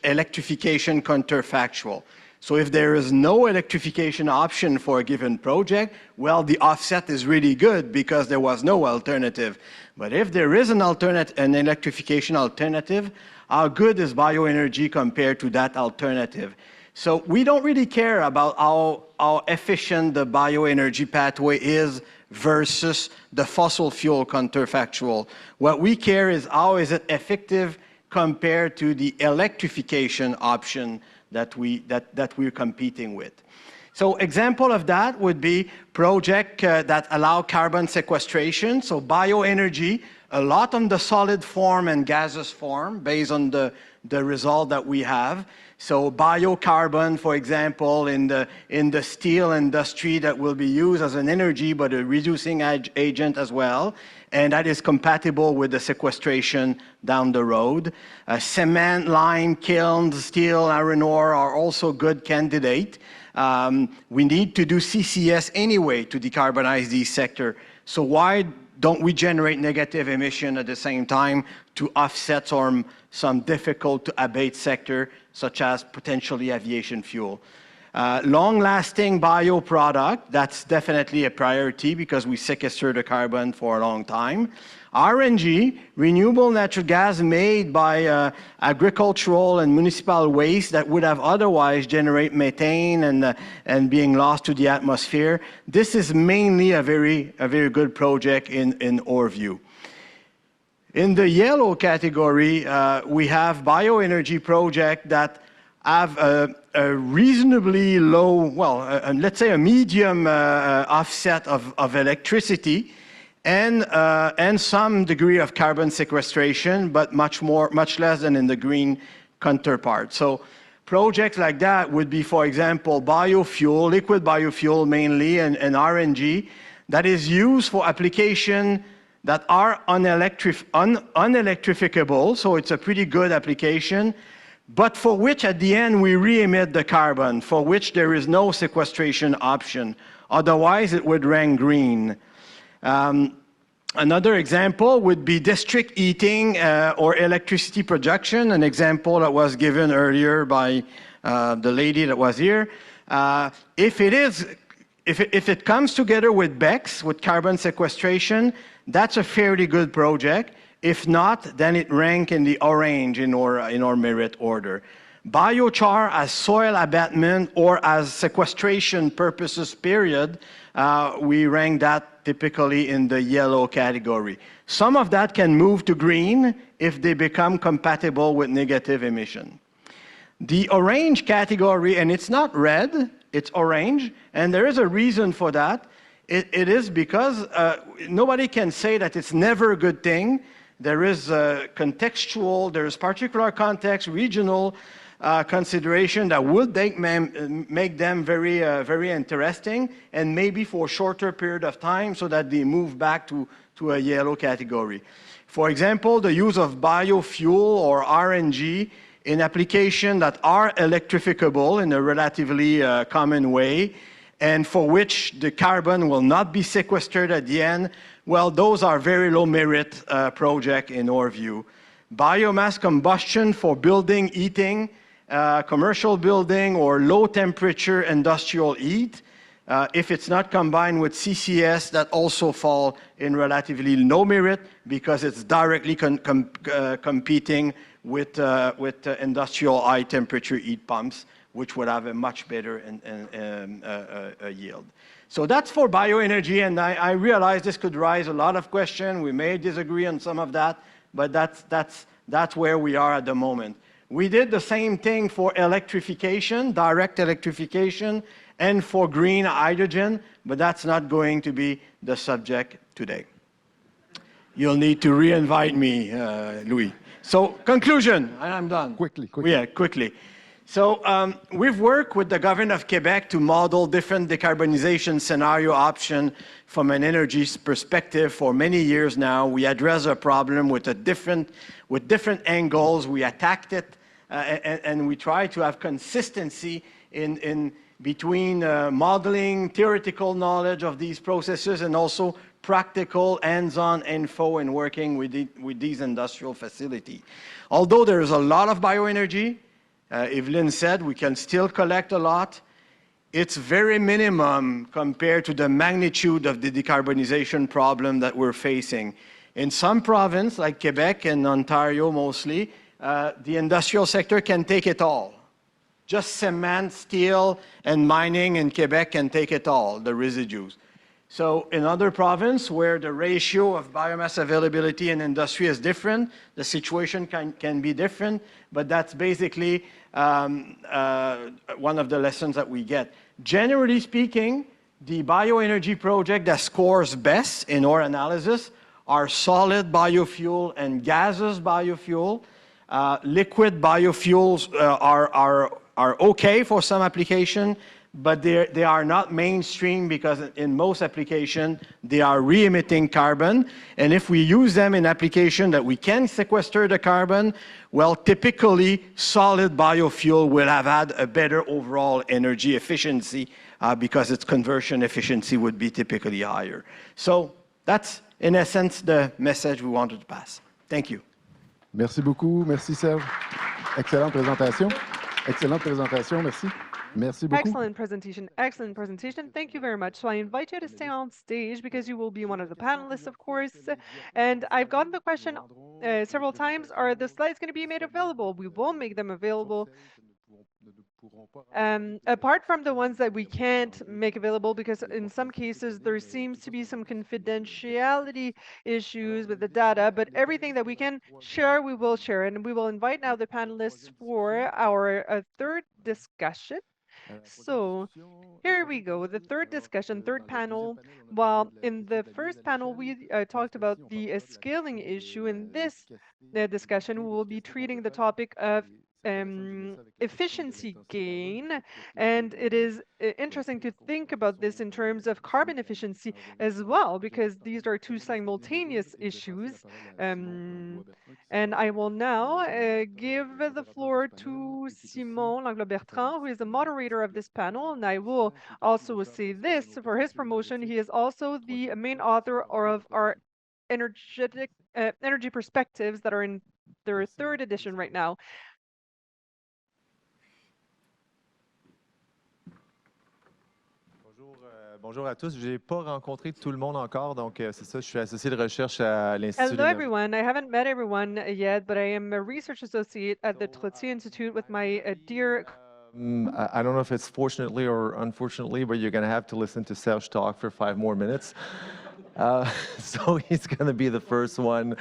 electrification counterfactual. So if there is no electrification option for a given project, well, the offset is really good because there was no alternative. But if there is an electrification alternative, how good is bioenergy compared to that alternative? So we don't really care about how efficient the bioenergy pathway is versus the fossil fuel counterfactual. What we care is how is it effective compared to the electrification option that we're competing with. So example of that would be project that allow carbon sequestration. So bioenergy, a lot on the solid form and gaseous form based on the result that we have. So biocarbon, for example, in the steel industry that will be used as an energy but a reducing agent as well. And that is compatible with the sequestration down the road. Cement, lime, kilns, steel, iron ore are also good candidates. We need to do CCS anyway to decarbonize these sectors. So why don't we generate negative emission at the same time to offset some difficult to abate sector, such as potentially aviation fuel? Long-lasting bioproduct, that's definitely a priority because we sequester the carbon for a long time. RNG, renewable natural gas made by agricultural and municipal waste that would have otherwise generate methane and being lost to the atmosphere. This is mainly a very good project in our view. In the yellow category, we have bioenergy project that have a reasonably low, well, let's say a medium offset of electricity and some degree of carbon sequestration, but much less than in the green counterpart. So projects like that would be, for example, biofuel, liquid biofuel mainly, and RNG that is used for application that are unelectrificable, so it's a pretty good application, but for which at the end we re-emit the carbon, for which there is no sequestration option. Otherwise it would rank green. Another example would be district heating or electricity production, an example that was given earlier by the lady that was here. If it comes together with BECCS, with carbon sequestration, that's a fairly good project. If not, then it ranks in the orange in our merit order. Biochar as soil abatement or as sequestration purposes period, we rank that typically in the yellow category. Some of that can move to green if they become compatible with negative emission. The orange category, and it's not red, it's orange, and there is a reason for that. It is because nobody can say that it's never a good thing. There is contextual, there is particular context, regional consideration that would make them very, very interesting, and maybe for a shorter period of time so that they move back to a yellow category. For example, the use of biofuel or RNG in applications that are electrificable in a relatively common way, and for which the carbon will not be sequestered at the end, well, those are very low merit projects in our view. Biomass combustion for building, heating, commercial building, or low temperature industrial heat, if it's not combined with CCS, that also fall in relatively low merit because it's directly competing with industrial high temperature heat pumps, which would have a much better yield. So that's for bioenergy, and I realize this could raise a lot of questions. We may disagree on some of that, but that's where we are at the moment. We did the same thing for electrification, direct electrification, and for green hydrogen, but that's not going to be the subject today. You'll need to re-invite me, Louis. So, conclusion, I'm done. Quickly. Yeah, quickly. So, we've worked with the government of Quebec to model different decarbonization scenario options from an energy perspective for many years now. We address a problem with different angles. We attacked it, and we try to have consistency in between modeling, theoretical knowledge of these processes, and also practical hands-on info and working with these industrial facilities. Although there is a lot of bioenergy, Evelyn said we can still collect a lot. It's very minimum compared to the magnitude of the decarbonization problem that we're facing. In some provinces, like Quebec and Ontario mostly, the industrial sector can take it all. Just cement, steel, and mining in Quebec can take it all, the residues. So in other provinces where the ratio of biomass availability in industry is different, the situation can be different, but that's basically one of the lessons that we get. Generally speaking, the bioenergy project that scores best in our analysis are solid biofuel and gaseous biofuel. Liquid biofuels are okay for some application, but they are not mainstream because in most applications, they are re-emitting carbon. And if we use them in application that we can sequester the carbon, well, typically solid biofuel will have had a better overall energy efficiency because its conversion efficiency would be typically higher. So that's, in essence, the message we wanted to pass. Thank you. Merci beaucoup. Merci, Serge. Excellente présentation. Excellente présentation. Merci. Merci beaucoup. Excellent presentation. Excellent presentation. Thank you very much. So I invite you to stay on stage because you will be one of the panelists, of course. And I've gotten the question several times, are the slides going to be made available? We will make them available. Apart from the ones that we can't make available, because in some cases there seems to be some confidentiality issues with the data, but everything that we can share, we will share. And we will invite now the panelists for our third discussion. So here we go, the third discussion, third panel. While in the first panel, we talked about the scaling issue. In this discussion, we will be treating the topic of efficiency gain, and it is interesting to think about this in terms of carbon efficiency as well, because these are two simultaneous issues. And I will now give the floor to Simon Langlois-Bertrand, who is the moderator of this panel, and I will also say this for his promotion. He is also the main author of our energy perspectives that are in their third edition right now. Bonjour à tous. Je n'ai pas rencontré tout le monde encore, donc c'est ça, je suis associé de recherche à l'Institut. Hello everyone. I haven't met everyone yet, but I am a research associate at the Trottier Institute with my dear... I don't know if it's fortunately or unfortunately, but you're going to have to listen to Serge talk for 5 more minutes. So he's going to be the first one.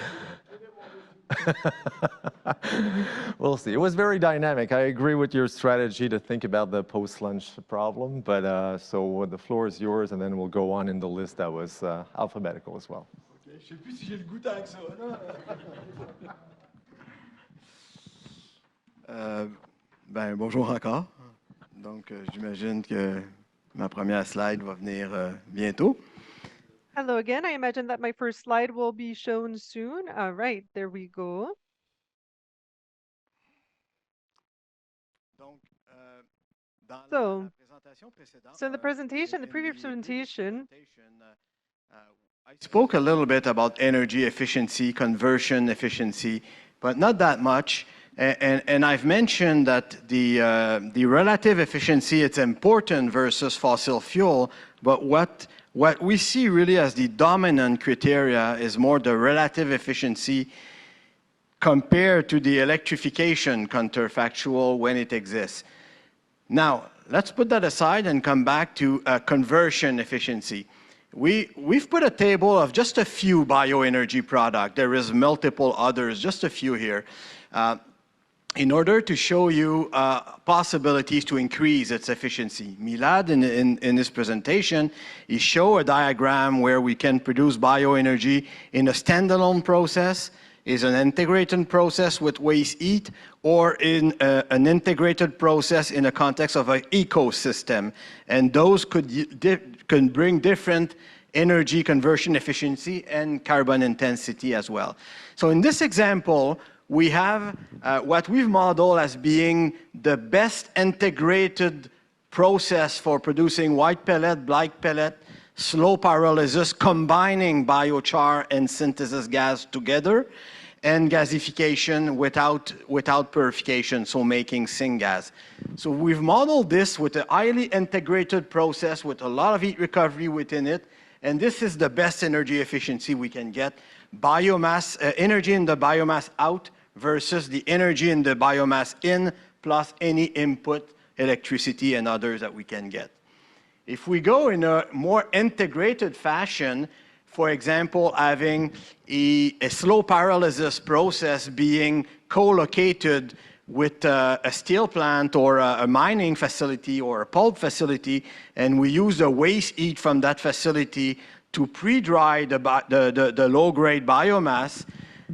We'll see. It was very dynamic. I agree with your strategy to think about the post-lunch problem, but so the floor is yours, and then we'll go on in the list that was alphabetical as well. Je ne sais plus si j'ai le goût avec ça. Ben, bonjour encore. Donc, j'imagine que ma première slide va venir bientôt. Hello again. I imagine that my first slide will be shown soon. All right, there we go. So in the presentation, the previous presentation, I spoke a little bit about energy efficiency, conversion efficiency, but not that much. And I've mentioned that the relative efficiency, it's important versus fossil fuel, but what we see really as the dominant criteria is more the relative efficiency compared to the electrification counterfactual when it exists. Now, let's put that aside and come back to conversion efficiency. We've put a table of just a few bioenergy products. There is multiple others, just a few here, in order to show you possibilities to increase its efficiency. Milad, in his presentation, he showed a diagram where we can produce bioenergy in a standalone process, is an integrated process with waste heat, or in an integrated process in the context of an ecosystem. And those can bring different energy conversion efficiency and carbon intensity as well. So in this example, we have what we've modeled as being the best integrated process for producing white pellet, black pellet, slow pyrolysis, combining biochar and synthesis gas together, and gasification without purification, so making syngas. So we've modeled this with a highly integrated process with a lot of heat recovery within it, and this is the best energy efficiency we can get. Biomass, energy in the biomass out versus the energy in the biomass in, plus any input, electricity and others that we can get. If we go in a more integrated fashion, for example, having a slow pyrolysis process being co-located with a steel plant or a mining facility or a pulp facility, and we use the waste heat from that facility to pre-dry the low-grade biomass,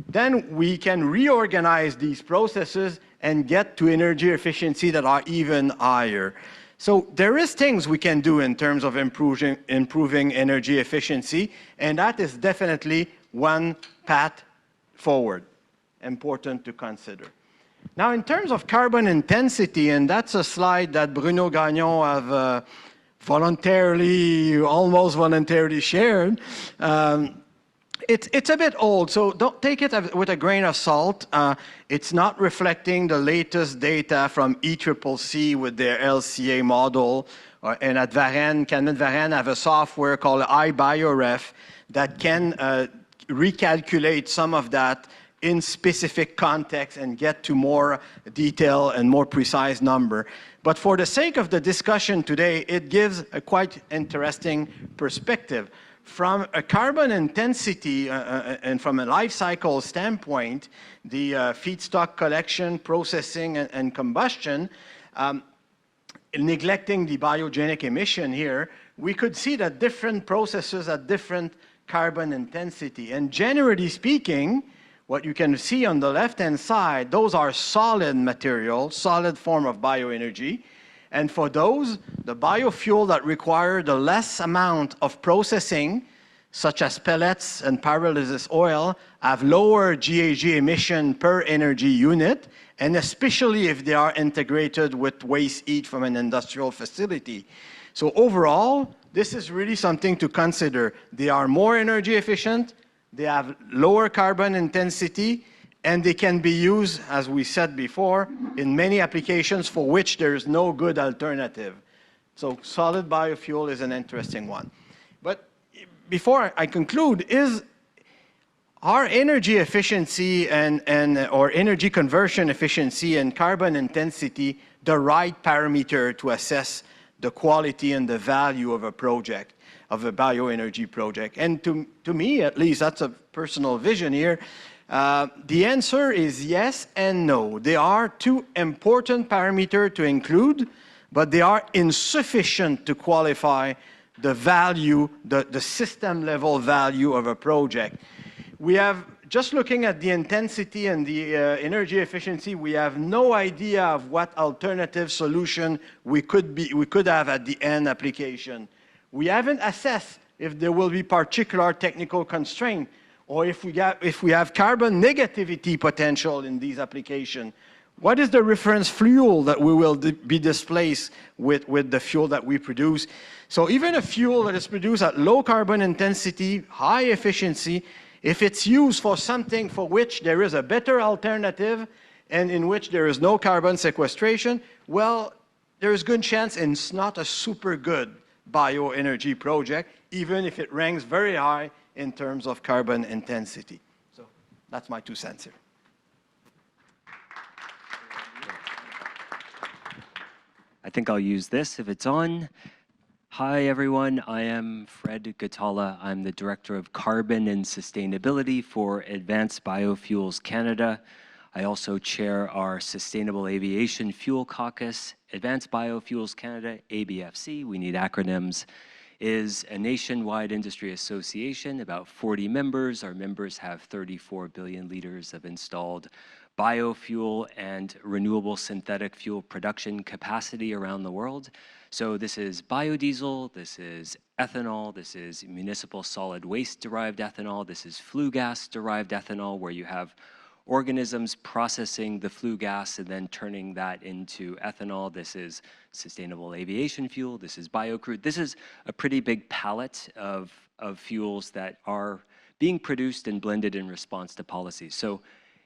then we can reorganize these processes and get to energy efficiency that are even higher. So there is things we can do in terms of improving energy efficiency, and that is definitely one path forward, important to consider. Now, in terms of carbon intensity, and that's a slide that Bruno Gagnon have almost voluntarily shared, it's a bit old, so don't take it with a grain of salt. It's not reflecting the latest data from ECCC with their LCA model. And at Varennes, Cabinet Varennes have a software called iBioRef that can recalculate some of that in specific context and get to more detail and more precise number. But for the sake of the discussion today, it gives a quite interesting perspective. From a carbon intensity and from a life cycle standpoint, the feedstock collection, processing, and combustion, neglecting the biogenic emission here, we could see that different processes have different carbon intensity. And generally speaking, what you can see on the left-hand side, those are solid material, solid form of bioenergy. And for those, the biofuel that require the less amount of processing, such as pellets and pyrolysis oil, have lower GHG emission per energy unit, and especially if they are integrated with waste heat from an industrial facility. So overall, this is really something to consider. They are more energy efficient, they have lower carbon intensity, and they can be used, as we said before, in many applications for which there is no good alternative. So solid biofuel is an interesting one. But before I conclude, is our energy efficiency or energy conversion efficiency and carbon intensity the right parameter to assess the quality and the value of a project, of a bioenergy project? And to me, at least, that's a personal vision here. The answer is yes and no. They are two important parameters to include, but they are insufficient to qualify the value, the system level value of a project. We have just looking at the intensity and the energy efficiency, we have no idea of what alternative solution we could have at the end application. We haven't assessed if there will be particular technical constraint or if we have carbon negativity potential in these applications. What is the reference fuel that we will be displaced with the fuel that we produce? So even a fuel that is produced at low carbon intensity, high efficiency, if it's used for something for which there is a better alternative and in which there is no carbon sequestration, well, there is good chance and it's not a super good bioenergy project, even if it ranks very high in terms of carbon intensity. So that's my 2 cents here. I think I'll use this if it's on. Hi, everyone. I am Fred Gatala. I'm the Director of Carbon and Sustainability for Advanced Biofuels Canada. I also chair our Sustainable Aviation Fuel Caucus. Advanced Biofuels Canada, ABFC, we need acronyms, is a nationwide industry association, about 40 members. Our members have 34 billion liters of installed biofuel and renewable synthetic fuel production capacity around the world. So this is biodiesel, this is ethanol, this is municipal solid waste derived ethanol, this is flue gas derived ethanol, where you have organisms processing the flue gas and then turning that into ethanol. This is sustainable aviation fuel, this is biocrude. This is a pretty big palette of fuels that are being produced and blended in response to policy. So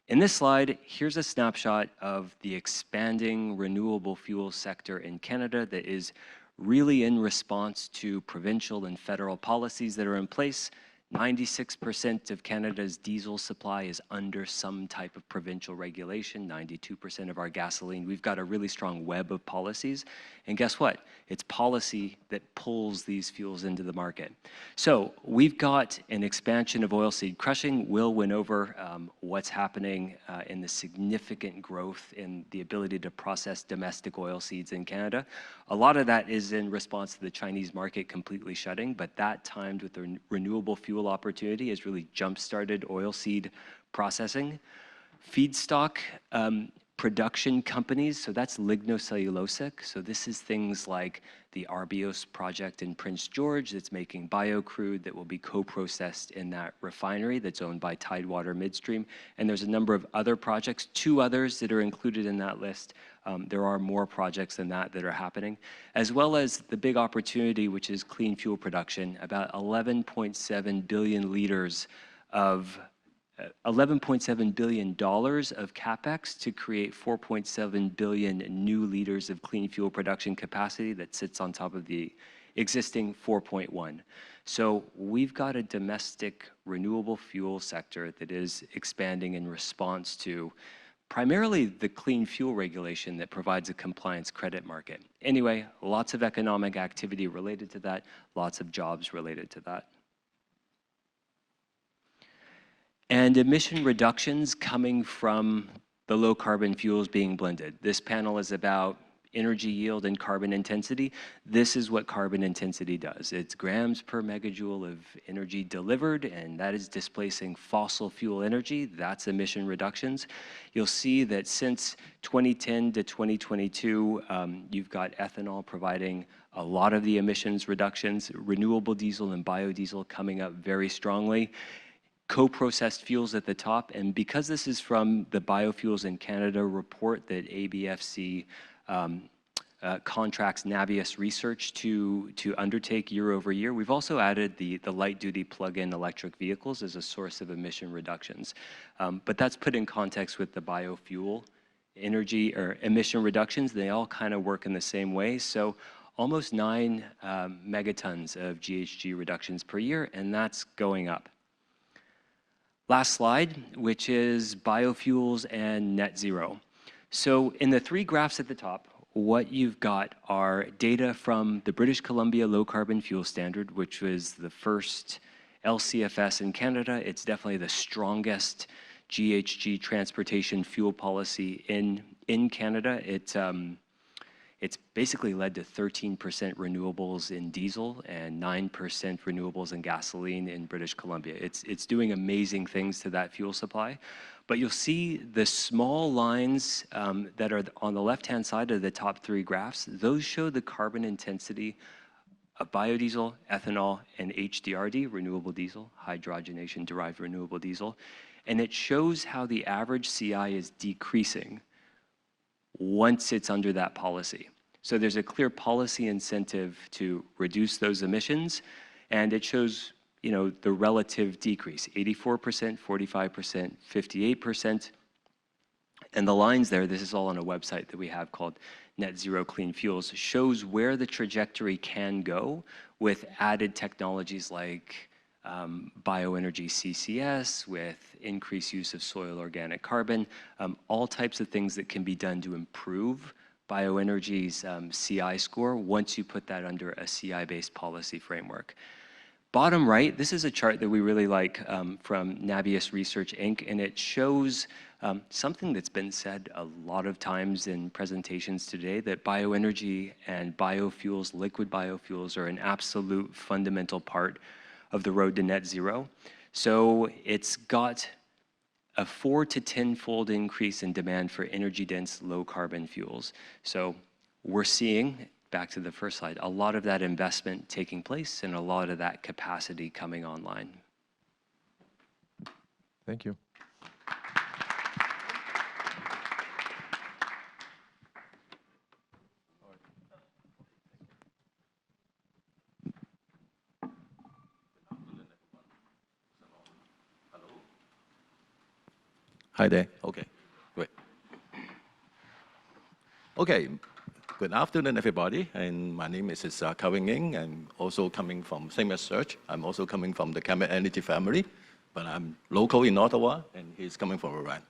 in this slide, here's a snapshot of the expanding renewable fuel sector in Canada that is really in response to provincial and federal policies that are in place. 96% of Canada's diesel supply is under some type of provincial regulation, 92% of our gasoline. We've got a really strong web of policies. And guess what? It's policy that pulls these fuels into the market. So we've got an expansion of oilseed crushing. Will went over what's happening in the significant growth in the ability to process domestic oilseeds in Canada. A lot of that is in response to the Chinese market completely shutting, but that timed with the renewable fuel opportunity has really jump-started oilseed processing. Feedstock production companies, so that's lignocellulosic. So this is things like the Arbios project in Prince George that's making biocrude that will be co-processed in that refinery that's owned by Tidewater Midstream. And there's a number of other projects, 2 others that are included in that list. There are more projects than that are happening, as well as the big opportunity, which is clean fuel production, about 11.7 billion liters of $11.7 billion of capex to create 4.7 billion new liters of clean fuel production capacity that sits on top of the existing 4.1. So we've got a domestic renewable fuel sector that is expanding in response to primarily the clean fuel regulation that provides a compliance credit market. Anyway, lots of economic activity related to that, lots of jobs related to that. And emission reductions coming from the low carbon fuels being blended. This panel is about energy yield and carbon intensity. This is what carbon intensity does. It's grams per megajoule of energy delivered, and that is displacing fossil fuel energy. That's emission reductions. You'll see that since 2010 to 2022, you've got ethanol providing a lot of the emissions reductions, renewable diesel and biodiesel coming up very strongly. Co-processed fuels at the top, and because this is from the Biofuels in Canada report that ABFC contracts Navius Research to undertake year over year, we've also added the light-duty plug-in electric vehicles as a source of emission reductions. But that's put in context with the biofuel energy or emission reductions. They all kind of work in the same way. So almost 9 megatons of GHG reductions per year, and that's going up. Last slide, which is biofuels and net zero. So in the 3 graphs at the top, what you've got are data from the British Columbia Low Carbon Fuel Standard, which was the first LCFS in Canada. It's definitely the strongest GHG transportation fuel policy in Canada. It It's basically led to 13% renewables in diesel and 9% renewables in gasoline in British Columbia. It's doing amazing things to that fuel supply. But you'll see the small lines that are on the left-hand side of the top three graphs. Those show the carbon intensity of biodiesel, ethanol, and HDRD, renewable diesel, hydrogenation-derived renewable diesel. And it shows how the average CI is decreasing once it's under that policy. So there's a clear policy incentive to reduce those emissions, and it shows, you know, the relative decrease, 84%, 45%, 58%. And the lines there, this is all on a website that we have called Net Zero Clean Fuels, shows where the trajectory can go with added technologies like bioenergy CCS, with increased use of soil organic carbon, all types of things that can be done to improve bioenergy's CI score once you put that under a CI-based policy framework. Bottom right, this is a chart that we really like from Nabius Research Inc., and it shows something that's been said a lot of times in presentations today, that bioenergy and biofuels, liquid biofuels, are an absolute fundamental part of the road to net zero. So it's got a 4 to 10-fold increase in demand for energy-dense, low-carbon fuels. So we're seeing, back to the first slide, a lot of that investment taking place and a lot of that capacity coming online. Thank you. Hi there. Okay, great. Okay, good afternoon, everybody. And my name is Kevin Ng. I'm also coming from same as Serge. I'm also coming from the Climate Energy family, but I'm local in Ottawa, and he's coming from Iran.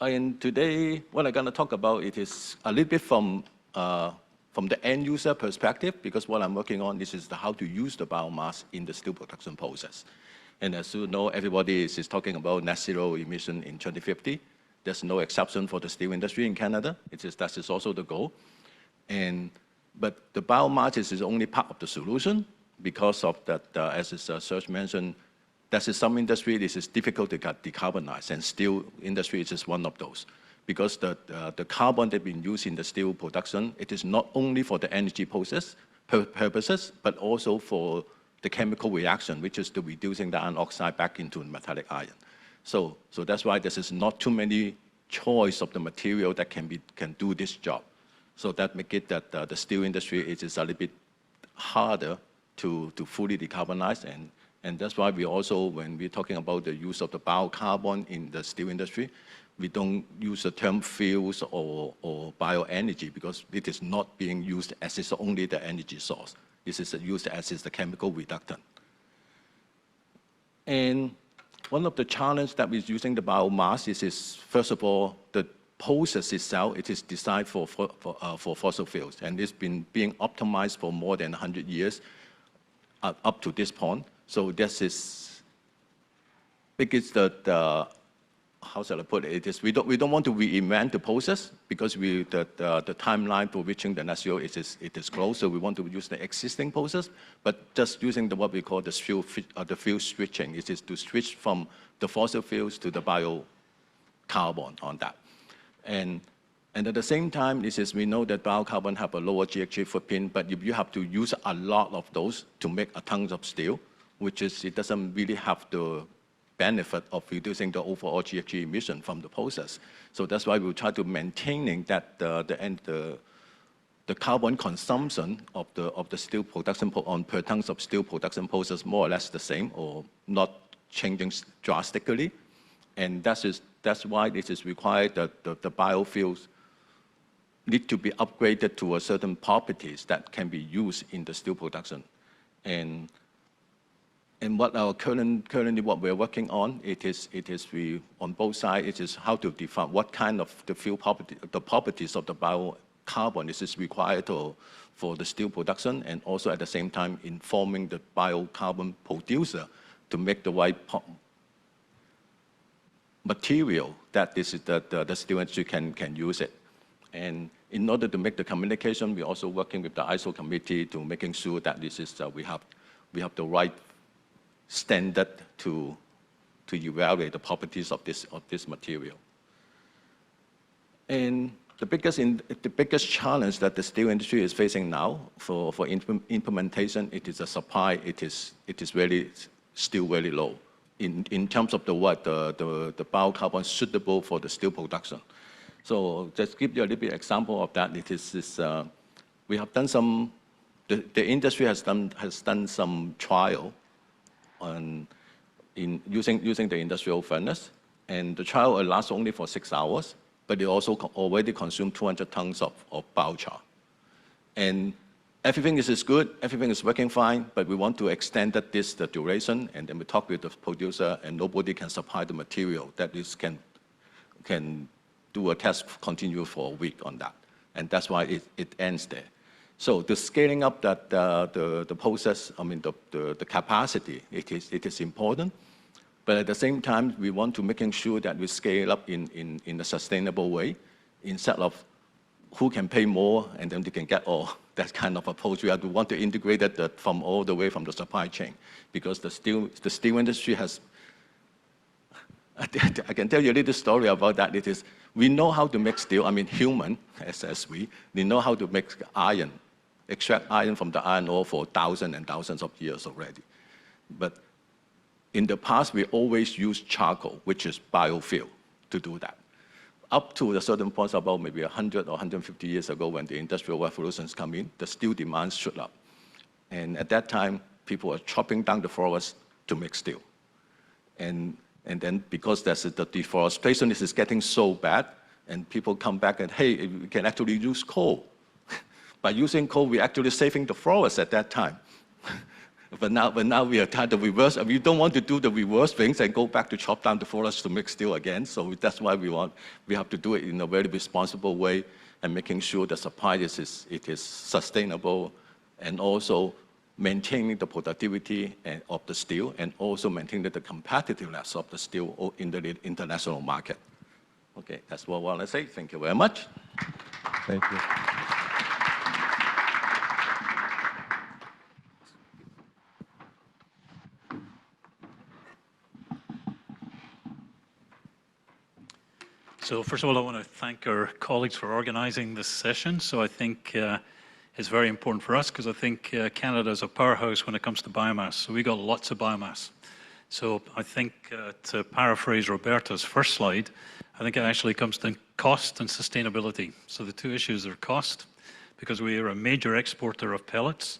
And today, what I'm going to talk about, it is a little bit from the end user perspective, because what I'm working on is how to use the biomass in the steel production process. And as you know, everybody is talking about net zero emission in 2050. There's no exception for the steel industry in Canada. That is also the goal. But the biomass is only part of the solution, because of that, as Serge mentioned, there's some industry this is difficult to decarbonize, and steel industry is just one of those. Because the carbon that's been used in the steel production, it is not only for the energy process purposes, but also for the chemical reaction, which is the reducing the iron oxide back into metallic iron. So that's why there is not too many choice of the material that can do this job. So that make it that the steel industry is a little bit harder to fully decarbonize, and that's why we also, when we're talking about the use of the biocarbon in the steel industry, we don't use the term fuels or bioenergy, because it is not being used as it's only the energy source. This is used as is the chemical reductant. And one of the challenges that we're using the biomass is first of all, the process itself, it is designed for fossil fuels, and it's been being optimized for more than 100 years up to this point. So this is, because how shall I put it? We don't want to reinvent the process, because the timeline for reaching the net zero it is close. So we want to use the existing process, but just using what we call the fuel switching. It is to switch from the fossil fuels to the biocarbon on that. And at the same time, we know that biocarbon have a lower GHG footprint, but if you have to use a lot of those to make a ton of steel, it doesn't really have the benefit of reducing the overall GHG emission from the process. So that's why we try to maintaining that the carbon consumption of the steel production per tons of steel production process more or less the same, or not changing drastically. And that's why it is required that the biofuels need to be upgraded to a certain properties that can be used in the steel production. And what our currently what we're working on, we on both sides, it is how to define what kind of the fuel property, the properties of the biocarbon is required for the steel production, and also at the same time informing the biocarbon producer to make the right material that the steel industry can use it. And in order to make the communication, we're also working with the ISO committee to making sure that this is, we have the right standard to evaluate the properties of this material. And the biggest challenge that the steel industry is facing now for implementation, it is a supply, it is still very low in terms of the biocarbon suitable for the steel production. So just give you a little bit example of that. We have done some, the industry has done some trial in using the industrial furnace, and the trial will last only for 6 hours, but it also already consumed 200 tons of biochar. And everything is good, everything is working fine, but we want to extend the duration, and then we talk with the producer, and nobody can supply the material that can do a test continue for a week on that. And that's why it ends there. So the scaling up that the process, I mean the capacity, it is important. But at the same time, we want to making sure that we scale up in a sustainable way, instead of who can pay more and then they can get all. That kind of approach. We want to integrate that from all the way from the supply chain, because the steel industry has. I can tell you a little story about that. It is, we know how to make steel. I mean, human, as we know how to make iron, extract iron from the iron ore for thousands and thousands of years already. But in the past, we always used charcoal, which is biofuel, to do that. Up to a certain point, about maybe 100 or 150 years ago, when the industrial revolutions come in, the steel demand shoot up. And at that time, people were chopping down the forest to make steel. And then because the deforestation is getting so bad, and people come back and, hey, we can actually use coal. By using coal, we're actually saving the forest at that time. But now we are trying to reverse. We don't want to do the reverse things and go back to chop down the forest to make steel again. So that's why we have to do it in a very responsible way, and making sure the supply is sustainable, and also maintaining the productivity of the steel, and also maintaining the competitiveness of the steel in the international market. Okay, that's what I want to say. Thank you very much. Thank you. So first of all, I want to thank our colleagues for organizing this session. So I think it's very important for us, because I think Canada is a powerhouse when it comes to biomass. So we got lots of biomass. So I think to paraphrase Roberta's first slide, I think it actually comes to cost and sustainability. So the two issues are cost, because we are a major exporter of pellets,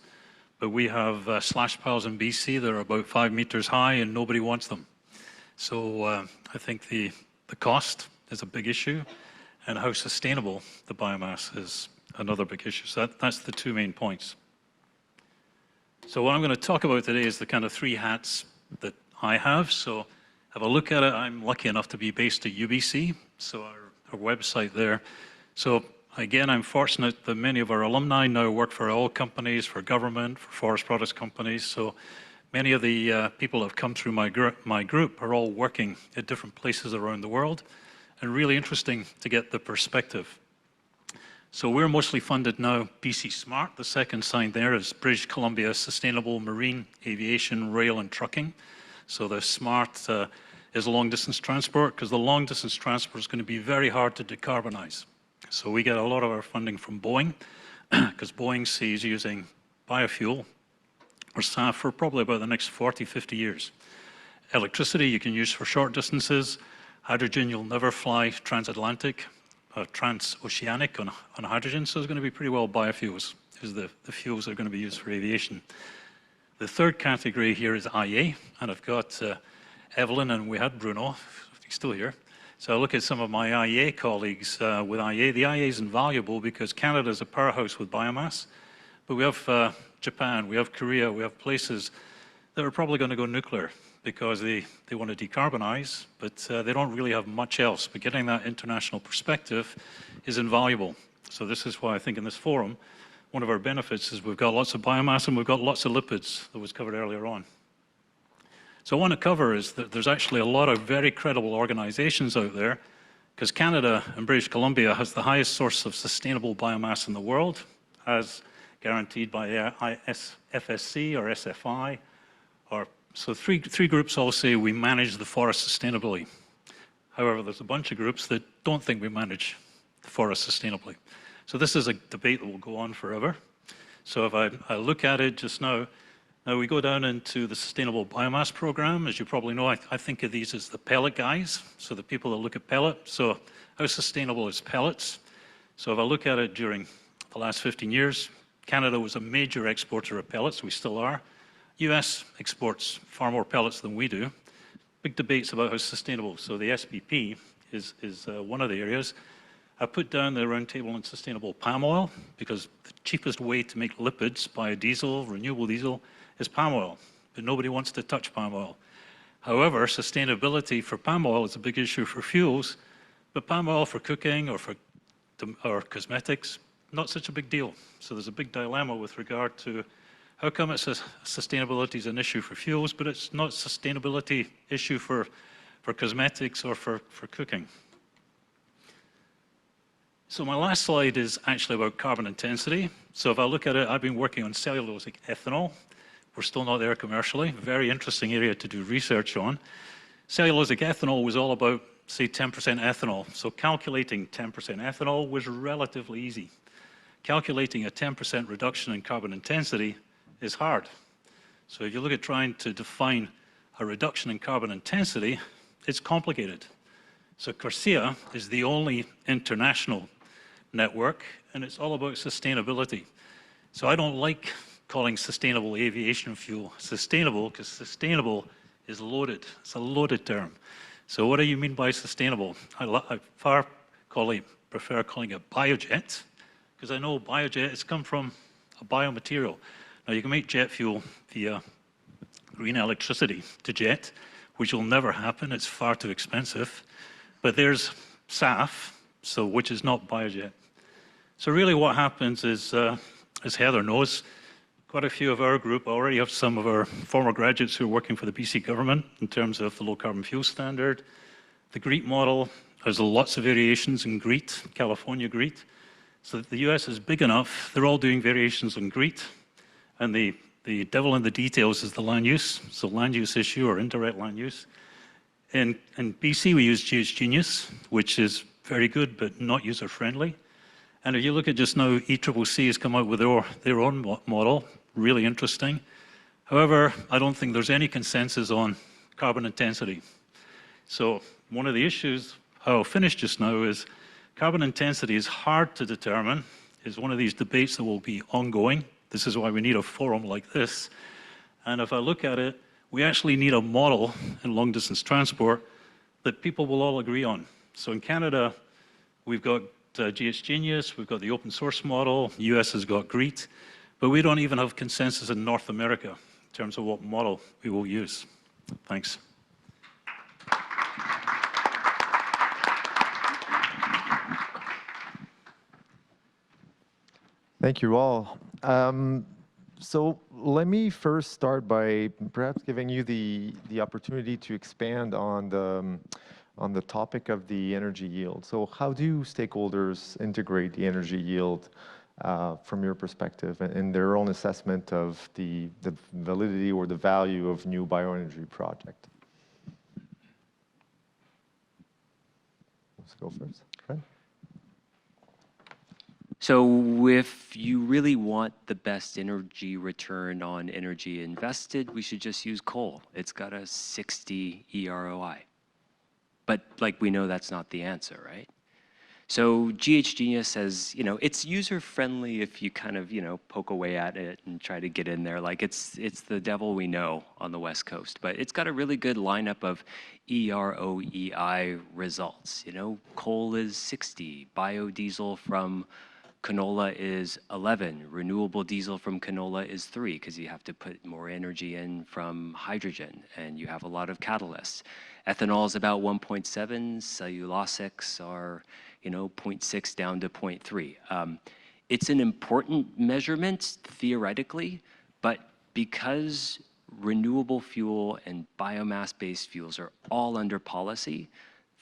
but we have slash piles in BC that are about 5 meters high and nobody wants them. So I think the cost is a big issue, and how sustainable the biomass is another big issue. So that's the two main points. So what I'm going to talk about today is the kind of 3 hats that I have. So have a look at it. I'm lucky enough to be based at UBC, so our website there. So again, I'm fortunate that many of our alumni now work for oil companies, for government, for forest products companies. So many of the people that have come through my group are all working at different places around the world, and really interesting to get the perspective. So we're mostly funded now BC Smart. The second sign there is British Columbia Sustainable Marine, Aviation, Rail and Trucking. So the Smart is long-distance transport, because the long-distance transport is going to be very hard to decarbonize. So we get a lot of our funding from Boeing, because Boeing sees using biofuel or SAF for probably about the next 40, 50 years. Electricity you can use for short distances. Hydrogen, you'll never fly transatlantic, transoceanic on hydrogen, so it's going to be pretty well biofuels, is the fuels that are going to be used for aviation. The third category here is IA, and I've got Evelyn, and we had Bruno, he's still here. So I look at some of my IA colleagues with IA. The IA is invaluable because Canada is a powerhouse with biomass, but we have Japan, we have Korea, we have places that are probably going to go nuclear, because they want to decarbonize, but they don't really have much else. But getting that international perspective is invaluable. So this is why I think in this forum, one of our benefits is we've got lots of biomass and we've got lots of lipids that was covered earlier on. So what I want to cover is that there's actually a lot of very credible organizations out there because Canada and British Columbia has the highest source of sustainable biomass in the world, as guaranteed by FSC or SFI. So three groups all say we manage the forest sustainably. However, there's a bunch of groups that don't think we manage the forest sustainably. So this is a debate that will go on forever. So if I look at it just now we go down into the Sustainable Biomass Program. As you probably know, I think of these as the pellet guys, so the people that look at pellet. So how sustainable is pellets? So if I look at it during the last 15 years, Canada was a major exporter of pellets, we still are. US exports far more pellets than we do. Big debates about how sustainable. So the SBP is one of the areas. I put down the Roundtable on sustainable palm oil because the cheapest way to make lipids, biodiesel, renewable diesel, is palm oil. But nobody wants to touch palm oil. However, sustainability for palm oil is a big issue for fuels, but palm oil for cooking or cosmetics, not such a big deal. So there's a big dilemma with regard to how come it's sustainability is an issue for fuels, but it's not a sustainability issue for cosmetics or for cooking. So my last slide is actually about carbon intensity. So if I look at it, I've been working on cellulosic ethanol. We're still not there commercially. Very interesting area to do research on. Cellulosic ethanol was all about, say, 10% ethanol. So calculating 10% ethanol was relatively easy. Calculating a 10% reduction in carbon intensity is hard. So if you look at trying to define a reduction in carbon intensity, it's complicated. So CORSIA is the only international network, and it's all about sustainability. So I don't like calling sustainable aviation fuel sustainable, because sustainable is loaded. It's a loaded term. So what do you mean by sustainable? I far prefer calling it biojet, because I know biojet has come from a biomaterial. Now, you can make jet fuel via green electricity to jet, which will never happen. It's far too expensive. But there's SAF, which is not biojet. So really what happens is, as Heather knows, quite a few of our group already have some of our former graduates who are working for the BC government in terms of the low carbon fuel standard. The GREET model has lots of variations in GREET, California GREET. So the US is big enough, they're all doing variations on GREET. And the devil in the details is the land use, so land use issue or indirect land use. In BC, we use GH Genius, which is very good, but not user-friendly. And if you look at just now, ECCC has come out with their own model, really interesting. However, I don't think there's any consensus on carbon intensity. So one of the issues, how I'll finish just now, is carbon intensity is hard to determine, is one of these debates that will be ongoing. This is why we need a forum like this. And if I look at it, we actually need a model in long-distance transport that people will all agree on. So in Canada, we've got GH Genius, we've got the open source model, US has got GREET, but we don't even have consensus in North America in terms of what model we will use. Thanks. Thank you all. So let me first start by perhaps giving you the opportunity to expand on the topic of the energy yield. So how do stakeholders integrate the energy yield from your perspective in their own assessment of the validity or the value of new bioenergy project? Let's go first. Fred? So if you really want the best energy return on energy invested, we should just use coal. It's got a 60 EROI. But like we know that's not the answer, right? So GH Genius says, it's user-friendly if you kind of, poke away at it and try to get in there. Like it's the devil we know on the West Coast, but it's got a really good lineup of EROEI results. Coal is 60, biodiesel from canola is 11, renewable diesel from canola is 3, because you have to put more energy in from hydrogen, and you have a lot of catalysts. Ethanol is about 1.7, cellulosics are 0.6 down to 0.3. It's an important measurement, theoretically, but because renewable fuel and biomass-based fuels are all under policy,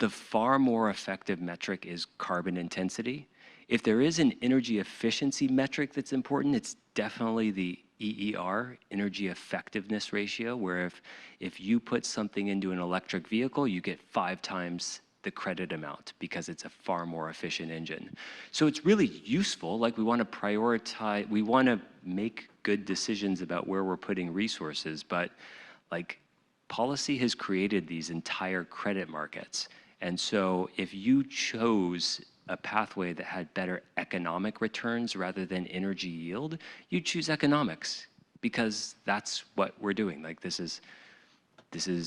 the far more effective metric is carbon intensity. If there is an energy efficiency metric that's important, it's definitely the EER, energy effectiveness ratio, where if you put something into an electric vehicle, you get 5 times the credit amount because it's a far more efficient engine. So it's really useful. Like, we want to prioritize, we want to make good decisions about where we're putting resources, but like, policy has created these entire credit markets. And so if you chose a pathway that had better economic returns rather than energy yield, you choose economics, because that's what we're doing. Like, this is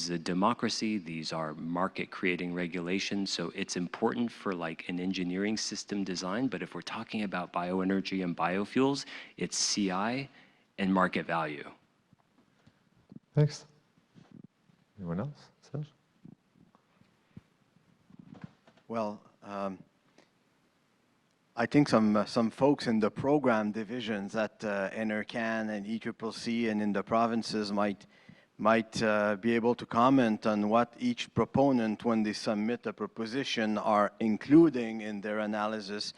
a democracy. These are market creating regulations. So it's important for like an engineering system design. But if we're talking about bioenergy and biofuels, it's CI and market value. Thanks. Anyone else? Serge? Well, I think some folks in the program divisions at NRCan and ECCC and in the provinces might be able to comment on what each proponent, when they submit a proposition, are including in their analysis.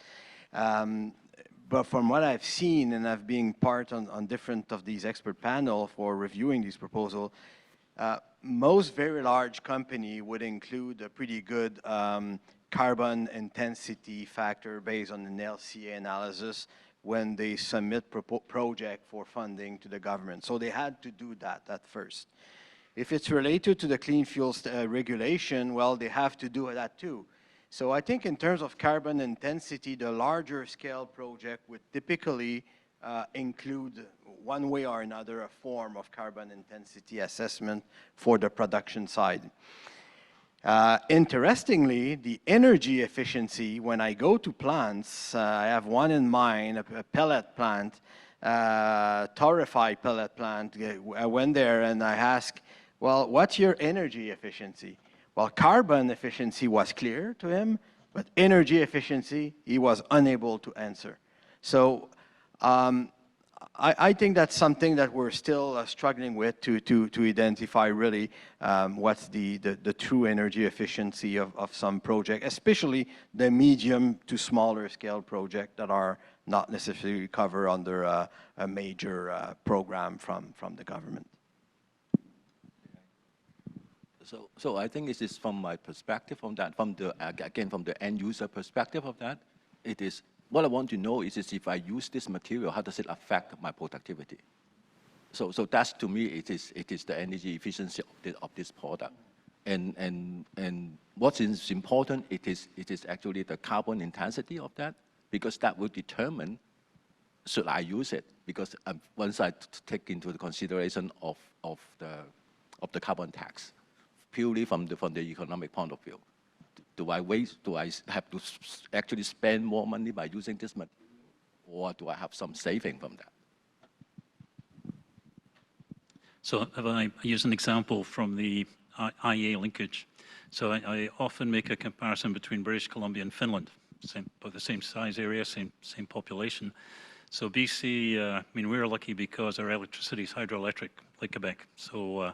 But from what I've seen, and I've been part on different of these expert panels for reviewing these proposals, most very large company would include a pretty good carbon intensity factor based on an LCA analysis when they submit project for funding to the government. So they had to do that at first. If it's related to the clean fuels regulation, well, they have to do that too. So I think in terms of carbon intensity, the larger scale project would typically include, one way or another, a form of carbon intensity assessment for the production side. Interestingly, the energy efficiency, when I go to plants, I have one in mind, a pellet plant, torrefied pellet plant. I went there and I asked, well, what's your energy efficiency? Well, carbon efficiency was clear to him, but energy efficiency, he was unable to answer. So I think that's something that we're still struggling with to identify really what's the true energy efficiency of some project, especially the medium to smaller scale project that are not necessarily covered under a major program from the government. So I think this is from my perspective on that, from the end user perspective of that, it is, what I want to know is if I use this material, how does it affect my productivity? So that's, to me, it is the energy efficiency of this product. And what is important, it is actually the carbon intensity of that, because that will determine should I use it, because once I take into the consideration of the carbon tax, purely from the economic point of view. Do I have to actually spend more money by using this material, or do I have some saving from that? So if I use an example from the IEA linkage, so I often make a comparison between British Columbia and Finland, about the same size area, same population. So BC, I mean, we're lucky because our electricity is hydroelectric, like Quebec. So,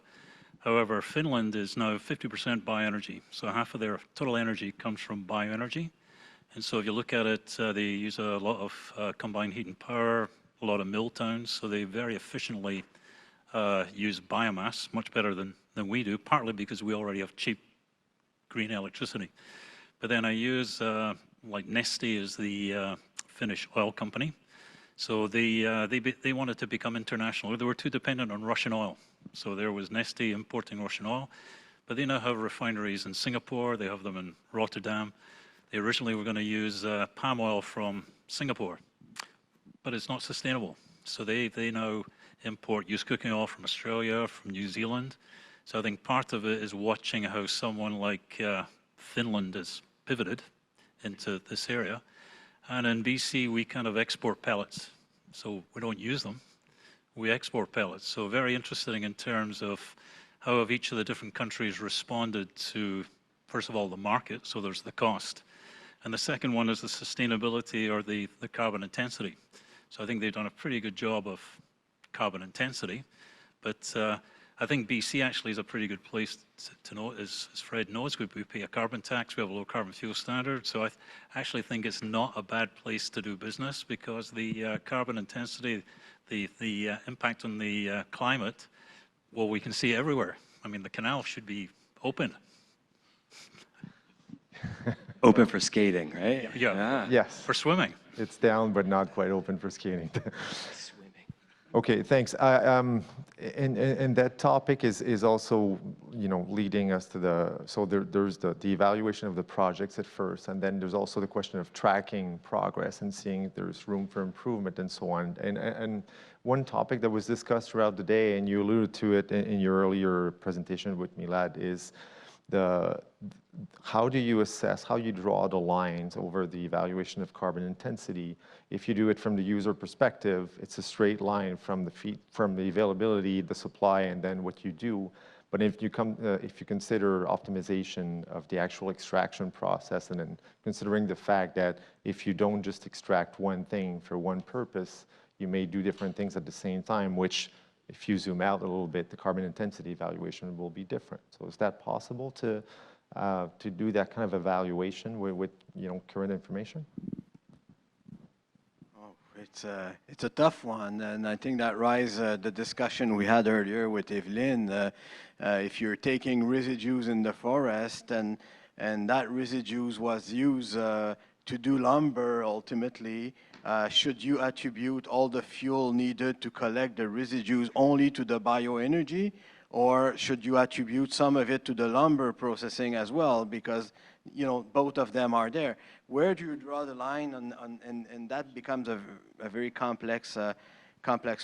however, Finland is now 50% bioenergy. So half of their total energy comes from bioenergy. And so if you look at it, they use a lot of combined heat and power, a lot of mill towns. So they very efficiently use biomass, much better than we do, partly because we already have cheap green electricity. But then I use, like Neste is the Finnish oil company. So they wanted to become international. They were too dependent on Russian oil. So there was Neste importing Russian oil, but they now have refineries in Singapore, they have them in Rotterdam. They originally were going to use palm oil from Singapore, but it's not sustainable. So they now import used cooking oil from Australia, from New Zealand. So I think part of it is watching how someone like Finland has pivoted into this area. And in BC, we kind of export pellets. So we don't use them. We export pellets. So very interesting in terms of how have each of the different countries responded to, first of all, the market. So there's the cost. And the second one is the sustainability or the carbon intensity. So I think they've done a pretty good job of carbon intensity. But I think BC actually is a pretty good place to know, as Fred knows, we pay a carbon tax, we have a low carbon fuel standard, so I actually think it's not a bad place to do business because the carbon intensity, the impact on the climate, well, we can see it everywhere. I mean, the canal should be open. Open for skating, right? Yeah. Yes. For swimming. It's down, but not quite open for skating. Okay, thanks. And that topic is also, leading us to there's the evaluation of the projects at first, and then there's also the question of tracking progress and seeing if there's room for improvement and so on. And one topic that was discussed throughout the day, and you alluded to it in your earlier presentation with Milad, is how do you assess, how you draw the lines over the evaluation of carbon intensity? If you do it from the user perspective, it's a straight line from the availability, the supply, and then what you do. But if you consider optimization of the actual extraction process, and then considering the fact that if you don't just extract one thing for one purpose, you may do different things at the same time, which if you zoom out a little bit, the carbon intensity evaluation will be different. So is that possible to do that kind of evaluation with current information? Oh, it's a tough one, and I think that raises the discussion we had earlier with Evelyn. If you're taking residues in the forest and that residues was used to do lumber ultimately, should you attribute all the fuel needed to collect the residues only to the bioenergy, or should you attribute some of it to the lumber processing as well? Because both of them are there. Where do you draw the line and that becomes a very complex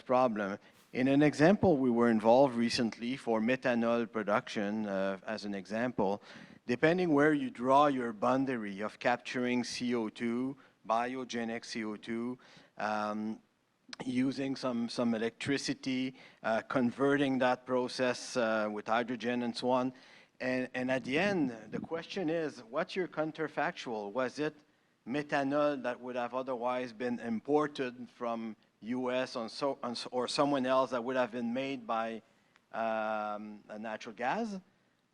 problem. In an example, we were involved recently for methanol production, as an example. Depending where you draw your boundary of capturing CO2, biogenic CO2, using some electricity, converting that process with hydrogen and so on. And at the end, the question is, what's your counterfactual? Was it methanol that would have otherwise been imported from US or someone else that would have been made by natural gas?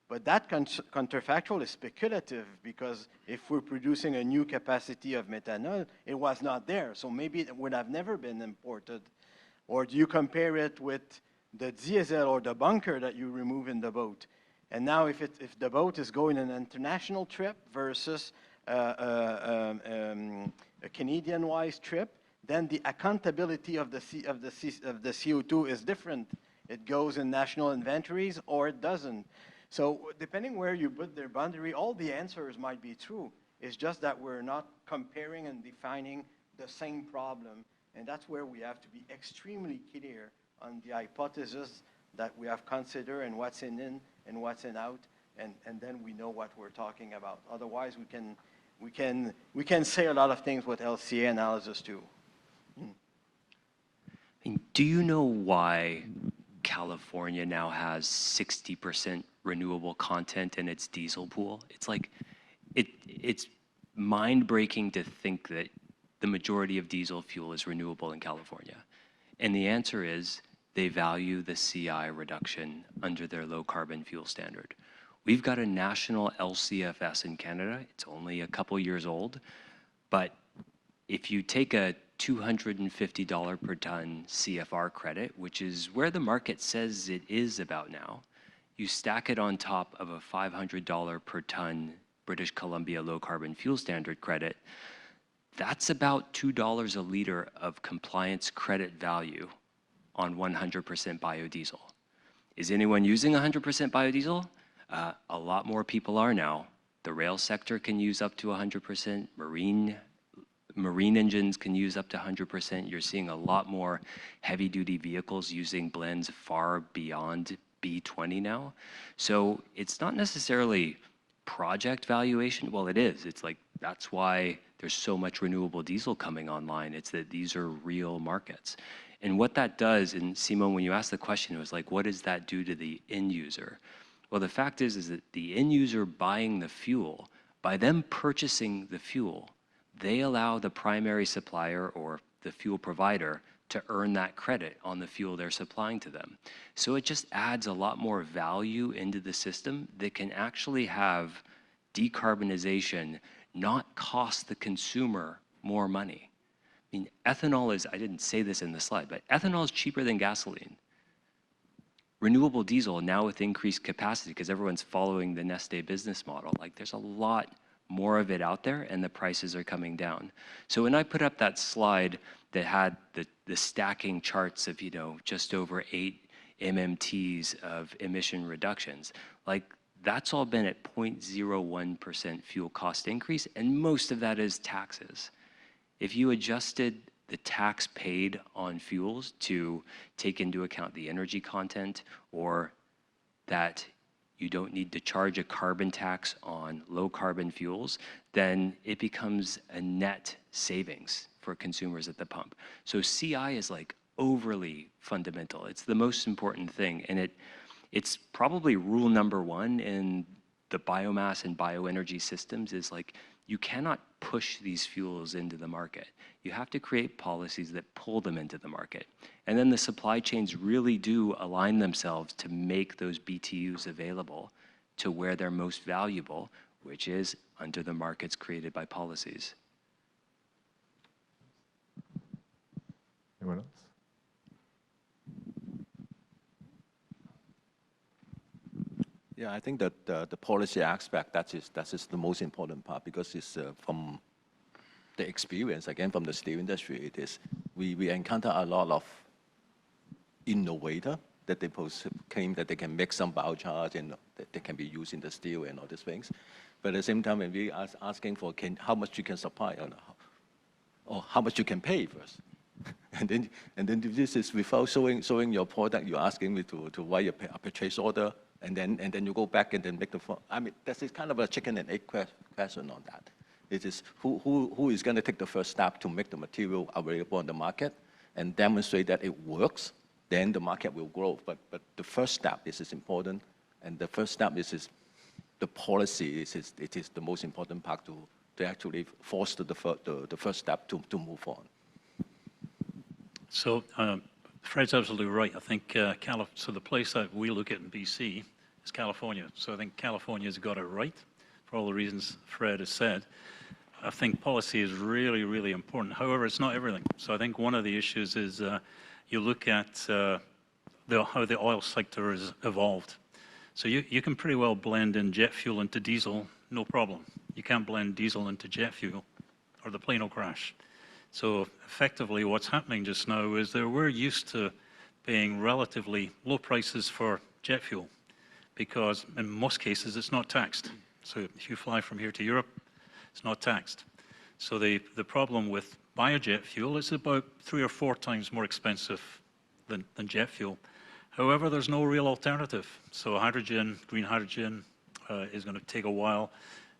But that counterfactual is speculative, because if we're producing a new capacity of methanol, it was not there. So maybe it would have never been imported. Or do you compare it with the diesel or the bunker that you remove in the boat? And now if the boat is going an international trip versus a Canadian-wise trip, then the accountability of the CO2 is different. It goes in national inventories or it doesn't. So depending where you put their boundary, all the answers might be true. It's just that we're not comparing and defining the same problem. And that's where we have to be extremely clear on the hypothesis that we have considered and what's in and what's in out. And then we know what we're talking about. Otherwise, we can say a lot of things with LCA analysis too. Do you know why California now has 60% renewable content in its diesel pool? It's like, it's mind-breaking to think that the majority of diesel fuel is renewable in California. And the answer is they value the CI reduction under their low carbon fuel standard. We've got a national LCFS in Canada. It's only a couple years old, but if you take a $250 per ton CFR credit, which is where the market says it is about now, you stack it on top of a $500 per ton British Columbia low carbon fuel standard credit, that's about $2 a liter of compliance credit value on 100% biodiesel. Is anyone using 100% biodiesel? A lot more people are now. The rail sector can use up to 100%, marine engines can use up to 100%. You're seeing a lot more heavy duty vehicles using blends far beyond B20 now. So it's not necessarily project valuation. Well, it is. It's like, that's why there's so much renewable diesel coming online. It's that these are real markets. And what that does, and Simon, when you asked the question, it was like, what does that do to the end user? Well, the fact is that the end user buying the fuel, by them purchasing the fuel, they allow the primary supplier or the fuel provider to earn that credit on the fuel they're supplying to them. So it just adds a lot more value into the system that can actually have decarbonization not cost the consumer more money. I mean, ethanol is, I didn't say this in the slide, but ethanol is cheaper than gasoline. Renewable diesel, now with increased capacity, because everyone's following the Neste business model, like there's a lot more of it out there and the prices are coming down. So when I put up that slide that had the stacking charts of, you know, just over 8 MMTs of emission reductions, like that's all been at 0.01% fuel cost increase, and most of that is taxes. If you adjusted the tax paid on fuels to take into account the energy content, or that you don't need to charge a carbon tax on low carbon fuels, then it becomes a net savings for consumers at the pump. So CI is like overly fundamental. It's the most important thing, and it's probably rule number one in the biomass and bioenergy systems is like, you cannot push these fuels into the market. You have to create policies that pull them into the market. And then the supply chains really do align themselves to make those BTUs available to where they're most valuable, which is under the markets created by policies. Anyone else? Yeah, I think that the policy aspect, that is the most important part, because it's from the experience, again, from the steel industry, it is, we encounter a lot of innovator that they claim that they can make some biochar and that they can be used in the steel and all these things. But at the same time, when we are asking for how much you can supply or how much you can pay first. And then this is without showing your product, you're asking me to write a purchase order, and then you go back and then make the, I mean, that's kind of a chicken and egg question on that. It is who is going to take the first step to make the material available on the market and demonstrate that it works, then the market will grow. But the first step is important, and the first step is the policy it is the most important part to actually foster the first step to move on. So Fred's absolutely right. I think so the place that we look at in BC is California. So I think California's got it right for all the reasons Fred has said. I think policy is really, really important. However, it's not everything. So I think one of the issues is you look at how the oil sector has evolved. So you can pretty well blend in jet fuel into diesel, no problem. You can't blend diesel into jet fuel or the plane will crash. So effectively what's happening just now is that we're used to paying relatively low prices for jet fuel because in most cases it's not taxed. So if you fly from here to Europe, it's not taxed. So the problem with biojet fuel is about 3 or 4 times more expensive than jet fuel. However, there's no real alternative. So hydrogen, green hydrogen is going to take a while,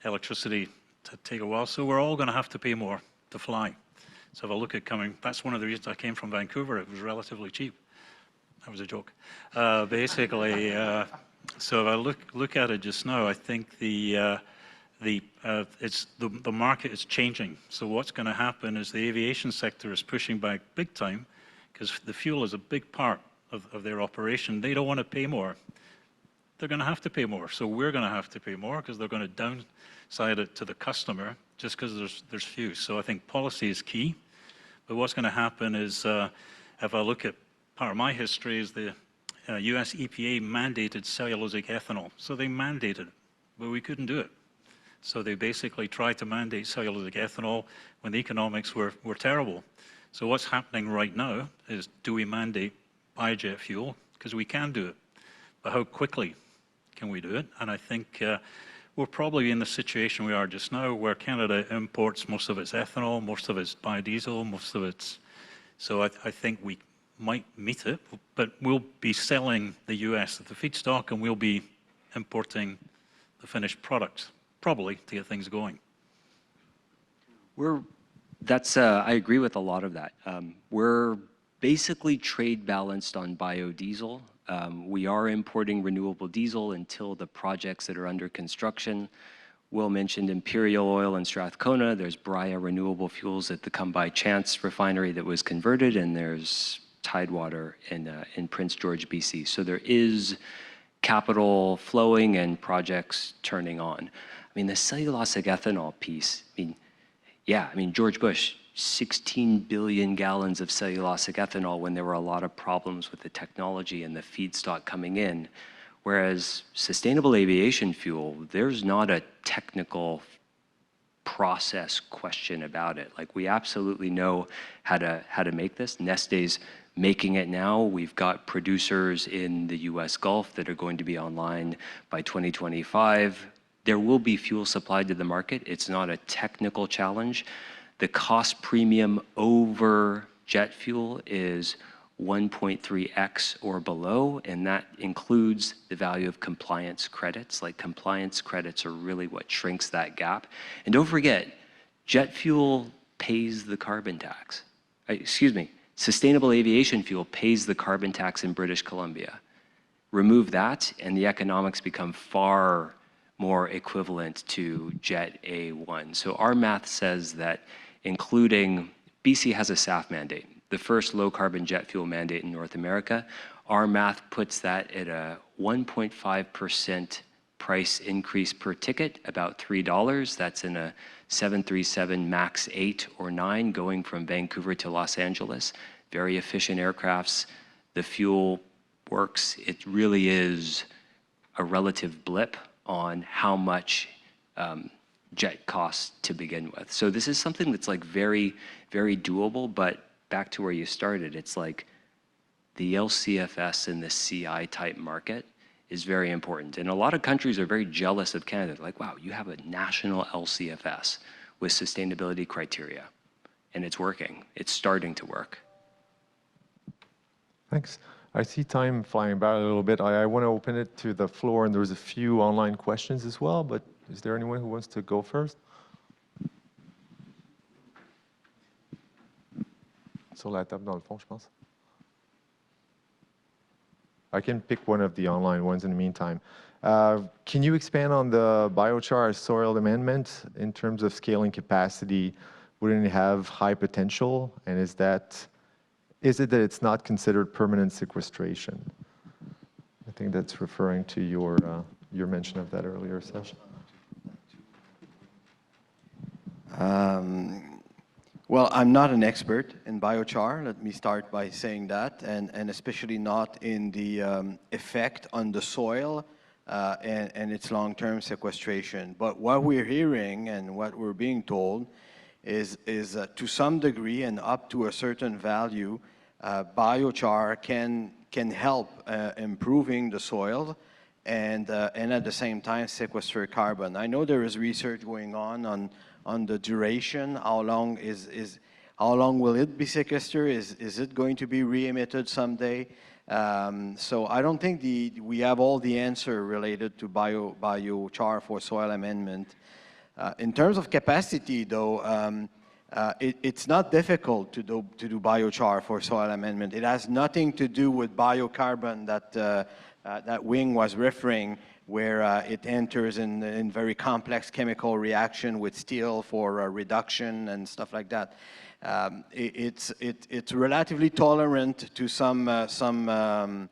electricity to take a while. So we're all going to have to pay more to fly. So if I look at that's one of the reasons I came from Vancouver. It was relatively cheap. That was a joke. Basically, so if I look at it just now, I think the market is changing. So what's going to happen is the aviation sector is pushing back big time because the fuel is a big part of their operation. They don't want to pay more. They're going to have to pay more. So we're going to have to pay more because they're going to downside it to the customer just because there's few. So I think policy is key. But what's going to happen is, if I look at part of my history, is the US EPA mandated cellulosic ethanol. So they mandated it, but we couldn't do it. So they basically tried to mandate cellulosic ethanol when the economics were terrible. So what's happening right now is, do we mandate biojet fuel? Because we can do it. But how quickly can we do it? And I think we're probably in the situation we are just now where Canada imports most of its ethanol, most of its biodiesel, most of its... So I think we might meet it, but we'll be selling the US at the feedstock and we'll be importing the finished product, probably, to get things going. I agree with a lot of that. We're basically trade balanced on biodiesel. We are importing renewable diesel until the projects that are under construction. Will mentioned Imperial Oil in Strathcona. There's Bria Renewable Fuels at the Come By Chance refinery that was converted, and there's Tidewater in Prince George, BC. So there is capital flowing and projects turning on. I mean, the cellulosic ethanol piece, George Bush, 16 billion gallons of cellulosic ethanol when there were a lot of problems with the technology and the feedstock coming in. Whereas sustainable aviation fuel, there's not a technical process question about it. Like, we absolutely know how to make this. Neste's making it now. We've got producers in the US Gulf that are going to be online by 2025. There will be fuel supplied to the market. It's not a technical challenge. The cost premium over jet fuel is 1.3x or below, and that includes the value of compliance credits. Like, compliance credits are really what shrinks that gap. And don't forget, jet fuel pays the carbon tax. Sustainable aviation fuel pays the carbon tax in British Columbia. Remove that, and the economics become far more equivalent to Jet A1. So our math says that including, BC has a SAF mandate, the first low carbon jet fuel mandate in North America. Our math puts that at a 1.5% price increase per ticket, about $3. That's in a 737 MAX 8 or 9 going from Vancouver to Los Angeles. Very efficient aircrafts. The fuel works. It really is a relative blip on how much jet costs to begin with. So this is something that's like very, very doable, but back to where you started, it's like the LCFS and the CI type market is very important. And a lot of countries are very jealous of Canada. They're like, wow, you have a national LCFS with sustainability criteria, and it's working. It's starting to work. Thanks. I see time flying by a little bit. I want to open it to the floor, and there's a few online questions as well, but is there anyone who wants to go first? Sur la table dans le fond, je pense. I can pick one of the online ones in the meantime. Can you expand on the biochar soil amendment in terms of scaling capacity? Wouldn't it have high potential? And is it that it's not considered permanent sequestration? I think that's referring to your mention of that earlier session. Well, I'm not an expert in biochar. Let me start by saying that, and especially not in the effect on the soil and its long-term sequestration. But what we're hearing and what we're being told is to some degree and up to a certain value, biochar can help improving the soil and at the same time sequester carbon. I know there is research going on the duration. How long will it be sequestered? Is it going to be re-emitted someday? So I don't think we have all the answer related to biochar for soil amendment. In terms of capacity, though, it's not difficult to do biochar for soil amendment. It has nothing to do with biocarbon that Wing was referring, where it enters in very complex chemical reaction with steel for reduction and stuff like that. It's relatively tolerant to some not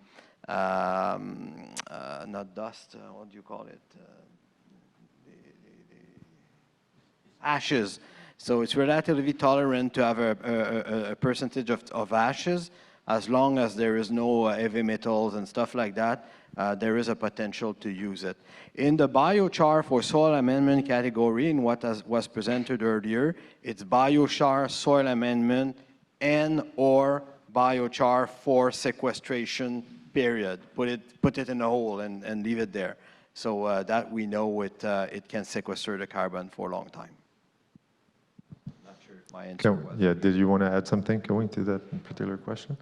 dust, what do you call it? Ashes. So it's relatively tolerant to have a percentage of ashes, as long as there is no heavy metals and stuff like that. There is a potential to use it. In the biochar for soil amendment category, in what was presented earlier, it's biochar, soil amendment, and or biochar for sequestration, period. Put it in a hole and leave it there. So that we know it can sequester the carbon for a long time. Not sure if my answer was... Yeah, did you want to add something going to that particular question?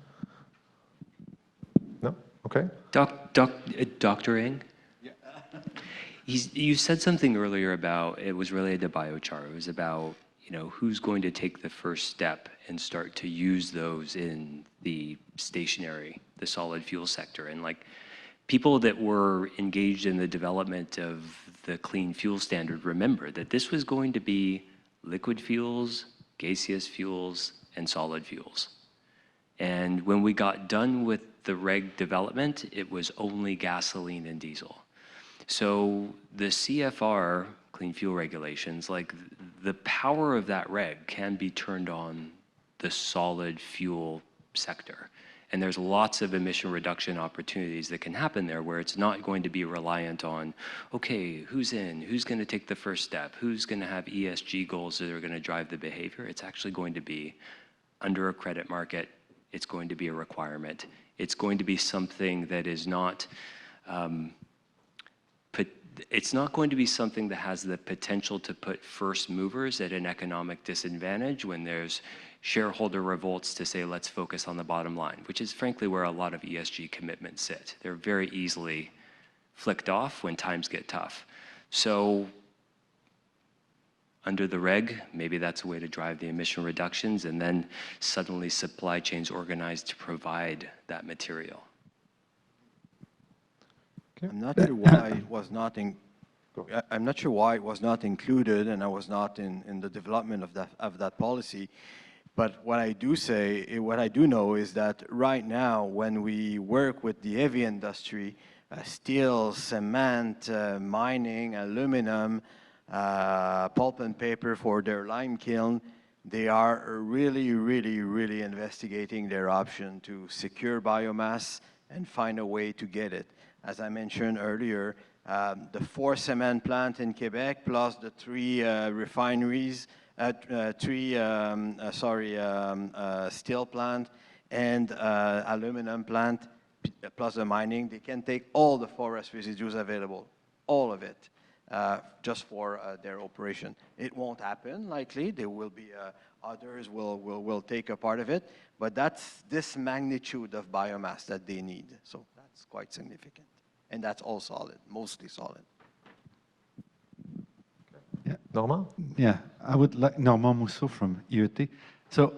No? Okay. Dr. Ng? Yeah. You said something earlier about, it was related to biochar. It was about, who's going to take the first step and start to use those in the stationary, the solid fuel sector. And people that were engaged in the development of the clean fuel standard remember that this was going to be liquid fuels, gaseous fuels, and solid fuels. And when we got done with the reg development, it was only gasoline and diesel. So the CFR, clean fuel regulations, like the power of that reg can be turned on the solid fuel sector. And there's lots of emission reduction opportunities that can happen there where it's not going to be reliant on, okay, who's in, who's going to take the first step, who's going to have ESG goals that are going to drive the behavior. It's actually going to be under a credit market. It's going to be a requirement. It's going to be something that is not, it's not going to be something that has the potential to put first movers at an economic disadvantage when there's shareholder revolts to say, let's focus on the bottom line, which is frankly where a lot of ESG commitments sit. They're very easily flicked off when times get tough. So under the reg, maybe that's a way to drive the emission reductions, and then suddenly supply chains organized to provide that material. I'm not sure why it was not I'm not sure why it was not included, and I was not in the development of that policy. But what I do say, what I do know is that right now, when we work with the heavy industry, steel, cement, mining, aluminum, pulp and paper for their lime kiln, they are really, really, really investigating their option to secure biomass and find a way to get it. As I mentioned earlier, the 4 cement plant in Quebec plus the 3 refineries, steel plant and aluminum plant plus the mining, they can take all the forest residues available, all of it, just for their operation. It won't happen, likely. There will be others will take a part of it, but that's this magnitude of biomass that they need. So that's quite significant. And that's all solid, mostly solid. Yeah. Normand? Yeah, I would like Normand Mousseau from IET. So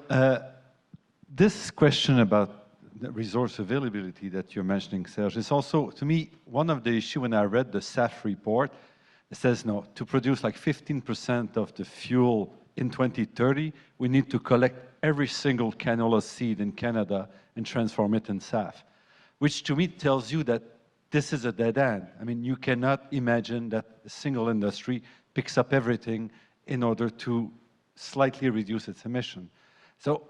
this question about the resource availability that you're mentioning, Serge, is also, to me, one of the issues when I read the SAF report. It says, no, to produce like 15% of the fuel in 2030, we need to collect every single canola seed in Canada and transform it in SAF, which to me tells you that this is a dead end. I mean, you cannot imagine that a single industry picks up everything in order to slightly reduce its emission. So,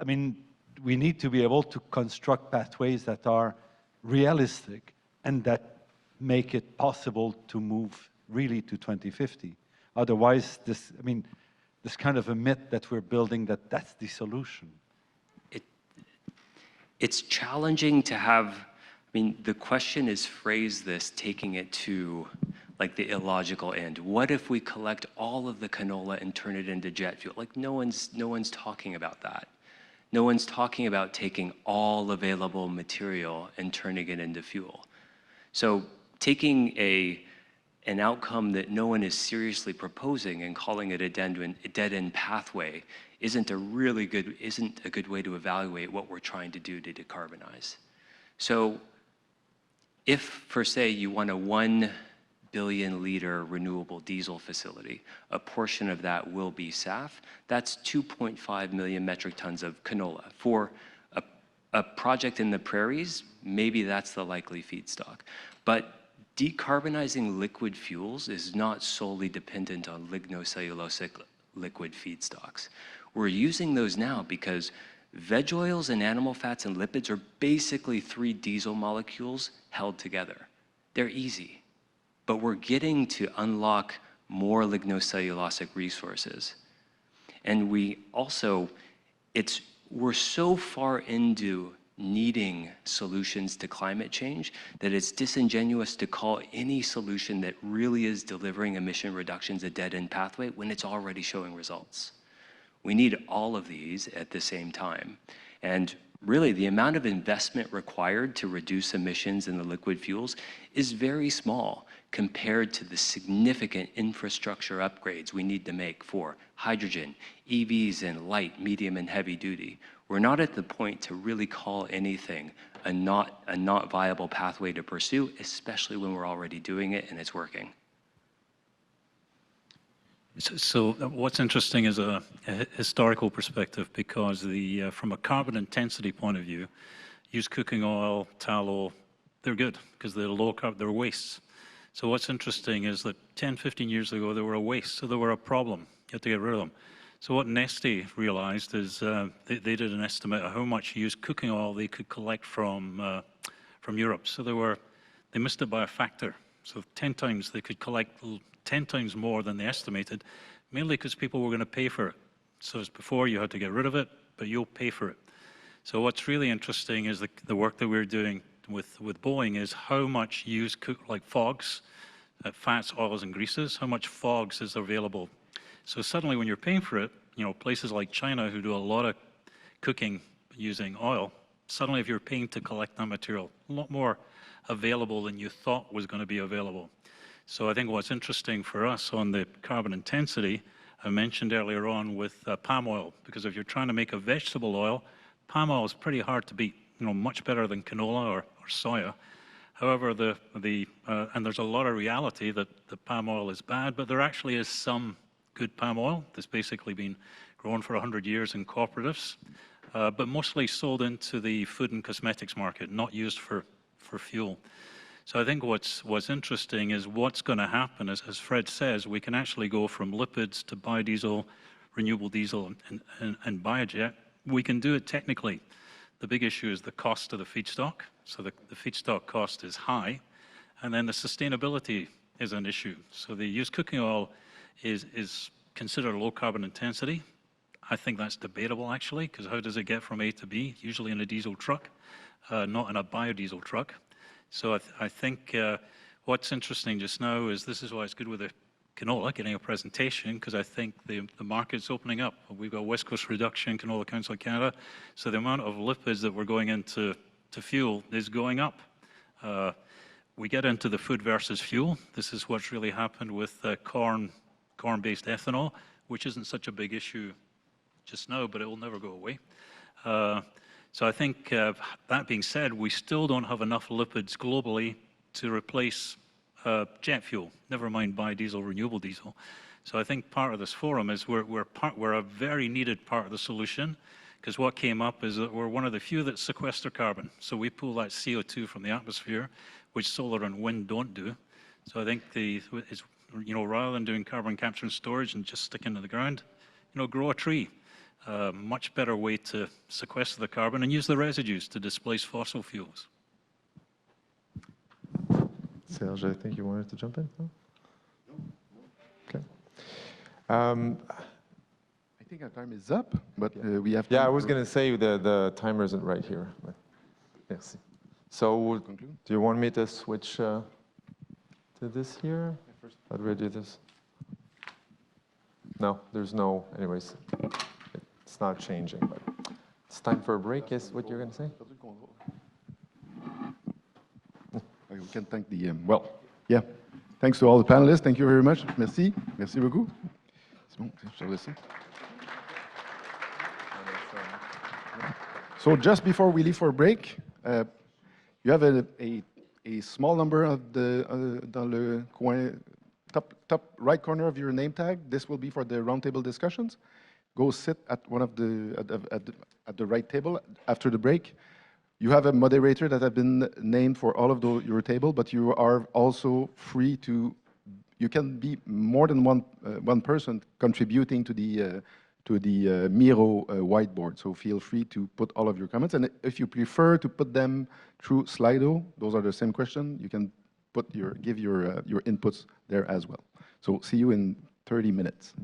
I mean, we need to be able to construct pathways that are realistic and that make it possible to move really to 2050. Otherwise, this, I mean, this kind of a myth that we're building that that's the solution. It's challenging to have, I mean, the question is phrased this, taking it to like the illogical end. What if we collect all of the canola and turn it into jet fuel? Like no one's talking about that. No one's talking about taking all available material and turning it into fuel. So taking an outcome that no one is seriously proposing and calling it a dead-end pathway isn't a good way to evaluate what we're trying to do to decarbonize. So if, for say, you want a 1 billion liter renewable diesel facility, a portion of that will be SAF. That's 2.5 million metric tons of canola. For a project in the prairies, maybe that's the likely feedstock. But decarbonizing liquid fuels is not solely dependent on lignocellulosic liquid feedstocks. We're using those now because veg oils and animal fats and lipids are basically 3 diesel molecules held together. They're easy, but we're getting to unlock more lignocellulosic resources. And we also, we're so far into needing solutions to climate change that it's disingenuous to call any solution that really is delivering emission reductions a dead-end pathway when it's already showing results. We need all of these at the same time. And really the amount of investment required to reduce emissions in the liquid fuels is very small compared to the significant infrastructure upgrades we need to make for hydrogen, EVs, and light, medium, and heavy duty. We're not at the point to really call anything a not viable pathway to pursue, especially when we're already doing it and it's working. So what's interesting is a historical perspective, because from a carbon intensity point of view, used cooking oil, tallow, they're good because they're low carb, they're wastes. So what's interesting is that 10, 15 years ago, they were a waste, so they were a problem. You had to get rid of them. So what Neste realized is they did an estimate of how much used cooking oil they could collect from Europe. So they missed it by a factor. So 10 times they could collect 10 times more than they estimated, mainly because people were going to pay for it. So as before, you had to get rid of it, but you'll pay for it. So what's really interesting is the work that we're doing with Boeing is how much used like fogs, fats, oils, and greases, how much fogs is available. So suddenly when you're paying for it, places like China who do a lot of cooking using oil, suddenly if you're paying to collect that material, a lot more available than you thought was going to be available. So I think what's interesting for us on the carbon intensity, I mentioned earlier on with palm oil, because if you're trying to make a vegetable oil, palm oil is pretty hard to beat, much better than canola or soya. However, and there's a lot of reality that the palm oil is bad, but there actually is some good palm oil that's basically been grown for 100 years in cooperatives, but mostly sold into the food and cosmetics market, not used for fuel. So I think what's interesting is what's going to happen, as Fred says, we can actually go from lipids to biodiesel, renewable diesel, and biojet. We can do it technically. The big issue is the cost of the feedstock. So the feedstock cost is high, and then the sustainability is an issue. So the used cooking oil is considered low carbon intensity. I think that's debatable actually, because how does it get from A to B? Usually in a diesel truck, not in a biodiesel truck. So I think what's interesting just now is this is why it's good with the canola getting a presentation, because I think the market's opening up. We've got West Coast Reduction, Canola Council of Canada, so the amount of lipids that we're going into fuel is going up. We get into the food versus fuel. This is what's really happened with corn-based ethanol, which isn't such a big issue just now, but it will never go away. So I think that being said, we still don't have enough lipids globally to replace jet fuel, never mind biodiesel, renewable diesel. So I think part of this forum is we're a very needed part of the solution, because what came up is that we're one of the few that sequester carbon. So we pull that CO2 from the atmosphere, which solar and wind don't do. So I think rather than doing carbon capture and storage and just sticking to the ground, grow a tree. Much better way to sequester the carbon and use the residues to displace fossil fuels. Serge, I think you wanted to jump in? No? Okay. I think our time is up, but we have. Yeah, I was going to say the timer isn't right here. But yes. So, do you want me to switch to this here? How do I do this? No, there's no. Anyways. It's not changing, but it's time for a break. Yes, what you're going to say? We can thank the, yeah. Thanks to all the panelists. Thank you very much. Merci. Merci beaucoup. So just before we leave for a break, you have a small number of dans le coin, top right corner of your name tag. This will be for the roundtable discussions. Go sit at one of at the right table after the break. You have a moderator that have been named for all of your table, but you are also free to. You can be more than one person contributing to the Miro whiteboard. So feel free to put all of your comments, and if you prefer to put them through Slido, those are the same question. You can give your inputs there as well. So see you in 30 minutes.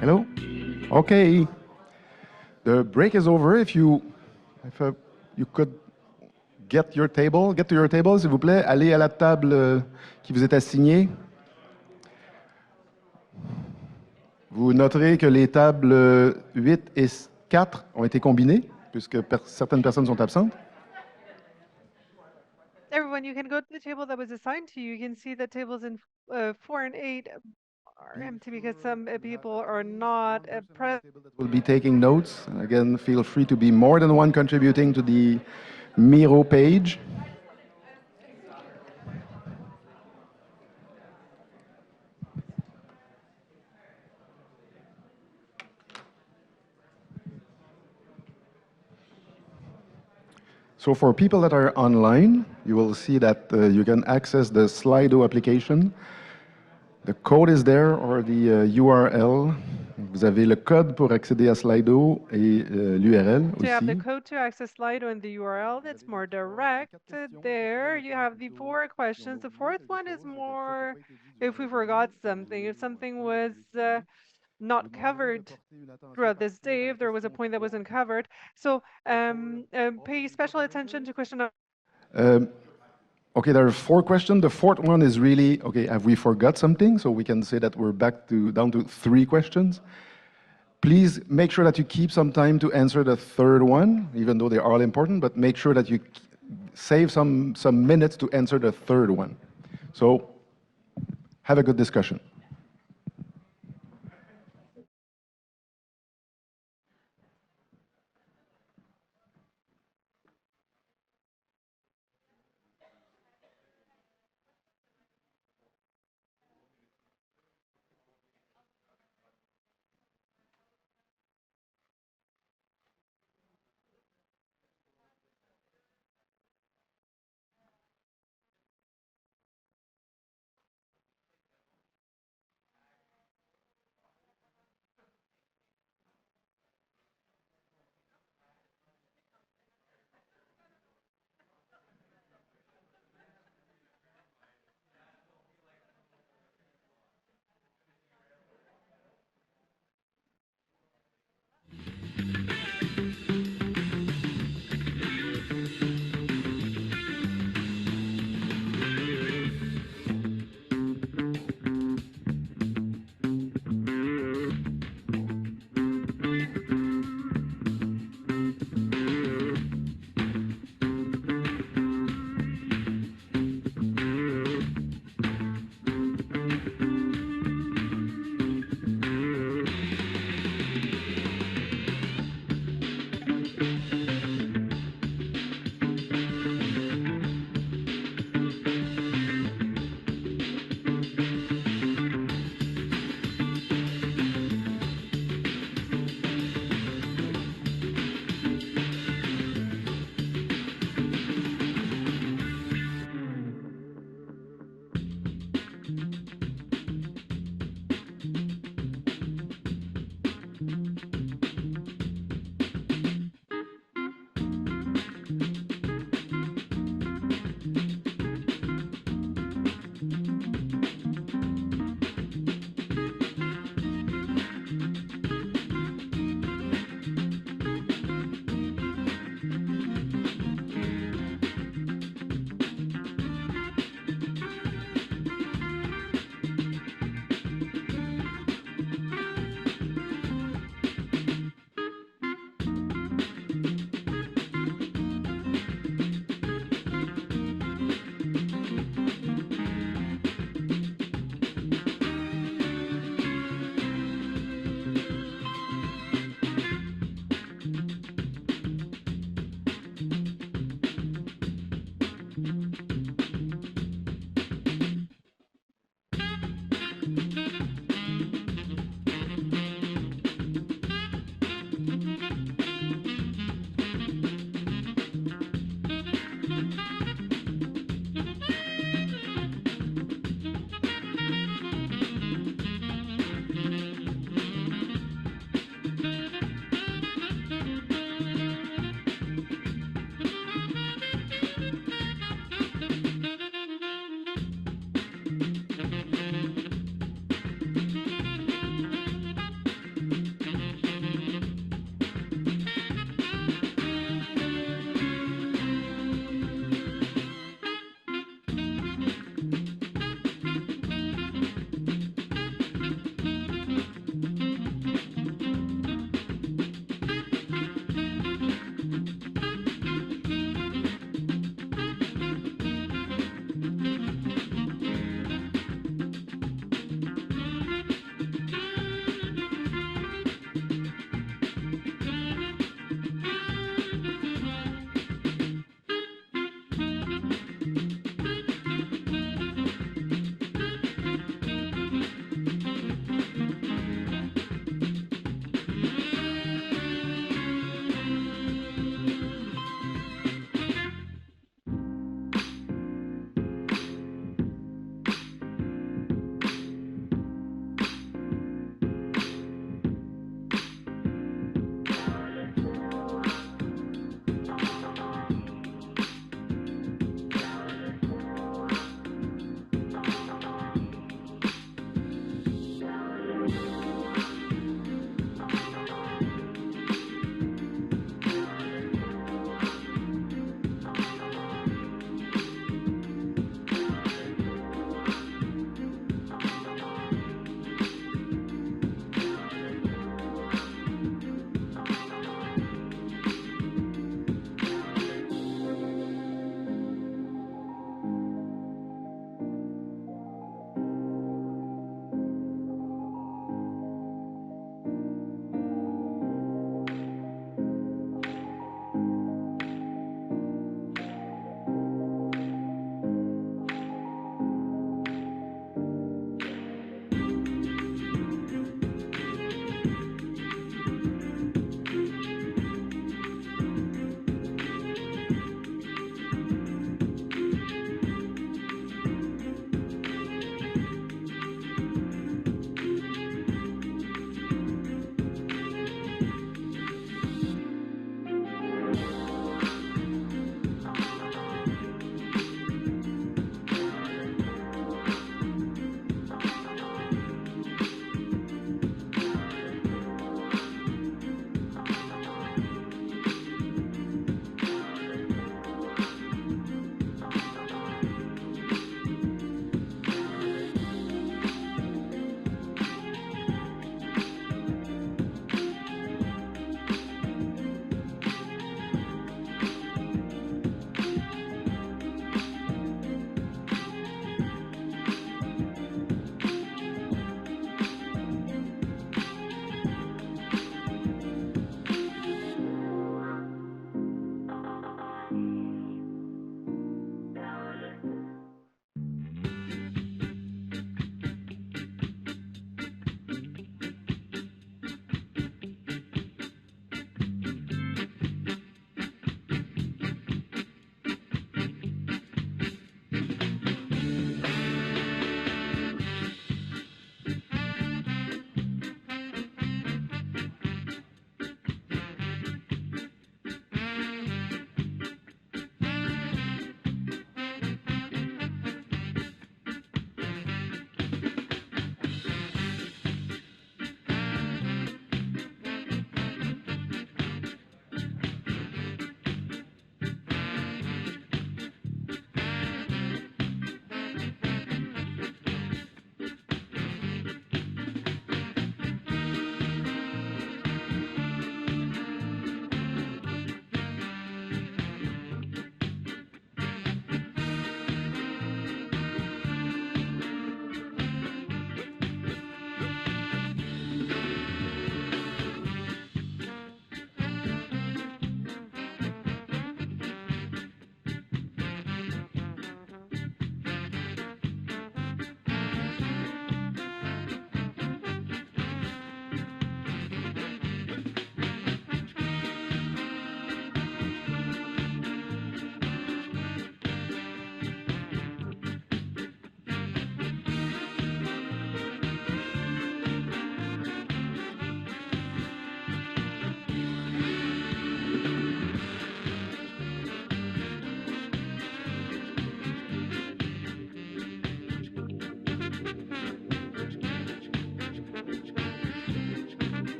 Hello? Okay. The break is over. If you could get to your table, s'il vous plaît. Allez à la table qui vous est assignée. Vous noterez que les tables 8 et 4 ont été combinées, puisque certaines personnes sont absentes. Everyone, you can go to the table that was assigned to you. You can see that tables in 4 and 8 are empty because some people are not present. We'll be taking notes. Again, feel free to be more than one contributing to the Miro page. So for people that are online, you will see that you can access the Slido application. The code is there, or the URL. Vous avez le code pour accéder à Slido et l'URL You have the aussi. code to access Slido and the URL. That's more direct. There you have the 4 questions. The fourth one is more if we forgot something, if something was not covered throughout this day, if there was a point that wasn't covered. So pay special attention to question number. Okay, there are 4 questions. The fourth one is really, okay, have we forgot something? So we can say that we're down to 3 questions. Please make sure that you keep some time to answer the third one, even though they're all important, but make sure that you save some minutes to answer the third one. So have a good discussion.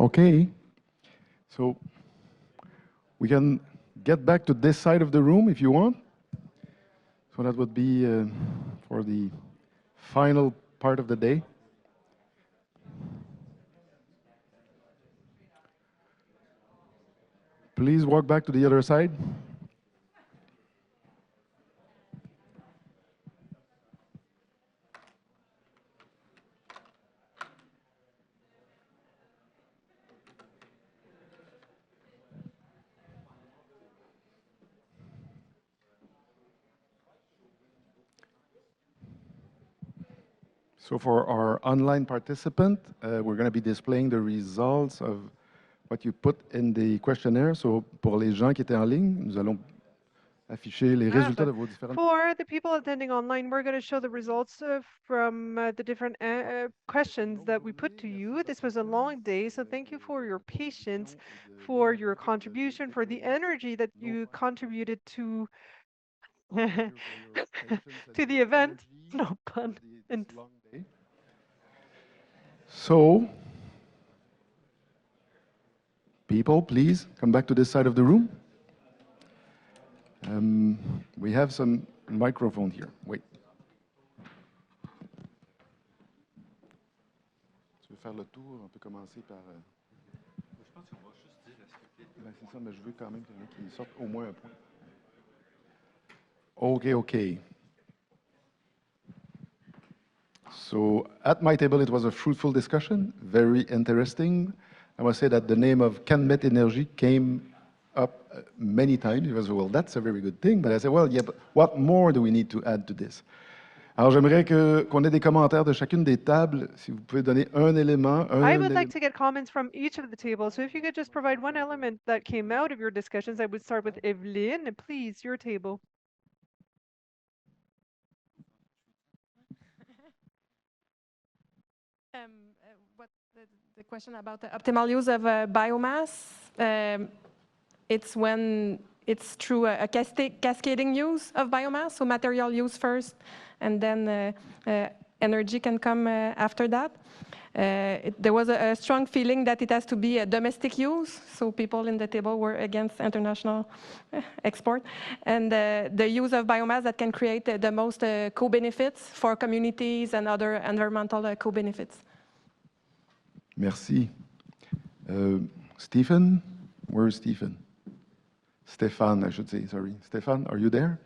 Okay, so we can get back to this side of the room if you want. So that would be for the final part of the day. Please walk back to the other side. So for our online participant, we're going to be displaying the results of what you put in the questionnaire. So pour les gens qui étaient en ligne, nous allons afficher les résultats de vos différentes... For the people attending online, we're going to show the results from the different questions that we put to you. This was a long day, so thank you for your patience, for your contribution, for the energy that you contributed to to the event. No pun. So, people, please come back to this side of the room. We have some microphone here. Wait. Tu veux faire le tour? On peut commencer par... Je pense qu'on va juste dire ben, c'est ça, mais je veux quand même qu'il sorte au moins un point. Okay. So at my table, it was a fruitful discussion, very interesting. I must say that the name of Canmet Energy came up many times. It was, well, that's a very good thing. But I said, well, yeah, but what more do we need to add to this? Alors, j'aimerais qu'on ait des commentaires de chacune des tables. Si vous pouvez donner un élément. I would like to get comments from each of the tables. So if you could just provide one element that came out of your discussions, I would start with Evelyn. Please, your table. What the question about the optimal use of biomass, it's when it's through a cascading use of biomass, so material use first, and then energy can come after that. There was a strong feeling that it has to be a domestic use, so people in the table were against international export, and the use of biomass that can create the most co-benefits for communities and other environmental co-benefits. Merci. Stephen? Where is Stephen? Stefan, I should say, sorry. Stefan, are you there?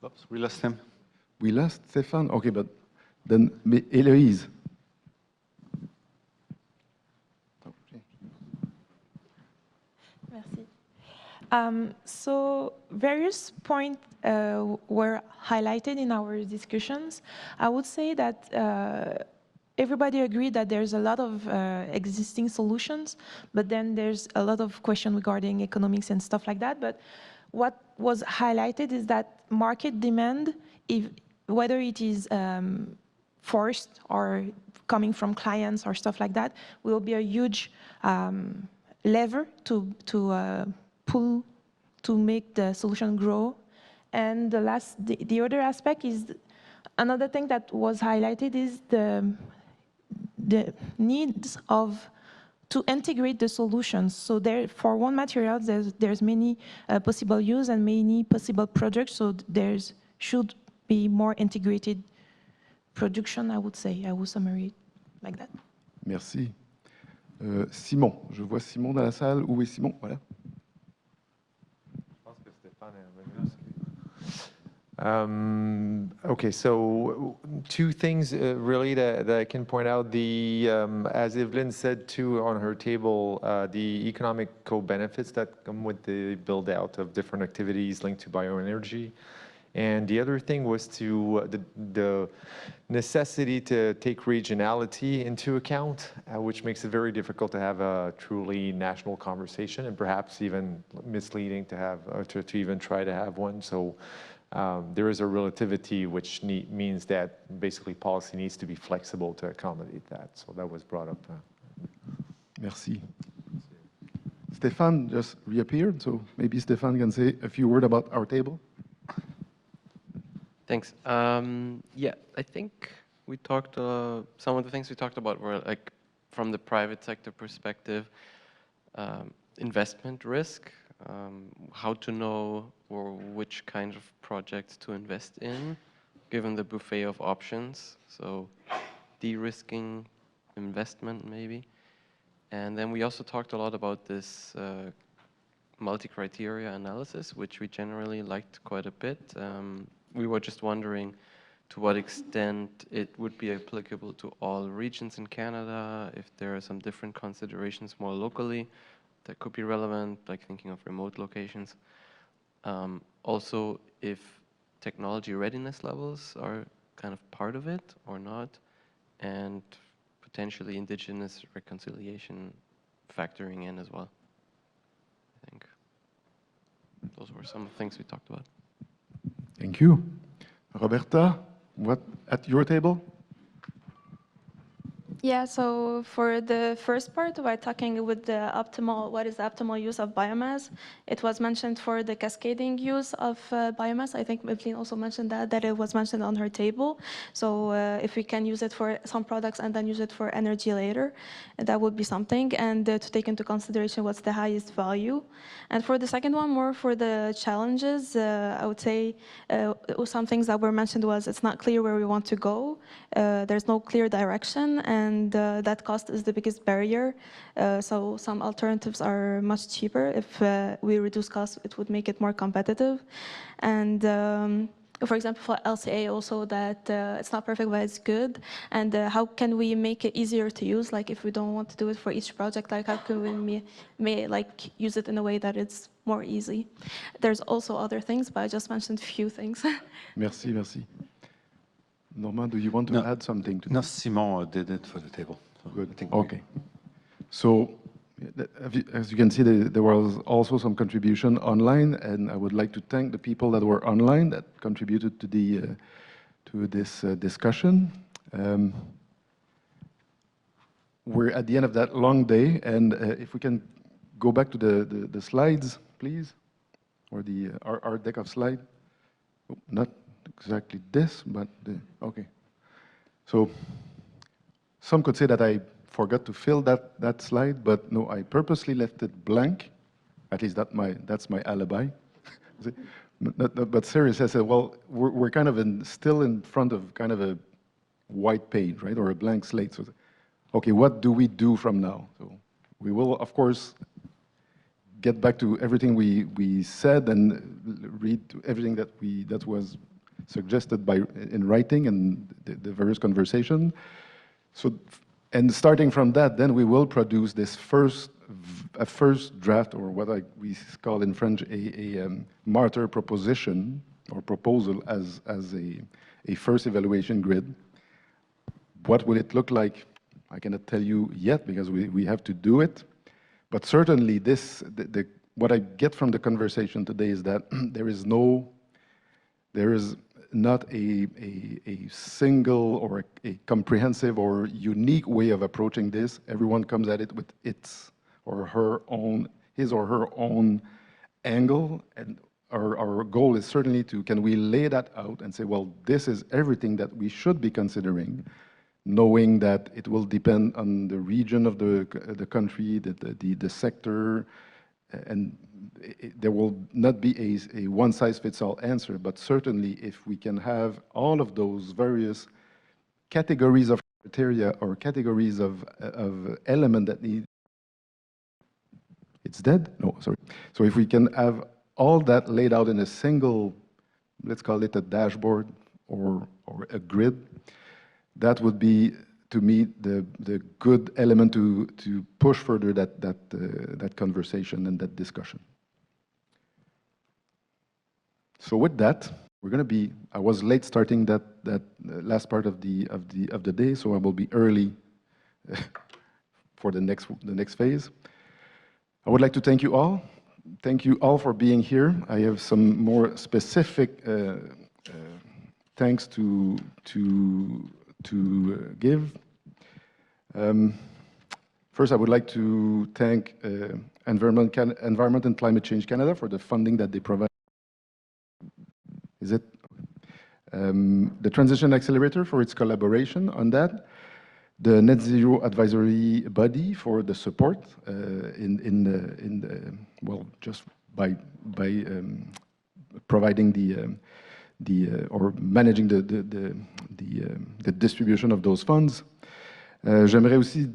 Oops, we lost him. We lost Stefan? Okay, but then Héloïse. Merci. So various points were highlighted in our discussions. I would say that everybody agreed that there's a lot of existing solutions, but then there's a lot of questions regarding economics and stuff like that. But what was highlighted is that market demand, whether it is forced or coming from clients or stuff like that, will be a huge lever to pull to make the solution grow. And the other aspect is another thing that was highlighted is the needs to integrate the solutions. So there, for one material, there's many possible use and many possible products. So there's should be more integrated production, I would say. I would summarize it like that. Merci. Simon, je vois Simon dans la salle. Où est Simon? Voilà. Okay, so two things really that I can point out. As Evelyn said too on her table, the economic co-benefits that come with the build out of different activities linked to bioenergy. And the other thing was the necessity to take regionality into account, which makes it very difficult to have a truly national conversation, and perhaps even misleading to have to even try to have one. So there is a relativity which means that basically policy needs to be flexible to accommodate that. So that was brought up. Merci. Stéphane just reappeared, so maybe Stéphane can say a few words about our table. Thanks. Yeah, I think we talked, some of the things we talked about were like from the private sector perspective, investment risk, how to know or which kind of projects to invest in, given the buffet of options. So de-risking investment maybe. And then we also talked a lot about this multi-criteria analysis, which we generally liked quite a bit. We were just wondering to what extent it would be applicable to all regions in Canada, if there are some different considerations more locally that could be relevant, like thinking of remote locations. Also, if technology readiness levels are kind of part of it or not, and potentially indigenous reconciliation factoring in as well. I think those were some things we talked about. Thank you. Roberta, what at your table? Yeah, so for the first part, we're talking with the what is the optimal use of biomass. It was mentioned for the cascading use of biomass. I think Evelyn also mentioned that it was mentioned on her table. So if we can use it for some products and then use it for energy later, that would be something. And to take into consideration what's the highest value. And for the second one, more for the challenges, I would say some things that were mentioned was it's not clear where we want to go. There's no clear direction, and that cost is the biggest barrier. So some alternatives are much cheaper. If we reduce costs, it would make it more competitive. And for example, for LCA also that it's not perfect, but it's good. And how can we make it easier to use? Like if we don't want to do it for each project, like how can we use it in a way that it's more easy? There's also other things, but I just mentioned a few things. Merci, merci. Normand, do you want to add something to this? No, Simon did it for the table. So good. I think okay. So, as you can see, there was also some contribution online, and I would like to thank the people that were online that contributed to this discussion. We're at the end of that long day, and if we can go back to the slides, please, or our deck of slides. Oh, not exactly this, but okay. So some could say that I forgot to fill that slide, but no, I purposely left it blank. At least that's my alibi. But seriously, I said, well, we're kind of still in front of kind of a white page, right, or a blank slate. So, okay, what do we do from now? So we will, of course, get back to everything we said and read everything that was suggested in writing and the various conversation. So, and starting from that, then we will produce this first draft, or what we call in French a martyr proposition or proposal as a first evaluation grid. What will it look like? I cannot tell you yet because we have to do it. But certainly what I get from the conversation today is that there is not a single or a comprehensive or unique way of approaching this. Everyone comes at it with his or her own angle, and our goal is certainly can we lay that out and say, well, this is everything that we should be considering, knowing that it will depend on the region of the country, the sector, and there will not be a one-size-fits-all answer, but certainly if we can have all of those various categories of criteria or categories of element that need... It's dead? No, sorry. So if we can have all that laid out in a single, let's call it a dashboard or a grid, that would be, to me, the good element to push further that conversation and that discussion. So with that, we're going to be. I was late starting that last part of the day, so I will be early for the next phase. I would like to thank you all. Thank you all for being here. I have some more specific thanks to give. First, I would like to thank Environment and Climate Change Canada for the funding that they provide. Is it the Transition Accelerator for its collaboration on that? the Net Zero Advisory Body for the support well, just by providing or managing the distribution of those funds. J'aimerais aussi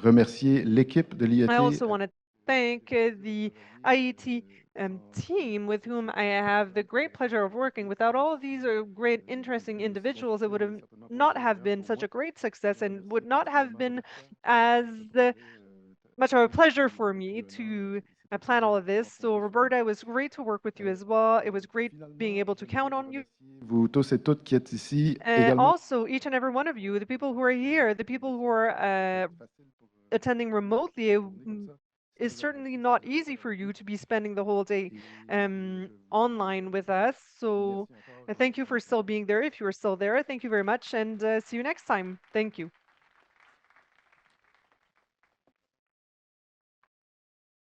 remercier l'équipe de l'IET. I also want to thank the IET team with whom I have the great pleasure of working. Without all of these great, interesting individuals, it would have not have been such a great success and would not have been as much of a pleasure for me to plan all of this. So Roberta, it was great to work with you as well. It was great being able to count on you. Vous tous et toutes qui êtes ici And également. also, each and every one of you, the people who are here, the people who are attending remotely, is certainly not easy for you to be spending the whole day online with us. So thank you for still being there. If you are still there, thank you very much, and see you next time. Thank you.